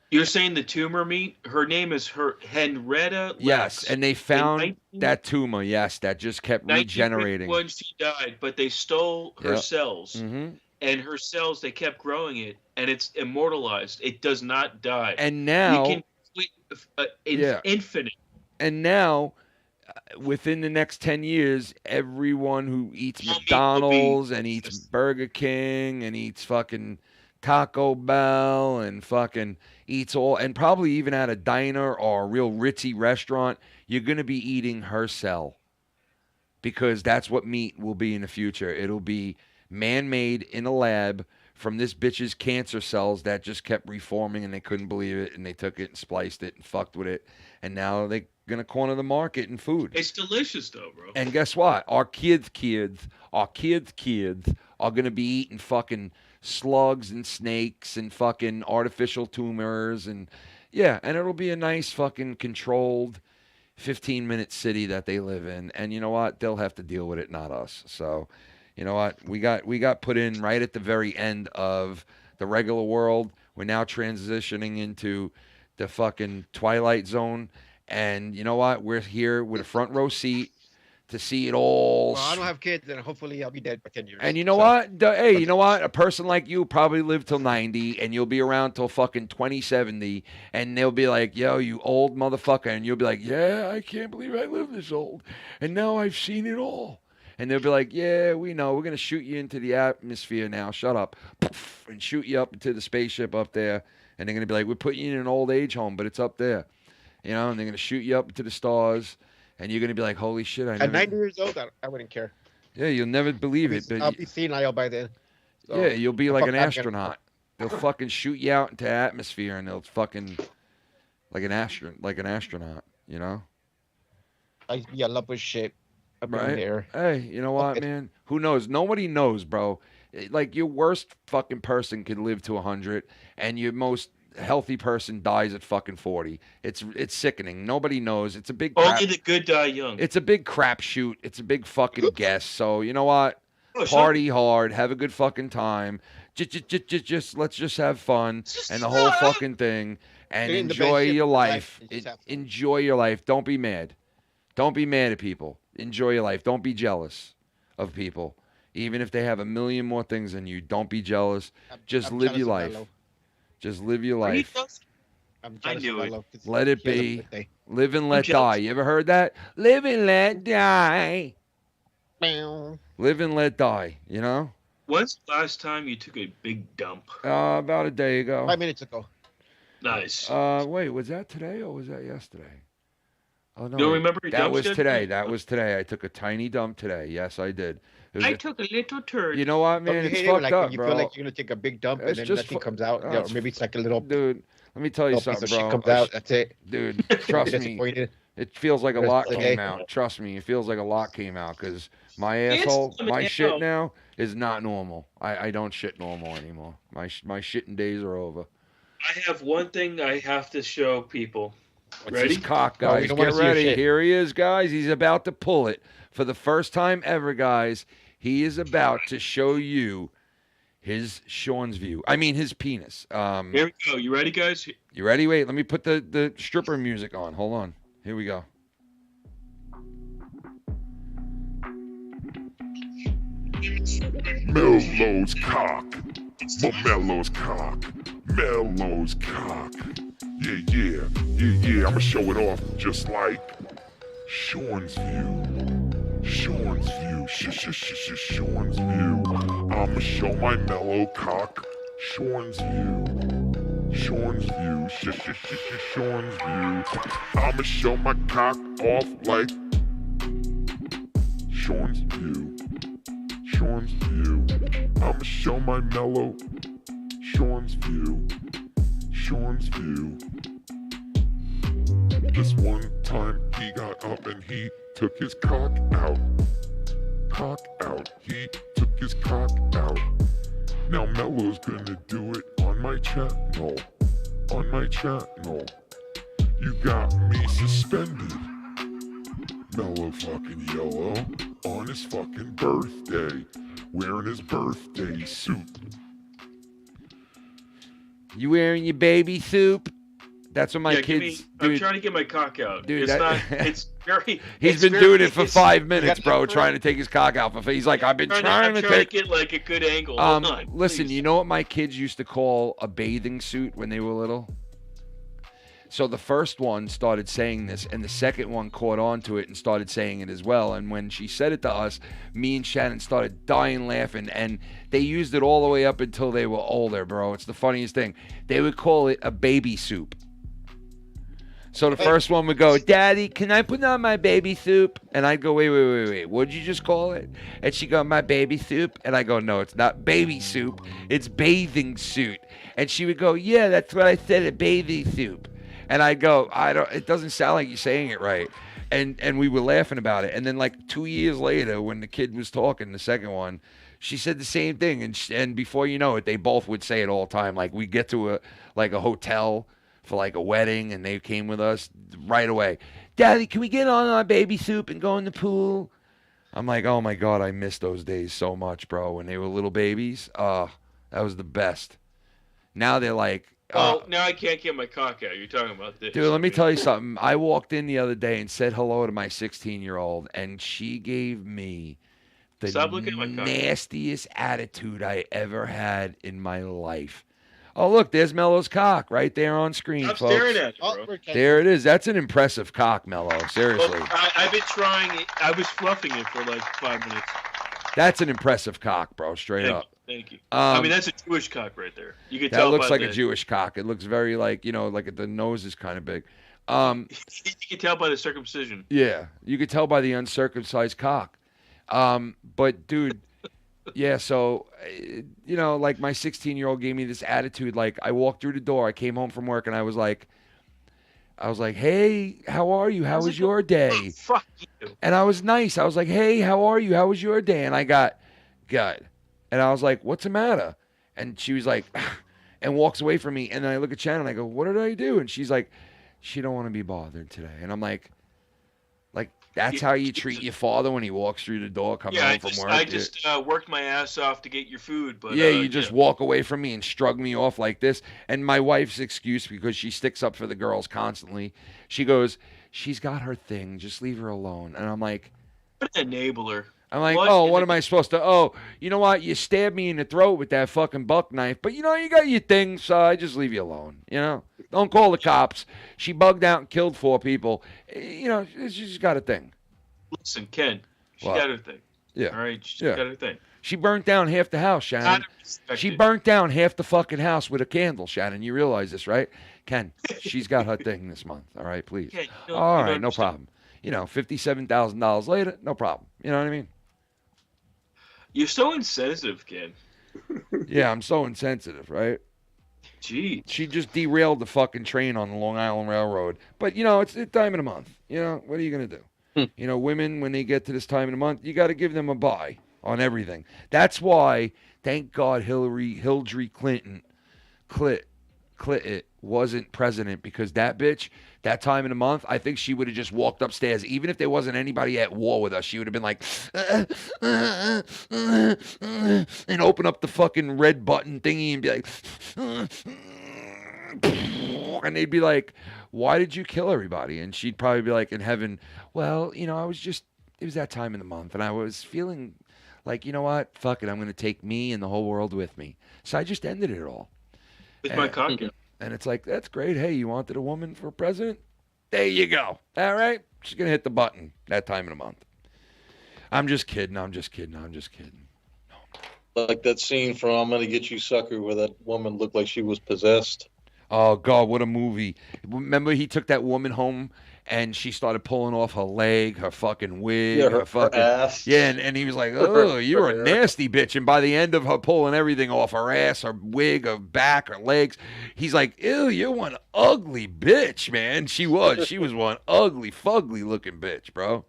You're saying the tumor meat? Her name is Henrietta Lax. Yes, and they found that tumor, that just kept regenerating. When she died, but they stole her cells. Mm-hmm. And her cells, they kept growing it, and it's immortalized. It does not die. And now Yeah. infinite. And now, within the next 10 years, everyone who eats McDonald's and eats Burger King and eats fucking Taco Bell and fucking eats all, and probably even at a diner or a real ritzy restaurant, you're going to be eating her cell. Because that's what meat will be in the future. It'll be man-made in a lab from this bitch's cancer cells that just kept reforming and they couldn't believe it, and they took it and spliced it and fucked with it. And now they're going to corner the market in food. It's delicious, though, bro. And guess what? Our kids are going to be eating fucking slugs and snakes and fucking artificial tumors. And yeah, and it'll be a nice fucking controlled 15-minute city that they live in. And you know what? They'll have to deal with it, not us. So, you know what? We got put in right at the very end of the regular world. We're now transitioning into the fucking Twilight Zone. And you know what? We're here with a front row seat to see it all. Well, I don't have kids, and hopefully I'll be dead by 10 years. And you know what? Hey, you know what? A person like you probably live till 90, and you'll be around till fucking 2070, and they'll be like, yo, you old motherfucker. And you'll be like, yeah, I can't believe I live this old. And now I've seen it all. And they'll be like, yeah, we know. We're going to shoot you into the atmosphere now. Shut up. And shoot you up into the spaceship up there. And they're going to be like, we're putting you in an old age home, but it's up there. You know, and they're going to shoot you up into the stars. And you're going to be like, holy shit. At 90 years old, I wouldn't care. Yeah, you'll never believe it. But I'll be senile by then. So yeah, you'll be like an fuck astronaut. They'll fucking shoot you out into the atmosphere, and they'll fucking like an astronaut, you know? I'd be a lump of shit up in the air. Hey, you know what, man? Who knows? Nobody knows, bro. Like, your worst fucking person could live to 100, and your most healthy person dies at fucking 40. It's sickening. Nobody knows. It's a big Only the good die young. It's a big crapshoot. It's a big fucking guess. So you know what? Party hard. Have a good fucking time. Just let's just have fun and the whole fucking thing, and enjoy your life. Enjoy your life. Don't be mad. Don't be mad at people. Enjoy your life. Don't be jealous of people, even if they have a million more things than you. Don't be jealous. Just live your life. Just live your life. I knew it. Let it be. Live and let die. You ever heard that? Live and let die. Live and let die, you know? When's the last time you took a big dump? About a day ago. 5 minutes ago. Nice. Wait, was that today or was that yesterday? Oh, no. You don't remember your that dump was schedule? today. That was today. I took a tiny dump today. Yes, I did. I took a little turd. You know what, man? It's hate fucked like up, when you bro. feel like you're gonna take a big dump and It's then just nothing comes out. oh, Yeah, or it's maybe it's like a little dude. Let me tell you little piece something, of bro. shit comes out. That's it. Dude, trust me. Disappointed. It feels like a Rest lot of the came day. out. Trust me, it feels like a lot came out because my asshole, my shit now is not normal. I don't shit normal anymore. My shitting days are over. I have one thing I have to show people. What's Ready? this cock, No, we guys? don't wanna Get see your ready. shit. Here he is, guys. He's about to pull it for the first time ever, guys. He is about to show you his Sean's view. I mean, his penis. Here we go. You ready, guys? You ready? Wait, let me put the stripper music on. Hold on. Here we go. Mellow's cock. Mellow's cock. Mellow's cock. Yeah. I'ma show it off just like Sean's view. Sean's view. Sean's view. I'ma show my mellow cock. Sean's view. Sean's view. Sean's view. I'ma show my cock off like Sean's view. Sean's view. I'ma show my mellow Sean's view. Sean's view. This one time he got up and he took his cock out. Cock out. He took his cock out. Now Mellow's gonna do it on my channel. On my channel. You got me suspended. Mellow fucking yellow on his fucking birthday, wearing his birthday suit. You wearing your baby soup? That's what my kids. I'm trying to get my cock out. Dude, it's that- not. It's very. He's it's been very- doing it for it's- 5 minutes, bro, trying to take his cock out. He's like, I've been trying I'm to trying take. to get like a good angle. Hold on, Listen, please. you know what my kids used to call a bathing suit when they were little? So the first one started saying this, and the second one caught on to it and started saying it as well. And when she said it to us, me and Shannon started dying laughing, and they used it all the way up until they were older, bro. It's the funniest thing. They would call it a baby soup. So the first one would go, Daddy, can I put on my baby soup? And I'd go, wait. What'd you just call it? And she'd go, my baby soup? And I go, no, it's not baby soup. It's bathing suit. And she would go, yeah, that's what I said, a bathing soup. And I'd go, it doesn't sound like you're saying it right. And we were laughing about it. And then like 2 years later, when the kid was talking, the second one, she said the same thing. And before you know it, they both would say it all the time. Like we get to a hotel for like a wedding, and they came with us right away. Daddy, can we get on our baby soup and go in the pool? I'm like, oh my God, I miss those days so much, bro. When they were little babies, that was the best. Now they're like, oh, now I can't get my cock out. You're talking about this. Dude, let me tell you something. I walked in the other day and said hello to my 16-year-old, and she gave me the nastiest attitude I ever had in my life. Oh, look, there's Mellow's cock right there on screen, I'm folks. staring at it, bro. There it is. That's an impressive cock, Mellow. Seriously. Well, I've been trying it. I was fluffing it for like 5 minutes. That's an impressive cock, bro, straight up. Thank you. I mean, that's a Jewish cock right there. You can tell. That looks like a Jewish cock. It looks very like, like the nose is kind of big. You can tell by the circumcision. Yeah, you could tell by the uncircumcised cock. But, dude, yeah, so, like my 16-year-old gave me this attitude. Like, I walked through the door. I came home from work, and I was like, hey, how are you? How was your day? Oh, fuck you. And I was nice. I was like, hey, how are you? How was your day? And I got good. And I was like, what's the matter? And she was like, and walks away from me. And then I look at Shannon and I go, what did I do? And she's like, she don't want to be bothered today. And I'm like, that's how you treat your father when he walks through the door coming home from work? I just worked my ass off to get your food. But yeah, you just walk away from me and shrug me off like this. And my wife's excuse, because she sticks up for the girls constantly, she goes, she's got her thing. Just leave her alone. And I'm like, what an enabler. I'm like, what am I supposed to? Oh, you know what? You stabbed me in the throat with that fucking buck knife, but you got your thing, so I just leave you alone. Don't call the cops. She bugged out and killed 4 people. She's got a thing. Listen, Ken, she got her thing. Yeah. All right, she got her thing. She burnt down half the house, Shannon. She burnt down half the fucking house with a candle, Shannon. You realize this, right? Ken, she's got her thing this month. All right, please. Ken, all right, no problem. $57,000 later, no problem. You know what I mean? You're so insensitive, Ken. Yeah, I'm so insensitive, right? Gee. She just derailed the fucking train on the Long Island Railroad. But, it's time of the month. What are you going to do? Women, when they get to this time of the month, you got to give them a buy on everything. That's why, thank God, Hillary Clinton wasn't president, because that bitch, that time of the month, I think she would have just walked upstairs. Even if there wasn't anybody at war with us, she would have been like, and open up the fucking red button thingy and be like, and they'd be like, why did you kill everybody? And she'd probably be like, in heaven, well, it was that time of the month, and I was feeling like, you know what, fuck it, I'm going to take me and the whole world with me. So I just ended it all. With my cock. And it's like, that's great. Hey, you wanted a woman for president? There you go. All right. She's going to hit the button that time of the month. I'm just kidding. Like that scene from I'm Gonna Get You Sucker where that woman looked like she was possessed. Oh, God, what a movie. Remember he took that woman home and she started pulling off her leg, her fucking wig, her fucking ass. Yeah, and he was like, oh, you're a nasty bitch. And by the end of her pulling everything off, her ass, her wig, her back, her legs, he's like, ew, you're one ugly bitch, man. She was one ugly, fugly looking bitch, bro.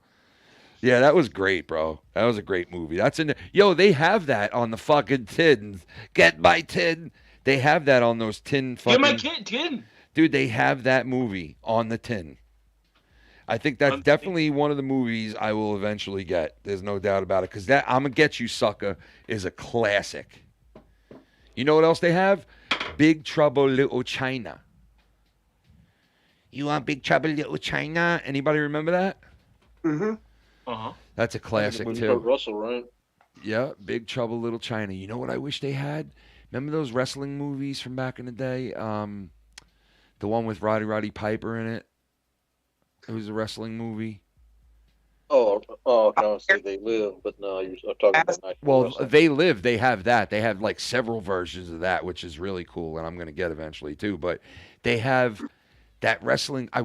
Yeah, that was great, bro. That was a great movie. That's in Yo, they have that on the fucking tins. Get my tin. They have that on those tin fucking... Get my tin. Dude, they have that movie on the tin. I think that's definitely one of the movies I will eventually get. There's no doubt about it. Because that I'm Gonna Get You Sucker is a classic. You know what else they have? Big Trouble Little China. You want Big Trouble Little China? Anybody remember that? Mm-hmm. Uh-huh. That's a classic, With too. Russell, right? Yeah, Big Trouble Little China. You know what I wish they had? Remember those wrestling movies from back in the day? The one with Roddy Piper in it. It was a wrestling movie. Oh, no, say They Live, but no, you're talking about Nitro Well, Wrestling. They Live, they have that. They have like several versions of that, which is really cool, and I'm going to get eventually too. But they have that wrestling. I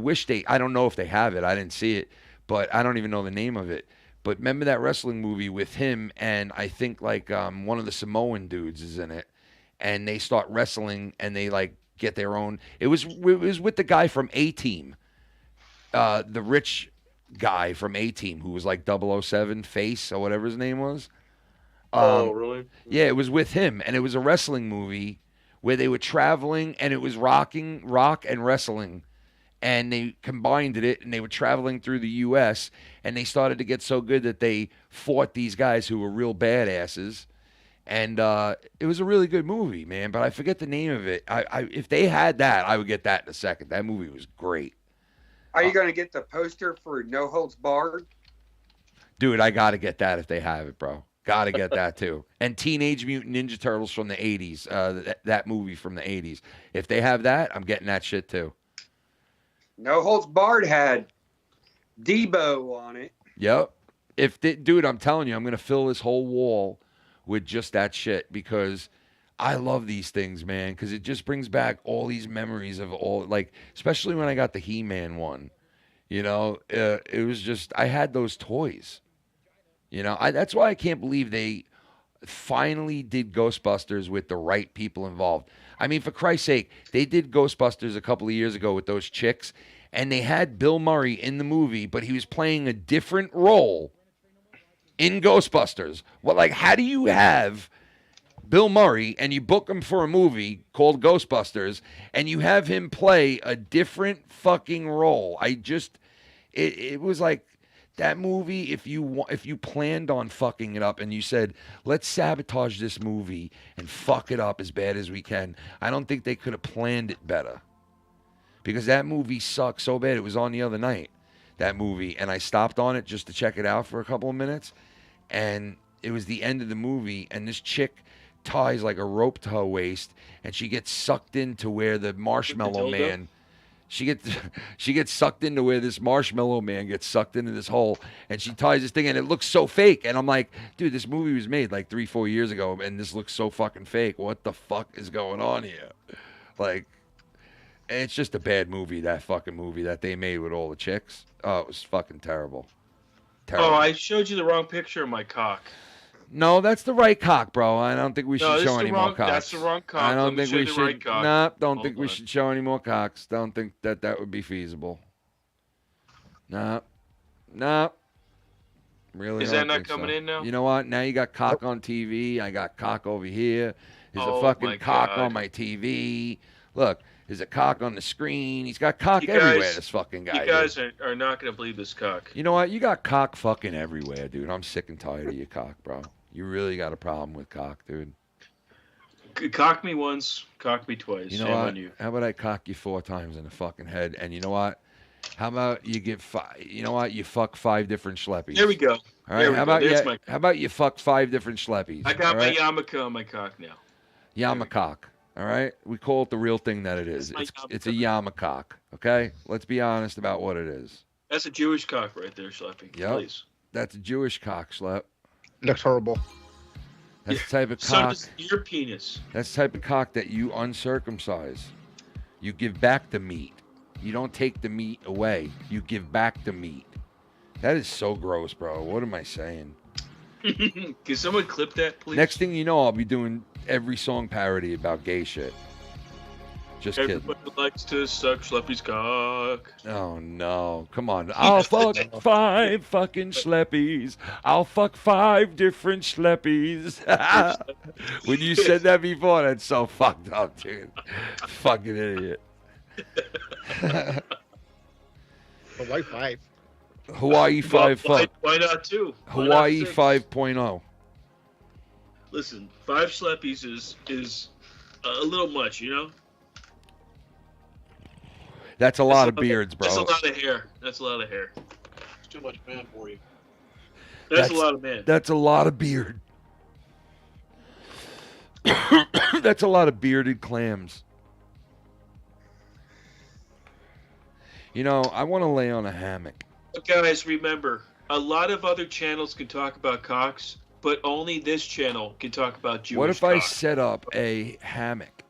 don't know if they have it. I didn't see it, but I don't even know the name of it. But remember that wrestling movie with him, and I think like one of the Samoan dudes is in it, and they start wrestling, and they like get their own. It was with the guy from A-Team, the rich guy from A-Team who was like 007 Face or whatever his name was. Oh, really? Yeah, it was with him, and it was a wrestling movie where they were traveling, and it was rock and wrestling, and they combined it, and they were traveling through the U.S., and they started to get so good that they fought these guys who were real badasses, and it was a really good movie, man, but I forget the name of it. If they had that, I would get that in a second. That movie was great. Are you going to get the poster for No Holds Barred? Dude, I got to get that if they have it, bro. Got to get that, too. And Teenage Mutant Ninja Turtles from the 80s, that movie from the 80s. If they have that, I'm getting that shit, too. No Holds Barred had Debo on it. Yep. Dude, I'm telling you, I'm going to fill this whole wall with just that shit because I love these things, man, because it just brings back all these memories of all, like, especially when I got the He-Man one. You know, it was just, I had those toys. You know, that's why I can't believe they finally did Ghostbusters with the right people involved. I mean, for Christ's sake, they did Ghostbusters a couple of years ago with those chicks, and they had Bill Murray in the movie, but he was playing a different role in Ghostbusters. Well, like, how do you have Bill Murray and you book him for a movie called Ghostbusters and you have him play a different fucking role? It was like, that movie, if you planned on fucking it up and you said, let's sabotage this movie and fuck it up as bad as we can, I don't think they could have planned it better. Because that movie sucked so bad. It was on the other night, that movie, and I stopped on it just to check it out for a couple of minutes, and it was the end of the movie, and this chick ties like a rope to her waist, and she gets sucked into where the Marshmallow Man... She gets sucked into where this Marshmallow Man gets sucked into this hole, and she ties this thing, and it looks so fake. And I'm like, dude, this movie was made like 3-4 years ago, and this looks so fucking fake. What the fuck is going on here? Like, it's just a bad movie, that fucking movie that they made with all the chicks. Oh, it was fucking terrible. Oh, I showed you the wrong picture of my cock. No, that's the right cock, bro. I don't think we should show any more cocks. That's the wrong cock. I don't think we should. Right cock. Nah, don't think we should show any more cocks. Don't think that would be feasible. Nah. Really? Is that not coming in now? You know what? Now you got cock on TV. I got cock over here. There's a fucking cock on my TV. Look, there's a cock on the screen. He's got cock everywhere, this fucking guy. You guys are not going to believe this cock. You know what? You got cock fucking everywhere, dude. I'm sick and tired of your cock, bro. You really got a problem with cock, dude. Cock me once, cock me twice. You know Shame what? on you. How about I cock you 4 times in the fucking head? And you know what? How about you give you know what? You fuck 5 different schleppies. There we go. All right. How about you fuck 5 different schleppies? I got my right? yarmulke on my cock now. Yarmulke. All right. We call it the real thing that it is. It's a yarmulke. Okay. Let's be honest about what it is. That's a Jewish cock right there, Schleppy. Yep. Please. That's a Jewish cock, Schlep. Looks horrible. That's the type of So cock. does your penis. That's the type of cock that you uncircumcise. You give back the meat. You don't take the meat away. You give back the meat. That is so gross, bro. What am I saying? Can someone clip that, please? Next thing you know, I'll be doing every song parody about gay shit. Just kidding. Everybody likes to suck Schleppy's cock. Oh, no. Come on. I'll fuck 5 fucking schleppies. I'll fuck 5 different schleppies. When you said that before, that's so fucked up, dude. Fucking idiot. Why 5? Hawaii 5 fuck. Why not 2? Hawaii 5.0. Listen, 5 Schleppies is a little much, you know? That's a lot of beards, bro. That's a lot of hair. That's a lot of hair. It's too much man for you. That's a lot of man. That's a lot of beard. That's a lot of bearded clams. You know, I want to lay on a hammock. But guys, remember, a lot of other channels can talk about cocks, but only this channel can talk about Jewish What if cock. I set up a hammock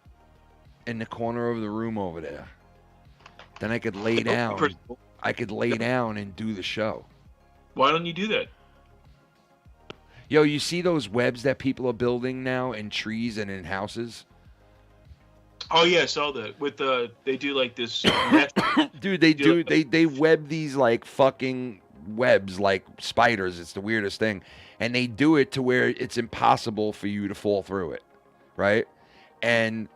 in the corner of the room over there? Then I could lay down. I could lay down and do the show. Why don't you do that? Yo, you see those webs that people are building now in trees and in houses? Oh yeah, I saw that. With they do like this. Dude, they web these like fucking webs like spiders. It's the weirdest thing, and they do it to where it's impossible for you to fall through it, right? And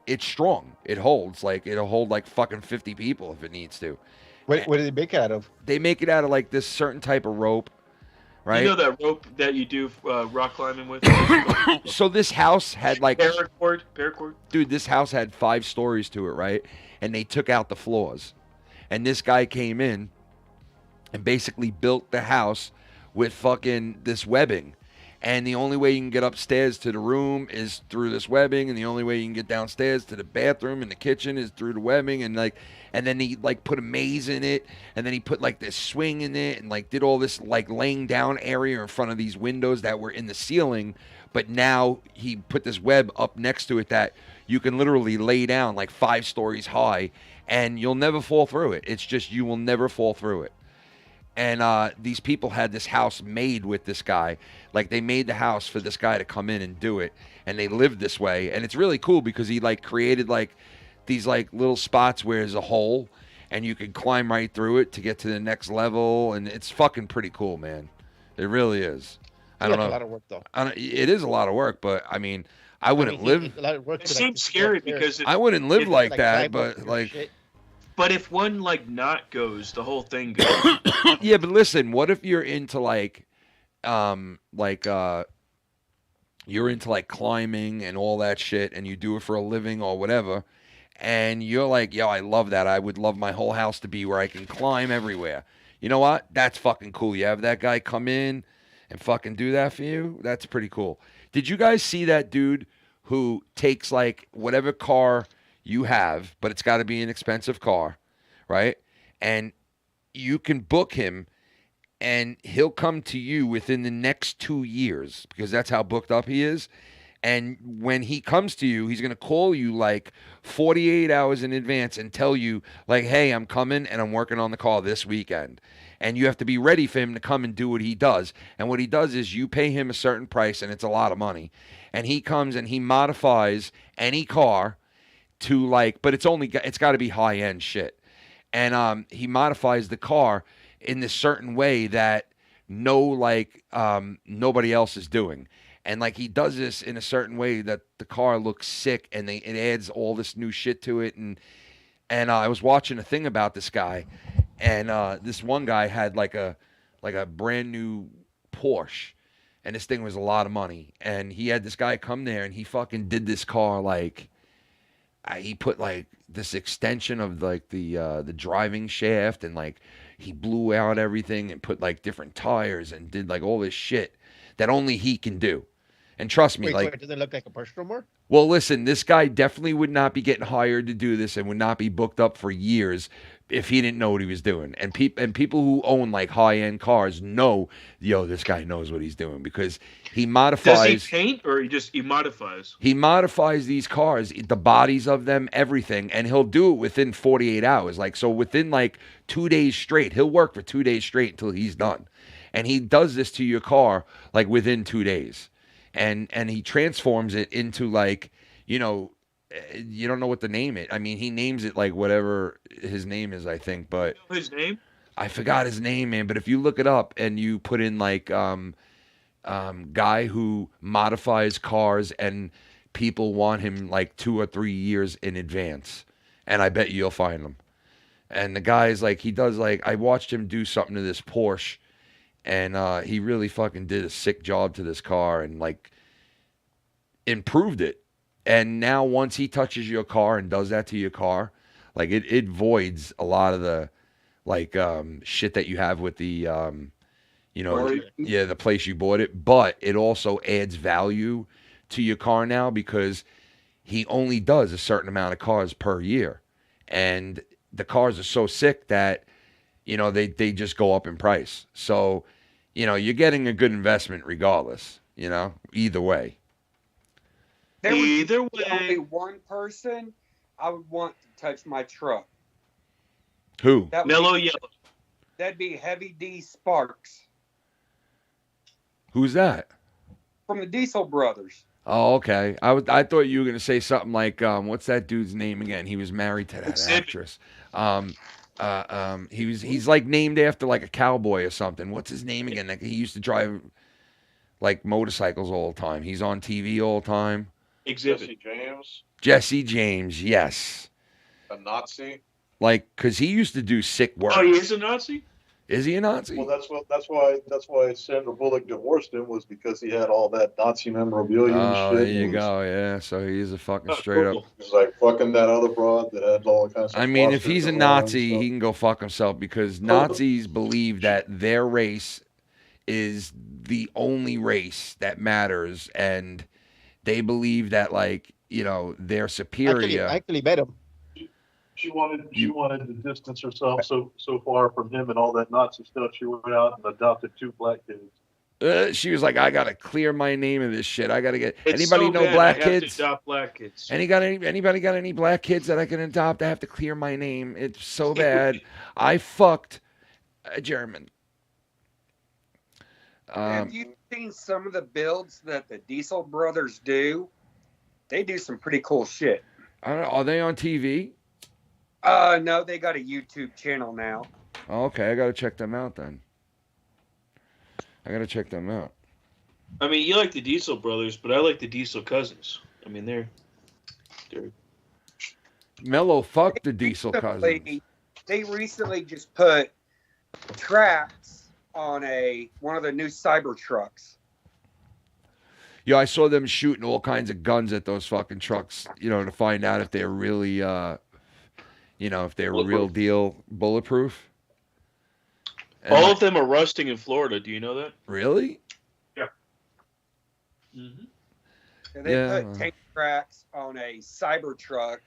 it's strong. It holds like it'll hold like fucking 50 people if it needs to. What do they make it out of? They make it out of like this certain type of rope, right? You know that rope that you do rock climbing with? So this house had like paracord. Dude, this house had 5 stories to it, right? And they took out the floors. And this guy came in and basically built the house with fucking this webbing. And the only way you can get upstairs to the room is through this webbing, and the only way you can get downstairs to the bathroom and the kitchen is through the webbing. And like, and then he like put a maze in it, and then he put like this swing in it, and like did all this like laying down area in front of these windows that were in the ceiling. But now he put this web up next to it that you can literally lay down like 5 stories high, and you'll never fall through it. It's just you will never fall through it. And these people had this house made with this guy. Like, they made the house for this guy to come in and do it. And they lived this way. And it's really cool because he, like, created, like, these, like, little spots where there's a hole. And you can climb right through it to get to the next level. And it's fucking pretty cool, man. It really is. I don't know. A lot of work, though. It is a lot of work, but, I mean, I wouldn't live. A lot of work It seems scary because I wouldn't live like that, but, like... But if one like knot goes, the whole thing goes. Yeah, but listen, what if you're into like you're into like climbing and all that shit, and you do it for a living or whatever, and you're like, yo, I love that. I would love my whole house to be where I can climb everywhere. You know what? That's fucking cool. You have that guy come in and fucking do that for you. That's pretty cool. Did you guys see that dude who takes like whatever car you have, but it's got to be an expensive car, right? And you can book him, and he'll come to you within the next 2 years because that's how booked up he is. And when he comes to you, he's going to call you like 48 hours in advance and tell you like, hey, I'm coming and I'm working on the car this weekend. And you have to be ready for him to come and do what he does. And what he does is you pay him a certain price, and it's a lot of money. And he comes and he modifies any car to like, but it's got to be high end shit. And he modifies the car in this certain way that nobody else is doing. And like he does this in a certain way that the car looks sick, and it adds all this new shit to it. And I was watching a thing about this guy, and this one guy had like a brand new Porsche, and this thing was a lot of money. And he had this guy come there, and he fucking did this car like. He put like this extension of like the driving shaft, and like he blew out everything and put like different tires and did like all this shit that only he can do. And trust me, Wait, does it look like a Porsche no more? Well, listen, this guy definitely would not be getting hired to do this and would not be booked up for years if he didn't know what he was doing. And people who own like high-end cars know, yo, this guy knows what he's doing because he modifies. Does he paint or he modifies? He modifies these cars, the bodies of them, everything, and he'll do it within 48 hours. Like, so within like 2 days straight, he'll work for 2 days straight until he's done. And he does this to your car like within 2 days. And he transforms it into like, you don't know what to name it. I mean, he names it like whatever his name is, I think, but You know his name? I forgot his name, man. But if you look it up and you put in like guy who modifies cars, and people want him like 2 or 3 years in advance, and I bet you'll find him. And the guy's like, he does like, I watched him do something to this Porsche, and he really fucking did a sick job to this car and like improved it. And now once he touches your car and does that to your car, like it voids a lot of the like shit that you have with the the place you bought it. But it also adds value to your car now because he only does a certain amount of cars per year. And the cars are so sick that, you know, they just go up in price. So, you know, you're getting a good investment regardless, you know, either way. Either way. Only one person I would want to touch my truck. Who? Mellow Yellow. That'd be Heavy D Sparks. Who's that? From the Diesel Brothers. Oh, okay. I thought you were gonna say something like, what's that dude's name again? He was married to that actress. He's like named after like a cowboy or something. What's his name again? Like, he used to drive like motorcycles all the time. He's on TV all the time. Jesse James. Jesse James, yes. A Nazi. Like, cause he used to do sick work. Oh, he is a Nazi? Is he a Nazi? Well, that's why Sandra Bullock divorced him, was because he had all that Nazi memorabilia and shit. There you go. Yeah, so he's a fucking straight up. He's like fucking that other broad that had all kinds of. I mean, if he's a Nazi, he can go fuck himself, because Nazis believe that their race is the only race that matters, and they believe that, like, you know, they're superior. I actually met him. She wanted to distance herself so far from him and all that Nazi stuff. She went out and adopted 2 black kids. She was like, I gotta clear my name of this shit. I gotta get It's anybody so know bad, black I have kids? to adopt black kids. Anybody got any black kids that I can adopt? I have to clear my name. It's so bad. I fucked a German. Have you seen some of the builds that the Diesel Brothers do? They do some pretty cool shit. I don't know. Are they on TV? No, they got a YouTube channel now. Oh, okay, I gotta check them out then. I gotta check them out. I mean, you like the Diesel Brothers, but I like the Diesel Cousins. I mean, they're Mellow fucked the Diesel Cousins. They recently just put tracks on one of the new Cyber trucks. Yeah, I saw them shooting all kinds of guns at those fucking trucks, you know, to find out if they're really, you know, if they're real deal bulletproof. And all of them are rusting in Florida. Do you know that? Really? Yeah. And they put tank tracks on a Cyber truck,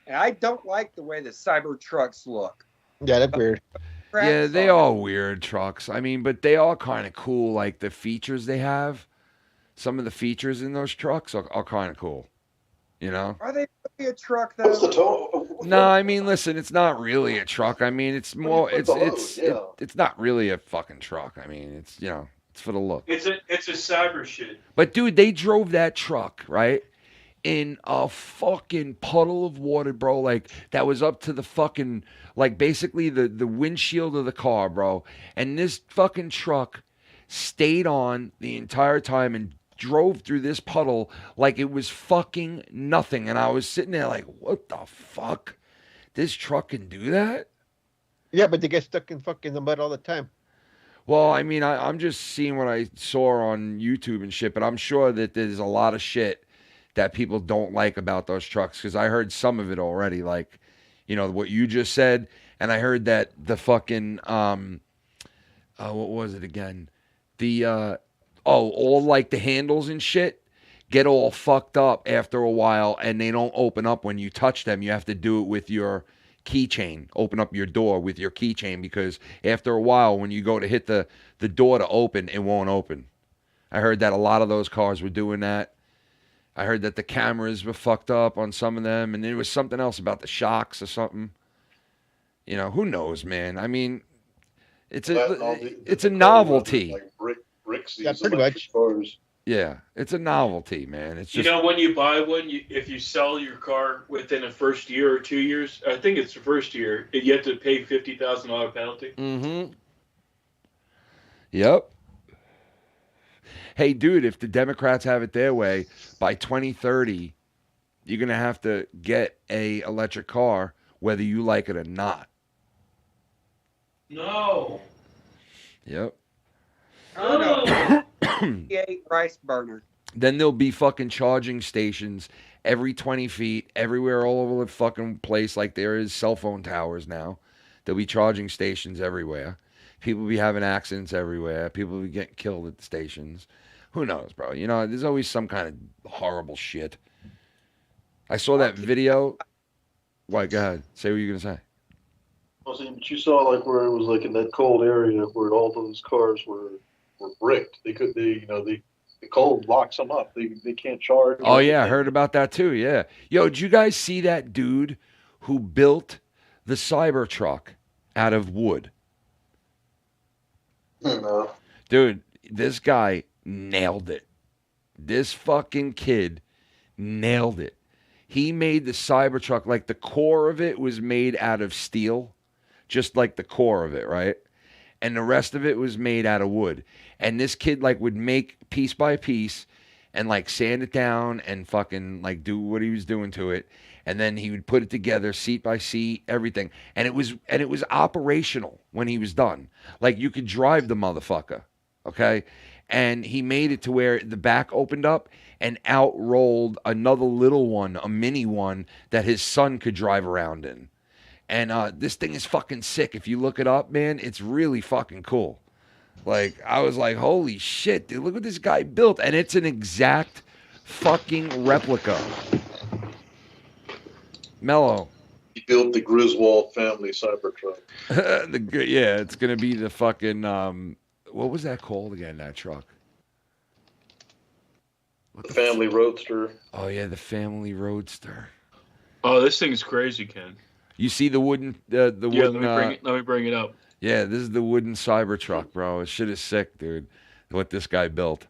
and I don't like the way the Cyber trucks look. Yeah, that's weird. Yeah, they are weird trucks. I mean, but they are kind of cool. Like the features they have, some of the features in those trucks are kind of cool. You know? Are they really a truck though? What's the total? No, I mean, listen, it's not really a truck. I mean, it's more, it's not really a fucking truck. I mean, it's, you know, it's for the look. It's a Cyber shit. But dude, they drove that truck, right? In a fucking puddle of water, bro. Like, that was up to the fucking, like, basically the windshield of the car, bro. And this fucking truck stayed on the entire time and drove through this puddle like it was fucking nothing. And I was sitting there like, what the fuck? This truck can do that? Yeah, but they get stuck in fucking the mud all the time. Well, I mean, I'm just seeing what I saw on YouTube and shit, but I'm sure that there's a lot of shit that people don't like about those trucks, because I heard some of it already, like, you know, what you just said, and I heard that the fucking, what was it again? The, all like the handles and shit get all fucked up after a while, and they don't open up when you touch them. You have to do it with your keychain. Open up your door with your keychain, because after a while, when you go to hit the door to open, it won't open. I heard that a lot of those cars were doing that. I heard that the cameras were fucked up on some of them, and there was something else about the shocks or something. You know, who knows, man? I mean, it's a novelty. Like bricks, yeah, pretty much. Cars. Yeah, it's a novelty, man. It's just, you know, when you buy one, if you sell your car within the first year or 2 years, I think it's the first year, you have to pay $50,000 penalty. Mm-hmm. Yep. Hey, dude, if the Democrats have it their way, by 2030, you're going to have to get a electric car, whether you like it or not. No. Yep. Oh, no. 58 rice burner. Then there'll be fucking charging stations every 20 feet, everywhere, all over the fucking place, like there is cell phone towers now. There'll be charging stations everywhere. People will be having accidents everywhere. People will be getting killed at the stations. Who knows, bro? You know, there's always some kind of horrible shit. I saw that video. What? Go ahead. Say what you're going to say. Well, see, but you saw like where it was like in that cold area where all those cars were bricked. The cold locks them up. They can't charge. Oh yeah, I heard about that too. Yeah. Yo, did you guys see that dude who built the Cybertruck out of wood? No. Dude, this guy nailed it. This fucking kid nailed it. He made the Cybertruck, like the core of it was made out of steel, just like the core of it, right? And the rest of it was made out of wood. And this kid like would make piece by piece and like sand it down and fucking like do what he was doing to it. And then he would put it together seat by seat, everything. And it was operational when he was done. Like you could drive the motherfucker, okay? And he made it to where the back opened up and out rolled another little one, a mini one that his son could drive around in. And this thing is fucking sick. If you look it up, man, it's really fucking cool. Like, I was like, holy shit, dude, look what this guy built. And it's an exact fucking replica. Mellow. He built the Griswold family Cybertruck. Yeah, it's going to be the fucking, what was that called again, that truck? The family Roadster. Oh, yeah, the family Roadster. Oh, this thing's crazy, Ken. You see the wooden, the Yeah, wooden, let me bring it up. yeah, this is the wooden Cybertruck, bro. This shit is sick, dude. What this guy built.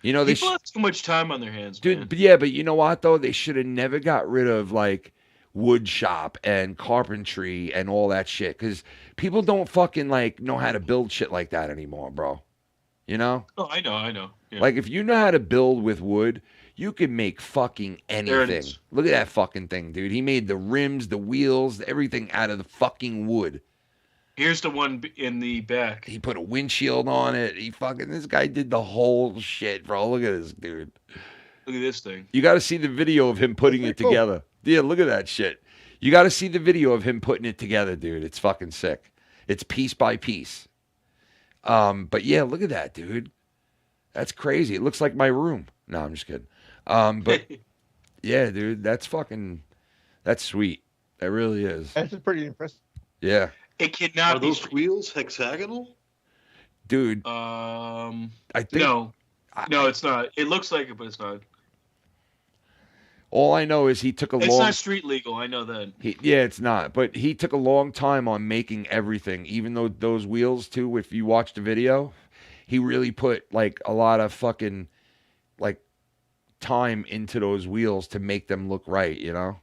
You know, People have too much time on their hands, dude. man. But yeah, but you know what though? They should have never got rid of like wood shop and carpentry and all that shit, because people don't fucking like know how to build shit like that anymore, bro. You know? Oh, I know. Yeah. Like if you know how to build with wood, you can make fucking There it anything. is. Look at that fucking thing, dude. He made the rims, the wheels, everything out of the fucking wood. Here's the one in the back. He put a windshield on it. This guy did the whole shit, bro. Look at this dude. Look at this thing. You got to see the video of him putting it together. Yeah, look at that shit. You got to see the video of him putting it together, dude. It's fucking sick. It's piece by piece. But yeah, look at that, dude. That's crazy. It looks like my room. No, I'm just kidding. But yeah, dude, that's sweet. That really is. That's pretty impressive. Yeah. It cannot Are be. those wheels hexagonal? Dude. I think no, it's not. It looks like it, but it's not. All I know is he took a It's long. not street legal. I know that. Yeah, it's not. But he took a long time on making everything. Even though those wheels too, if you watch the video, he really put like a lot of fucking like time into those wheels to make them look right, you know?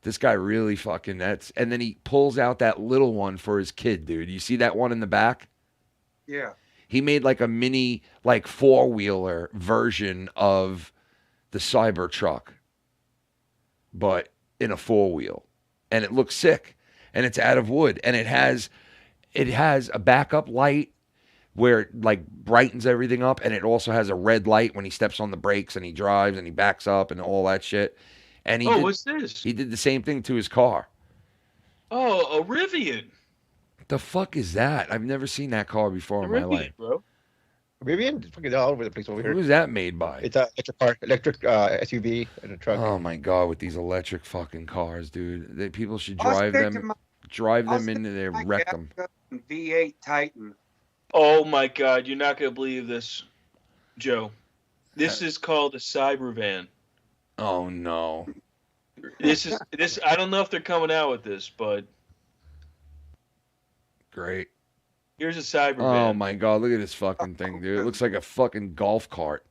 This guy really fucking and then he pulls out that little one for his kid, dude. You see that one in the back? Yeah. He made like a mini like four-wheeler version of the Cybertruck, but in a four-wheel. And it looks sick. And it's out of wood. And it has a backup light where it like brightens everything up, and it also has a red light when he steps on the brakes and he drives and he backs up and all that shit. And what's this? He did the same thing to his car. Oh, a Rivian. The fuck is that? I've never seen that car before in my life. Bro. Rivian, it's fucking all over the place over here. Who's that made by? It's a electric car, electric SUV and a truck. Oh my god, with these electric fucking cars, dude. People should I'll drive stick them. to my- Drive I'll them into there, My wreck gas them. gun V8 Titan. Oh my God, you're not gonna believe this, Joe. This is called a Cybervan. Oh no. This. I don't know if they're coming out with this, but Great. here's a Cybervan. Oh my god, look at this fucking thing, dude. It looks like a fucking golf cart.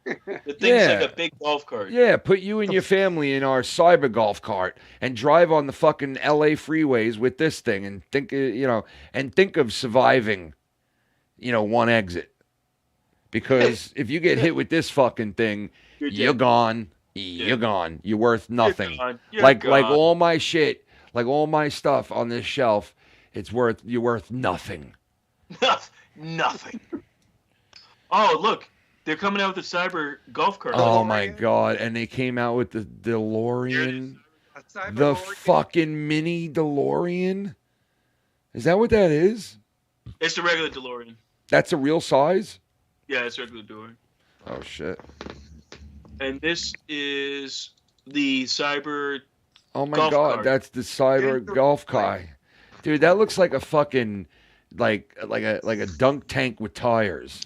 The thing's like a big golf cart. Yeah, put you and your family in our cyber golf cart and drive on the fucking LA freeways with this thing and think of surviving, one exit. Because if you get hit with this fucking thing, you're gone. You're gone. You're worth nothing. You're like gone. all my shit, like all my stuff on this shelf, you're worth nothing. Nothing. Oh, look. They're coming out with the cyber golf cart. Oh my god! And they came out with the DeLorean, the fucking mini DeLorean. Is that what that is? It's the regular DeLorean. That's a real size? Yeah, it's regular DeLorean. Oh shit! And this is the cyber. Oh my Golf God, cart. that's the cyber golf guy, dude. That looks like a fucking like a dunk tank with tires.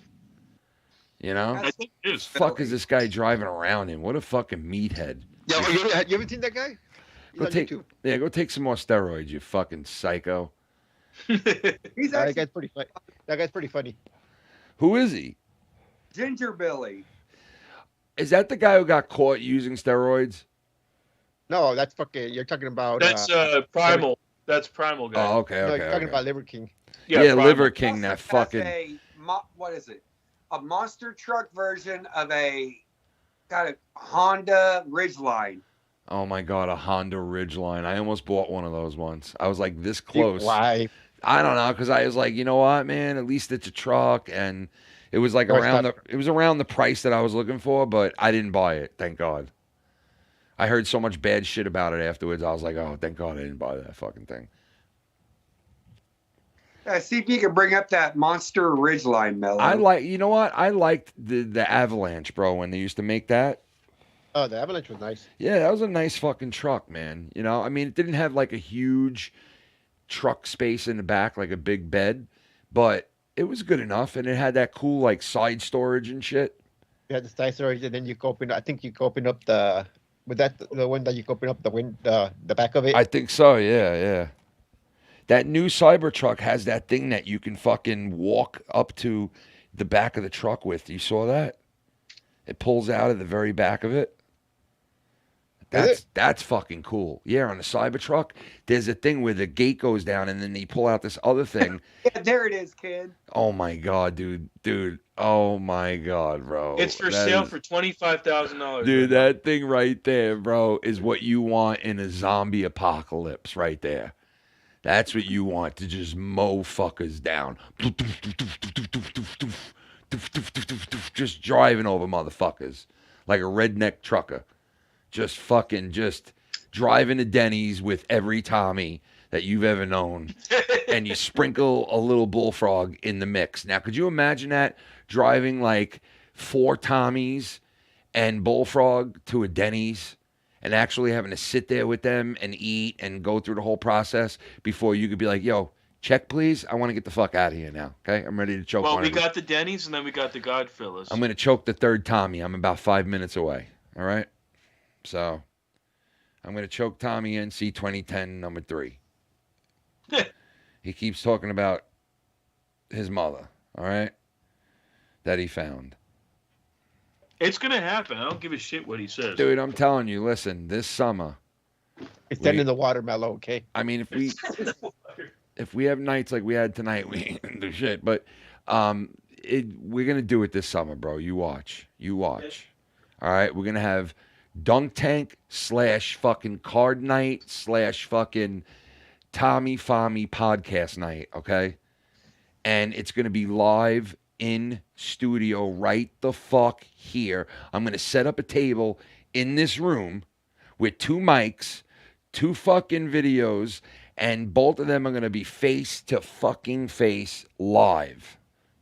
You know? I think it is. Fuck is this guy driving around in? What a fucking meathead. Yeah, you ever seen that guy? He's Go on take, YouTube. yeah, go take some more steroids, you fucking psycho. That guy's pretty funny. That guy's pretty funny. Who is he? Ginger Billy. Is that the guy who got caught using steroids? No, that's fucking. You're talking about. That's Primal. That's Primal guy. Oh, okay, No, okay. you're talking okay. about Liver King. Yeah, Primal. Liver King, that That's fucking. what is it? A monster truck version of got a Honda Ridgeline. Oh my God, a Honda Ridgeline. I almost bought one of those once. I was like this close. Why? I don't know, because I was like, you know what, man? At least it's a truck, and it was like around the price that I was looking for, but I didn't buy it. Thank God. I heard so much bad shit about it afterwards. I was like, oh, thank God I didn't buy that fucking thing. See if you can bring up that monster Ridgeline, Mellow. You know what? I liked the Avalanche, bro, when they used to make that. Oh, the Avalanche was nice. Yeah, that was a nice fucking truck, man. You know, I mean, it didn't have like a huge truck space in the back, like a big bed, but it was good enough, and it had that cool like side storage and shit. You had the side storage, and then you could open. I think you could open up the. Was that the one that you could open up the back of it? I think so. Yeah, yeah. That new Cybertruck has that thing that you can fucking walk up to the back of the truck with. You saw that? It pulls out of the very back of it. That's fucking cool. Yeah, on the Cybertruck, there's a thing where the gate goes down and then they pull out this other thing. Yeah, there it is, kid. Oh my God, dude. Oh my God, bro. It's for sale for $25,000. Dude, that thing right there, bro, is what you want in a zombie apocalypse right there. That's what you want, to just mow fuckers down. Just driving over motherfuckers like a redneck trucker. Just driving to Denny's with every Tommy that you've ever known. And you sprinkle a little bullfrog in the mix. Now, could you imagine that? Driving like 4 Tommies and bullfrog to a Denny's and actually having to sit there with them and eat and go through the whole process before you could be like, yo, check please. I want to get the fuck out of here now. Okay? I'm ready to choke. Well, we got the Denny's and then we got the Godfellas. I'm going to choke the 3rd Tommy. I'm about 5 minutes away. All right? So I'm going to choke Tommy NC 2010 number 3. He keeps talking about his mother, all right, that he found. It's going to happen. I don't give a shit what he says. Dude, I'm telling you, listen, this summer. It's dead in the water, Mellow, okay? I mean, if we have nights like we had tonight, we ain't do shit. But we're going to do it this summer, bro. You watch. All right? We're going to have dunk tank / fucking card night / fucking Tommy Fami podcast night, okay? And it's going to be live in studio right the fuck here. I'm going to set up a table in this room with 2 mics, 2 fucking videos, and both of them are going to be face to fucking face live.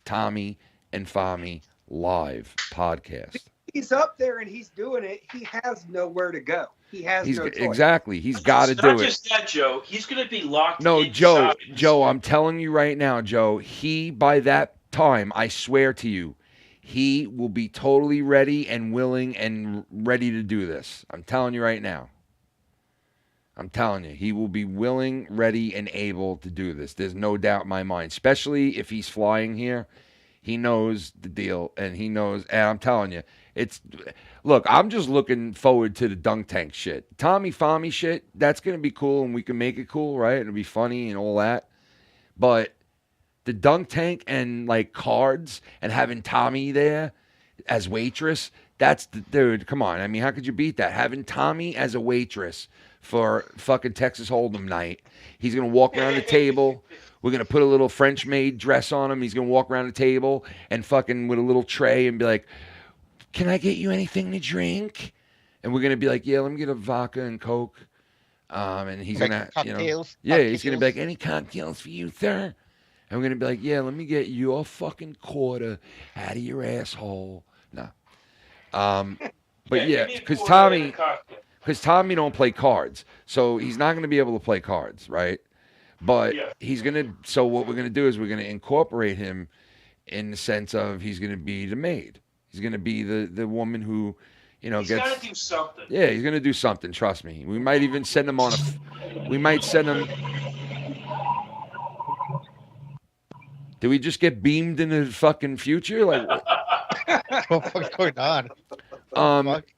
Tommy and Fami live podcast. He's up there and he's doing it. He has nowhere to go. He has no choice. Exactly. He's got to do it. Not just that, Joe. He's going to be locked No, inside. Joe, I'm telling you right now, Joe, by that time, I swear to you, he will be totally ready and willing and ready to do this. I'm telling you right now. I'm telling you, he will be willing, ready, and able to do this. There's no doubt in my mind, especially if he's flying here. He knows the deal, and he knows, and I'm telling you, look, I'm just looking forward to the dunk tank shit. Tommy Fami shit, that's going to be cool, and we can make it cool, right? It'll be funny and all that. But the dunk tank and, like, cards and having Tommy there as waitress, dude, come on. I mean, how could you beat that? Having Tommy as a waitress for fucking Texas Hold'em night. He's going to walk around the table. We're going to put a little French maid dress on him. He's going to walk around the table and fucking with a little tray and be like, can I get you anything to drink? And we're going to be like, yeah, let me get a vodka and Coke. And he's going to, he's going to be like, any cocktails for you, sir? And we're going to be like, yeah, let me get your fucking quarter out of your asshole. No. But yeah, because because Tommy don't play cards, so he's not going to be able to play cards, right? But he's going to. So what we're going to do is we're going to incorporate him in the sense of he's going to be the maid. He's going to be the woman who, you know, He's gets. got to do something. Yeah, he's going to do something. Trust me. We might even send him on a. We might send him. Did we just get beamed in the fucking future? Like, what's going on?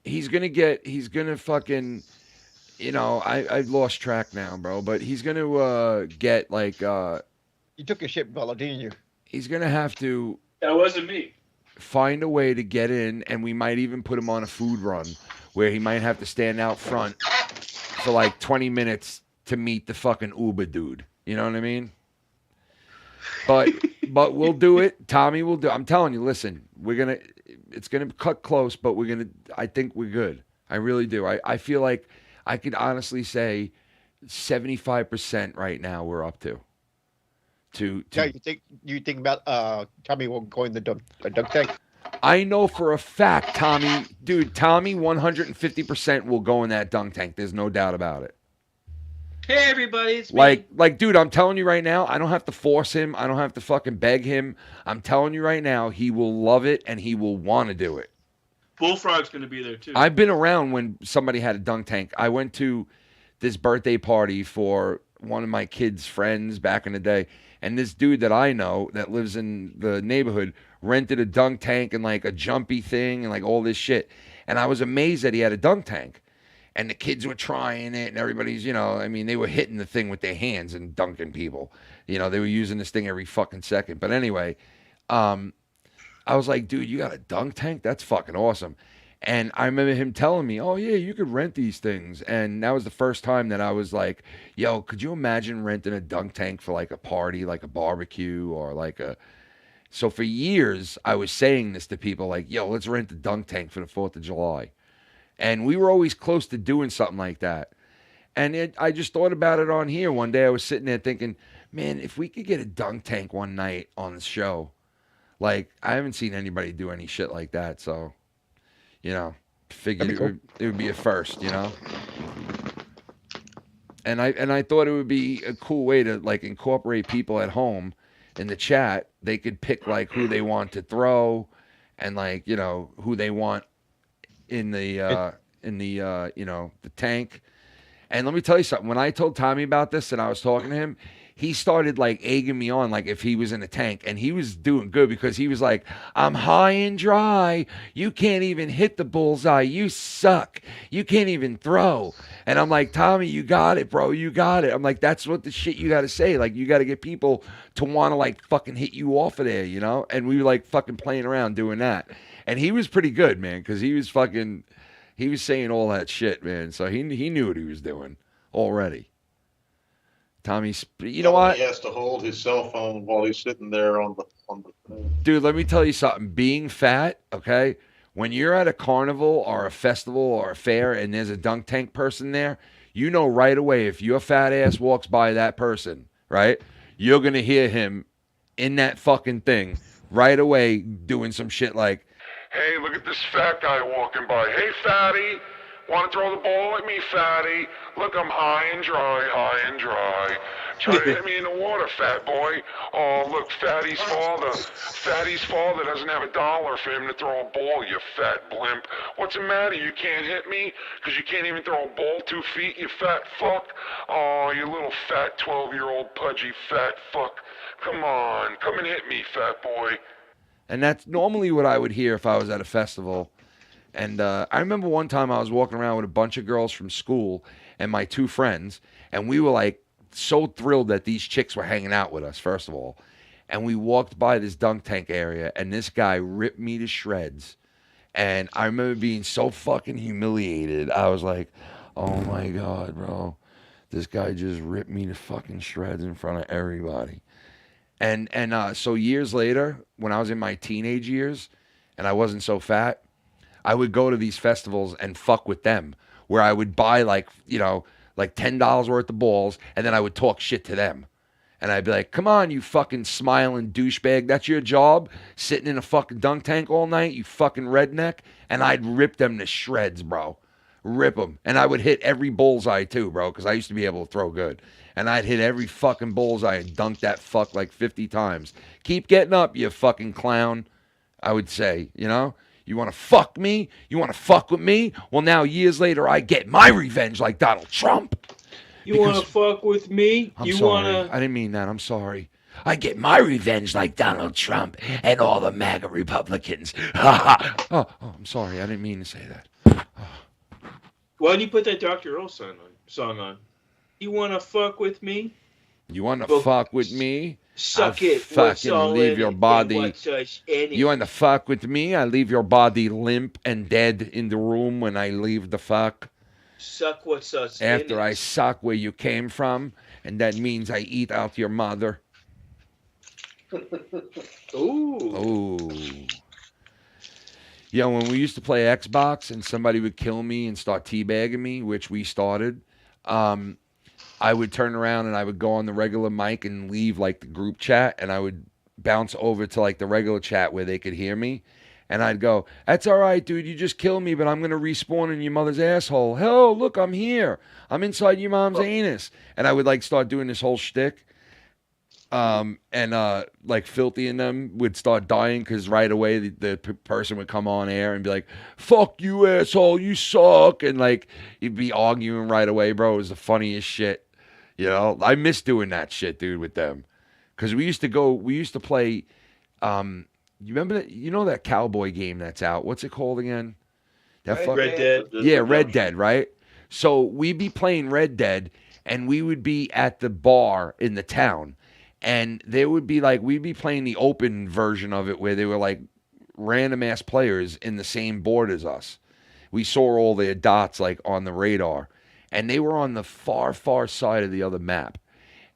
He's gonna fucking, you know, I've lost track now, bro. But he's gonna get like. You took a shit, Bella, didn't you? He's gonna have to. That wasn't me. Find a way to get in, and we might even put him on a food run where he might have to stand out front for like 20 minutes to meet the fucking Uber dude. You know what I mean? But we'll do it. Tommy will do. I'm telling you. Listen, it's gonna cut close, but I think we're good. I really do. I feel like I could honestly say 75% right now we're up to. Yeah, you think about Tommy will go in the dunk tank? I know for a fact, Tommy 150% will go in that dunk tank. There's no doubt about it. Hey, everybody, it's me. Like, dude, I'm telling you right now, I don't have to force him. I don't have to fucking beg him. I'm telling you right now, he will love it and he will want to do it. Bullfrog's going to be there, too. I've been around when somebody had a dunk tank. I went to this birthday party for one of my kids' friends back in the day, and this dude that I know that lives in the neighborhood rented a dunk tank and like a jumpy thing and like all this shit. And I was amazed that he had a dunk tank. And the kids were trying it, and everybody's, you know, I mean, they were hitting the thing with their hands and dunking people. You know, they were using this thing every fucking second. But anyway, I was like, dude, you got a dunk tank? That's fucking awesome. And I remember him telling me, oh, yeah, you could rent these things. And that was the first time that I was like, yo, could you imagine renting a dunk tank for like a party, like a barbecue or like a... So for years, I was saying this to people like, yo, let's rent the dunk tank for the 4th of July. And we were always close to doing something like that. And I just thought about it on here. One day I was sitting there thinking, man, if we could get a dunk tank one night on the show, like, I haven't seen anybody do any shit like that. So, you know, figured it would be a first, you know? And I thought it would be a cool way to, like, incorporate people at home in the chat. They could pick, like, who they want to throw and, like, you know, who they want in the you know, the tank. And let me tell you something. When I told Tommy about this and I was talking to him, he started like egging me on like if he was in a tank. And he was doing good because he was like, I'm high and dry. You can't even hit the bullseye. You suck. You can't even throw. And I'm like, Tommy, you got it, bro. You got it. I'm like, that's what the shit you got to say. Like, you got to get people to want to like fucking hit you off of there, you know? And we were like fucking playing around doing that. And he was pretty good, man, because he was saying all that shit, man. So he knew what he was doing already. Tommy's, you know what? He has to hold his cell phone while he's sitting there on the. Dude, let me tell you something. Being fat, okay, when you're at a carnival or a festival or a fair and there's a dunk tank person there, you know right away if your fat ass walks by that person, right? You're gonna hear him in that fucking thing right away doing some shit like, hey, look at this fat guy walking by. Hey, fatty, want to throw the ball at me, fatty? Look, I'm high and dry. Try to hit me in the water, fat boy. Oh, look, fatty's father doesn't have $1 for him to throw a ball, you fat blimp. What's the matter? You can't hit me? Because you can't even throw a ball 2 feet, you fat fuck? Oh, you little fat 12-year-old pudgy fat fuck. Come on, come and hit me, fat boy. And that's normally what I would hear if I was at a festival. And I remember one time I was walking around with a bunch of girls from school and my 2 friends, and we were like so thrilled that these chicks were hanging out with us, first of all. And we walked by this dunk tank area, and this guy ripped me to shreds. And I remember being so fucking humiliated. I was like, oh my God, bro. This guy just ripped me to fucking shreds in front of everybody. And so years later, when I was in my teenage years and I wasn't so fat, I would go to these festivals and fuck with them, where I would buy like, you know, like $10 worth of balls, and then I would talk shit to them. And I'd be like, come on, you fucking smiling douchebag. That's your job? Sitting in a fucking dunk tank all night, you fucking redneck? And I'd rip them to shreds, bro. rip them. And I would hit every bullseye too, bro, because I used to be able to throw good. And I'd hit every fucking bullseye and dunk that fuck like 50 times. Keep getting up, you fucking clown, I would say, you know? You want to fuck me? You want to fuck with me? Well, now years later, I get my revenge like Donald Trump. You want to fuck with me? I'm you sorry. want to... I didn't mean that. I'm sorry. I get my revenge like Donald Trump and all the MAGA Republicans. Oh, I'm sorry. I didn't mean to say that. Why don't you put that Dr. Earl song on? You want to fuck with me? You want to fuck with me? Suck I'll it. fucking leave your body. You You want to fuck with me? I leave your body limp and dead in the room when I leave the fuck. Suck what's us After I suck where you came from, and that means I eat out your mother. Ooh. Yeah, when we used to play Xbox and somebody would kill me and start teabagging me, which we started, I would turn around and I would go on the regular mic and leave like the group chat, and I would bounce over to like the regular chat where they could hear me. And I'd go, that's all right, dude. You just killed me, but I'm going to respawn in your mother's asshole. Hell, look, I'm here. I'm inside your mom's anus. And I would like start doing this whole shtick. Like Filthy and them would start dying because right away the person would come on air and be like, fuck you, asshole, you suck. And like, you'd be arguing right away, bro. It was the funniest shit. You know, I miss doing that shit, dude, with them. Because we used to play, you remember that? You know that cowboy game that's out? What's it called again? Red Dead. Yeah, Red Dead, right? So we'd be playing Red Dead, and we would be at the bar in the town, and there would be like, we'd be playing the open version of it where they were like random ass players in the same board as us. We saw all their dots like on the radar, and they were on the far, far side of the other map.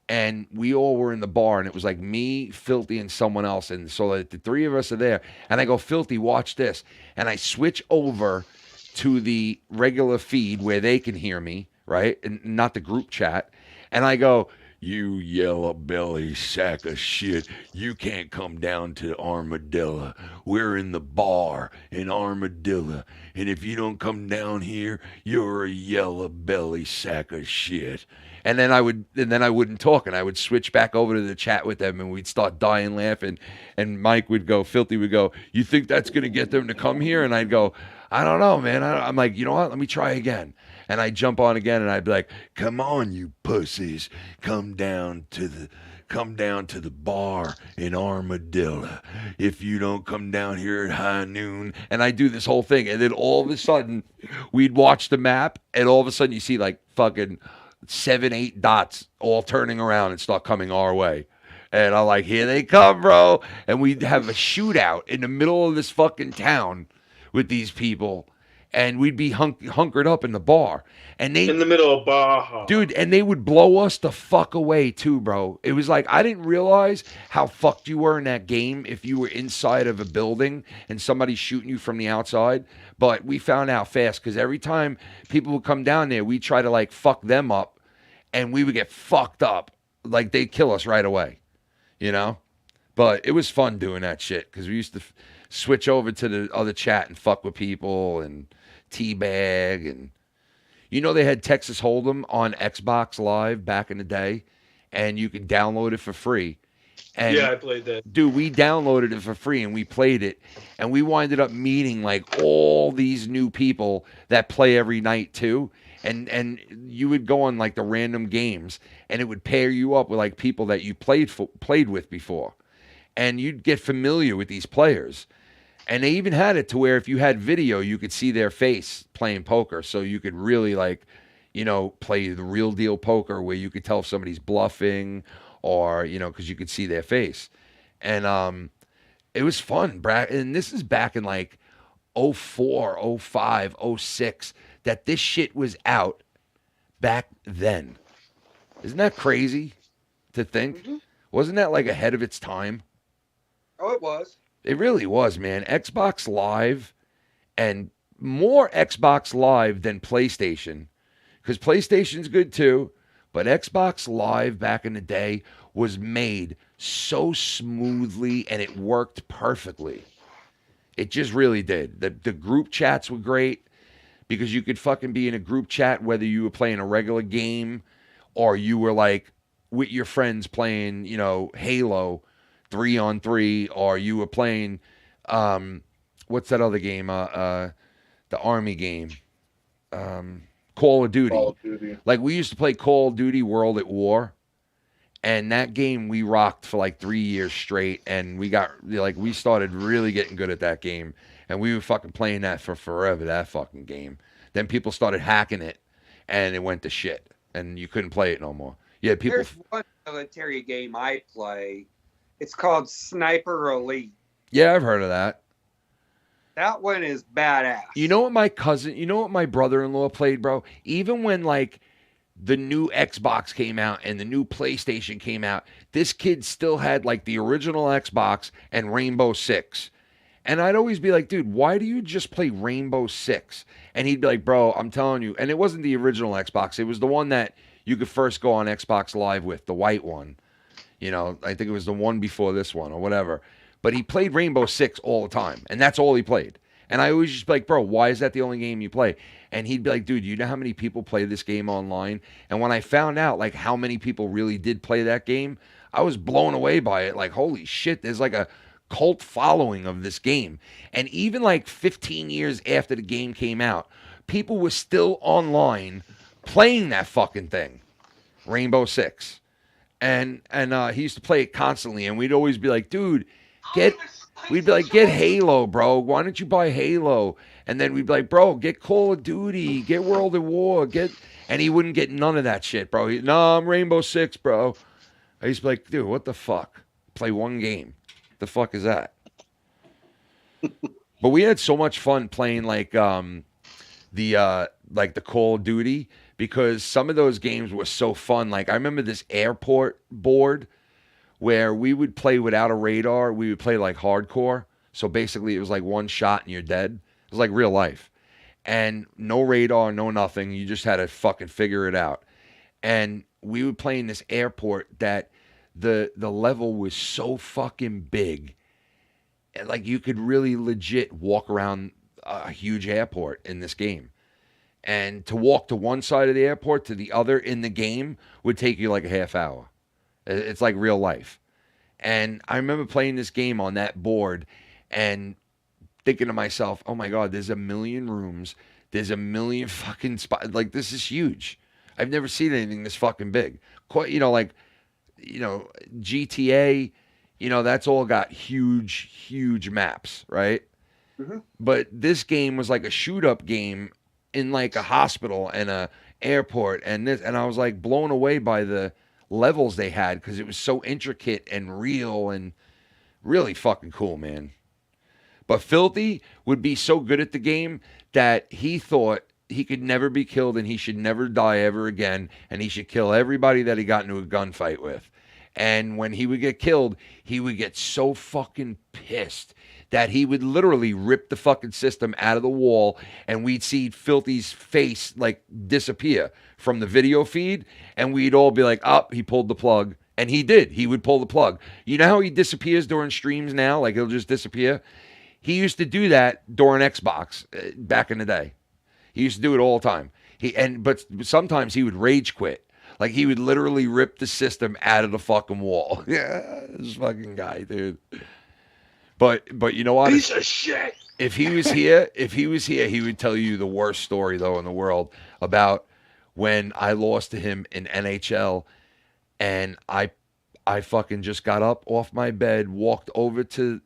And we all were in the bar, and it was like me, Filthy, and someone else. And so like, the three of us are there. And I go, Filthy, watch this. And I switch over to the regular feed where they can hear me, right? And not the group chat. And I go, you yellow belly sack of shit. You can't come down to Armadillo. We're in the bar in Armadillo. And if you don't come down here, you're a yellow belly sack of shit. And then I wouldn't talk, and I would switch back over to the chat with them, and we'd start dying laughing. And Mike would go, Filthy would go, you think that's going to get them to come here? And I'd go, I don't know, man. I'm like, you know what? Let me try again. And I'd jump on again, and I'd be like, come on, you pussies. Come down to the bar in Armadillo. If you don't come down here at high noon. And I do this whole thing. And then all of a sudden, we'd watch the map, and all of a sudden you see like fucking 7, 8 dots all turning around and start coming our way. And I'm like, here they come, bro. And we'd have a shootout in the middle of this fucking town with these people. And we'd be hunkered up in the bar. And they, in the middle of Baja. Dude, and they would blow us the fuck away too, bro. It was like, I didn't realize how fucked you were in that game if you were inside of a building and somebody's shooting you from the outside. But we found out fast, because every time people would come down there, we'd try to like fuck them up. And we would get fucked up. Like, they'd kill us right away. You know? But it was fun doing that shit, because we used to switch over to the other chat and fuck with people and teabag. And you know, they had Texas Hold'em on Xbox Live back in the day, and you could download it for free. And yeah, I played that. Dude, we downloaded it for free, and we played it. And we winded up meeting like all these new people that play every night too. And you would go on like the random games, and it would pair you up with like people that you played with before, and you'd get familiar with these players. And they even had it to where if you had video, you could see their face playing poker, so you could really like, you know, play the real deal poker where you could tell if somebody's bluffing, or you know, because you could see their face. And it was fun, Brad. And this is back in like 04, 05, 06. That this shit was out back then. Isn't that crazy to think? Mm-hmm. Wasn't that like ahead of its time? Oh, it was. It really was, man. Xbox Live, and more Xbox Live than PlayStation. Because PlayStation's good too, but Xbox Live back in the day was made so smoothly, and it worked perfectly. It just really did. The group chats were great. because you could fucking be in a group chat whether you were playing a regular game or you were like with your friends playing, you know, Halo 3-on-3, or you were playing what's that other game? The army game. Call of Duty. Call of Duty. Like we used to play Call of Duty World at War. And that game we rocked for like 3 years straight, and we started really getting good at that game, and we were fucking playing that for forever, that fucking game. Then people started hacking it, and it went to shit, and you couldn't play it no more. Yeah, people. There's one military game I play. It's called Sniper Elite. Yeah, I've heard of that. That one is badass. You know what my brother-in-law played, bro? Even when like the new Xbox came out and the new PlayStation came out, this kid still had like the original Xbox and Rainbow Six. And I'd always be like, dude, why do you just play Rainbow Six? And he'd be like, bro, I'm telling you. And it wasn't the original Xbox. It was the one that you could first go on Xbox Live with, the white one. You know, I think it was the one before this one or whatever. But he played Rainbow Six all the time. And that's all he played. And I always just be like, bro, why is that the only game you play? And he'd be like, dude, you know how many people play this game online? And when I found out, like, how many people really did play that game, I was blown away by it. Like, holy shit, there's like a cult following of this game. And even like 15 years after the game came out, people were still online playing that fucking thing, Rainbow Six. And he used to play it constantly, and we'd always be like, dude, get Halo, bro. Why don't you buy Halo? And then we'd be like, bro, get Call of Duty, get World at War, and he wouldn't get none of that shit, bro. No, I'm Rainbow Six, bro. I used to be like, dude, what the fuck? Play one game. The fuck is that? But we had so much fun playing like the Call of Duty, because some of those games were so fun. Like I remember this airport board where we would play without a radar. We would play like hardcore. So basically it was like one shot and you're dead. It was like real life. And no radar, no nothing. You just had to fucking figure it out. And we would play in this airport that the level was so fucking big. And like you could really legit walk around a huge airport in this game. And to walk to one side of the airport to the other in the game would take you like a half hour. It's like real life. And I remember playing this game on that board and thinking to myself, oh my God, there's 1 million rooms. There's 1 million fucking spots. Like, this is huge. I've never seen anything this fucking big. GTA, that's all got huge, huge maps, right? Mm-hmm. But this game was like a shoot-up game in like a hospital and a airport and I was like blown away by the levels they had, because it was so intricate and real and really fucking cool, man. But Filthy would be so good at the game that he thought he could never be killed and he should never die ever again, and he should kill everybody that he got into a gunfight with. And when he would get killed, he would get so fucking pissed that he would literally rip the fucking system out of the wall, and we'd see Filthy's face like disappear from the video feed, and we'd all be like, oh, he pulled the plug. And he did. He would pull the plug. You know how he disappears during streams now? Like, he'll just disappear? He used to do that during Xbox back in the day. He used to do it all the time. But sometimes he would rage quit. Like, he would literally rip the system out of the fucking wall. Yeah, this fucking guy, dude. But you know what? Piece of shit. If he was here, he would tell you the worst story though in the world about when I lost to him in NHL, and I fucking just got up off my bed, walked over to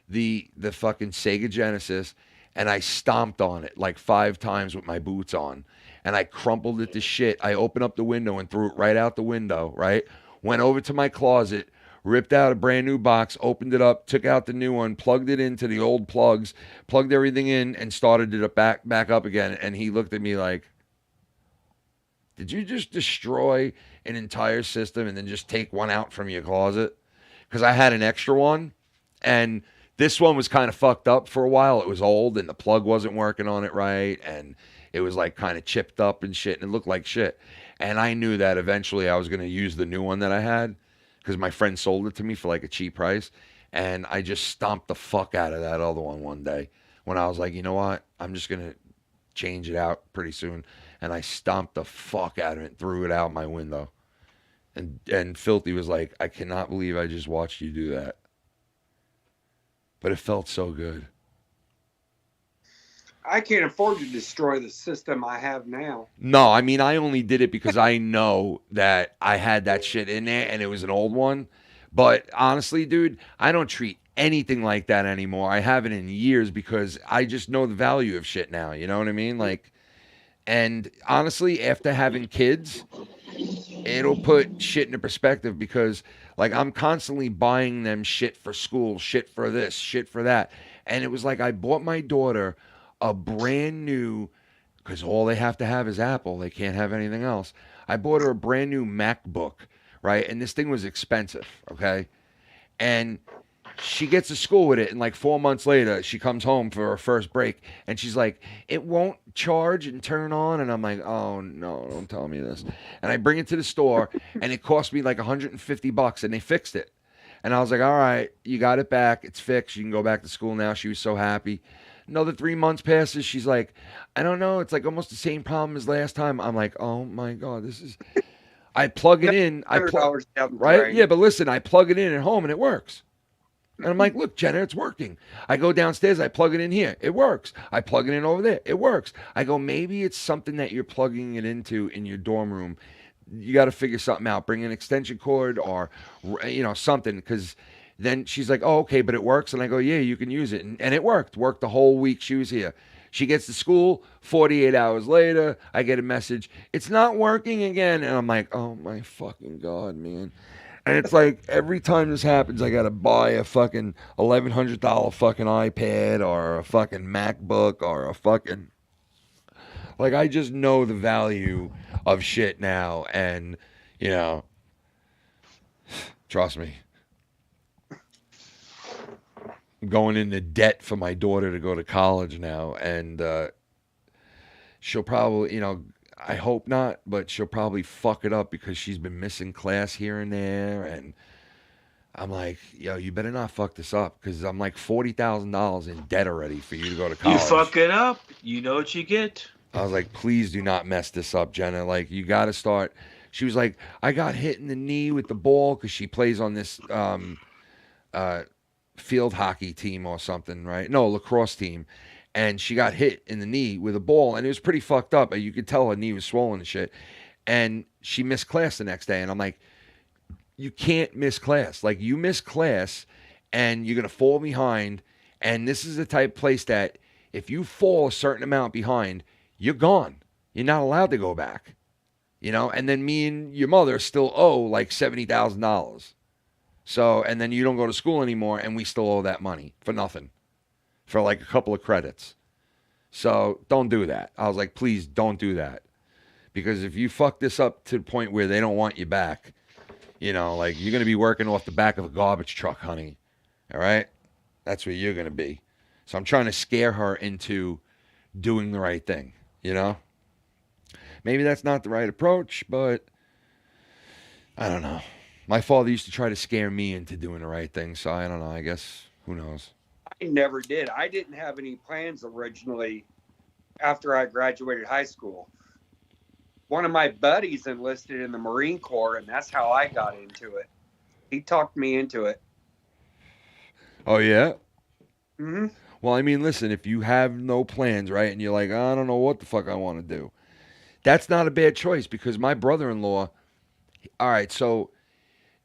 the fucking Sega Genesis, and I stomped on it like 5 times with my boots on, and I crumpled it to shit. I opened up the window and threw it right out the window, right? Went over to my closet, ripped out a brand new box, opened it up, took out the new one, plugged it into the old plugs, plugged everything in, and started it back up again. And he looked at me like, did you just destroy an entire system and then just take one out from your closet? Because I had an extra one, and this one was kind of fucked up for a while. It was old, and the plug wasn't working on it right, and it was like kind of chipped up and shit, and it looked like shit. And I knew that eventually I was going to use the new one that I had, because my friend sold it to me for like a cheap price, and I just stomped the fuck out of that other one day when I was like, you know what? I'm just going to change it out pretty soon. And I stomped the fuck out of it and threw it out my window. And Filthy was like, I cannot believe I just watched you do that. But it felt so good. I can't afford to destroy the system I have now. No, I mean, I only did it because I know that I had that shit in there and it was an old one. But honestly, dude, I don't treat anything like that anymore. I haven't in years because I just know the value of shit now. You know what I mean? Like, and honestly, after having kids, it'll put shit into perspective because, like, I'm constantly buying them shit for school, shit for this, shit for that. And it was like I bought my daughter a brand new, because all they have to have is Apple. They can't have anything else. I bought her a brand new MacBook, right? And this thing was expensive, okay? And she gets to school with it, and like 4 months later, she comes home for her first break, and she's like, it won't charge and turn on. And I'm like, oh, no, don't tell me this. And I bring it to the store, and it cost me like $150, and they fixed it. And I was like, all right, you got it back. It's fixed. You can go back to school now. She was so happy. Another 3 months passes. She's like, I don't know. It's like almost the same problem as last time. I'm like, oh, my God, this is... I plug it in. Right? Yeah, but listen, I plug it in at home, and it works. And I'm like, look, Jenna, it's working. I go downstairs. I plug it in here. It works. I plug it in over there. It works. I go, maybe it's something that you're plugging it into in your dorm room. You got to figure something out. Bring an extension cord or, you know, something, because... Then she's like, oh, okay, but it works. And I go, yeah, you can use it. And it worked. Worked the whole week she was here. She gets to school. 48 hours later, I get a message. It's not working again. And I'm like, oh, my fucking God, man. And it's like every time this happens, I got to buy a fucking $1,100 fucking iPad or a fucking MacBook or a fucking... Like, I just know the value of shit now. And, you know, trust me. Going into debt for my daughter to go to college now, and she'll probably, you know, I hope not, but she'll probably fuck it up because she's been missing class here and there, and I'm like, yo, you better not fuck this up, because I'm like $40,000 in debt already for you to go to college. You fuck it up, you know what you get. I was like, please do not mess this up, Jenna. Like, you got to start. She was like, I got hit in the knee with the ball, because she plays on this field hockey team or something, right? No, lacrosse team. And she got hit in the knee with a ball, and it was pretty fucked up. You could tell her knee was swollen and shit. And she missed class the next day. And I'm like, you can't miss class. Like, you miss class, and you're going to fall behind. And this is the type of place that if you fall a certain amount behind, you're gone. You're not allowed to go back. You know? And then me and your mother still owe like $70,000. So, and then you don't go to school anymore, and we still owe that money for nothing, for like a couple of credits. So don't do that. I was like, please don't do that. Because if you fuck this up to the point where they don't want you back, you know, like, you're going to be working off the back of a garbage truck, honey. All right? That's where you're going to be. So I'm trying to scare her into doing the right thing, you know? Maybe that's not the right approach, but I don't know. My father used to try to scare me into doing the right thing, so I don't know. I guess, who knows? I never did. I didn't have any plans originally after I graduated high school. One of my buddies enlisted in the Marine Corps, and that's how I got into it. He talked me into it. Oh, yeah? Mm-hmm. Well, I mean, listen, if you have no plans, right, and you're like, I don't know what the fuck I want to do, that's not a bad choice, because my brother-in-law, all right, so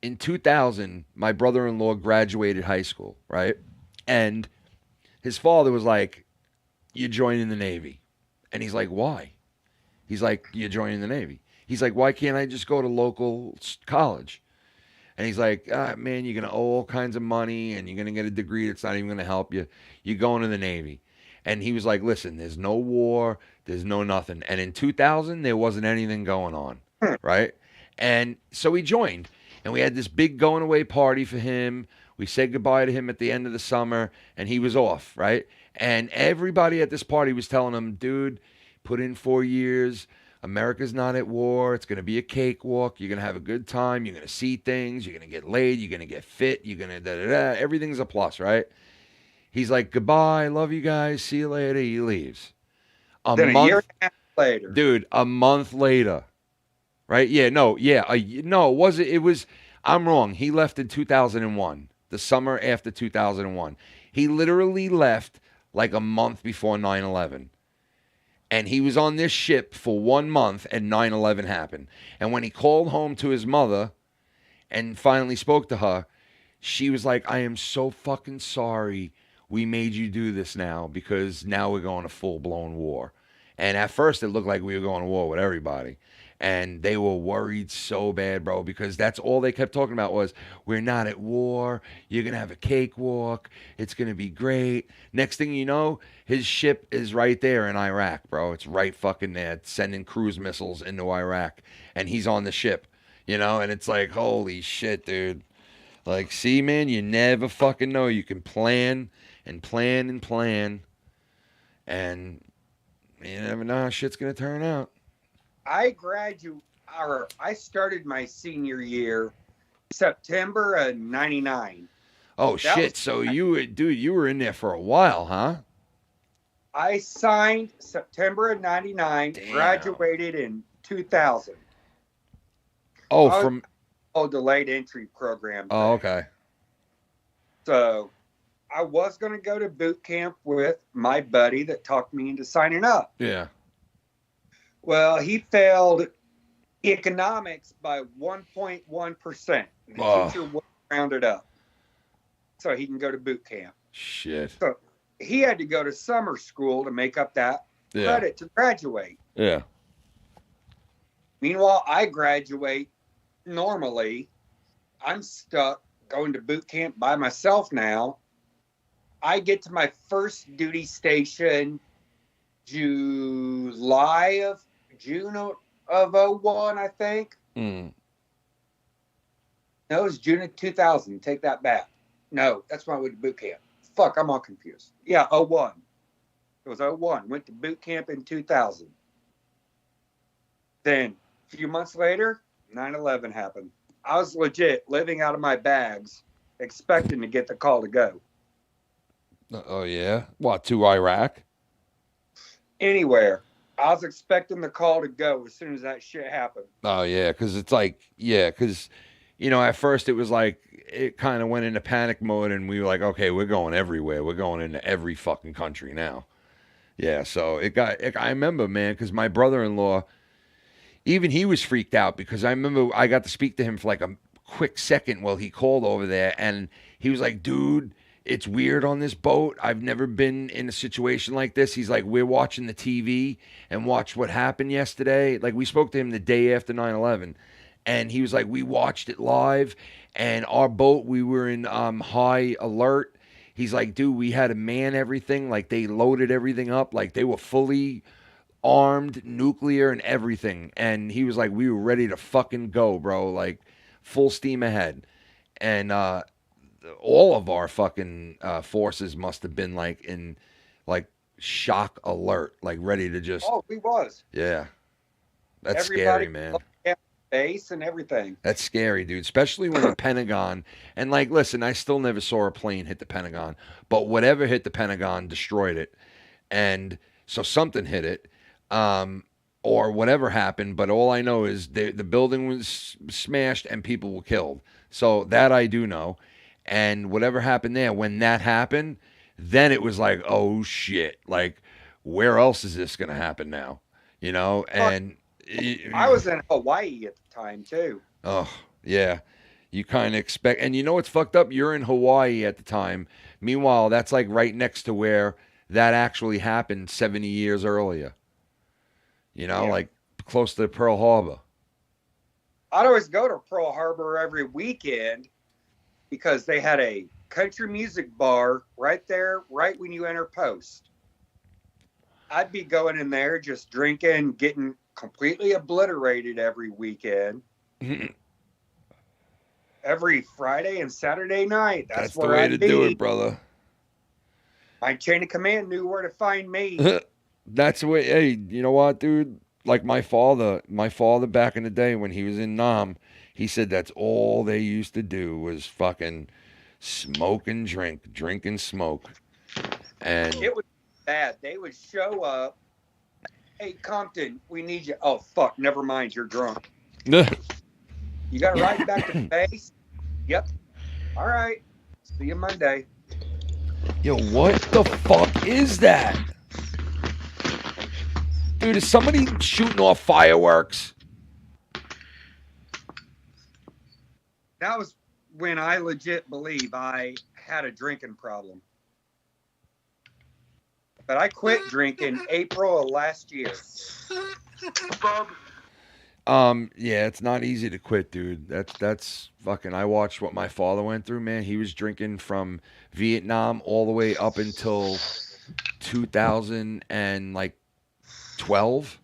in 2000, my brother-in-law graduated high school, right? And his father was like, you're joining the Navy. And he's like, why? He's like, you're joining the Navy. He's like, why can't I just go to local college? And he's like, man, you're going to owe all kinds of money, and you're going to get a degree that's not even going to help you. You're going to the Navy. And he was like, listen, there's no war, there's no nothing. And in 2000, there wasn't anything going on, right? And so he joined. And we had this big going away party for him. We said goodbye to him at the end of the summer, and he was off, right? And everybody at this party was telling him, dude, put in 4 years. America's not at war. It's going to be a cakewalk. You're going to have a good time. You're going to see things. You're going to get laid. You're going to get fit. You're going to da-da-da. Everything's a plus, right? He's like, goodbye. Love you guys. See you later. He leaves. Then a year and a half later. Dude, a month later. Right? Yeah, no, it was, I'm wrong. He left in 2001, the summer after 2001. He literally left like a month before 9/11. And he was on this ship for 1 month, and 9/11 happened. And when he called home to his mother and finally spoke to her, she was like, I am so fucking sorry we made you do this now, because now we're going to full-blown war. And at first, it looked like we were going to war with everybody. And they were worried so bad, bro, because that's all they kept talking about was, we're not at war. You're going to have a cakewalk. It's going to be great. Next thing you know, his ship is right there in Iraq, bro. It's right fucking there, sending cruise missiles into Iraq. And he's on the ship, you know? And it's like, holy shit, dude. Like, see, man, you never fucking know. You can plan and plan and plan. And you never know how shit's going to turn out. I started my senior year September of 99. Oh, shit. So you were in there for a while, huh? I signed September of 99, graduated in 2000. Delayed entry program. Oh, okay. So I was going to go to boot camp with my buddy that talked me into signing up. Yeah. Well, he failed economics by 1.1%. The teacher was rounded up so he can go to boot camp. Shit. So he had to go to summer school to make up that credit to graduate. Yeah. Meanwhile, I graduate normally. I'm stuck going to boot camp by myself now. I get to my first duty station June of 01, I think. No, it was June of 2000. Take that back. No, that's when I went to boot camp. Fuck, I'm all confused. Yeah, 01. It was 01. Went to boot camp in 2000. Then, a few months later, 9/11 happened. I was legit living out of my bags, expecting to get the call to go. Oh, yeah? What, to Iraq? Anywhere. I was expecting the call to go as soon as that shit happened. Oh, yeah, because it's like, because, at first it was like, it kind of went into panic mode, and we were like, okay, we're going everywhere. We're going into every fucking country now. Yeah, so I remember, man, because my brother-in-law, even he was freaked out, because I remember I got to speak to him for like a quick second while he called over there, and he was like, dude, it's weird on this boat. I've never been in a situation like this. He's like, we're watching the TV and watched what happened yesterday. Like, we spoke to him the day after 9/11, and he was like, we watched it live, and our boat, we were in high alert. He's like, dude, we had to man everything. Like, they loaded everything up. Like, they were fully armed, nuclear and everything. And he was like, we were ready to fucking go, bro. Like, full steam ahead. And all of our fucking forces must have been like in like shock alert, like ready to just. Oh, we was. Yeah, that's Everybody scary, man. Base and everything. That's scary, dude. Especially when the Pentagon, and like, listen, I still never saw a plane hit the Pentagon, but whatever hit the Pentagon destroyed it, and so something hit it, or whatever happened. But all I know is the building was smashed and people were killed. So that I do know. And whatever happened there, when that happened, then it was like, oh shit, like where else is this gonna happen now? And I was in Hawaii at the time too. Oh yeah, you kind of expect, and what's fucked up? You're in Hawaii at the time. Meanwhile, that's like right next to where that actually happened 70 years earlier. Like close to Pearl Harbor. I'd always go to Pearl Harbor every weekend, because they had a country music bar right there, right when you enter post. I'd be going in there just drinking, getting completely obliterated every weekend. Every Friday and Saturday night. That's where the way I'd to do it, brother. My chain of command knew where to find me. That's the way. Hey, you know what, dude? Like my father back in the day when he was in Nam, he said that's all they used to do was fucking smoke and drink and smoke. And it was bad. They would show up Hey, Compton, we need you. Oh, fuck. Never mind. You're drunk. Yeah. You got to ride back to base? Yep. All right. See you Monday. Yo, what the fuck is that? Dude, is somebody shooting off fireworks? That was when I legit believe I had a drinking problem. But I quit drinking April of last year. Bob. Yeah, it's not easy to quit, dude. That's fucking. I watched what my father went through, man. He was drinking from Vietnam all the way up until 2012.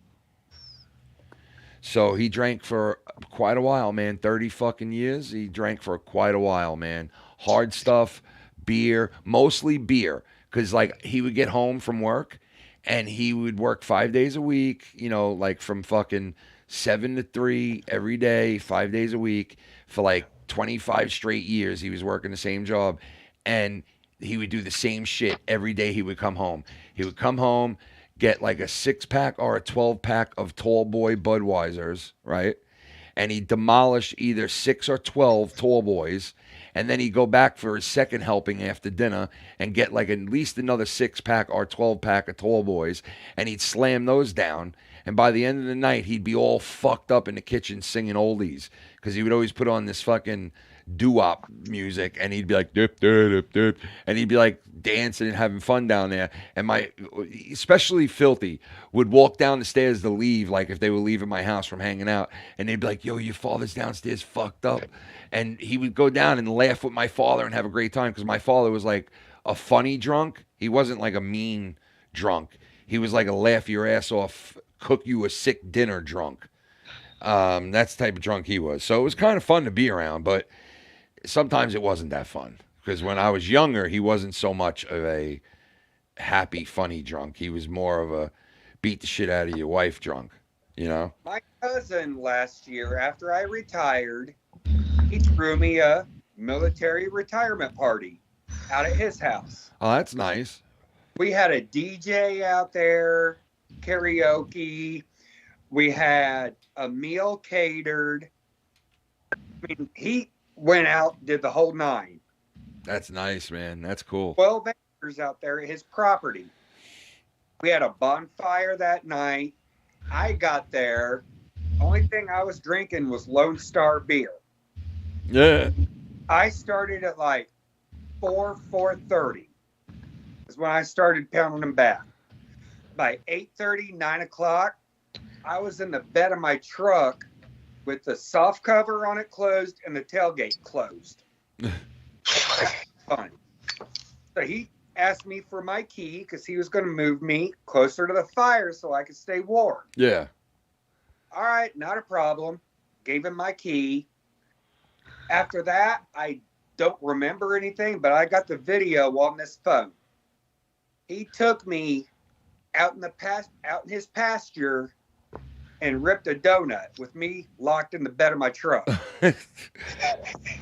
So he drank for quite a while, man. 30 fucking years. He drank for quite a while, man. Hard stuff, beer, mostly beer. Because, like, he would get home from work and he would work 5 days a week, you know, like from fucking 7 to 3 every day, 5 days a week for like 25 straight years. He was working the same job and he would do the same shit every day he would come home. He would come home, get like a 6-pack or a 12-pack of Tall Boy Budweisers, right? And he'd demolish either 6 or 12 Tall Boys. And then he'd go back for his second helping after dinner and get like at least another 6-pack or 12-pack of Tall Boys. And he'd slam those down. And by the end of the night, he'd be all fucked up in the kitchen singing oldies. Because he would always put on this fucking doo-wop music. And he'd be like, dip, dip, dip, dip. And he'd be like dancing and having fun down there. And my, especially Filthy, would walk down the stairs to leave, like if they were leaving my house from hanging out. And they'd be like, yo, your father's downstairs fucked up. And he would go down and laugh with my father and have a great time. Because my father was like a funny drunk. He wasn't like a mean drunk. He was like a laugh your ass off, cook you a sick dinner drunk. That's the type of drunk he was. So it was kind of fun to be around, but sometimes it wasn't that fun. Because when I was younger, he wasn't so much of a happy, funny drunk. He was more of a beat the shit out of your wife drunk, you know? My cousin last year, after I retired, he threw me a military retirement party out at his house. Oh, that's nice. We had a DJ out there, karaoke. We had a meal catered. I mean, he went out, did the whole 9. That's nice, man. That's cool. 12 acres out there at his property. We had a bonfire that night. I got there. Only thing I was drinking was Lone Star beer. Yeah. I started at like 4:30 is when I started pounding them back. By 8:30, 9 o'clock, I was in the bed of my truck with the soft cover on it closed and the tailgate closed. Fun. So he asked me for my key because he was going to move me closer to the fire so I could stay warm. Yeah. All right, not a problem. Gave him my key. After that, I don't remember anything, but I got the video on this phone. He took me out in his pasture and ripped a donut with me locked in the bed of my truck.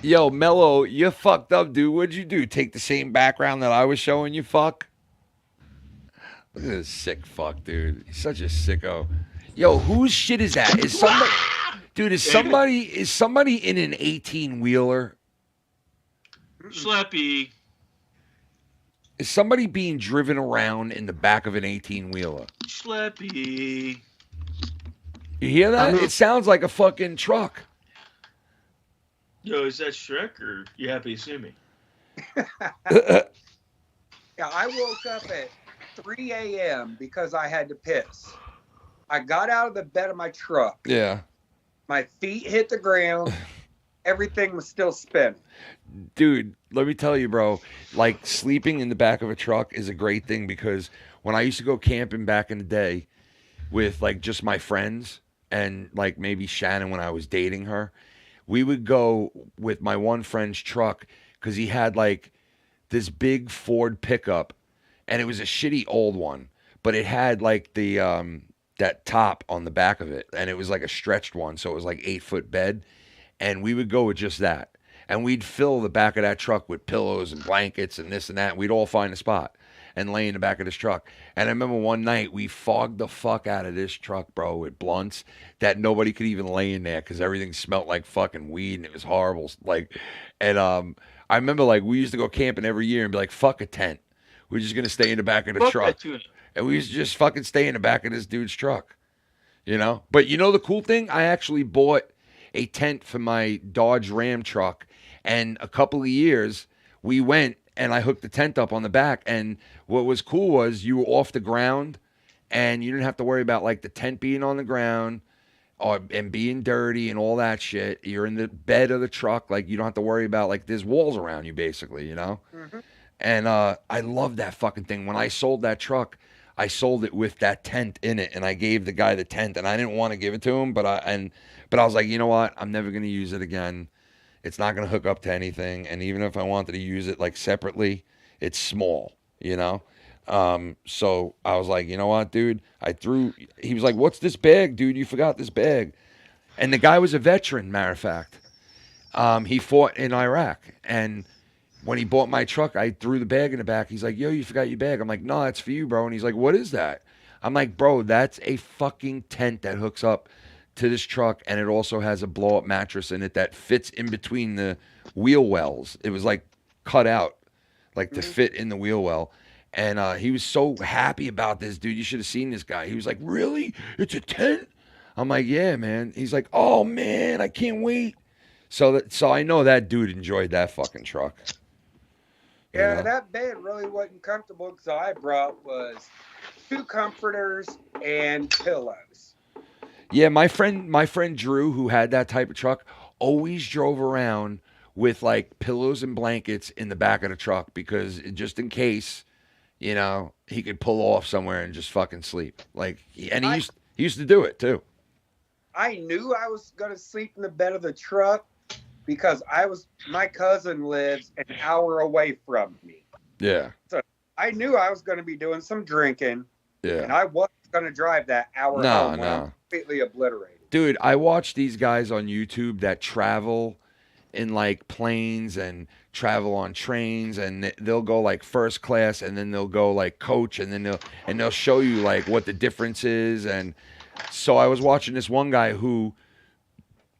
Yo, Mellow, you fucked up, dude. What'd you do? Take the same background that I was showing you, fuck? Look at this sick fuck, dude. He's such a sicko. Yo, whose shit is that? Is somebody... Dude, is somebody in an 18-wheeler? Slappy. Is somebody being driven around in the back of an 18-wheeler? Slappy. You hear that? It sounds like a fucking truck. Yo, is that Shrek or you happy to see me? Yeah, I woke up at 3 a.m. because I had to piss. I got out of the bed of my truck. Yeah. My feet hit the ground. Everything was still spinning. Dude, let me tell you, bro, like sleeping in the back of a truck is a great thing because when I used to go camping back in the day with like just my friends and like maybe Shannon when I was dating her, we would go with my one friend's truck because he had like this big Ford pickup and it was a shitty old one, but it had like the that top on the back of it and it was like a stretched one, so it was like 8-foot bed, and we would go with just that. And we'd fill the back of that truck with pillows and blankets and this and that. And we'd all find a spot and lay in the back of this truck. And I remember one night we fogged the fuck out of this truck, bro, with blunts that nobody could even lay in there because everything smelled like fucking weed and it was horrible. Like, and I remember like we used to go camping every year and be like, fuck a tent. We're just gonna stay in the back of the truck. And we used to just fucking stay in the back of this dude's truck. You know? But you know the cool thing? I actually bought a tent for my Dodge Ram truck. And a couple of years, we went and I hooked the tent up on the back. And what was cool was you were off the ground and you didn't have to worry about like the tent being on the ground and being dirty and all that shit. You're in the bed of the truck. Like you don't have to worry about like there's walls around you basically, you know? Mm-hmm. And I love that fucking thing. When I sold that truck, I sold it with that tent in it, and I gave the guy the tent, and I didn't want to give it to him, but I was like, you know what? I'm never gonna use it again. It's not gonna hook up to anything, and even if I wanted to use it like separately, it's small, you know. So I was like, you know what, dude? He was like, what's this bag, dude? You forgot this bag. And the guy was a veteran, matter of fact. He fought in Iraq, and when he bought my truck, I threw the bag in the back. He's like, yo, you forgot your bag. I'm like, no, that's for you, bro. And he's like, what is that? I'm like, bro, that's a fucking tent that hooks up to this truck, and it also has a blow-up mattress in it that fits in between the wheel wells. It was like cut out, like to fit in the wheel well. And he was so happy about this, dude. You should have seen this guy. He was like, really? It's a tent? I'm like, yeah, man. He's like, oh, man, I can't wait. So I know that dude enjoyed that fucking truck. Yeah, that bed really wasn't comfortable because all I brought was 2 comforters and pillows. Yeah, my friend Drew, who had that type of truck, always drove around with like pillows and blankets in the back of the truck because just in case, you know, he could pull off somewhere and just fucking sleep. Like, and he used to do it too. I knew I was gonna sleep in the bed of the truck because my cousin lives an hour away from me. Yeah. So I knew I was going to be doing some drinking. Yeah. And I wasn't going to drive that hour home when I'm completely obliterated. Dude, I watch these guys on YouTube that travel in like planes and travel on trains, and they'll go like first class and then they'll go like coach, and then they'll show you like what the difference is. And so I was watching this one guy who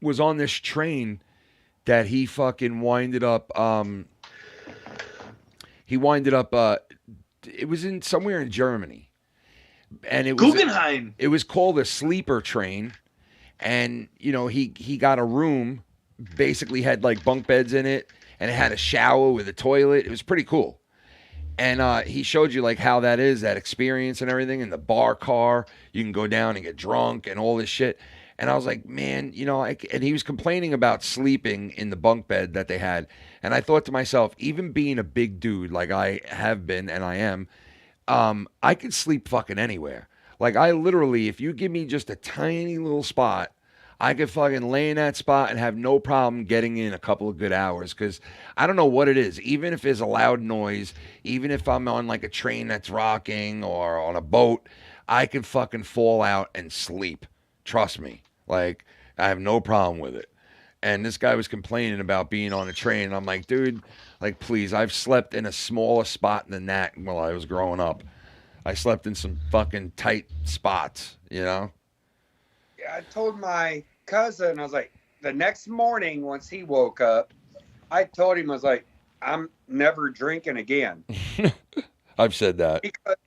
was on this train that he fucking winded up, it was in somewhere in Germany. And it was Guggenheim. It was called a sleeper train. And, you know, he got a room, basically had like bunk beds in it, and it had a shower with a toilet. It was pretty cool. And he showed you like how that is, that experience and everything. In the bar car, you can go down and get drunk and all this shit. And I was like, man, you know, and he was complaining about sleeping in the bunk bed that they had. And I thought to myself, even being a big dude like I have been and I am, I could sleep fucking anywhere. Like I literally, if you give me just a tiny little spot, I could fucking lay in that spot and have no problem getting in a couple of good hours. Because I don't know what it is. Even if there's a loud noise, even if I'm on like a train that's rocking or on a boat, I could fucking fall out and sleep. Trust me. Like, I have no problem with it. And this guy was complaining about being on a train. And I'm like, dude, like, please, I've slept in a smaller spot than that while I was growing up. I slept in some fucking tight spots, you know? Yeah, I told my cousin, I was like, the next morning once he woke up, I told him, I was like, I'm never drinking again. I've said that. Because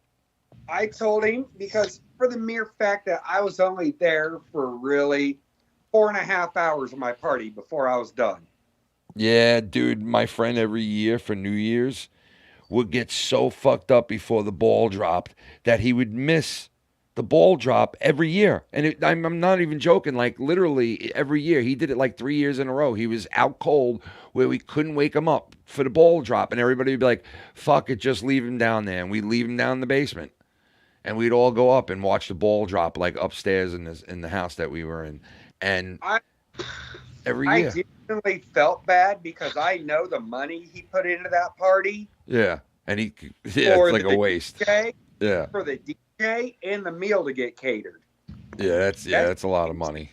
I told him, because for the mere fact that I was only there for really 4.5 hours of my party before I was done. Yeah, dude, my friend every year for New Year's would get so fucked up before the ball dropped that he would miss the ball drop every year. And I'm not even joking, like literally every year. He did it like 3 years in a row. He was out cold where we couldn't wake him up for the ball drop. And everybody would be like, fuck it, just leave him down there. And we'd leave him down in the basement. And we'd all go up and watch the ball drop like upstairs in the house that we were in. And every year. I genuinely felt bad because I know the money he put into that party. Yeah. And it's like a waste. DJ, yeah. For the DJ and the meal to get catered. Yeah, that's a lot of money.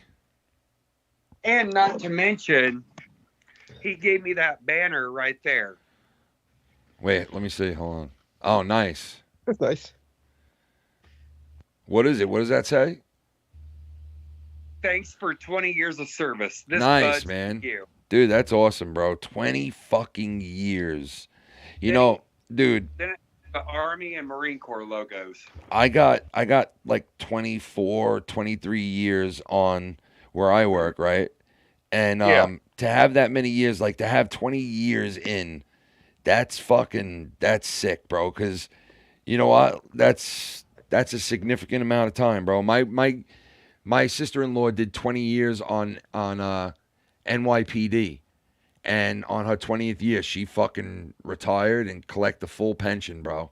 And not to mention, He gave me that banner right there. Wait, let me see. Hold on. Oh, nice. That's nice. What is it? What does that say? Thanks for 20 years of service. This Nice, bud's man. for you. Dude, that's awesome, bro. 20 fucking years. You Then know, dude, Then the Army and Marine Corps logos. I got like 24, 23 years on where I work, right? And to have that many years, like to have 20 years in, that's sick, bro. Because you know what? That's a significant amount of time, bro. My sister-in-law did 20 years on NYPD, and on her 20th year, she fucking retired and collect the full pension, bro.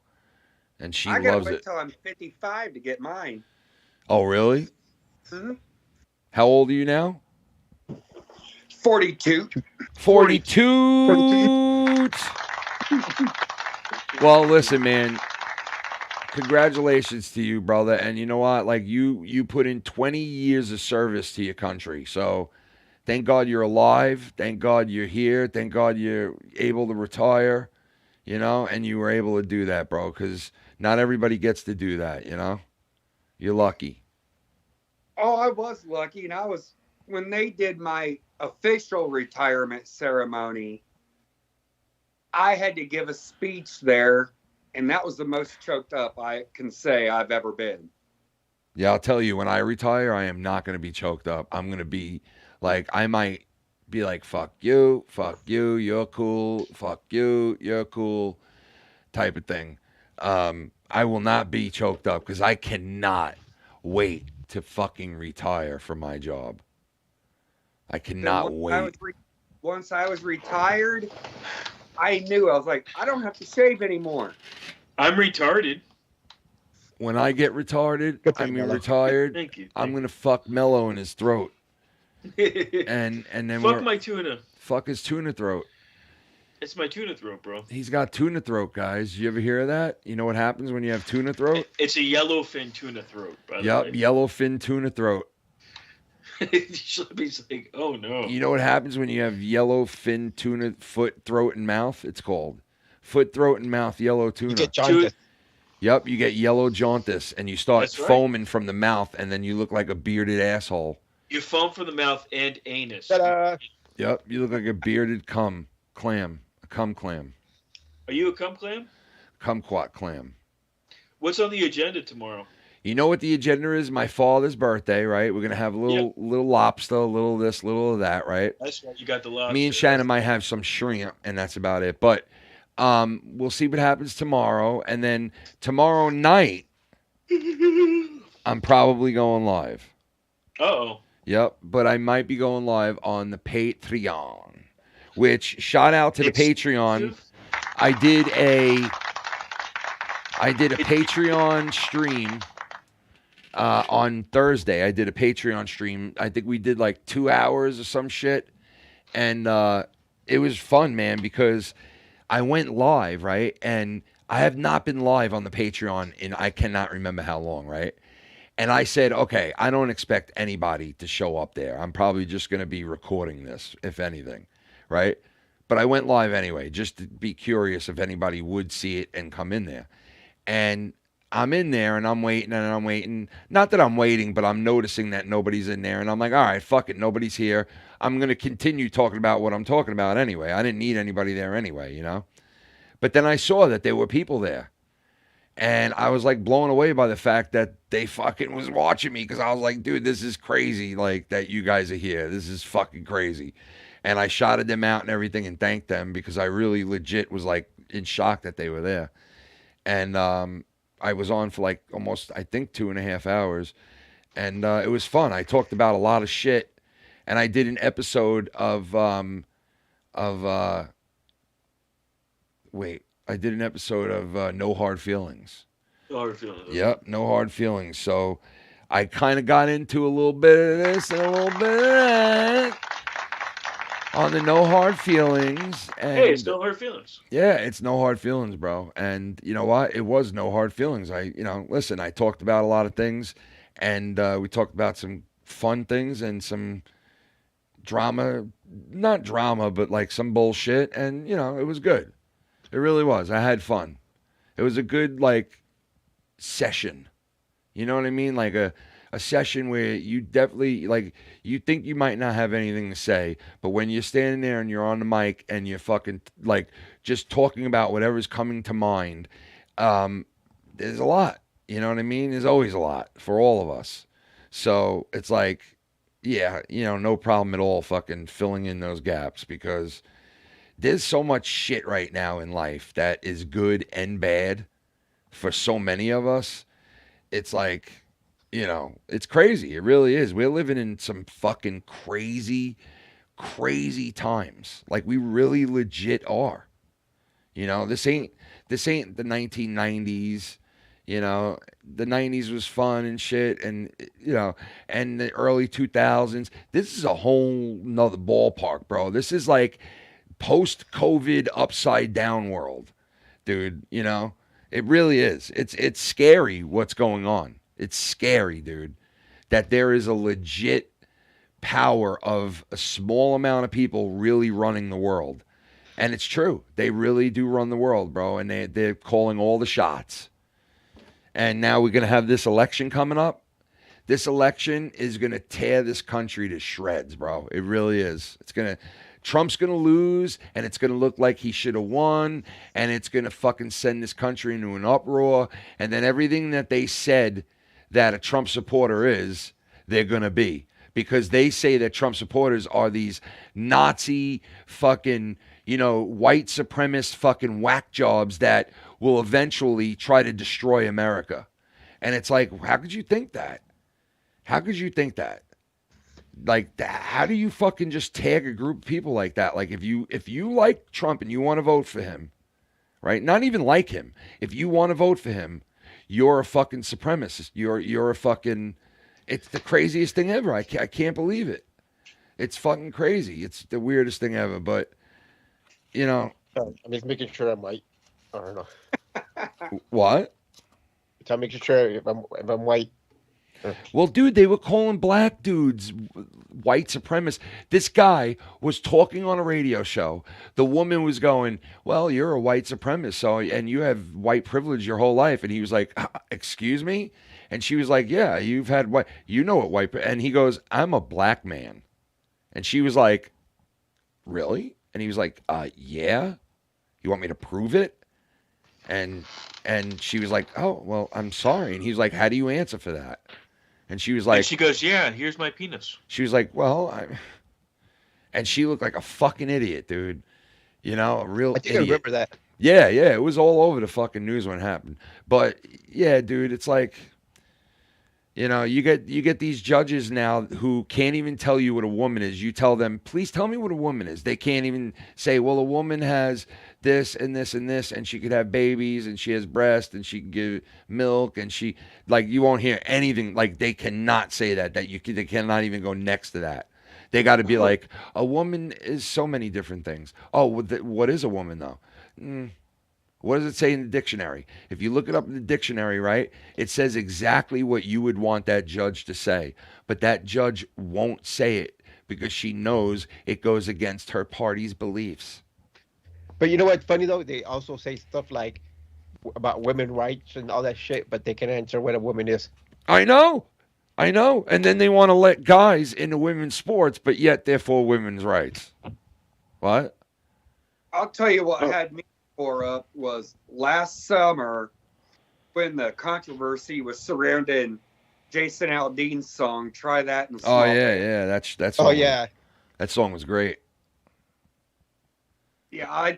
And she I gotta loves wait it. till I'm 55 to get mine. Oh, really? Hmm? How old are you now? 42. 42. Well, listen, man. Congratulations to you, brother. And you know what? Like you put in 20 years of service to your country. So thank God you're alive. Thank God you're here. Thank God you're able to retire, you know, and you were able to do that, bro, because not everybody gets to do that, you know? You're lucky. Oh, I was lucky. And when they did my official retirement ceremony, I had to give a speech there. And that was the most choked up I can say I've ever been. Yeah, I'll tell you, when I retire, I am not going to be choked up. I'm going to be like, I might be like, fuck you, you're cool, fuck you, you're cool, type of thing. I will not be choked up because I cannot wait to fucking retire from my job. I cannot wait. Once I was retired, I knew. I was like, I don't have to shave anymore. I'm retarded. When I get retired, Thank you. I'm gonna fuck Mellow in his throat, and then fuck my tuna. Fuck his tuna throat. It's my tuna throat, bro. He's got tuna throat, guys. You ever hear of that? You know what happens when you have tuna throat? It's a yellowfin tuna throat, by the way. Yellowfin tuna throat. He's like, oh no. You know what happens when you have yellowfin tuna foot, throat, and mouth? It's called foot, throat, and mouth yellow tuna. You get jaundice. Yep, you get yellow jaundice, and you start foaming from the mouth, and then you look like a bearded asshole. You foam from the mouth and anus. Ta-da. Yep, you look like a bearded cum clam. Are you a cum clam? Kumquat clam. What's on the agenda tomorrow? You know what the agenda is? My father's birthday, right? We're gonna have a little lobster, a little this, little of that, right? That's right. You got the lobster. Me and Shannon might have some shrimp, and that's about it. But we'll see what happens tomorrow, and then tomorrow night, I'm probably going live. Uh-oh. Yep, but I might be going live on the Patreon. Which, shout out to the Patreon. I did a Patreon stream on Thursday. I did a Patreon stream. I think we did like 2 hours or some shit. And it was fun, man, because I went live, right? And I have not been live on the Patreon in I cannot remember how long, right? And I said, okay, I don't expect anybody to show up there. I'm probably just going to be recording this, if anything. Right? But I went live anyway, just to be curious if anybody would see it and come in there. And I'm in there and I'm waiting and I'm waiting. Not that I'm waiting, but I'm noticing that nobody's in there. And I'm like, all right, fuck it. Nobody's here. I'm going to continue talking about what I'm talking about anyway. I didn't need anybody there anyway, you know? But then I saw that there were people there. And I was like blown away by the fact that they fucking was watching me because I was like, dude, this is crazy. Like that you guys are here. This is fucking crazy. And I shouted them out and everything and thanked them because I really legit was like in shock that they were there. And I was on for like almost, I think, 2.5 hours. And it was fun. I talked about a lot of shit. And I did an episode of No Hard Feelings. No hard feelings. Yep, no hard feelings. So I kind of got into a little bit of this and a little bit of that. On the No Hard Feelings. And hey, it's No Hard Feelings. Yeah, it's No Hard Feelings, bro. And you know what? It was No Hard Feelings. Listen, I talked about a lot of things, and we talked about some fun things and some drama not drama, but like some bullshit. And, you know, it was good. It really was. I had fun. It was a good, like, session. You know what I mean? Like a session where you definitely, like, you think you might not have anything to say, but when you're standing there and you're on the mic and you're fucking, like, just talking about whatever's coming to mind, there's a lot. You know what I mean? There's always a lot for all of us. So it's like, yeah, you know, no problem at all fucking filling in those gaps, because there's so much shit right now in life that is good and bad for so many of us. It's like, you know, it's crazy. It really is. We're living in some fucking crazy, crazy times. Like, we really legit are. You know, this ain't the 1990s. You know, the 90s was fun and shit, and, you know, and the early 2000s. This is a whole nother ballpark, bro. This is like post-COVID upside down world, dude. You know, it really is. It's scary what's going on. It's scary, dude, that there is a legit power of a small amount of people really running the world. And it's true. They really do run the world, bro, and they're calling all the shots. And now we're going to have this election coming up. This election is going to tear this country to shreds, bro. It really is. Trump's going to lose, and it's going to look like he should have won, and it's going to fucking send this country into an uproar. And then everything that they said that a Trump supporter is, they're going to be. Because they say that Trump supporters are these Nazi fucking, you know, white supremacist fucking whack jobs that will eventually try to destroy America. And it's like, how could you think that? How could you think that? Like, how do you fucking just tag a group of people like that? Like, if you like Trump and you want to vote for him, right? Not even like him. If you want to vote for him, you're a fucking supremacist. You're a fucking... It's the craziest thing ever. I can't believe it. It's fucking crazy. It's the weirdest thing ever. But, you know... I'm just making sure I'm white. I don't know. What? I'm making sure if I'm white. Well, dude, they were calling black dudes white supremacists. This guy was talking on a radio show. The woman was going, well, you're a white supremacist, and you have white privilege your whole life. And he was like, excuse me? And she was like, yeah, you've had white, you know what white, and he goes, I'm a black man. And she was like, really? And he was like, yeah? You want me to prove it? And she was like, oh, well, I'm sorry. And he was like, how do you answer for that? And she was like... And she goes, yeah, here's my penis. She was like, well, and she looked like a fucking idiot, dude. You know, a real idiot. I remember that. Yeah, it was all over the fucking news when it happened. But, yeah, dude, it's like... You know, you get these judges now who can't even tell you what a woman is. You tell them, please tell me what a woman is. They can't even say, well, a woman has this and this and this, and she could have babies, and she has breasts, and she can give milk, and she, like, you won't hear anything. Like, they cannot say that they cannot even go next to that. They got to be like, a woman is so many different things. Oh, what is a woman, though? What does it say in the dictionary? If you look it up in the dictionary, right, it says exactly what you would want that judge to say. But that judge won't say it because she knows it goes against her party's beliefs. But you know what's funny, though? They also say stuff like about women's rights and all that shit, but they can answer what a woman is. I know. And then they want to let guys into women's sports, but yet they're for women's rights. What? I'll tell you what had me tore up was last summer when the controversy was surrounding Jason Aldean's song "Try That" and Oh yeah, that song. Oh yeah, that song was great. Yeah,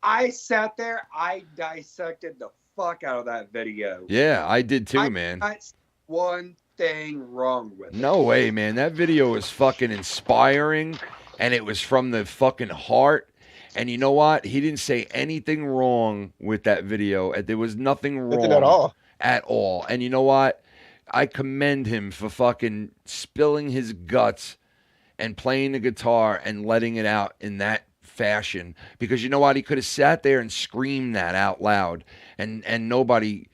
I sat there, I dissected the fuck out of that video. Yeah, I did too, man. Not one thing wrong with it. No way, man. That video was fucking inspiring, and it was from the fucking heart. And you know what? He didn't say anything wrong with that video. There was nothing wrong. Nothing at all. At all. And you know what? I commend him for fucking spilling his guts and playing the guitar and letting it out in that fashion. Because you know what? He could have sat there and screamed that out loud. And nobody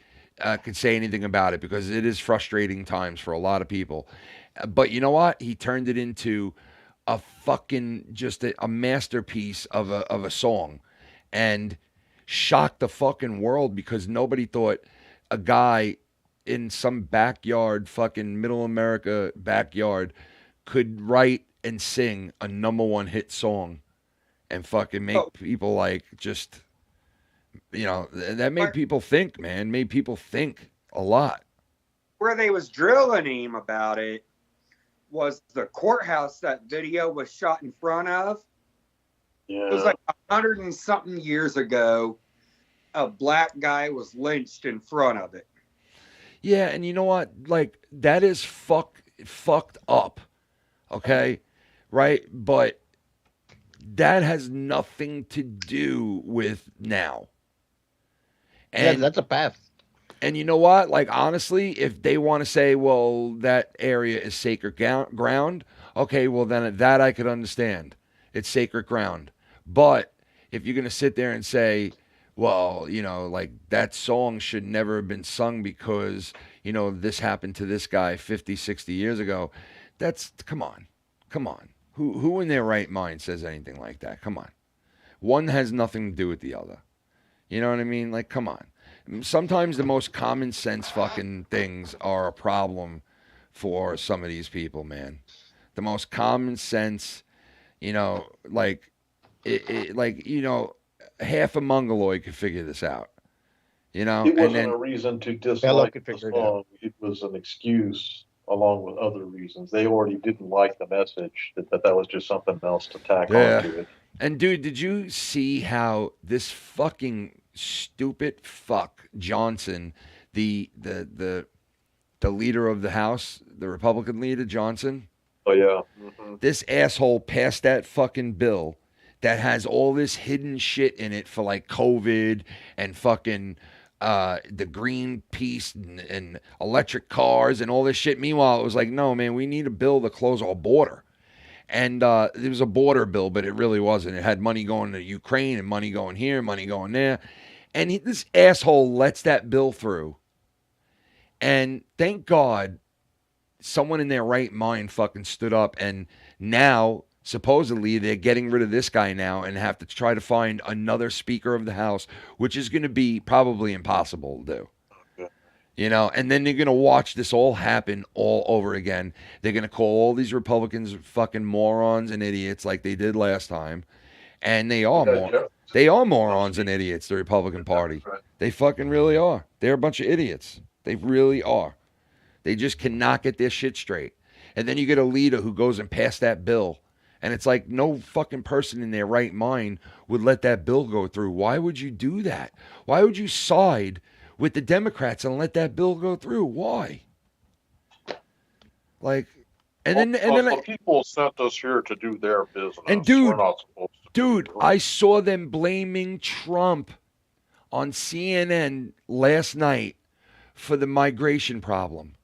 could say anything about it because it is frustrating times for a lot of people. But you know what? He turned it into a fucking just a masterpiece of a song, and shocked the fucking world because nobody thought a guy in some backyard, fucking middle America backyard, could write and sing a #1 hit song and fucking make people like just, you know, that made people think, man. Made people think a lot. Where they was drilling him about it was the courthouse that video was shot in front of. Yeah. It was like 100 and something years ago. A black guy was lynched in front of it. Yeah, and you know what? Like, that is fucked up. Okay? Right? But that has nothing to do with now. And yeah, that's a path. And you know what? Like, honestly, if they want to say, well, that area is sacred ground, okay, well, then that I could understand. It's sacred ground. But if you're going to sit there and say, well, you know, like, that song should never have been sung because, you know, this happened to this guy 50, 60 years ago, that's, come on. Who in their right mind says anything like that? Come on. One has nothing to do with the other. You know what I mean? Like, come on. Sometimes the most common sense fucking things are a problem for some of these people, man. The most common sense, you know, like, like, you know, half a mongoloid could figure this out. You know, It wasn't and then a reason to dislike the song. It was an excuse along with other reasons. They already didn't like the message. That was just something else to tack onto it. And dude, did you see how this fucking stupid fuck Johnson, the leader of the House, the Republican leader Johnson? Oh yeah. Mm-hmm. This asshole passed that fucking bill that has all this hidden shit in it for like COVID and fucking the green piece and electric cars and all this shit. Meanwhile, it was like, no, man, we need a bill to close our border. And it was a border bill, but it really wasn't. It had money going to Ukraine and money going here, money going there. And this asshole lets that bill through. And thank God someone in their right mind fucking stood up. And now, supposedly, they're getting rid of this guy now and have to try to find another Speaker of the House, which is going to be probably impossible to do. You know, and then they're going to watch this all happen all over again. They're going to call all these Republicans fucking morons and idiots like they did last time. And they are morons and idiots, the Republican Party. They fucking really are. They're a bunch of idiots. They really are. They just cannot get their shit straight. And then you get a leader who goes and passes that bill. And it's like no fucking person in their right mind would let that bill go through. Why would you do that? Why would you side with the Democrats and let that bill go through? Why? Like, and then the people sent us here to do their business. And We're not supposed to dude, I saw them blaming Trump on CNN last night for the migration problem.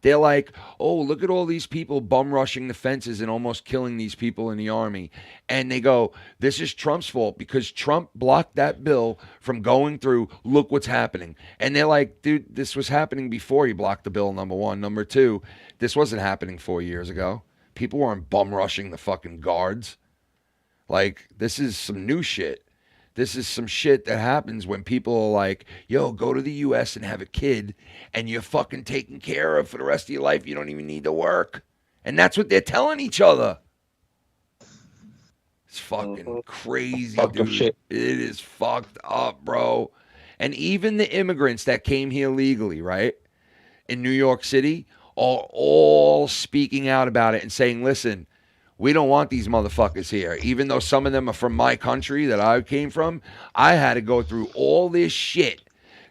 They're like, oh, look at all these people bum rushing the fences and almost killing these people in the army. And they go, this is Trump's fault because Trump blocked that bill from going through. Look what's happening. And they're like, dude, this was happening before he blocked the bill, number one. Number two, this wasn't happening 4 years ago. People weren't bum rushing the fucking guards. Like, this is some new shit. This is some shit that happens when people are like, yo, go to the U.S. and have a kid and you're fucking taken care of for the rest of your life. You don't even need to work. And that's what they're telling each other. It's fucking crazy, dude. Shit. It is fucked up, bro. And even the immigrants that came here legally, right, in New York City, are all speaking out about it and saying, listen, we don't want these motherfuckers here. Even though some of them are from my country that I came from, I had to go through all this shit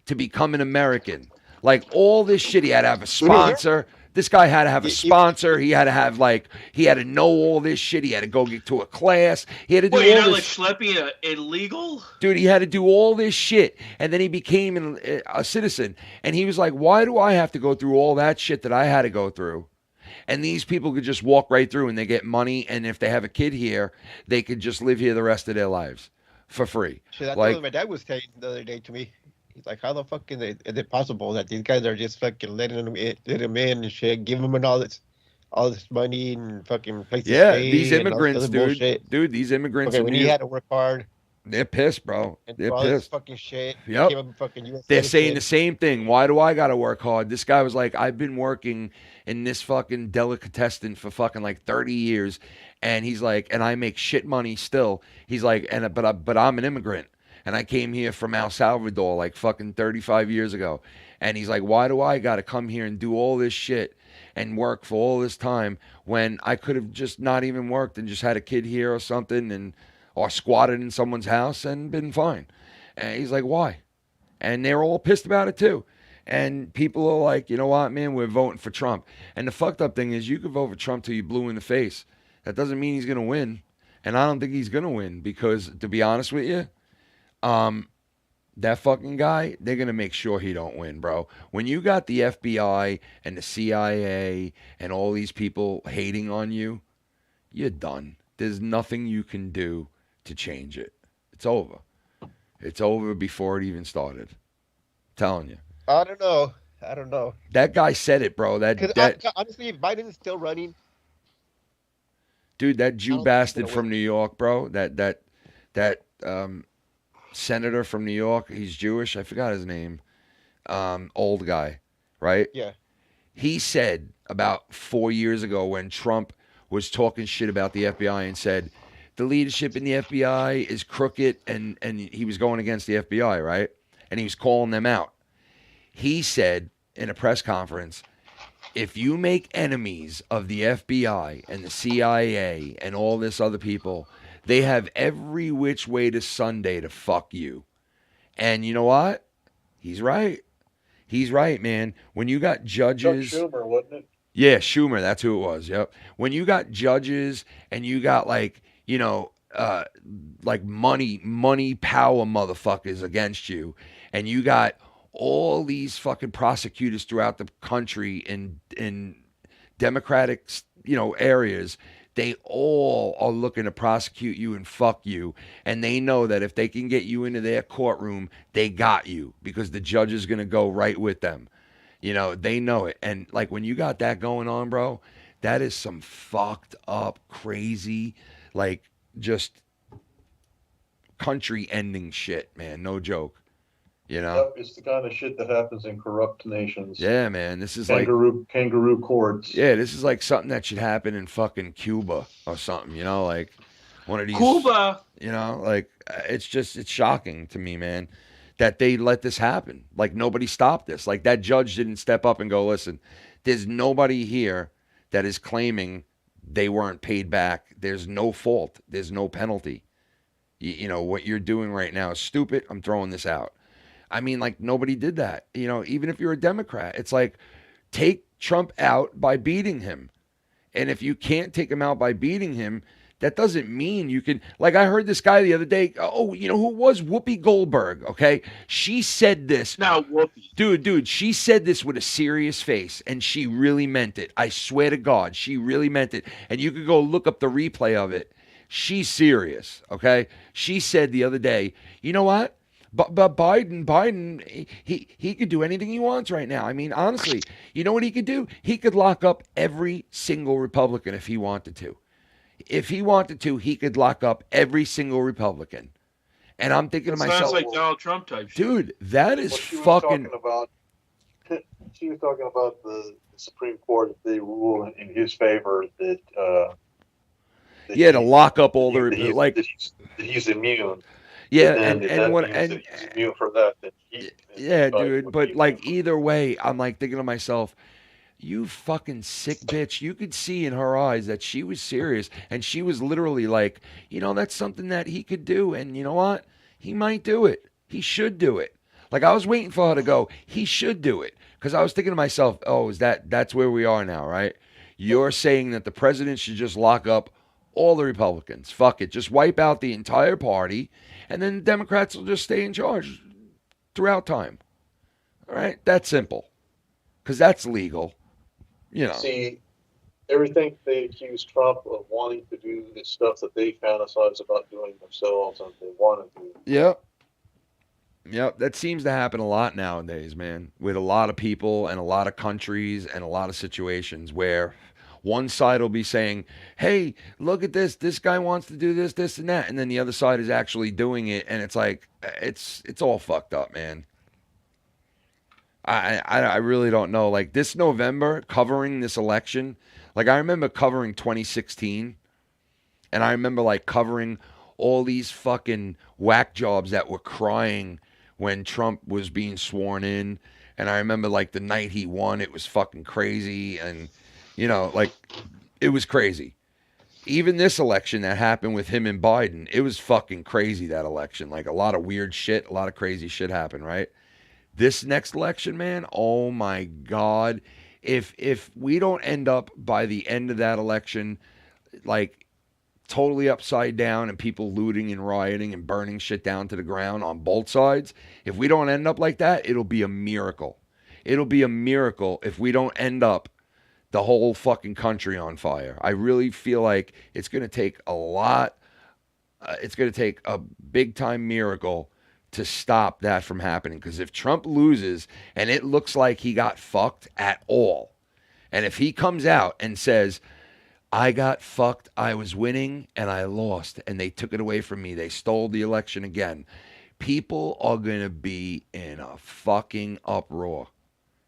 to become an American. Like, all this shit. He had to have a sponsor. This guy had to have a sponsor. He had to have, like, he had to know all this shit. He had to go get to a class. He had to do all this. Like SLAPPY illegal? Dude, he had to do all this shit. And then he became a citizen. And he was like, why do I have to go through all that shit that I had to go through? And these people could just walk right through and they get money. And if they have a kid here, they could just live here the rest of their lives for free. Shit, that's like, what my dad was saying the other day to me. He's like, how the fuck is it possible that these guys are just fucking letting them in and shit, give them and all this? all this money and fucking places to Yeah, stay these and all this immigrants, other dude. bullshit. Dude, these immigrants Okay, in when New he York, had to work hard they're pissed, bro. and They're do all this pissed. fucking shit, Yep. became a fucking U.S. They're saying the citizen. same thing. Why do I gotta work hard? This guy was like, I've been working in this fucking delicatessen for fucking like 30 years, and he's like, and I make shit money still. He's like, but I'm an immigrant, and I came here from El Salvador like fucking 35 years ago, and he's like, why do I gotta come here and do all this shit and work for all this time when I could have just not even worked and just had a kid here or something and or squatted in someone's house and been fine. And he's like, why? And they're all pissed about it too. And people are like, you know what, man, we're voting for Trump. And the fucked up thing is you could vote for Trump till you blue in the face. That doesn't mean he's going to win. And I don't think he's going to win because, to be honest with you, that fucking guy, they're going to make sure he don't win, bro. When you got the FBI and the CIA and all these people hating on you, you're done. There's nothing you can do to change it. It's over. It's over before it even started. I'm telling you. I don't know. I don't know. That guy said it, bro. Honestly, if Biden is still running, dude, that Jew bastard from New York, bro. That senator from New York. He's Jewish. I forgot his name. Old guy, right? Yeah. He said about 4 years ago when Trump was talking shit about the FBI and said the leadership in the FBI is crooked, and he was going against the FBI, right? And he was calling them out. He said in a press conference, if you make enemies of the FBI and the CIA and all this other people, they have every which way to Sunday to fuck you. And you know what? He's right. He's right, man. When you got judges... Chuck Schumer, wasn't it? Yeah, Schumer, that's who it was, yep. When you got judges and you got like, you know, like money power motherfuckers against you, and you got all these fucking prosecutors throughout the country in Democratic, you know, areas, they all are looking to prosecute you and fuck you. And they know that if they can get you into their courtroom, they got you because the judge is going to go right with them. You know, they know it. And like when you got that going on, bro, that is some fucked up, crazy, like just country ending shit, man. No joke. You know? Yep, it's the kind of shit that happens in corrupt nations. Yeah, man. This is kangaroo courts. Yeah, this is like something that should happen in fucking Cuba or something, you know, like one of these. Cuba. You know, like it's shocking to me, man, that they let this happen. Like nobody stopped this. Like that judge didn't step up and go, listen, there's nobody here that is claiming they weren't paid back. There's no fault. There's no penalty. You know, what you're doing right now is stupid. I'm throwing this out. I mean, like, nobody did that. You know, even if you're a Democrat, it's like, take Trump out by beating him. And if you can't take him out by beating him, that doesn't mean you can. Like, I heard this guy the other day. Oh, you know who it was? Whoopi Goldberg, okay? She said this. Now, Whoopi. Dude, she said this with a serious face, and she really meant it. I swear to God, she really meant it. And you could go look up the replay of it. She's serious, okay? She said the other day, you know what? But Biden, he could do anything he wants right now. I mean, honestly, you know what he could do? He could lock up every single Republican if he wanted to. If he wanted to, he could lock up every single Republican. And I'm thinking to myself, sounds like Donald Trump type shit. Dude, that is She was fucking. talking about the Supreme Court, if they rule in his favor that Yeah, to lock up all the that he's immune. Yeah, and and that what means and that he's immune from that. yeah, dude. But like either way, I'm like thinking to myself, you fucking sick bitch. You could see in her eyes that she was serious, and she was literally like, you know, that's something that he could do, and you know what? He might do it. He should do it. Like I was waiting for her to go, he should do it, because I was thinking to myself, oh, that's where we are now, right? You're saying that the president should just lock up all the Republicans. Fuck it, just wipe out the entire party. And then the Democrats will just stay in charge throughout time. All right? That's simple. Because that's legal. You know. See, everything they accuse Trump of wanting to do is stuff that they fantasize about doing themselves and they want to do. Yep. Yep. That seems to happen a lot nowadays, man. With a lot of people and a lot of countries and a lot of situations where one side will be saying, hey, look at this. This guy wants to do this, this, and that. And then the other side is actually doing it. And it's like, it's all fucked up, man. I really don't know. Like this November, covering this election, like I remember covering 2016. And I remember like covering all these fucking whack jobs that were crying when Trump was being sworn in. And I remember like the night he won, it was fucking crazy. And, you know, like it was crazy. Even this election that happened with him and Biden, it was fucking crazy, that election. Like a lot of weird shit, a lot of crazy shit happened, right? This next election, man, oh my God. If we don't end up by the end of that election, like totally upside down and people looting and rioting and burning shit down to the ground on both sides, if we don't end up like that, it'll be a miracle. It'll be a miracle if we don't end up the whole fucking country on fire. I really feel like it's going to take a lot. It's going to take a big time miracle to stop that from happening. Because if Trump loses and it looks like he got fucked at all, and if he comes out and says, I got fucked, I was winning, and I lost, and they took it away from me, they stole the election again, people are going to be in a fucking uproar.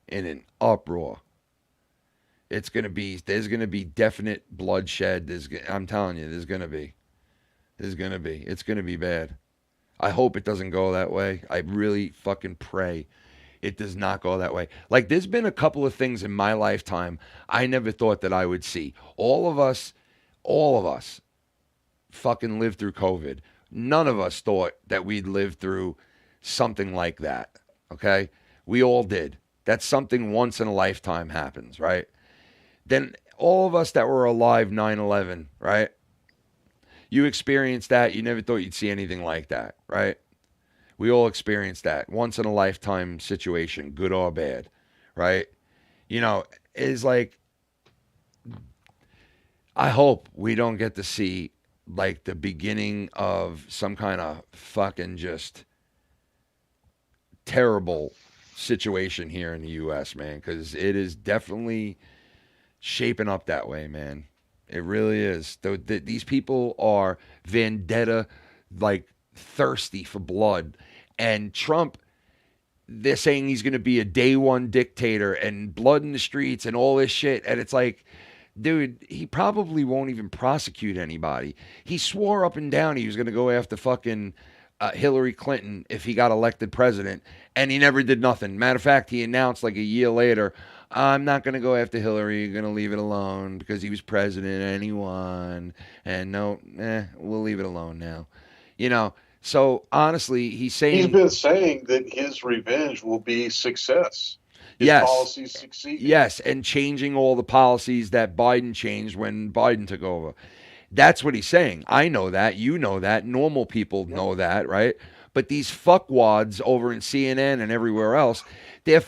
In an uproar. It's going to be, there's going to be definite bloodshed. I'm telling you, there's going to be. It's going to be bad. I hope it doesn't go that way. I really fucking pray it does not go that way. Like, there's been a couple of things in my lifetime I never thought that I would see. All of us fucking lived through COVID. None of us thought that we'd live through something like that, okay? We all did. That's something once in a lifetime happens, right? Then all of us that were alive 9/11, right? You experienced that. You never thought you'd see anything like that, right? We all experienced that. Once in a lifetime situation, good or bad, right? You know, it's like, I hope we don't get to see like the beginning of some kind of fucking just terrible situation here in the U.S., man, because it is definitely shaping up that way, man. It really is. These people are vendetta, like thirsty for blood. And Trump, they're saying he's going to be a day one dictator and blood in the streets and all this shit. And it's like, dude, he probably won't even prosecute anybody. He swore up and down he was going to go after fucking Hillary Clinton if he got elected president, and he never did nothing. Matter of fact, he announced like a year later, I'm not going to go after Hillary, going to leave it alone because he was president and he won, and we'll leave it alone now. You know, so honestly, he's been saying that his revenge will be success. His policies succeed. Yes, and changing all the policies that Biden changed when Biden took over. That's what he's saying. I know that. You know that. Normal people know that, right? But these fuckwads over in CNN and everywhere else, they're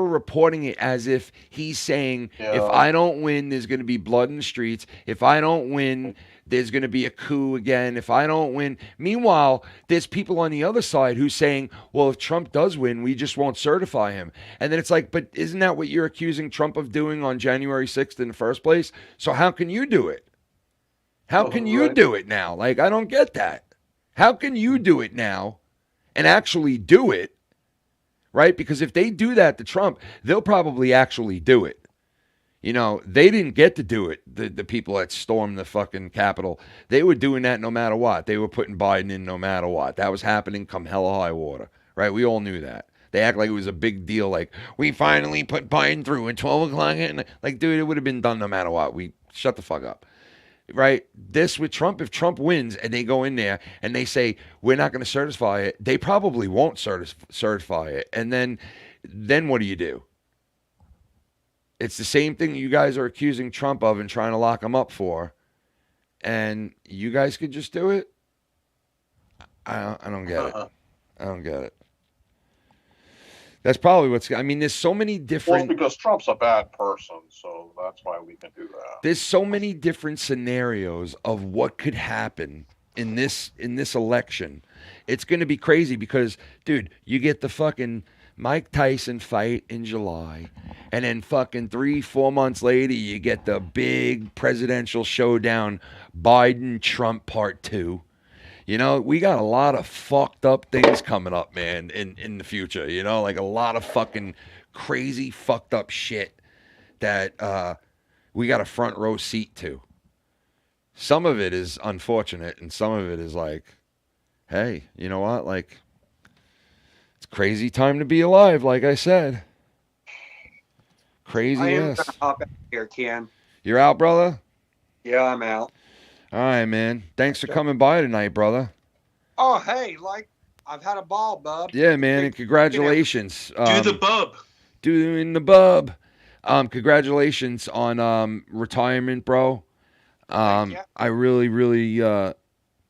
reporting it as if he's saying, if I don't win, there's going to be blood in the streets. If I don't win, there's going to be a coup again. If I don't win. Meanwhile, there's people on the other side who's saying, well, if Trump does win, we just won't certify him. And then it's like, but isn't that what you're accusing Trump of doing on January 6th in the first place? So how can you do it? How can you do it now? Like, I don't get that. How can you do it now and actually do it, right? Because if they do that to Trump, they'll probably actually do it. You know, they didn't get to do it, the people that stormed the fucking Capitol. They were doing that no matter what. They were putting Biden in no matter what. That was happening come hell or high water, right? We all knew that. They act like it was a big deal, like, we finally put Biden through at 12 o'clock. And like, dude, it would have been done no matter what. Shut the fuck up. Right? This with Trump, if Trump wins and they go in there and they say, we're not going to certify it, they probably won't certify it. And then what do you do? It's the same thing you guys are accusing Trump of and trying to lock him up for. And you guys could just do it? I don't get it. I don't get it. That's probably there's so many different... Well, because Trump's a bad person, so that's why we can do that. There's so many different scenarios of what could happen in this election. It's going to be crazy because, dude, you get the fucking Mike Tyson fight in July, And then fucking 3-4 months later, you get the big presidential showdown, Biden-Trump Part 2. You know, we got a lot of fucked up things coming up, man, in the future. You know, like a lot of fucking crazy fucked up shit that we got a front row seat to. Some of it is unfortunate, and some of it is like, hey, you know what? Like, it's a crazy time to be alive, like I said. Crazy. I am gonna hop out here, Ken. You're out, brother? Yeah, I'm out. All right, man. Thanks for coming by tonight, brother. Oh, hey, like, I've had a ball, bub. Yeah, man, and congratulations. Do the bub. Doing the bub. Congratulations on retirement, bro. I really, really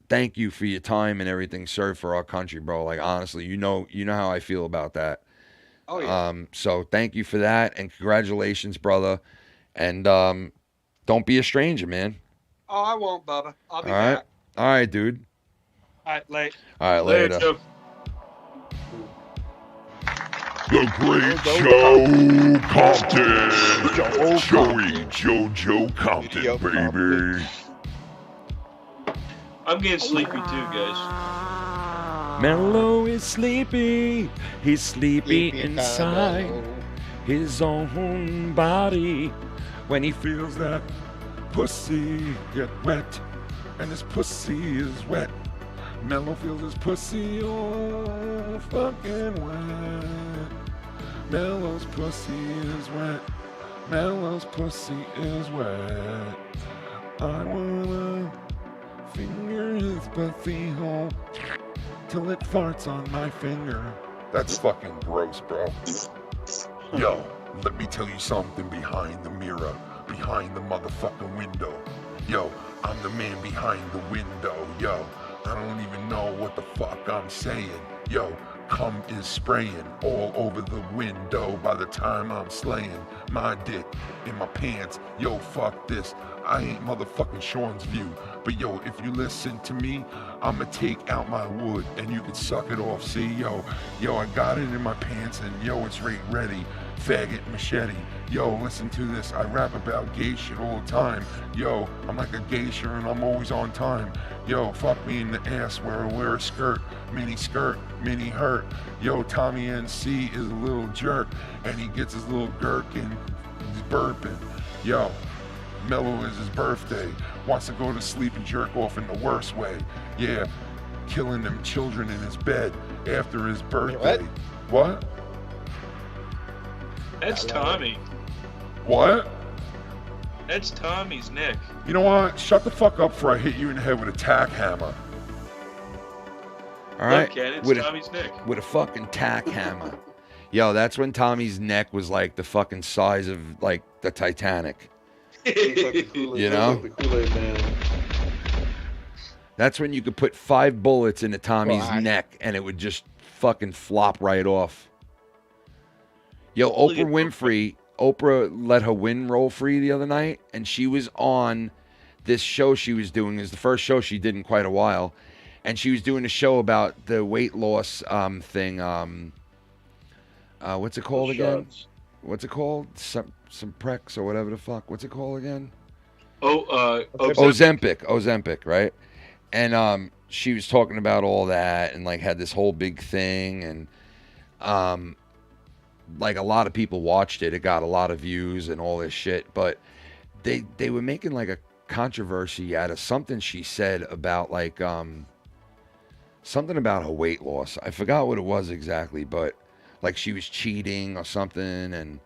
thank you for your time and everything served for our country, bro. Like, honestly, you know how I feel about that. Oh, yeah. So thank you for that, and congratulations, brother. And don't be a stranger, man. Oh, I won't, Bubba. I'll be All right? back. All right, dude. All right, late. All right, later. Joe. The Great Joe Compton. Joey JoJo Compton, baby. I'm getting sleepy too, guys. Mellow is sleepy. He's sleepy inside his own body. When he feels that pussy get wet, and his pussy is wet. Mellow feels his pussy all fucking wet. Mellow's pussy is wet. Mellow's pussy is wet. I wanna finger his pussy hole till it farts on my finger. That's fucking gross, bro. Yo, let me tell you something behind the mirror, behind the motherfucking window. Yo, I'm the man behind the window. Yo, I don't even know what the fuck I'm saying. Yo, cum is spraying all over the window by the time I'm slaying my dick in my pants. Yo, fuck this. I ain't motherfucking Sean's View. But yo, if you listen to me, I'ma take out my wood and you can suck it off. See, yo, I got it in my pants and yo, it's right ready. Faggot machete. Yo, listen to this. I rap about gay shit all the time. Yo, I'm like a geisha and I'm always on time. Yo, fuck me in the ass where I wear a skirt, mini hurt. Yo, Tommy NC is a little jerk and he gets his little gherkin. He's burping. Yo, Mellow is his birthday. Wants to go to sleep and jerk off in the worst way. Yeah, killing them children in his bed after his birthday. What? That's Tommy. What? That's Tommy's neck. You know what? Shut the fuck up before I hit you in the head with a tack hammer. All right, Look, Ken, it's with Tommy's neck. With a fucking tack hammer. Yo, that's when Tommy's neck was like the fucking size of like the Titanic. You know? That's when you could put 5 bullets into Tommy's neck and it would just fucking flop right off. Yo, Oprah let her win roll free the other night, and she was on this show she was doing. It was the first show she did in quite a while, and she was doing a show about the weight loss thing. What's it called again? What's it called? Some Prex or whatever the fuck. What's it called again? Ozempic, right? And she was talking about all that and like had this whole big thing, and like a lot of people watched it. It got a lot of views and all this shit, but they were making like a controversy out of something she said about like something about her weight loss. I forgot what it was exactly, but like she was cheating or something, and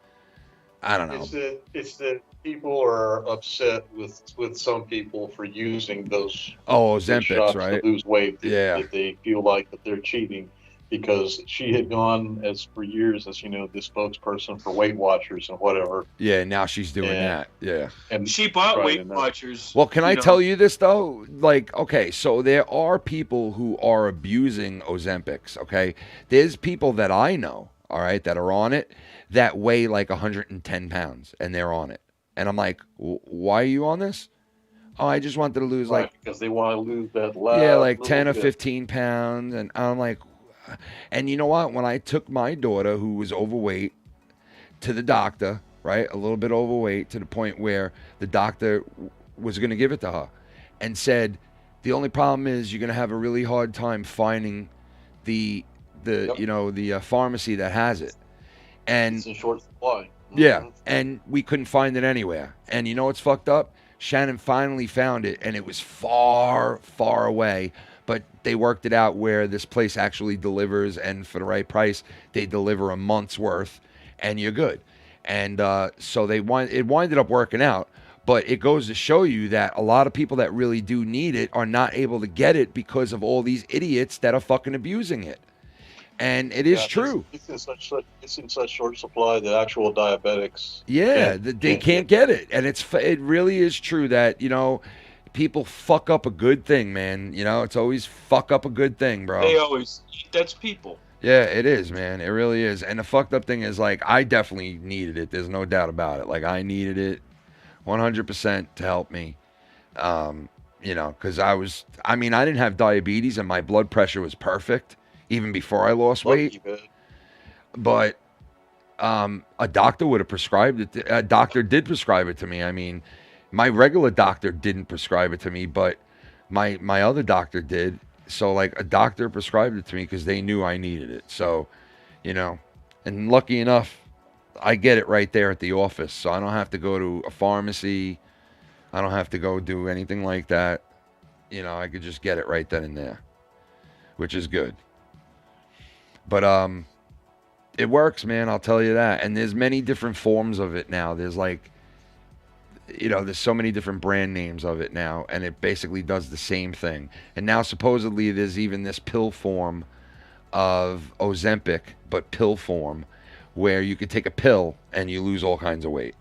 I don't know. It's that people are upset with some people for using those Ozempics, shots right? to lose weight. Yeah. That they feel like that they're cheating because she had gone for years as the spokesperson for Weight Watchers and whatever. Yeah, now she's doing that. Yeah. And she bought Weight Watchers. Well, can I tell you this though? Like, okay, so there are people who are abusing Ozempics, okay? There's people that I know, all right, that are on it that weigh like 110 pounds and they're on it. And I'm like, why are you on this? Oh, I just wanted to lose because they want to lose that like 10 or 15 pounds. And I'm like, and you know what? When I took my daughter who was overweight to the doctor, right? A little bit overweight to the point where the doctor was going to give it to her and said, the only problem is you're going to have a really hard time finding the pharmacy that has it. And It's in short supply. yeah, and we couldn't find it anywhere. And you know what's fucked up? Shannon finally found it, and it was far, far away. But they worked it out where this place actually delivers, and for the right price, they deliver a month's worth, and you're good. And so it winded up working out. But it goes to show you that a lot of people that really do need it are not able to get it because of all these idiots that are fucking abusing it. And it is true. It's in such short supply that actual diabetics. Yeah, they can't get it, and it really is true that people fuck up a good thing, man. It's always fuck up a good thing, bro. They always. That's people. Yeah, it is, man. It really is. And the fucked up thing is, like, I definitely needed it. There's no doubt about it. Like, I needed it 100% to help me. Because I didn't have diabetes, and my blood pressure was perfect even before I lost weight. But a doctor would have prescribed it. A doctor did prescribe it to me. I mean, my regular doctor didn't prescribe it to me, but my other doctor did. So, like, a doctor prescribed it to me because they knew I needed it. So, and lucky enough, I get it right there at the office. So I don't have to go to a pharmacy. I don't have to go do anything like that. I could just get it right then and there, which is good. But it works, man. I'll tell you that. And there's many different forms of it now. There's like, there's so many different brand names of it now, and it basically does the same thing. And now supposedly there's even this pill form of Ozempic, but pill form, where you could take a pill and you lose all kinds of weight.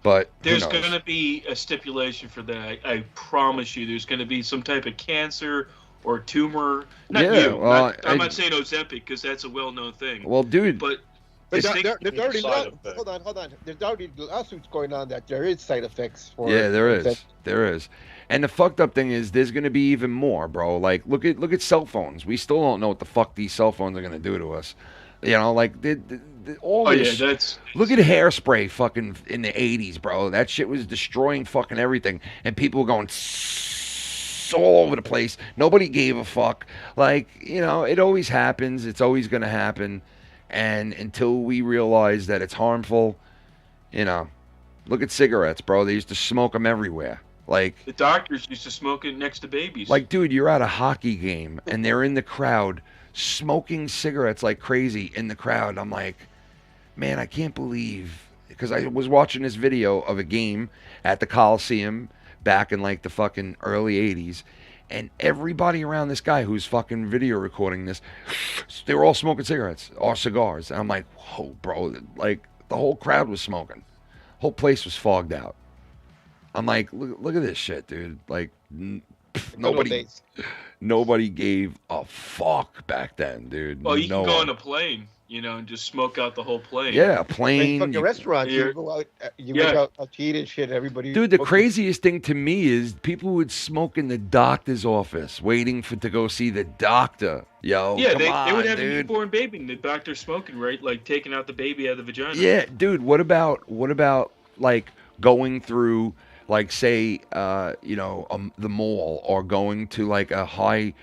But there's going to be a stipulation for that. I promise you, there's going to be some type of cancer or tumor. Not you. Well, I'm not saying Ozempic because that's a well-known thing. Well, dude. But there's already hold on. There's already lawsuits going on that there is side effects for. Yeah, there is. There is. And the fucked up thing is, there's going to be even more, bro. Like, look at cell phones. We still don't know what the fuck these cell phones are going to do to us. Like all this. Look at hairspray, fucking in the '80s, bro. That shit was destroying fucking everything, and people were going all over the place. Nobody gave a fuck. Like, it always happens. It's always going to happen. And until we realize that it's harmful, look at cigarettes, bro. They used to smoke them everywhere. Like, the doctors used to smoke it next to babies. Like, dude, you're at a hockey game and they're in the crowd smoking cigarettes like crazy in the crowd. I'm like, man, I can't believe, because I was watching this video of a game at the Coliseum back in like the fucking early 80s, and everybody around this guy who's fucking video recording this, they were all smoking cigarettes or cigars. And I'm like, whoa, bro, like the whole crowd was smoking. Whole place was fogged out. I'm like, look at this shit, dude. Like, nobody gave a fuck back then, dude. Well, you can go on a plane, and just smoke out the whole plane. Yeah, a plane. Like fucking restaurants, you go out, you make out to eat and shit. Everybody. Dude, the craziest thing to me is people would smoke in the doctor's office, waiting to go see the doctor. Yo, yeah, come on, they would have dude. a newborn baby, and the doctor smoking, right? Like taking out the baby out of the vagina. Yeah, dude. What about like going through, like, say, the mall, or going to like a like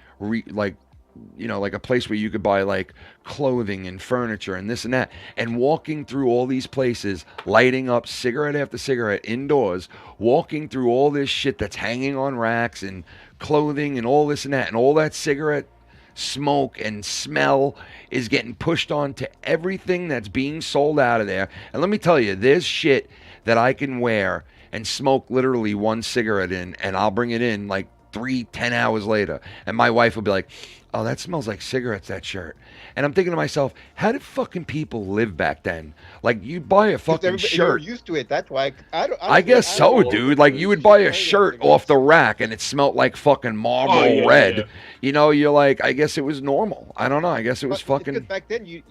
a place where you could buy like clothing and furniture and this and that, and walking through all these places, lighting up cigarette after cigarette indoors, walking through all this shit that's hanging on racks and clothing and all this and that, and all that cigarette smoke and smell is getting pushed on to everything that's being sold out of there. And let me tell you, there's shit that I can wear and smoke literally one cigarette in, and I'll bring it in like 10 hours later, and my wife will be like, oh, that smells like cigarettes, that shirt. And I'm thinking to myself, how did fucking people live back then? Like, you buy a fucking shirt. You're used to it. That's why. I guess so, dude. Like, you would buy a shirt off the rack and it smelled like fucking Marlboro Red. Yeah. You're like, I guess it was normal. I don't know. I guess it was fucking. Back then, you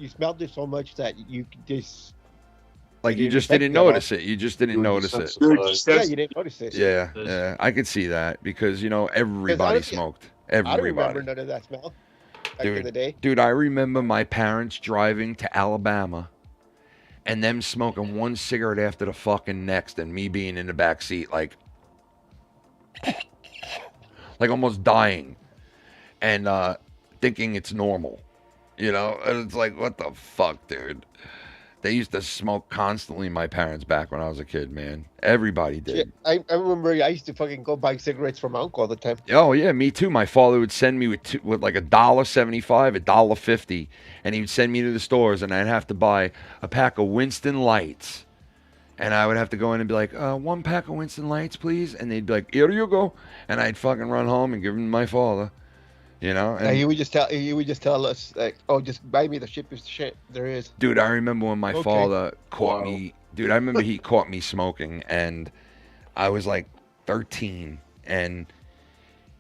smelled it so much that you just. Like, you just didn't notice it. You just didn't notice it. Yeah, you didn't notice it. Yeah, I could see that, because everybody smoked. Everybody. I don't remember none of that smell back in the day. Dude, I remember my parents driving to Alabama, and them smoking one cigarette after the fucking next, and me being in the back seat, like almost dying, and thinking it's normal, you know? And it's like, what the fuck, dude? They used to smoke constantly, my parents, back when I was a kid, man. Everybody did. I remember I used to fucking go buy cigarettes from my uncle all the time. Oh, yeah, me too. My father would send me with like $1.75, $1.50, and he would send me to the stores, and I'd have to buy a pack of Winston Lights. And I would have to go in and be like, 1 pack of Winston Lights, please. And they'd be like, here you go. And I'd fucking run home and give them to my father. You know? And he would just tell us, like, oh, just buy me the cheapest shit there is. Dude, I remember when my father caught me. Dude, I remember he caught me smoking, and I was like 13, and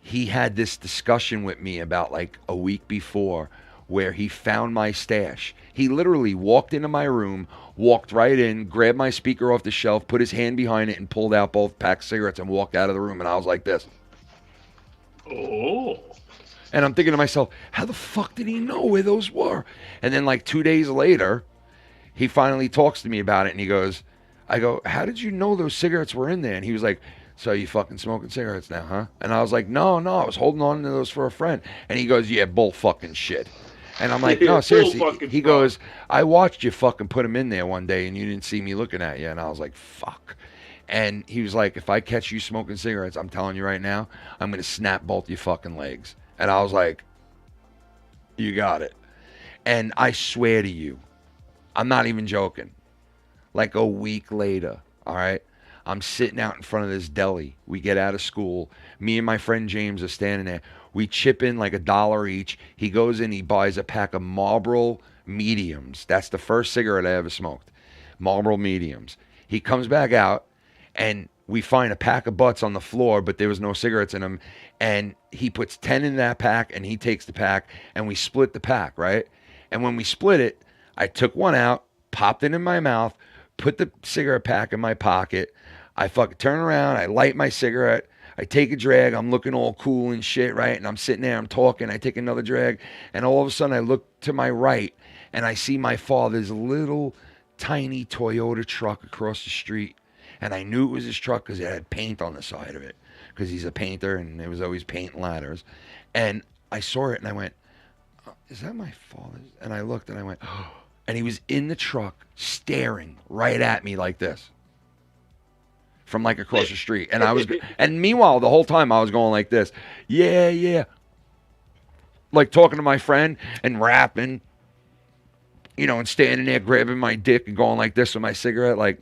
he had this discussion with me about like a week before where he found my stash. He literally walked into my room, walked right in, grabbed my speaker off the shelf, put his hand behind it, and pulled out both packs of cigarettes and walked out of the room, and I was like this. Oh. And I'm thinking to myself, how the fuck did he know where those were? And then like 2 days later, he finally talks to me about it, and he goes, I go, how did you know those cigarettes were in there? And he was like, so you fucking smoking cigarettes now, huh? And I was like, no, I was holding on to those for a friend. And he goes, yeah, bull fucking shit. And I'm like, no, seriously. He goes, I watched you fucking put them in there one day, and you didn't see me looking at you. And I was like, fuck. And he was like, if I catch you smoking cigarettes, I'm telling you right now, I'm going to snap both your fucking legs. And I was like, you got it. And I swear to you, I'm not even joking. Like a week later, all right, I'm sitting out in front of this deli. We get out of school. Me and my friend James are standing there. We chip in like $1 each. He goes in, he buys a pack of Marlboro Mediums. That's the first cigarette I ever smoked. Marlboro Mediums. He comes back out, and we find a pack of butts on the floor, but there was no cigarettes in them. And he puts 10 in that pack, and he takes the pack, and we split the pack, right? And when we split it, I took one out, popped it in my mouth, put the cigarette pack in my pocket. I fucking turn around, I light my cigarette, I take a drag, I'm looking all cool and shit, right? And I'm sitting there, I'm talking, I take another drag, and all of a sudden I look to my right, and I see my father's little tiny Toyota truck across the street. And I knew it was his truck because it had paint on the side of it, because he's a painter, and there was always paint ladders. And I saw it, and I went, is that my father's? And I looked, and I went, oh. And he was in the truck staring right at me like this from like across the street. And I was, and meanwhile, the whole time I was going like this, yeah. Like talking to my friend and rapping, you know, and standing there grabbing my dick and going like this with my cigarette, like.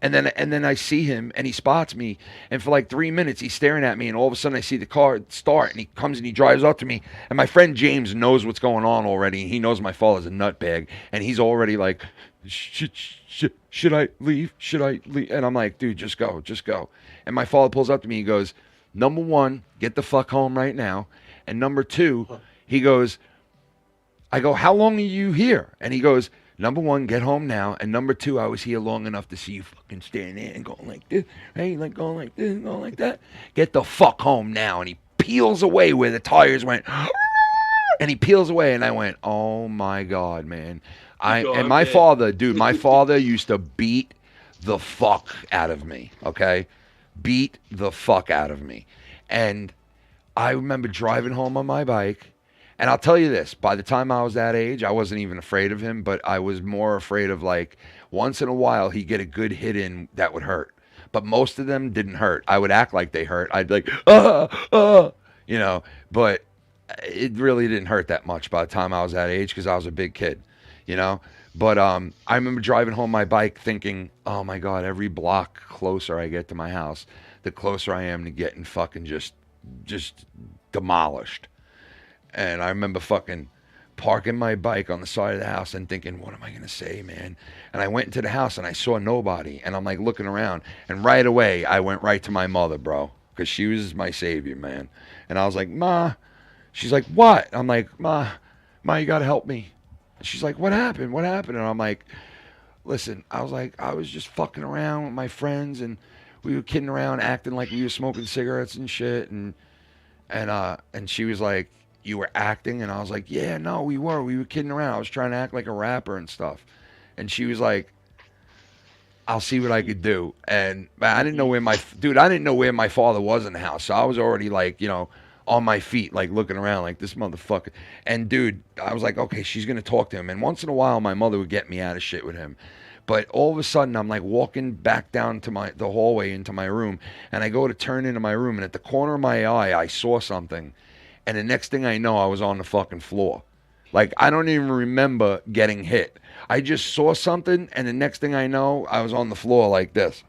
And then I see him, and he spots me, and for like 3 minutes he's staring at me, and all of a sudden I see the car start, and he comes and he drives up to me, and my friend James knows what's going on already. He knows my father's a nutbag, and he's already like, should I leave? Should I leave? And I'm like, dude, just go. And my father pulls up to me, he goes, number one, get the fuck home right now, and number two, he goes, I go, how long are you here? And he goes, number one, get home now. And number two, I was here long enough to see you fucking standing there and going like this. Hey, like going like this and going like that. Get the fuck home now. And he peels away where the tires went. And he peels away. And I went, oh my God, man. And my father, dude, my father used to beat the fuck out of me. Okay? Beat the fuck out of me. And I remember driving home on my bike. And I'll tell you this, by the time I was that age, I wasn't even afraid of him, but I was more afraid of, like, once in a while he'd get a good hit in that would hurt. But most of them didn't hurt. I would act like they hurt. I'd be like, you know, but it really didn't hurt that much by the time I was that age because I was a big kid, you know. But I remember driving home my bike thinking, oh, my God, every block closer I get to my house, the closer I am to getting fucking just demolished. And I remember fucking parking my bike on the side of the house and thinking, what am I going to say, man? And I went into the house and I saw nobody. And I'm like looking around. And right away, I went right to my mother, bro. Because she was my savior, man. And I was like, Ma. She's like, what? I'm like, Ma, you got to help me. And she's like, what happened? What happened? And I'm like, listen, I was just fucking around with my friends. And we were kidding around, acting like we were smoking cigarettes and shit. And she was like, you were acting? And I was like, yeah, no, we were kidding around. I was trying to act like a rapper and stuff. And she was like, I'll see what I could do. And I didn't know where I didn't know where my father was in the house. So I was already like, on my feet, like looking around like this motherfucker. And dude, I was like, okay, she's going to talk to him. And once in a while, my mother would get me out of shit with him. But all of a sudden, I'm like walking back down to the hallway into my room. And I go to turn into my room. And at the corner of my eye, I saw something. And the next thing I know, I was on the fucking floor. Like, I don't even remember getting hit. I just saw something, and the next thing I know, I was on the floor like this.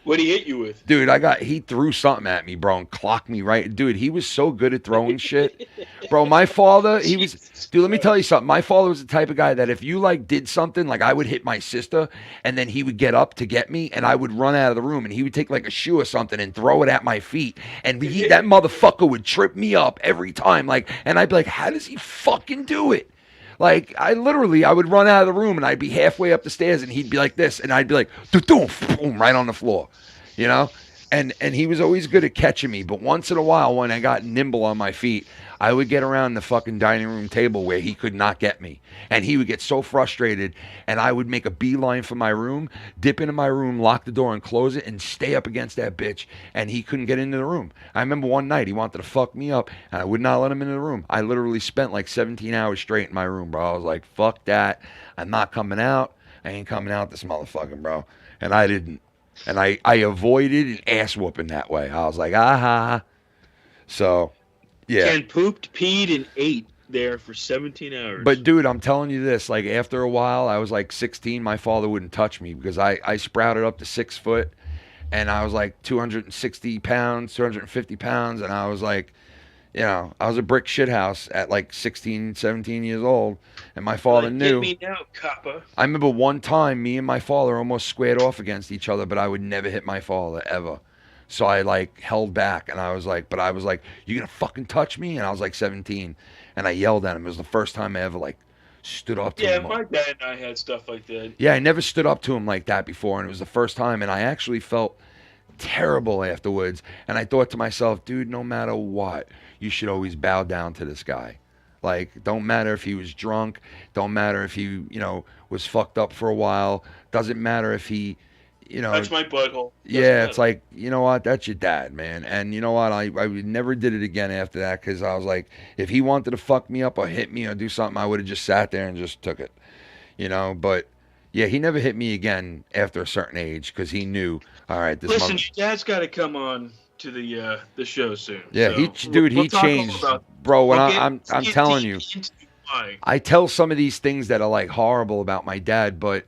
What'd he hit you with? Dude, he threw something at me, bro, and clocked me right. Dude, he was so good at throwing shit. Bro, my father, dude, let me tell you something. My father was the type of guy that if you, like, did something, like I would hit my sister, and then he would get up to get me, and I would run out of the room, and he would take, like, a shoe or something and throw it at my feet, and that motherfucker would trip me up every time, like, and I'd be like, how does he fucking do it? Like, I would run out of the room, and I'd be halfway up the stairs, and he'd be like this, and I'd be like, boom, right on the floor, And he was always good at catching me, but once in a while, when I got nimble on my feet, I would get around the fucking dining room table where he could not get me. And he would get so frustrated, and I would make a beeline for my room, dip into my room, lock the door, and close it, and stay up against that bitch, and he couldn't get into the room. I remember one night, he wanted to fuck me up, and I would not let him into the room. I literally spent like 17 hours straight in my room, bro. I was like, fuck that. I'm not coming out. I ain't coming out this motherfucking, bro. And I didn't. And I avoided an ass whooping that way. I was like, aha. So, yeah. Ken pooped, peed, and ate there for 17 hours. But, dude, I'm telling you this. Like, after a while, I was like 16. My father wouldn't touch me because I sprouted up to 6 foot. And I was like 260 pounds, 250 pounds. And I was like, I was a brick shithouse at like 16, 17 years old. And my father knew. Get me now, copper. I remember one time me and my father almost squared off against each other, but I would never hit my father, ever. So I like held back, and I was like, you gonna fucking touch me? And I was like 17, and I yelled at him. It was the first time I ever like stood up to him. Yeah, my dad and I had stuff like that. Yeah, I never stood up to him like that before, and it was the first time, and I actually felt terrible afterwards. And I thought to myself, dude, no matter what, you should always bow down to this guy. Like, don't matter if he was drunk, don't matter if he, was fucked up for a while, doesn't matter if he, That's my butthole. Yeah, it's like, you know what, that's your dad, man. And you know what, I never did it again after that, because I was like, if he wanted to fuck me up or hit me or do something, I would have just sat there and just took it, but yeah, he never hit me again after a certain age, because he knew, all right, this Listen, your dad's got to come on to the show soon. Yeah, so he changed, bro. When I'm telling you, I tell some of these things that are like horrible about my dad, but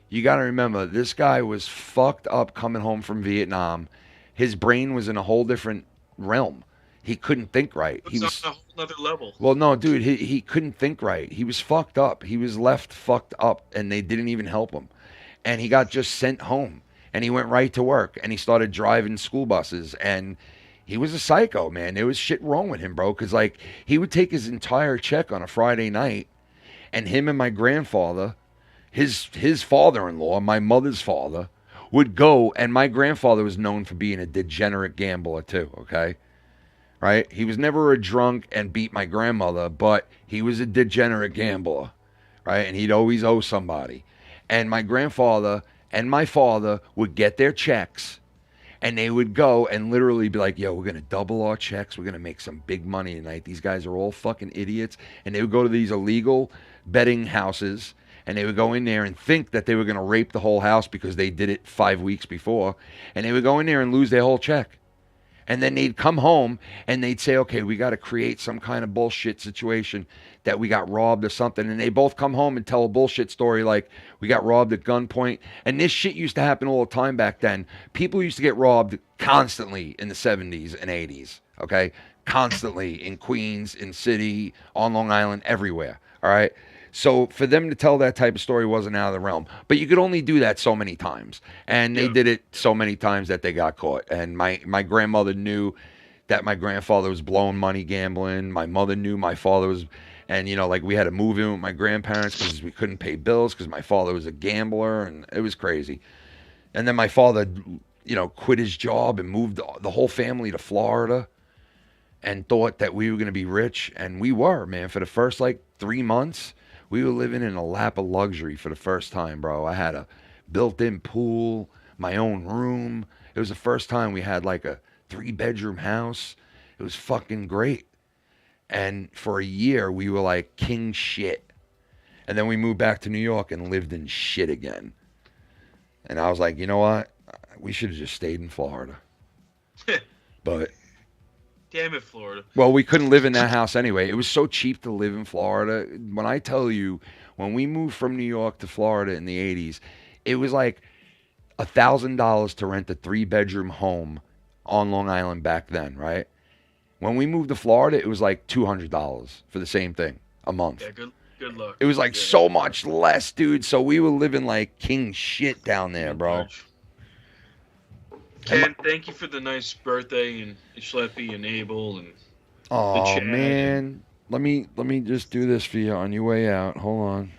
you got to remember, this guy was fucked up coming home from Vietnam. His brain was in a whole different realm. He couldn't think right. He was on a whole other level. Well, no, dude, he couldn't think right. He was fucked up. He was left fucked up, and they didn't even help him. And he got just sent home. And he went right to work, and he started driving school buses, and he was a psycho, man. There was shit wrong with him, bro, because, like, he would take his entire check on a Friday night, and him and my grandfather, his father-in-law, my mother's father, would go, and my grandfather was known for being a degenerate gambler, too, okay? Right? He was never a drunk and beat my grandmother, but he was a degenerate gambler, right? And he'd always owe somebody. And my grandfather and my father would get their checks, and they would go and literally be like, yo, we're going to double our checks. We're going to make some big money tonight. These guys are all fucking idiots. And they would go to these illegal betting houses, and they would go in there and think that they were going to rape the whole house because they did it 5 weeks before. And they would go in there and lose their whole check. And then they'd come home and they'd say, okay, we got to create some kind of bullshit situation that we got robbed or something. And they both come home and tell a bullshit story like we got robbed at gunpoint. And this shit used to happen all the time back then. People used to get robbed constantly in the 70s and 80s, okay? Constantly in Queens, in City, on Long Island, everywhere, all right? So for them to tell that type of story wasn't out of the realm. But you could only do that so many times. And they did it so many times that they got caught. And my grandmother knew that my grandfather was blowing money gambling. My mother knew my father was... And, like, we had to move in with my grandparents because we couldn't pay bills because my father was a gambler. And it was crazy. And then my father, quit his job and moved the whole family to Florida. and thought that we were going to be rich, and we were, man. For the first like 3 months, we were living in a lap of luxury for the first time, bro. I had a built-in pool, my own room. It was the first time we had like a 3-bedroom house. It was fucking great. And for a year, we were like king shit. And then we moved back to New York and lived in shit again. And I was like, you know what? We should have just stayed in Florida. But damn it, Florida. well, we couldn't live in that house anyway. It was so cheap to live in Florida. When I tell you, when we moved from New York to Florida in the 80s, it was like $1,000 to rent a 3-bedroom home on Long Island back then, right? When we moved to Florida, it was like $200 for the same thing a month. Yeah, good luck. It was like so much less, dude. So we were living like king shit down there, bro. Ken, thank you for the nice birthday, and Schleppy and Abel and the Oh chat. man, let me just do this for you on your way out. Hold on.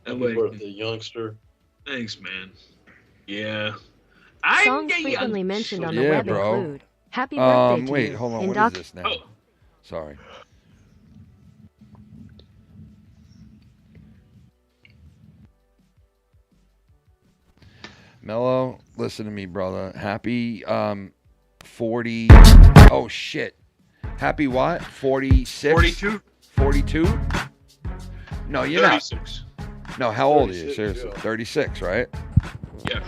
Happy birthday, youngster. Thanks, man. Yeah. Songs frequently mentioned on the Yeah, web bro. include Happy Birthday to Wait, You. hold on. and What is this now? Sorry. Mellow, listen to me, brother. Happy 40. Oh shit. Happy what? 46? 42. 42? No, you're not. 36. No, how old are you? 36, Seriously. yeah. 36, right? Yeah.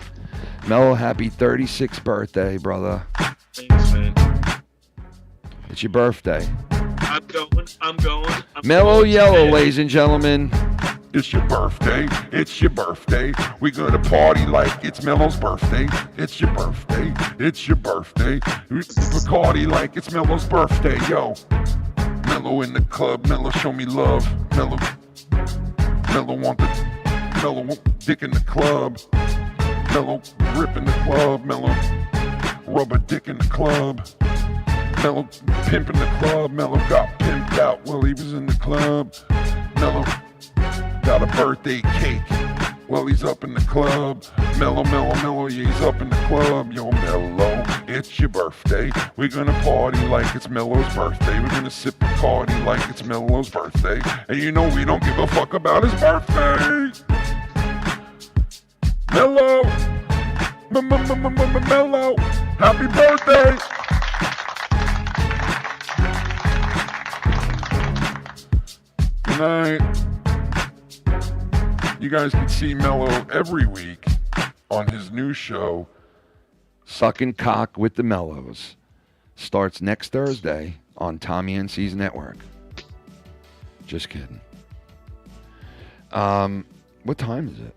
Mellow, happy 36th birthday, brother. Thanks, man. It's your birthday. I'm going. Mellow Yellow, ladies and gentlemen. It's your birthday. It's your birthday. We gonna party like it's Mellow's birthday. It's your birthday. It's your birthday. We Bacardi like it's Mellow's birthday. Yo, Mellow in the club. Mellow show me love. Mellow want dick in the club. Mellow rip in the club. Mellow rubber dick in the club. Mellow pimp in the club. Mellow got pimped out while he was in the club. Mellow got a birthday cake while he's up in the club. Mellow, yeah, he's up in the club. Yo, Mellow, it's your birthday. We're gonna party like it's Mellow's birthday. We're gonna sip Bacardi like it's Mellow's birthday. And you know we don't give a fuck about his birthday. Mellow, Mellow, happy birthday. Good night. You guys can see Mellow every week on his new show, Sucking Cock with the Mellows. Starts next Thursday on Tommy NC's network. Just kidding. What time is it?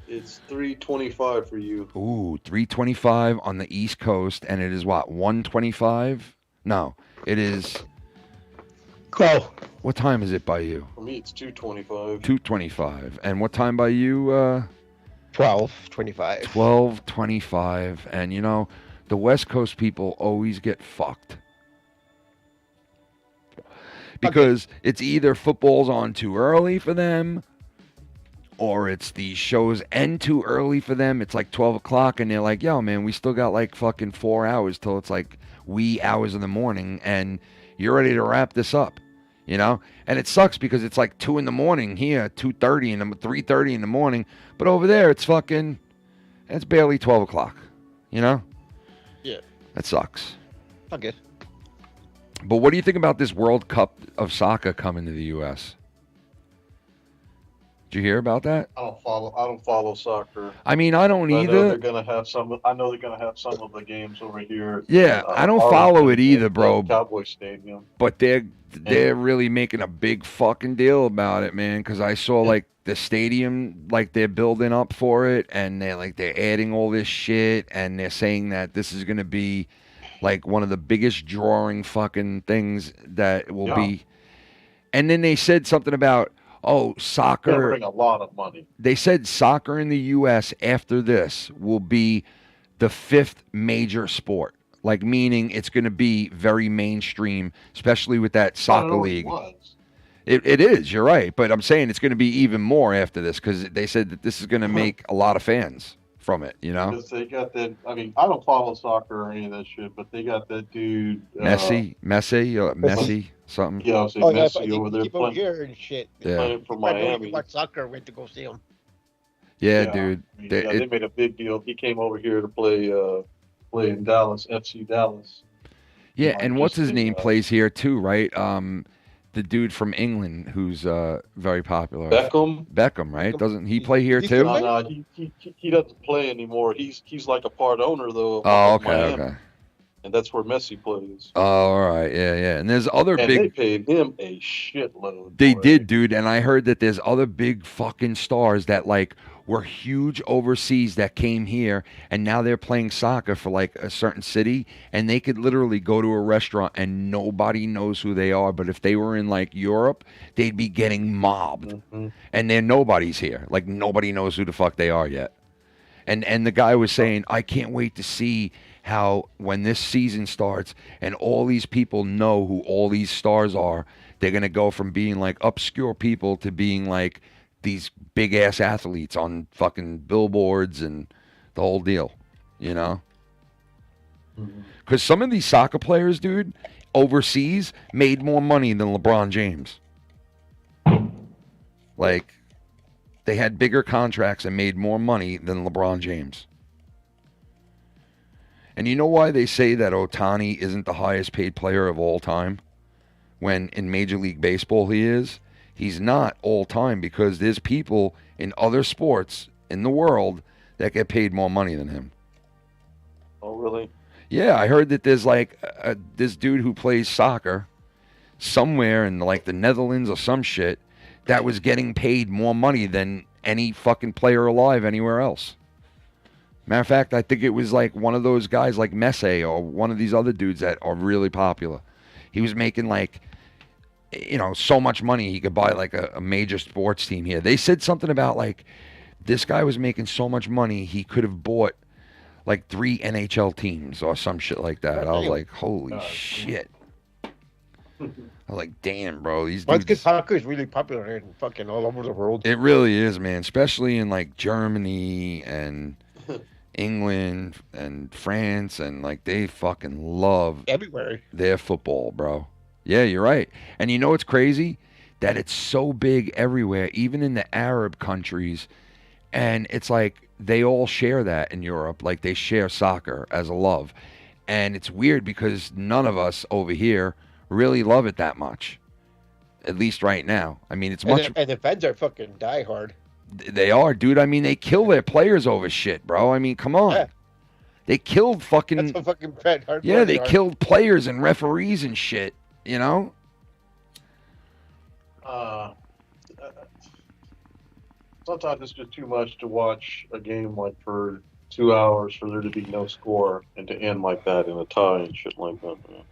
It's 3:25 for you. Ooh, 3:25 on the East Coast, and it is what, 1:25? No, it is. Go. What time is it by you? For me, it's 2:25. 2:25. And what time by you? 12:25. 12:25. And you know, the West Coast people always get fucked. Because it's either football's on too early for them, or it's the shows end too early for them. It's like 12 o'clock, and they're like, yo, man, we still got like fucking 4 hours till it's like wee hours in the morning, and you're ready to wrap this up. You know, and it sucks because it's like 2 in the morning here, 2:30 and 3:30 in the morning, but over there it's barely 12 o'clock. You know, Yeah. that sucks. Okay. But what do you think about this World Cup of soccer coming to the U.S.? Did you hear about that? I don't follow soccer. I mean, I don't I know either. they're gonna have some. I know they're gonna have some of the games over here. Yeah, I don't follow it either, bro. Cowboy Stadium. But they're really making a big fucking deal about it, man. Because I saw like the stadium, like they're building up for it, and they're adding all this shit, and they're saying that this is gonna be like one of the biggest drawing fucking things that will be. And then they said something about They'll soccer. bring a lot of money. They said soccer in the U.S. after this will be the 5th major sport. Like, meaning it's going to be very mainstream, especially with that soccer league. It is, you're right. But I'm saying it's going to be even more after this because they said that this is going to make a lot of fans from it, you know? Because they got that. I mean, I don't follow soccer or any of that shit, but they got that dude. Messi, something. Yeah, I was saying Messi over there keep over playing, here and shit. playing for If I know Miami. you watch soccer, went to go see him. Yeah, dude. I mean, they made a big deal. He came over here to play in Dallas, FC Dallas. Yeah, and what's his name plays here too, right? The dude from England who's very popular. Beckham, right? Doesn't he play here too? No, he doesn't play anymore. He's like a part owner though. Oh, of Miami, okay. And that's where Messi plays. Oh, all right, yeah. And there's other And big. they paid him a shitload. They did, dude, and I heard that there's other big fucking stars that like were huge overseas that came here, and now they're playing soccer for like a certain city, and they could literally go to a restaurant and nobody knows who they are. But if they were in like Europe, they'd be getting mobbed, and they're nobody's here. Like nobody knows who the fuck they are yet. And the guy was saying, I can't wait to see how when this season starts and all these people know who all these stars are, they're gonna go from being like obscure people to being like these big ass athletes on fucking billboards and the whole deal, you know? Because some of these soccer players, dude, overseas made more money than LeBron James. Like, they had bigger contracts and made more money than LeBron James. And you know why they say that Ohtani isn't the highest paid player of all time? When in Major League Baseball he is? He's not all time because there's people in other sports in the world that get paid more money than him. Oh, really? Yeah, I heard that there's like this dude who plays soccer somewhere in like the Netherlands or some shit that was getting paid more money than any fucking player alive anywhere else. Matter of fact, I think it was like one of those guys like Messi or one of these other dudes that are really popular. He was making like, you know, so much money he could buy like a major sports team here. They said something about like this guy was making so much money he could have bought like 3 NHL teams or some shit like that. I was like, holy shit. I was like, damn, bro, these Well, dudes. it's because soccer is really popular here in fucking all over the world. It really is, man, especially in like Germany and England and France, and like they fucking love everywhere their football, bro. Yeah, you're right. And you know what's crazy? That it's so big everywhere, even in the Arab countries. And it's like they all share that in Europe. Like they share soccer as a love. And it's weird because none of us over here really love it that much. At least right now. I mean, it's much. And the fans are fucking diehard. They are, dude. I mean, they kill their players over shit, bro. I mean, come on. Yeah. They killed fucking. That's a fucking hard. Yeah, they killed players and referees and shit. You know. Sometimes it's just too much to watch a game like for 2 hours for there to be no score and to end like that in a tie and shit like that, man.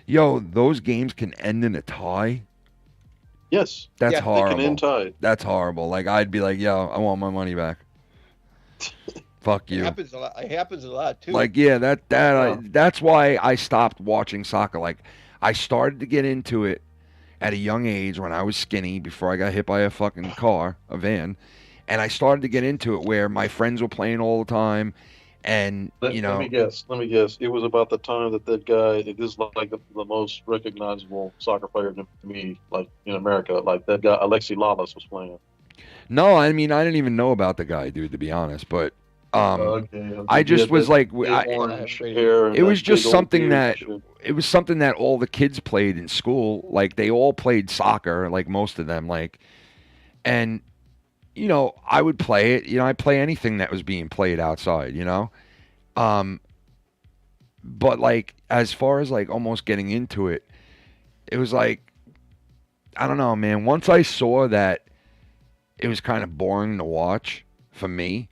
Yo, those games can end in a tie. Yes. That's horrible. They can end tied. That's horrible. Like I'd be like, yo, I want my money back. Fuck you. It happens a lot. It happens a lot too. Like yeah, that's why I stopped watching soccer. Like I started to get into it at a young age when I was skinny before I got hit by a fucking car, a van, and I started to get into it where my friends were playing all the time. And you know, let me guess. It was about the time that guy. This is like the most recognizable soccer player to me, like in America. Like that guy, Alexi Lalas, was playing. No, I mean I didn't even know about the guy, dude. To be honest, but I just was like, it was just something that all the kids played in school. Like they all played soccer, like most of them, like, and. You know, I would play it. You know, I'd play anything that was being played outside, you know? But, like, as far as, like, almost getting into it, it was like, I don't know, man. Once I saw that it was kind of boring to watch for me,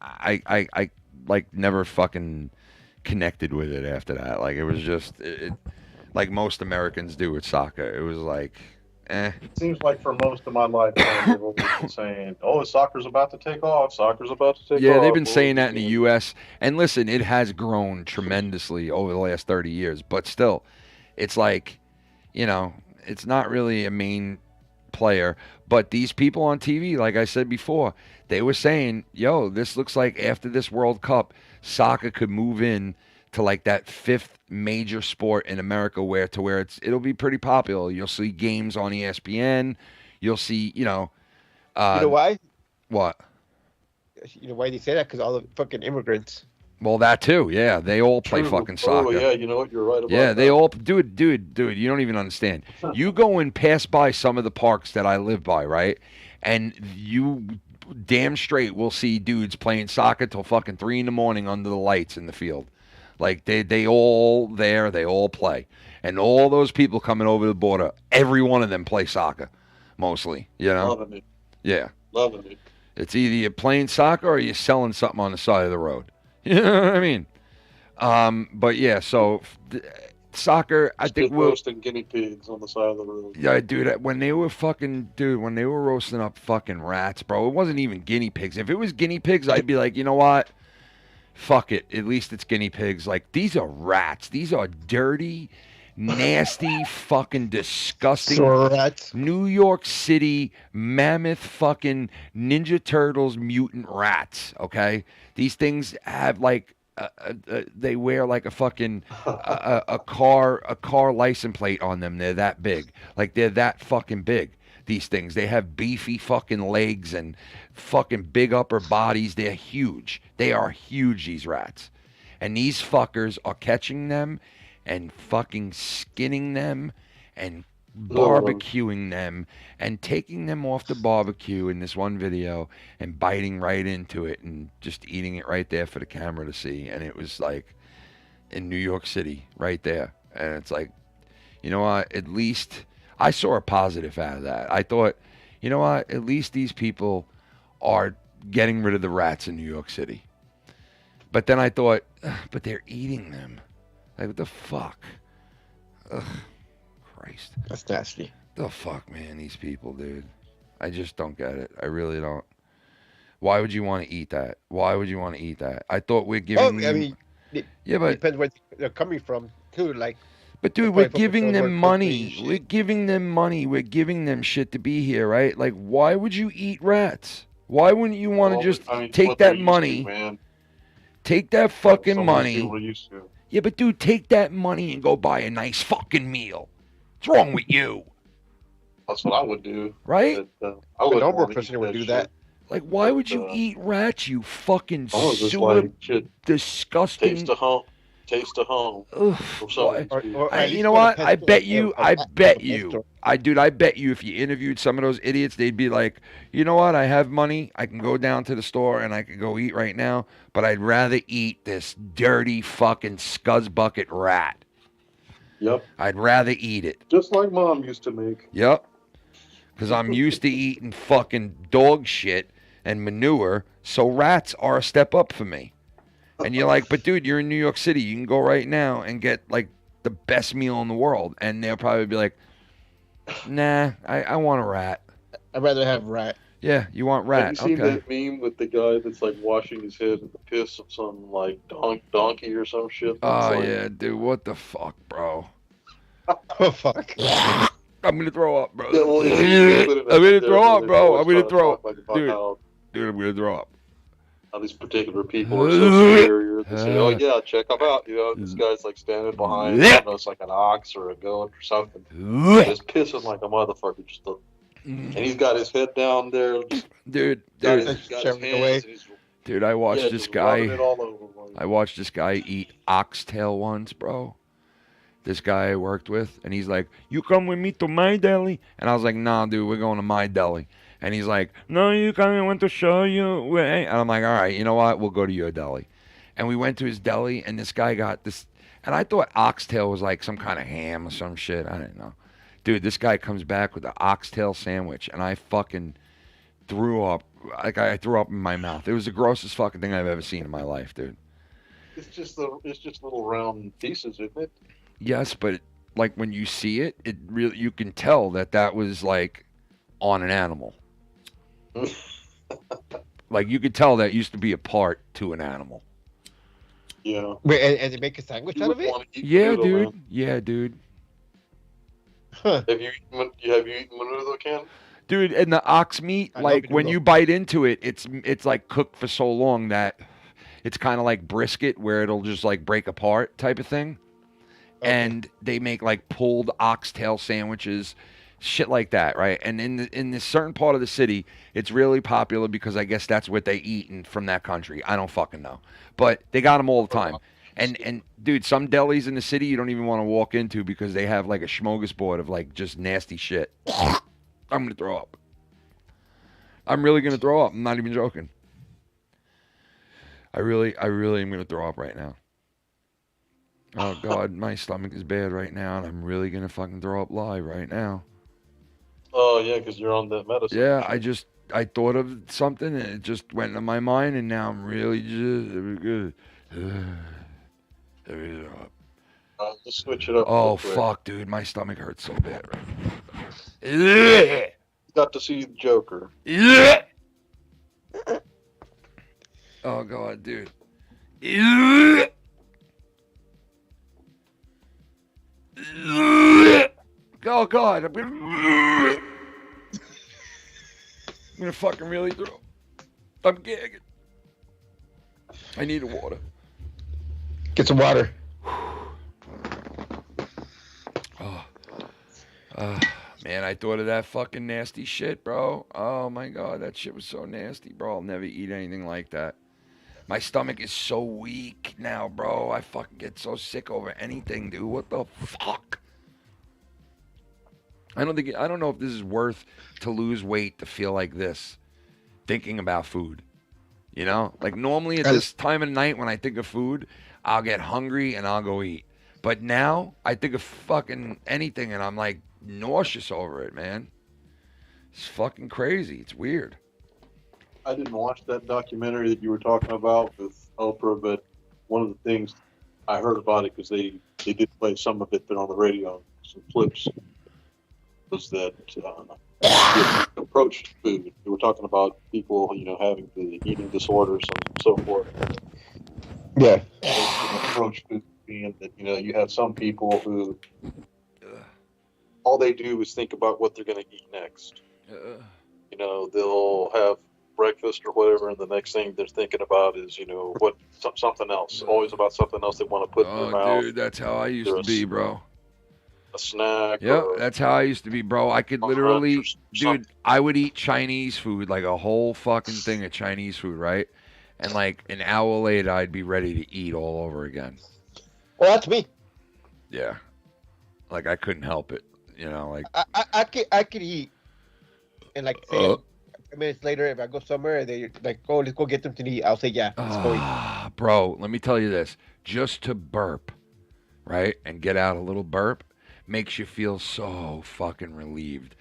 I like, never fucking connected with it after that. Like, it was just, like most Americans do with soccer. It was like... It seems like for most of my life, they've always been saying, "Oh, soccer's about to take off. Soccer's about to take off." Yeah, they've been saying that in the U.S. And listen, it has grown tremendously over the last 30 years. But still, it's like, you know, it's not really a main player. But these people on TV, like I said before, they were saying, yo, this looks like after this World Cup, soccer could move in to like that 5th major sport in America where it'll be pretty popular. You'll see games on ESPN. You'll see, you know why? What? You know why they say that? Because all the fucking immigrants. Well, that too. Yeah, they all play fucking soccer. Oh yeah, you know what? You're right about Yeah, that. they all, dude, you don't even understand. You go and pass by some of the parks that I live by, right? And you damn straight will see dudes playing soccer till fucking 3 a.m. under the lights in the field. Like, they all there, they all play. And all those people coming over the border, every one of them play soccer, mostly, you know? Loving it. Yeah. Loving it. It's either you're playing soccer or you're selling something on the side of the road. You know what I mean? But yeah, so soccer, I think we'll roasting guinea pigs on the side of the road. Yeah, dude, when they were roasting up fucking rats, bro, it wasn't even guinea pigs. If it was guinea pigs, I'd be like, you know what? Fuck it. At least it's guinea pigs. Like, these are rats. These are dirty, nasty, fucking disgusting rats. New York City mammoth fucking Ninja Turtles mutant rats, okay? These things have like they wear like a fucking a car license plate on them. They're that big. Like, they're that fucking big. These things. They have beefy fucking legs and fucking big upper bodies. They're huge. They are huge, these rats. And these fuckers are catching them and fucking skinning them and barbecuing them and taking them off the barbecue in this one video and biting right into it and just eating it right there for the camera to see. And it was like in New York City right there. And it's like, you know what, at least I saw a positive out of that. I thought, you know what, at least these people are getting rid of the rats in New York City. But then I thought, but they're eating them. Like, what the fuck? Ugh. Christ. That's nasty. The fuck, man, these people, dude. I just don't get it. I really don't. Why would you want to eat that? Why would you want to eat that? I thought we're giving I mean, yeah, but depends where they're coming from, too. Like, but dude, we're giving them money. We're giving them money. We're giving them shit to be here, right? Like, why would you eat rats? Why wouldn't you want to just take that money? Take that fucking money. Yeah, but dude, take that money and go buy a nice fucking meal. What's wrong with you? That's what I would do. Right? I would normal person would do that. Like, why would you eat rats, you fucking I was just sewer like, shit, disgusting... Taste of home. Taste of home. Ugh, Or something. you know what? I bet you, I bet you if you interviewed some of those idiots, they'd be like, you know what? I have money. I can go down to the store and I can go eat right now, but I'd rather eat this dirty fucking scuzzbucket rat. Yep. I'd rather eat it. Just like Mom used to make. Yep. Because I'm used to eating fucking dog shit and manure, so rats are a step up for me. And you're like, but dude, you're in New York City. You can go right now and get like the best meal in the world. And they'll probably be like, nah, I want a rat. I'd rather have rat. Yeah, you want rat. Have you seen Okay. that meme with the guy that's like washing his head in the piss of some like donkey or some shit? Oh, It's like, yeah, dude. What the fuck, bro? Oh, fuck. I'm going to throw up, bro. Yeah, well, I'm yeah, you put it going to out throw there, up, so bro. they're I'm going to always throw trying to up. talk about Dude, how I'm going to throw up. these particular people are so superior. They say, oh, yeah, check them out. You know, this guy's like standing behind, I don't know, it's like an ox or a goat or something. Just pissing like a motherfucker. And he's got his head down there. Dude. Got his hands, and he's Dude, I watched yeah, this just guy. rubbing it all over. I watched this guy eat oxtail once, bro. This guy I worked with, and he's like, you come with me to my deli? And I was like, nah, dude, we're going to my deli. And he's like, no, you come, I want to show you where. And I'm like, all right, you know what? We'll go to your deli. And we went to his deli, and this guy got this. And I thought oxtail was like some kind of ham or some shit. I didn't know. Dude, this guy comes back with an oxtail sandwich, and I fucking threw up. Like, I threw up in my mouth. It was the grossest fucking thing I've ever seen in my life, dude. It's just little round pieces, isn't it? Yes, but like when you see it, it really, you can tell that was like on an animal. Like, you could tell that used to be a part to an animal. Yeah. Wait, and they make a sandwich out of it? Yeah, dude. Yeah, dude. Have you eaten menudo, Ken? Dude, and the ox meat, I love like when menudo. you bite into it, it's like cooked for so long that it's kind of like brisket where it'll just like break apart type of thing. Okay. And they make like pulled oxtail sandwiches, shit like that, right? And in this certain part of the city, it's really popular because I guess that's what they eat from that country. I don't fucking know, but they got them all the time. And dude, some delis in the city you don't even want to walk into because they have like a smorgasbord of like just nasty shit. I'm gonna throw up. I'm really gonna throw up. I'm not even joking. I really am gonna throw up right now. Oh God, my stomach is bad right now, and I'm really gonna fucking throw up live right now. Oh yeah, because you're on that medicine. Yeah, I thought of something and it just went into my mind, and now I'm really just good. Let's switch it up. Oh real quick. fuck, dude, my stomach hurts so bad right now. Got to see the Joker. Oh God, dude. Oh God, I'm gonna fucking really throw. I'm gagging. I need water. Get some water. Man, I thought of that fucking nasty shit, bro. Oh my God, that shit was so nasty, bro. I'll never eat anything like that. My stomach is so weak now, bro. I fucking get so sick over anything, dude. What the fuck? I don't know if this is worth to lose weight to feel like this, thinking about food. You know, like normally at this time of night when I think of food, I'll get hungry and I'll go eat. But now I think of fucking anything and I'm like nauseous over it, man. It's fucking crazy. It's weird. I didn't watch that documentary that you were talking about with Oprah, but one of the things I heard about it because they did play some of it there on the radio, some clips, was that approach to food. They were talking about people, having the eating disorders and so forth. Yeah. Approach food being that you have some people who all they do is think about what they're going to eat next. They'll have breakfast or whatever, and the next thing they're thinking about is something else. Always about something else they want to put in their mouth. Dude, that's how I used to be, bro. A snack. Yep, that's how I used to be, bro. I could literally, dude, I would eat Chinese food, like a whole fucking thing of Chinese food, right? And like an hour later, I'd be ready to eat all over again. Well, that's me. Yeah, like I couldn't help it, like I could eat, and like say minutes later, if I go somewhere and they like, oh, let's go get them to eat, I'll say yeah. Let's go eat. Bro, let me tell you this: just to burp, right, and get out a little burp makes you feel so fucking relieved.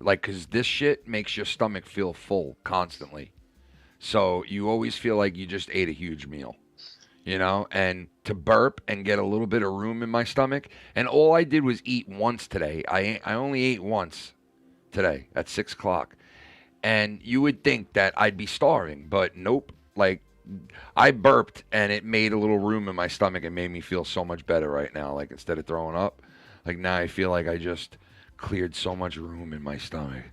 Like, cause this shit makes your stomach feel full constantly, so you always feel like you just ate a huge meal. And to burp and get a little bit of room in my stomach. And all I did was eat once today. I only ate once today at 6 o'clock. And you would think that I'd be starving, but nope. Like, I burped and it made a little room in my stomach and made me feel so much better right now. Like, instead of throwing up, like now I feel like I just cleared so much room in my stomach.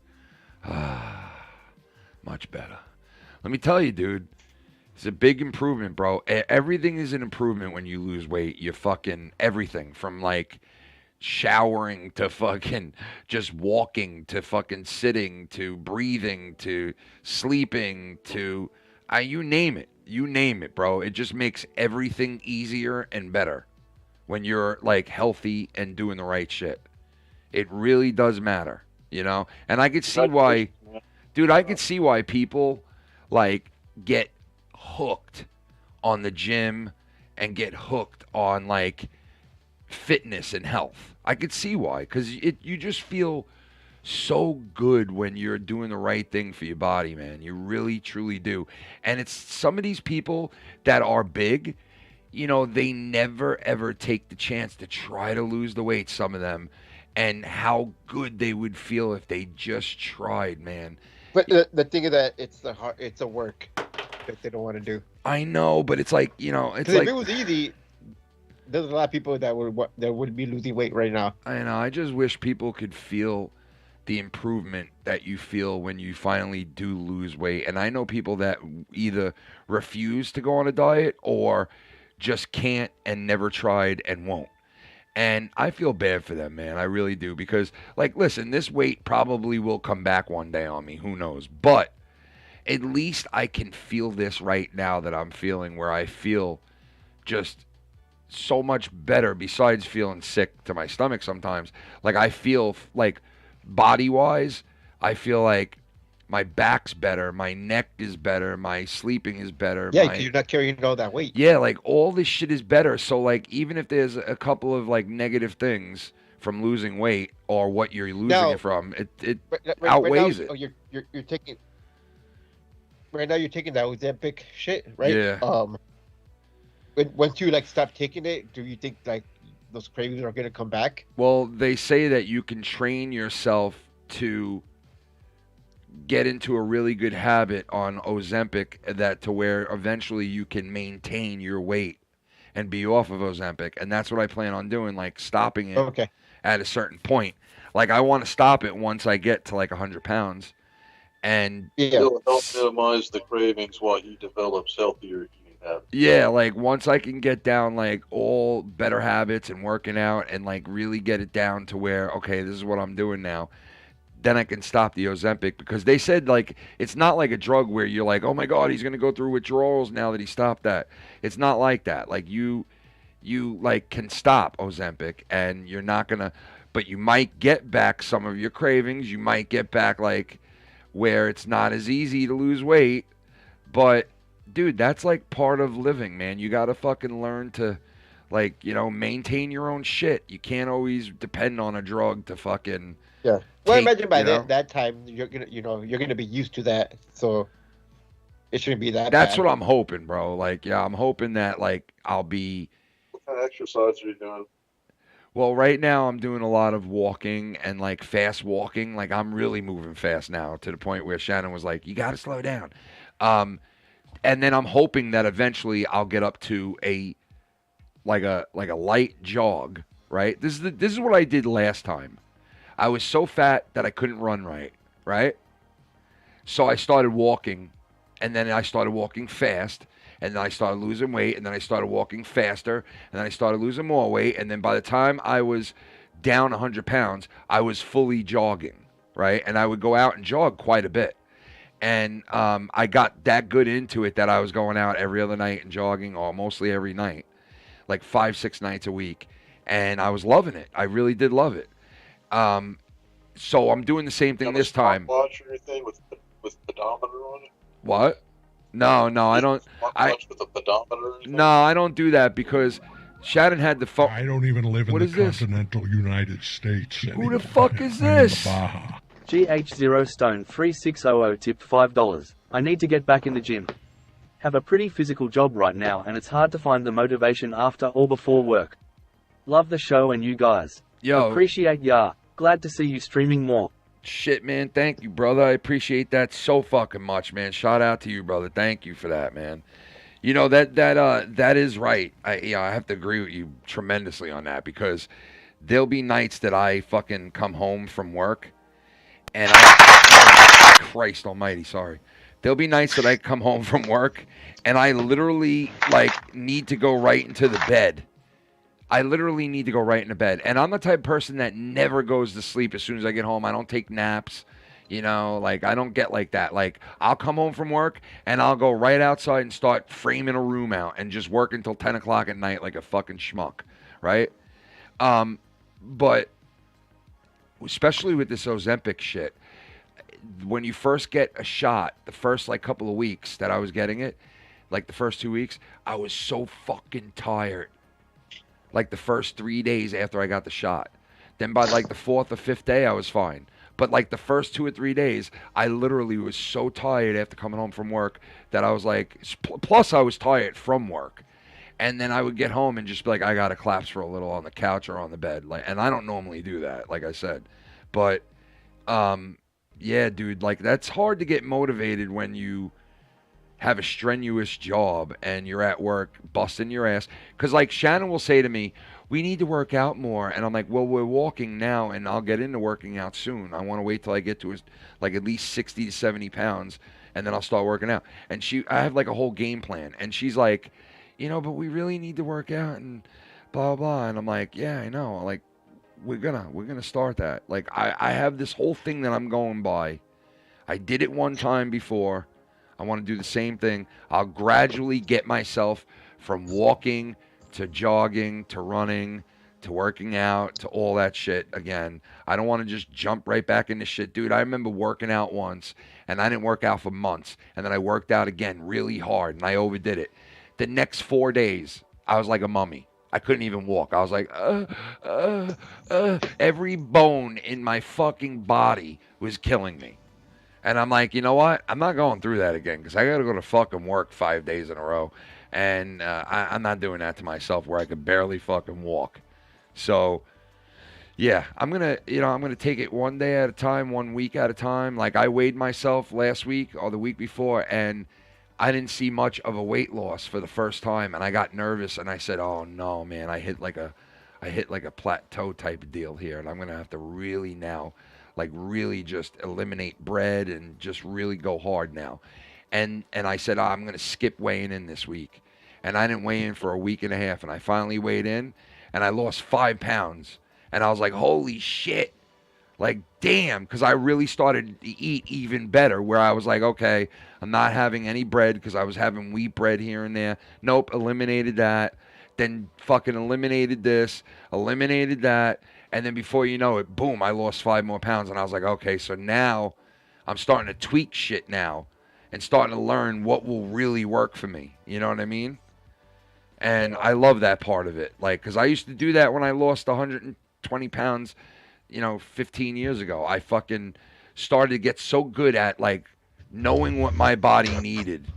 Much better. Let me tell you, dude. It's a big improvement, bro. Everything is an improvement when you lose weight. You fucking everything from like showering to fucking just walking to fucking sitting to breathing to sleeping to you name it. You name it, bro. It just makes everything easier and better when you're like healthy and doing the right shit. It really does matter, And I could see why, dude, I could see why people like get hooked on the gym and get hooked on like fitness and health. I could see why, because you just feel so good when you're doing the right thing for your body, man. You really truly do. And it's some of these people that are big, they never ever take the chance to try to lose the weight, some of them, and how good they would feel if they just tried, man. But the thing is that it's a work that they don't want to do. I know, but it's like, it's like, like, if it was easy, there's a lot of people that would be losing weight right now. I know. I just wish people could feel the improvement that you feel when you finally do lose weight. And I know people that either refuse to go on a diet or just can't and never tried and won't. And I feel bad for them, man. I really do. Because, like, listen, this weight probably will come back one day on me. Who knows? But at least I can feel this right now that I'm feeling, where I feel just so much better besides feeling sick to my stomach sometimes. Like, I feel like body-wise, I feel like my back's better, my neck is better, my sleeping is better. Yeah, you're not carrying all that weight. Yeah, like, all this shit is better. So, like, even if there's a couple of, like, negative things from losing weight or what you're losing it from, it outweighs it. Oh, you're taking... Right now you're taking that Ozempic shit, right? Yeah. Once you, like, stop taking it, do you think, like, those cravings are going to come back? Well, they say that you can train yourself to get into a really good habit on Ozempic, that to where eventually you can maintain your weight and be off of Ozempic. And that's what I plan on doing, like stopping it at a certain point. Like, I want to stop it once I get to like 100 pounds. And It'll help minimize the cravings while he develops healthier eating habits. yeah, like once I can get down like all better habits and working out and like really get it down to where, okay, this is what I'm doing now, then I can stop the Ozempic. Because they said, like, it's not like a drug where you're like, oh my God, he's going to go through withdrawals now that he stopped that. It's not like that. Like, you like can stop Ozempic and you're not going to, but you might get back some of your cravings. You might get back like where it's not as easy to lose weight. But dude, that's like part of living, man. You got to fucking learn to, like, you know, maintain your own shit. You can't always depend on a drug to fucking... Yeah. Well, imagine by that time you're gonna be used to that, so it shouldn't be that. That's bad. what I'm hoping, bro. Like, yeah, I'm hoping that like I'll be. What kind of exercise are you doing? Well, right now I'm doing a lot of walking and like fast walking. Like, I'm really moving fast now to the point where Shannon was like, "You got to slow down." And then I'm hoping that eventually I'll get up to a light jog. Right. This is what I did last time. I was so fat that I couldn't run right? So I started walking, and then I started walking fast, and then I started losing weight, and then I started walking faster, and then I started losing more weight, and then by the time I was down 100 pounds, I was fully jogging, right? And I would go out and jog quite a bit. And I got that good into it that I was going out every other night and jogging, or mostly every night, like 5-6 nights a week, and I was loving it. I really did love it. So I'm doing the same thing this time. Watch or anything with pedometer on it? What? No, I don't. With a pedometer or anything? No, I don't do that because Shannon had the phone. I don't even live in What the is this? continental United States. Who the fuck is this? Baja. GH0 Stone 3600 tipped $5. I need to get back in the gym. Have a pretty physical job right now and it's hard to find the motivation after or before work. Love the show and you guys. Yo. Appreciate ya. Glad to see you streaming more. Shit, man. Thank you, brother. I appreciate that so fucking much, man. Shout out to you, brother. Thank you for that, man. You know, that is right. I have to agree with you tremendously on that, because there'll be nights that I fucking come home from work and Christ almighty, sorry. There'll be nights that I come home from work and I literally like need to go right into the bed. I literally need to go right into bed. And I'm the type of person that never goes to sleep as soon as I get home. I don't take naps. You know, like, I don't get like that. Like, I'll come home from work and I'll go right outside and start framing a room out and just work until 10 o'clock at night like a fucking schmuck, right? But especially with this Ozempic shit, when you first get a shot, the first like couple of weeks that I was getting it, like the first 2 weeks, I was so fucking tired. Like the first 3 days after I got the shot. Then by like the 4th or 5th day, I was fine. But like the first 2 or 3 days, I literally was so tired after coming home from work that I was like, plus I was tired from work. And then I would get home and just be like, I got to collapse for a little on the couch or on the bed. Like, and I don't normally do that, like I said. But, yeah, dude, like that's hard to get motivated when you have a strenuous job and you're at work busting your ass. Because, like, Shannon will say to me, we need to work out more. And I'm like, well, we're walking now, and I'll get into working out soon. I want to wait till I get to, like, at least 60 to 70 pounds, and then I'll start working out. And I have, like, a whole game plan. And she's like, you know, but we really need to work out and blah, blah. And I'm like, yeah, I know. Like, we're gonna start that. Like, I have this whole thing that I'm going by. I did it one time before. I want to do the same thing. I'll gradually get myself from walking to jogging to running to working out to all that shit again. I don't want to just jump right back into shit. Dude, I remember working out once, and I didn't work out for months. And then I worked out again really hard, and I overdid it. The next 4 days, I was like a mummy. I couldn't even walk. I was like, every bone in my fucking body was killing me. And I'm like, you know what? I'm not going through that again because I got to go to fucking work 5 days in a row. And I'm not doing that to myself where I could barely fucking walk. So, yeah, I'm going to take it one day at a time, 1 week at a time. Like, I weighed myself last week or the week before, and I didn't see much of a weight loss for the first time. And I got nervous, and I said, oh, no, man, I hit like a plateau type of deal here. And I'm going to have to really now, like, really just eliminate bread and just really go hard now. And I said, I'm going to skip weighing in this week. And I didn't weigh in for a week and a half. And I finally weighed in, and I lost 5 pounds. And I was like, holy shit. Like, damn, because I really started to eat even better, where I was like, okay, I'm not having any bread because I was having wheat bread here and there. Nope, eliminated that. Then fucking eliminated this, eliminated that. And then before you know it, boom, I lost 5 more pounds. And I was like, okay, so now I'm starting to tweak shit now and starting to learn what will really work for me. You know what I mean? And I love that part of it. Like, because I used to do that when I lost 120 pounds, 15 years ago. I fucking started to get so good at, like, knowing what my body needed,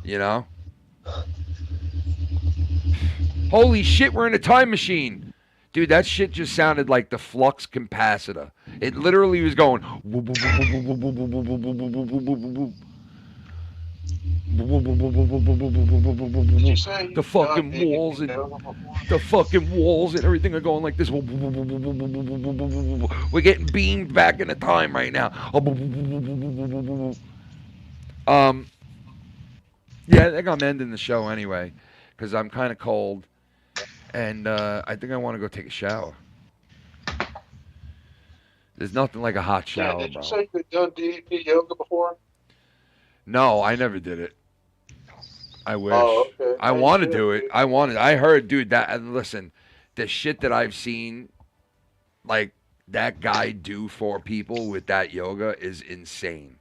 Holy shit, we're in a time machine. Dude, that shit just sounded like the flux capacitor. It literally was going. The fucking walls and everything are going like this. We're getting beamed back into time right now. Yeah, I think I'm ending the show anyway because I'm kind of cold. And I think I want to go take a shower. There's nothing like a hot shower, did bro. you say you'd done DDP yoga before? No, I never did it. I wish. Oh, okay. I want to do it. I heard, dude, and listen, the shit that I've seen, like, that guy do for people with that yoga is insane.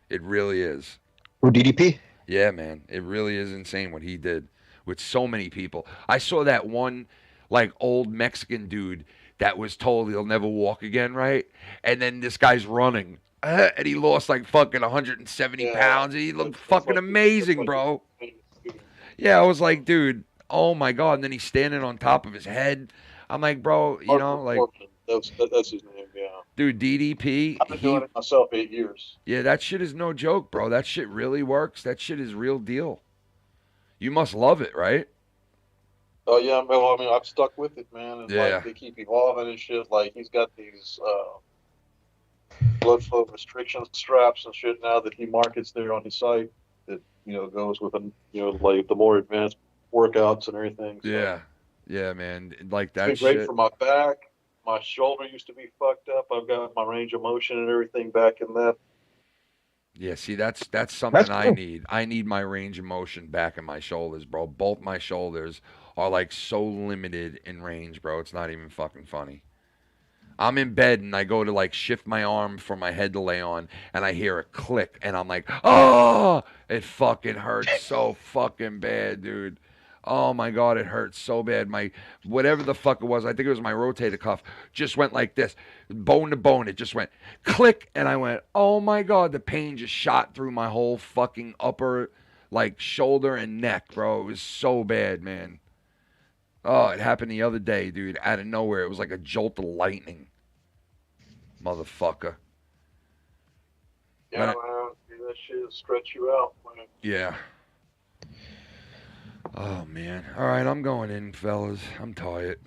It really is. Who, DDP? Yeah, man. It really is insane what he did with so many people. I saw that one, like, old Mexican dude that was told he'll never walk again, right? And then this guy's running. And he lost, like, fucking 170 pounds. And he looked fucking amazing, bro. Yeah, I was like, dude, oh, my God. And then he's standing on top of his head. I'm like, bro, like... That's his name, yeah. Dude, DDP... I've been doing it myself 8 years. Yeah, that shit is no joke, bro. That shit really works. That shit is real deal. You must love it, right? Oh, yeah, well, I mean, I've stuck with it, man. And, like, they keep evolving and shit. Like, he's got these blood flow restriction straps and shit now that he markets there on his site that, goes with, like, the more advanced workouts and everything. So. Yeah. Yeah, man. Like, that it's been great for my back. My shoulder used to be fucked up. I've got my range of motion and everything back in that. Yeah, see, that's something cool. I need. I need my range of motion back in my shoulders, bro. Both my shoulders are, like, so limited in range, bro. It's not even fucking funny. I'm in bed, and I go to, like, shift my arm for my head to lay on, and I hear a click, and I'm like, oh! It fucking hurts so fucking bad, dude. Oh, my God, it hurts so bad. My, whatever the fuck it was, I think it was my rotator cuff, just went like this, bone to bone. It just went click, and I went, oh, my God, the pain just shot through my whole fucking upper, like, shoulder and neck, bro. It was so bad, man. Oh, it happened the other day, dude, out of nowhere. It was like a jolt of lightning. Motherfucker. Yeah, man, that shit will stretch you out, man. Yeah. Oh, man. All right, I'm going in, fellas. I'm tired.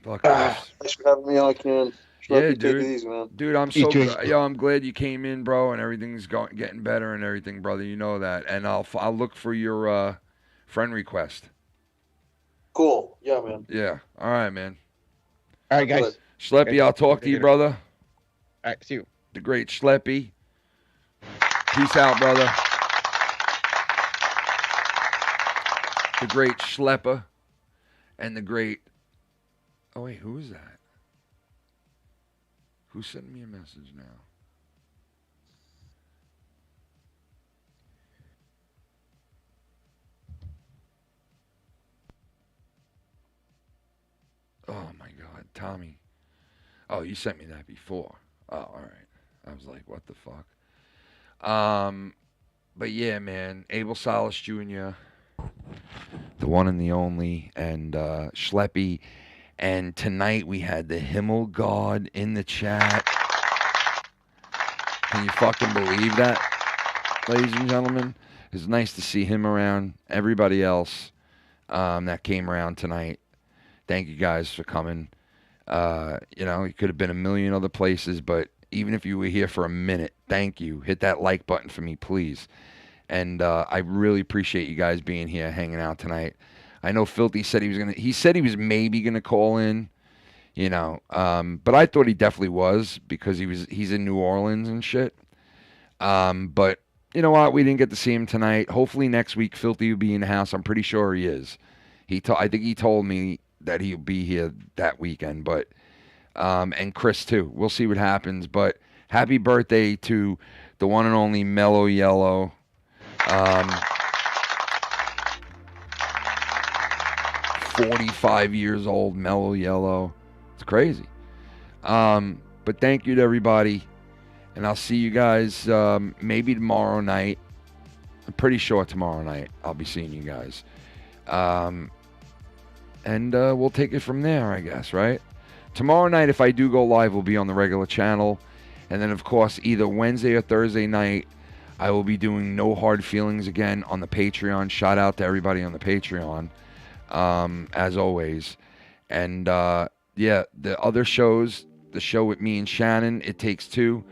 Fuck Thanks for having me on, Ken. Yeah, Take dude. it easy, man. Dude, I'm You so too. glad. Yo, I'm glad you came in, bro, and everything's getting better and everything, brother. You know that. And I'll look for your friend request. Cool. Yeah, man. Yeah. All right, man. All right, guys. Schleppy, I'll talk to you, brother. All right, see you. The great Schleppy. Peace out, brother. The great Schlepper and the great... Oh, wait, who is that? Who's sending me a message now? Oh, my God. Tommy. Oh, you sent me that before. Oh, all right. I was like, what the fuck? But yeah, man. Abel Salas Jr., the one and the only, and Schleppy. And tonight we had the Himmel God in the chat. Can you fucking believe that, ladies and gentlemen? It's nice to see him around. Everybody else that came around tonight, thank you guys for coming. You know, you could have been a million other places, but even if you were here for a minute, thank you. Hit that like button for me, please. And I really appreciate you guys being here, hanging out tonight. I know Filthy said he said he was maybe gonna call in, you know, but I thought he definitely was because he's in New Orleans and shit. But you know what? We didn't get to see him tonight. Hopefully next week Filthy will be in the house. I'm pretty sure he is. I think he told me that he'll be here that weekend, but and Chris too. We'll see what happens. But happy birthday to the one and only Mellow Yellow. 45 years old, Mellow Yellow. It's crazy. But thank you to everybody. And I'll see you guys maybe tomorrow night. I'm pretty sure tomorrow night I'll be seeing you guys. And we'll take it from there, I guess, right? Tomorrow night, if I do go live, will be on the regular channel. And then, of course, either Wednesday or Thursday night, I will be doing No Hard Feelings again on the Patreon. Shout out to everybody on the Patreon, as always. And, yeah, the other shows, the show with me and Shannon, It Takes Two,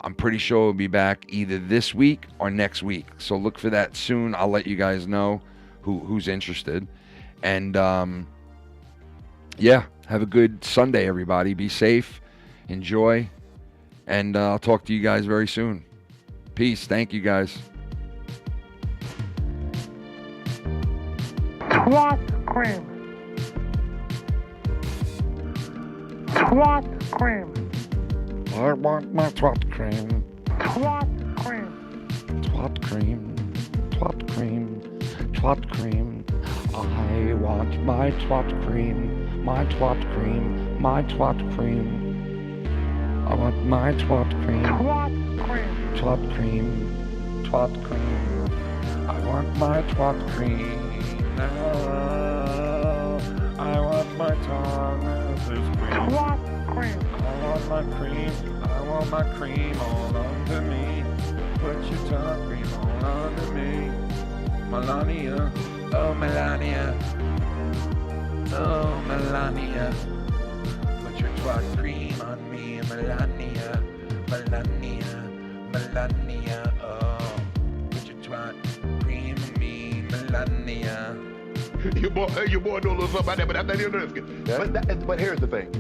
I'm pretty sure we'll be back either this week or next week. So look for that soon. I'll let you guys know who's interested. And, yeah, have a good Sunday, everybody. Be safe. Enjoy. And I'll talk to you guys very soon. Peace. Thank you, guys. Twat cream. Twat cream. I want my twat cream. Twat cream. Twat cream. Twat cream. Twat cream. I want my twat cream. My twat cream. My twat cream. I want my twat cream. Twat cream. Twat cream. Twat cream. I want my twat cream now. I want my tongue as is cream. Twat cream. I want my cream. I want my cream all under me. Put your tongue cream all under me. Melania. Oh, Melania. Oh, Melania. Put your twat cream on me, Melania. Melania. Melania. Oh, put your twat cream on me, Melania. Your boy know a little something about that, but I'm not even interested. But here's the thing.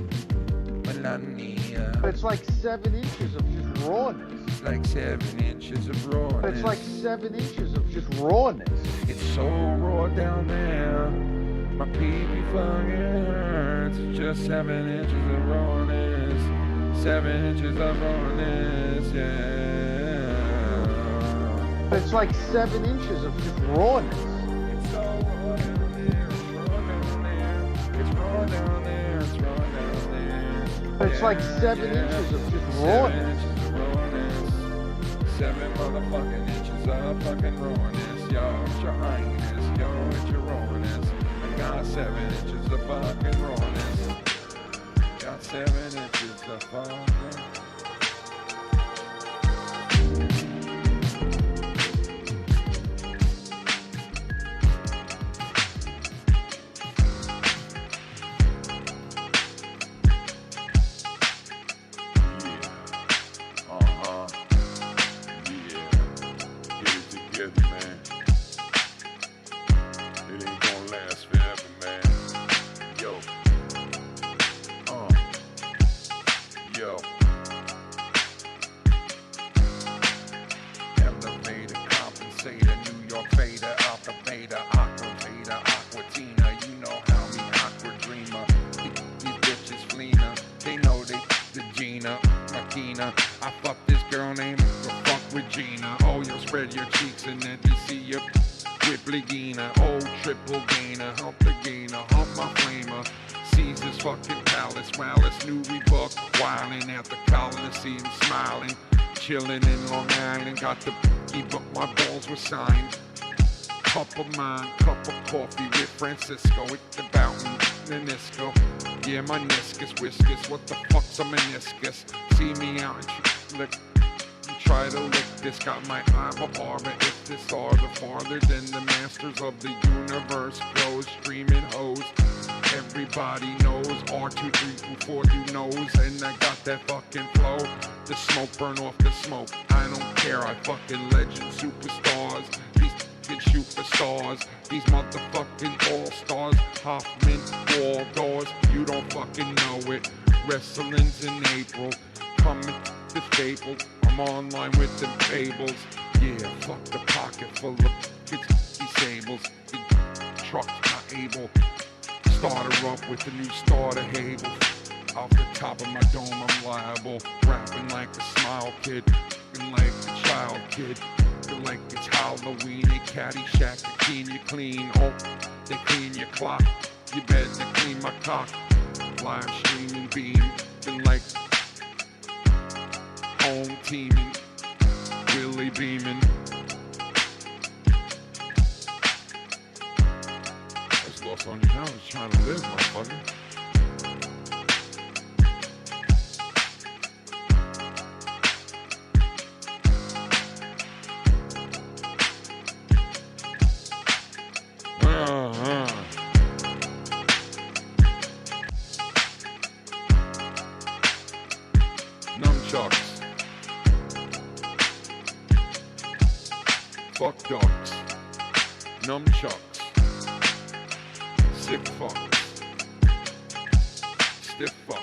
Melania. It's like 7 inches of just rawness. It's like 7 inches of rawness. It's like 7 inches of just rawness. It's so raw down there. My pee-pee fucking hurts. It's just 7 inches of rawness. 7 inches of rawness, yeah. It's like 7 inches of just rawness. It's so raw down there. It's raw down there. It's raw down there. It's raw down there. It's like 7 inches of just rawness. 7 inches of rawness. 7 motherfucking inches of fucking rawness. Yo, it's your highness. Yo, it's your rawness. I got 7 inches of fucking rawness. Got 7 inches of fucking. Gina. I fucked this girl named Fuck Regina. Oh, you'll spread your cheeks and then you see your Whipplegina. Oh, triple gainer, hump the gainer, hump my flamer. Caesar's fucking palace, Wallace, New Reebok, wildin' at the Coliseum, smiling, chillin' in Long Island. Got the but my balls were signed. Cup of mine, cup of coffee with Francisco. It's about menisco. Yeah, my meniscus, whiskus. What the fuck's a meniscus? See me out and lick. Try to lick this. Got my eye for arbor. If this are the farther than the masters of the universe goes. Streaming hose. Everybody knows R2, 3, 4 do knows. And I got that fucking flow. The smoke burn off the smoke. I don't care. I fucking legend superstars. These can shoot for stars. These motherfucking all-stars. Hoffman, wall doors. You don't fucking know it. Wrestling's in April. Coming to Staples. I'm online with the fables. Yeah, fuck the pocket full of kids disables. The truck's not able. Start her up with a new starter Hable. Off the top of my dome, I'm liable. Rapping like a smile kid. And like a child kid. Like it's Halloween. They Caddyshack, they clean you clean. Oh, they clean your clock. You better clean my cock. Live streaming beam. Been like home teaming. Willie beaming. That's lost on you now. I was trying to live, motherfucker. Nunchucks. Fuck ducks. Nunchucks. Sick fucks. Stiff fuck.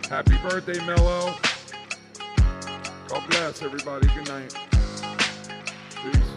Happy birthday, Mellow. God bless everybody. Good night. Peace.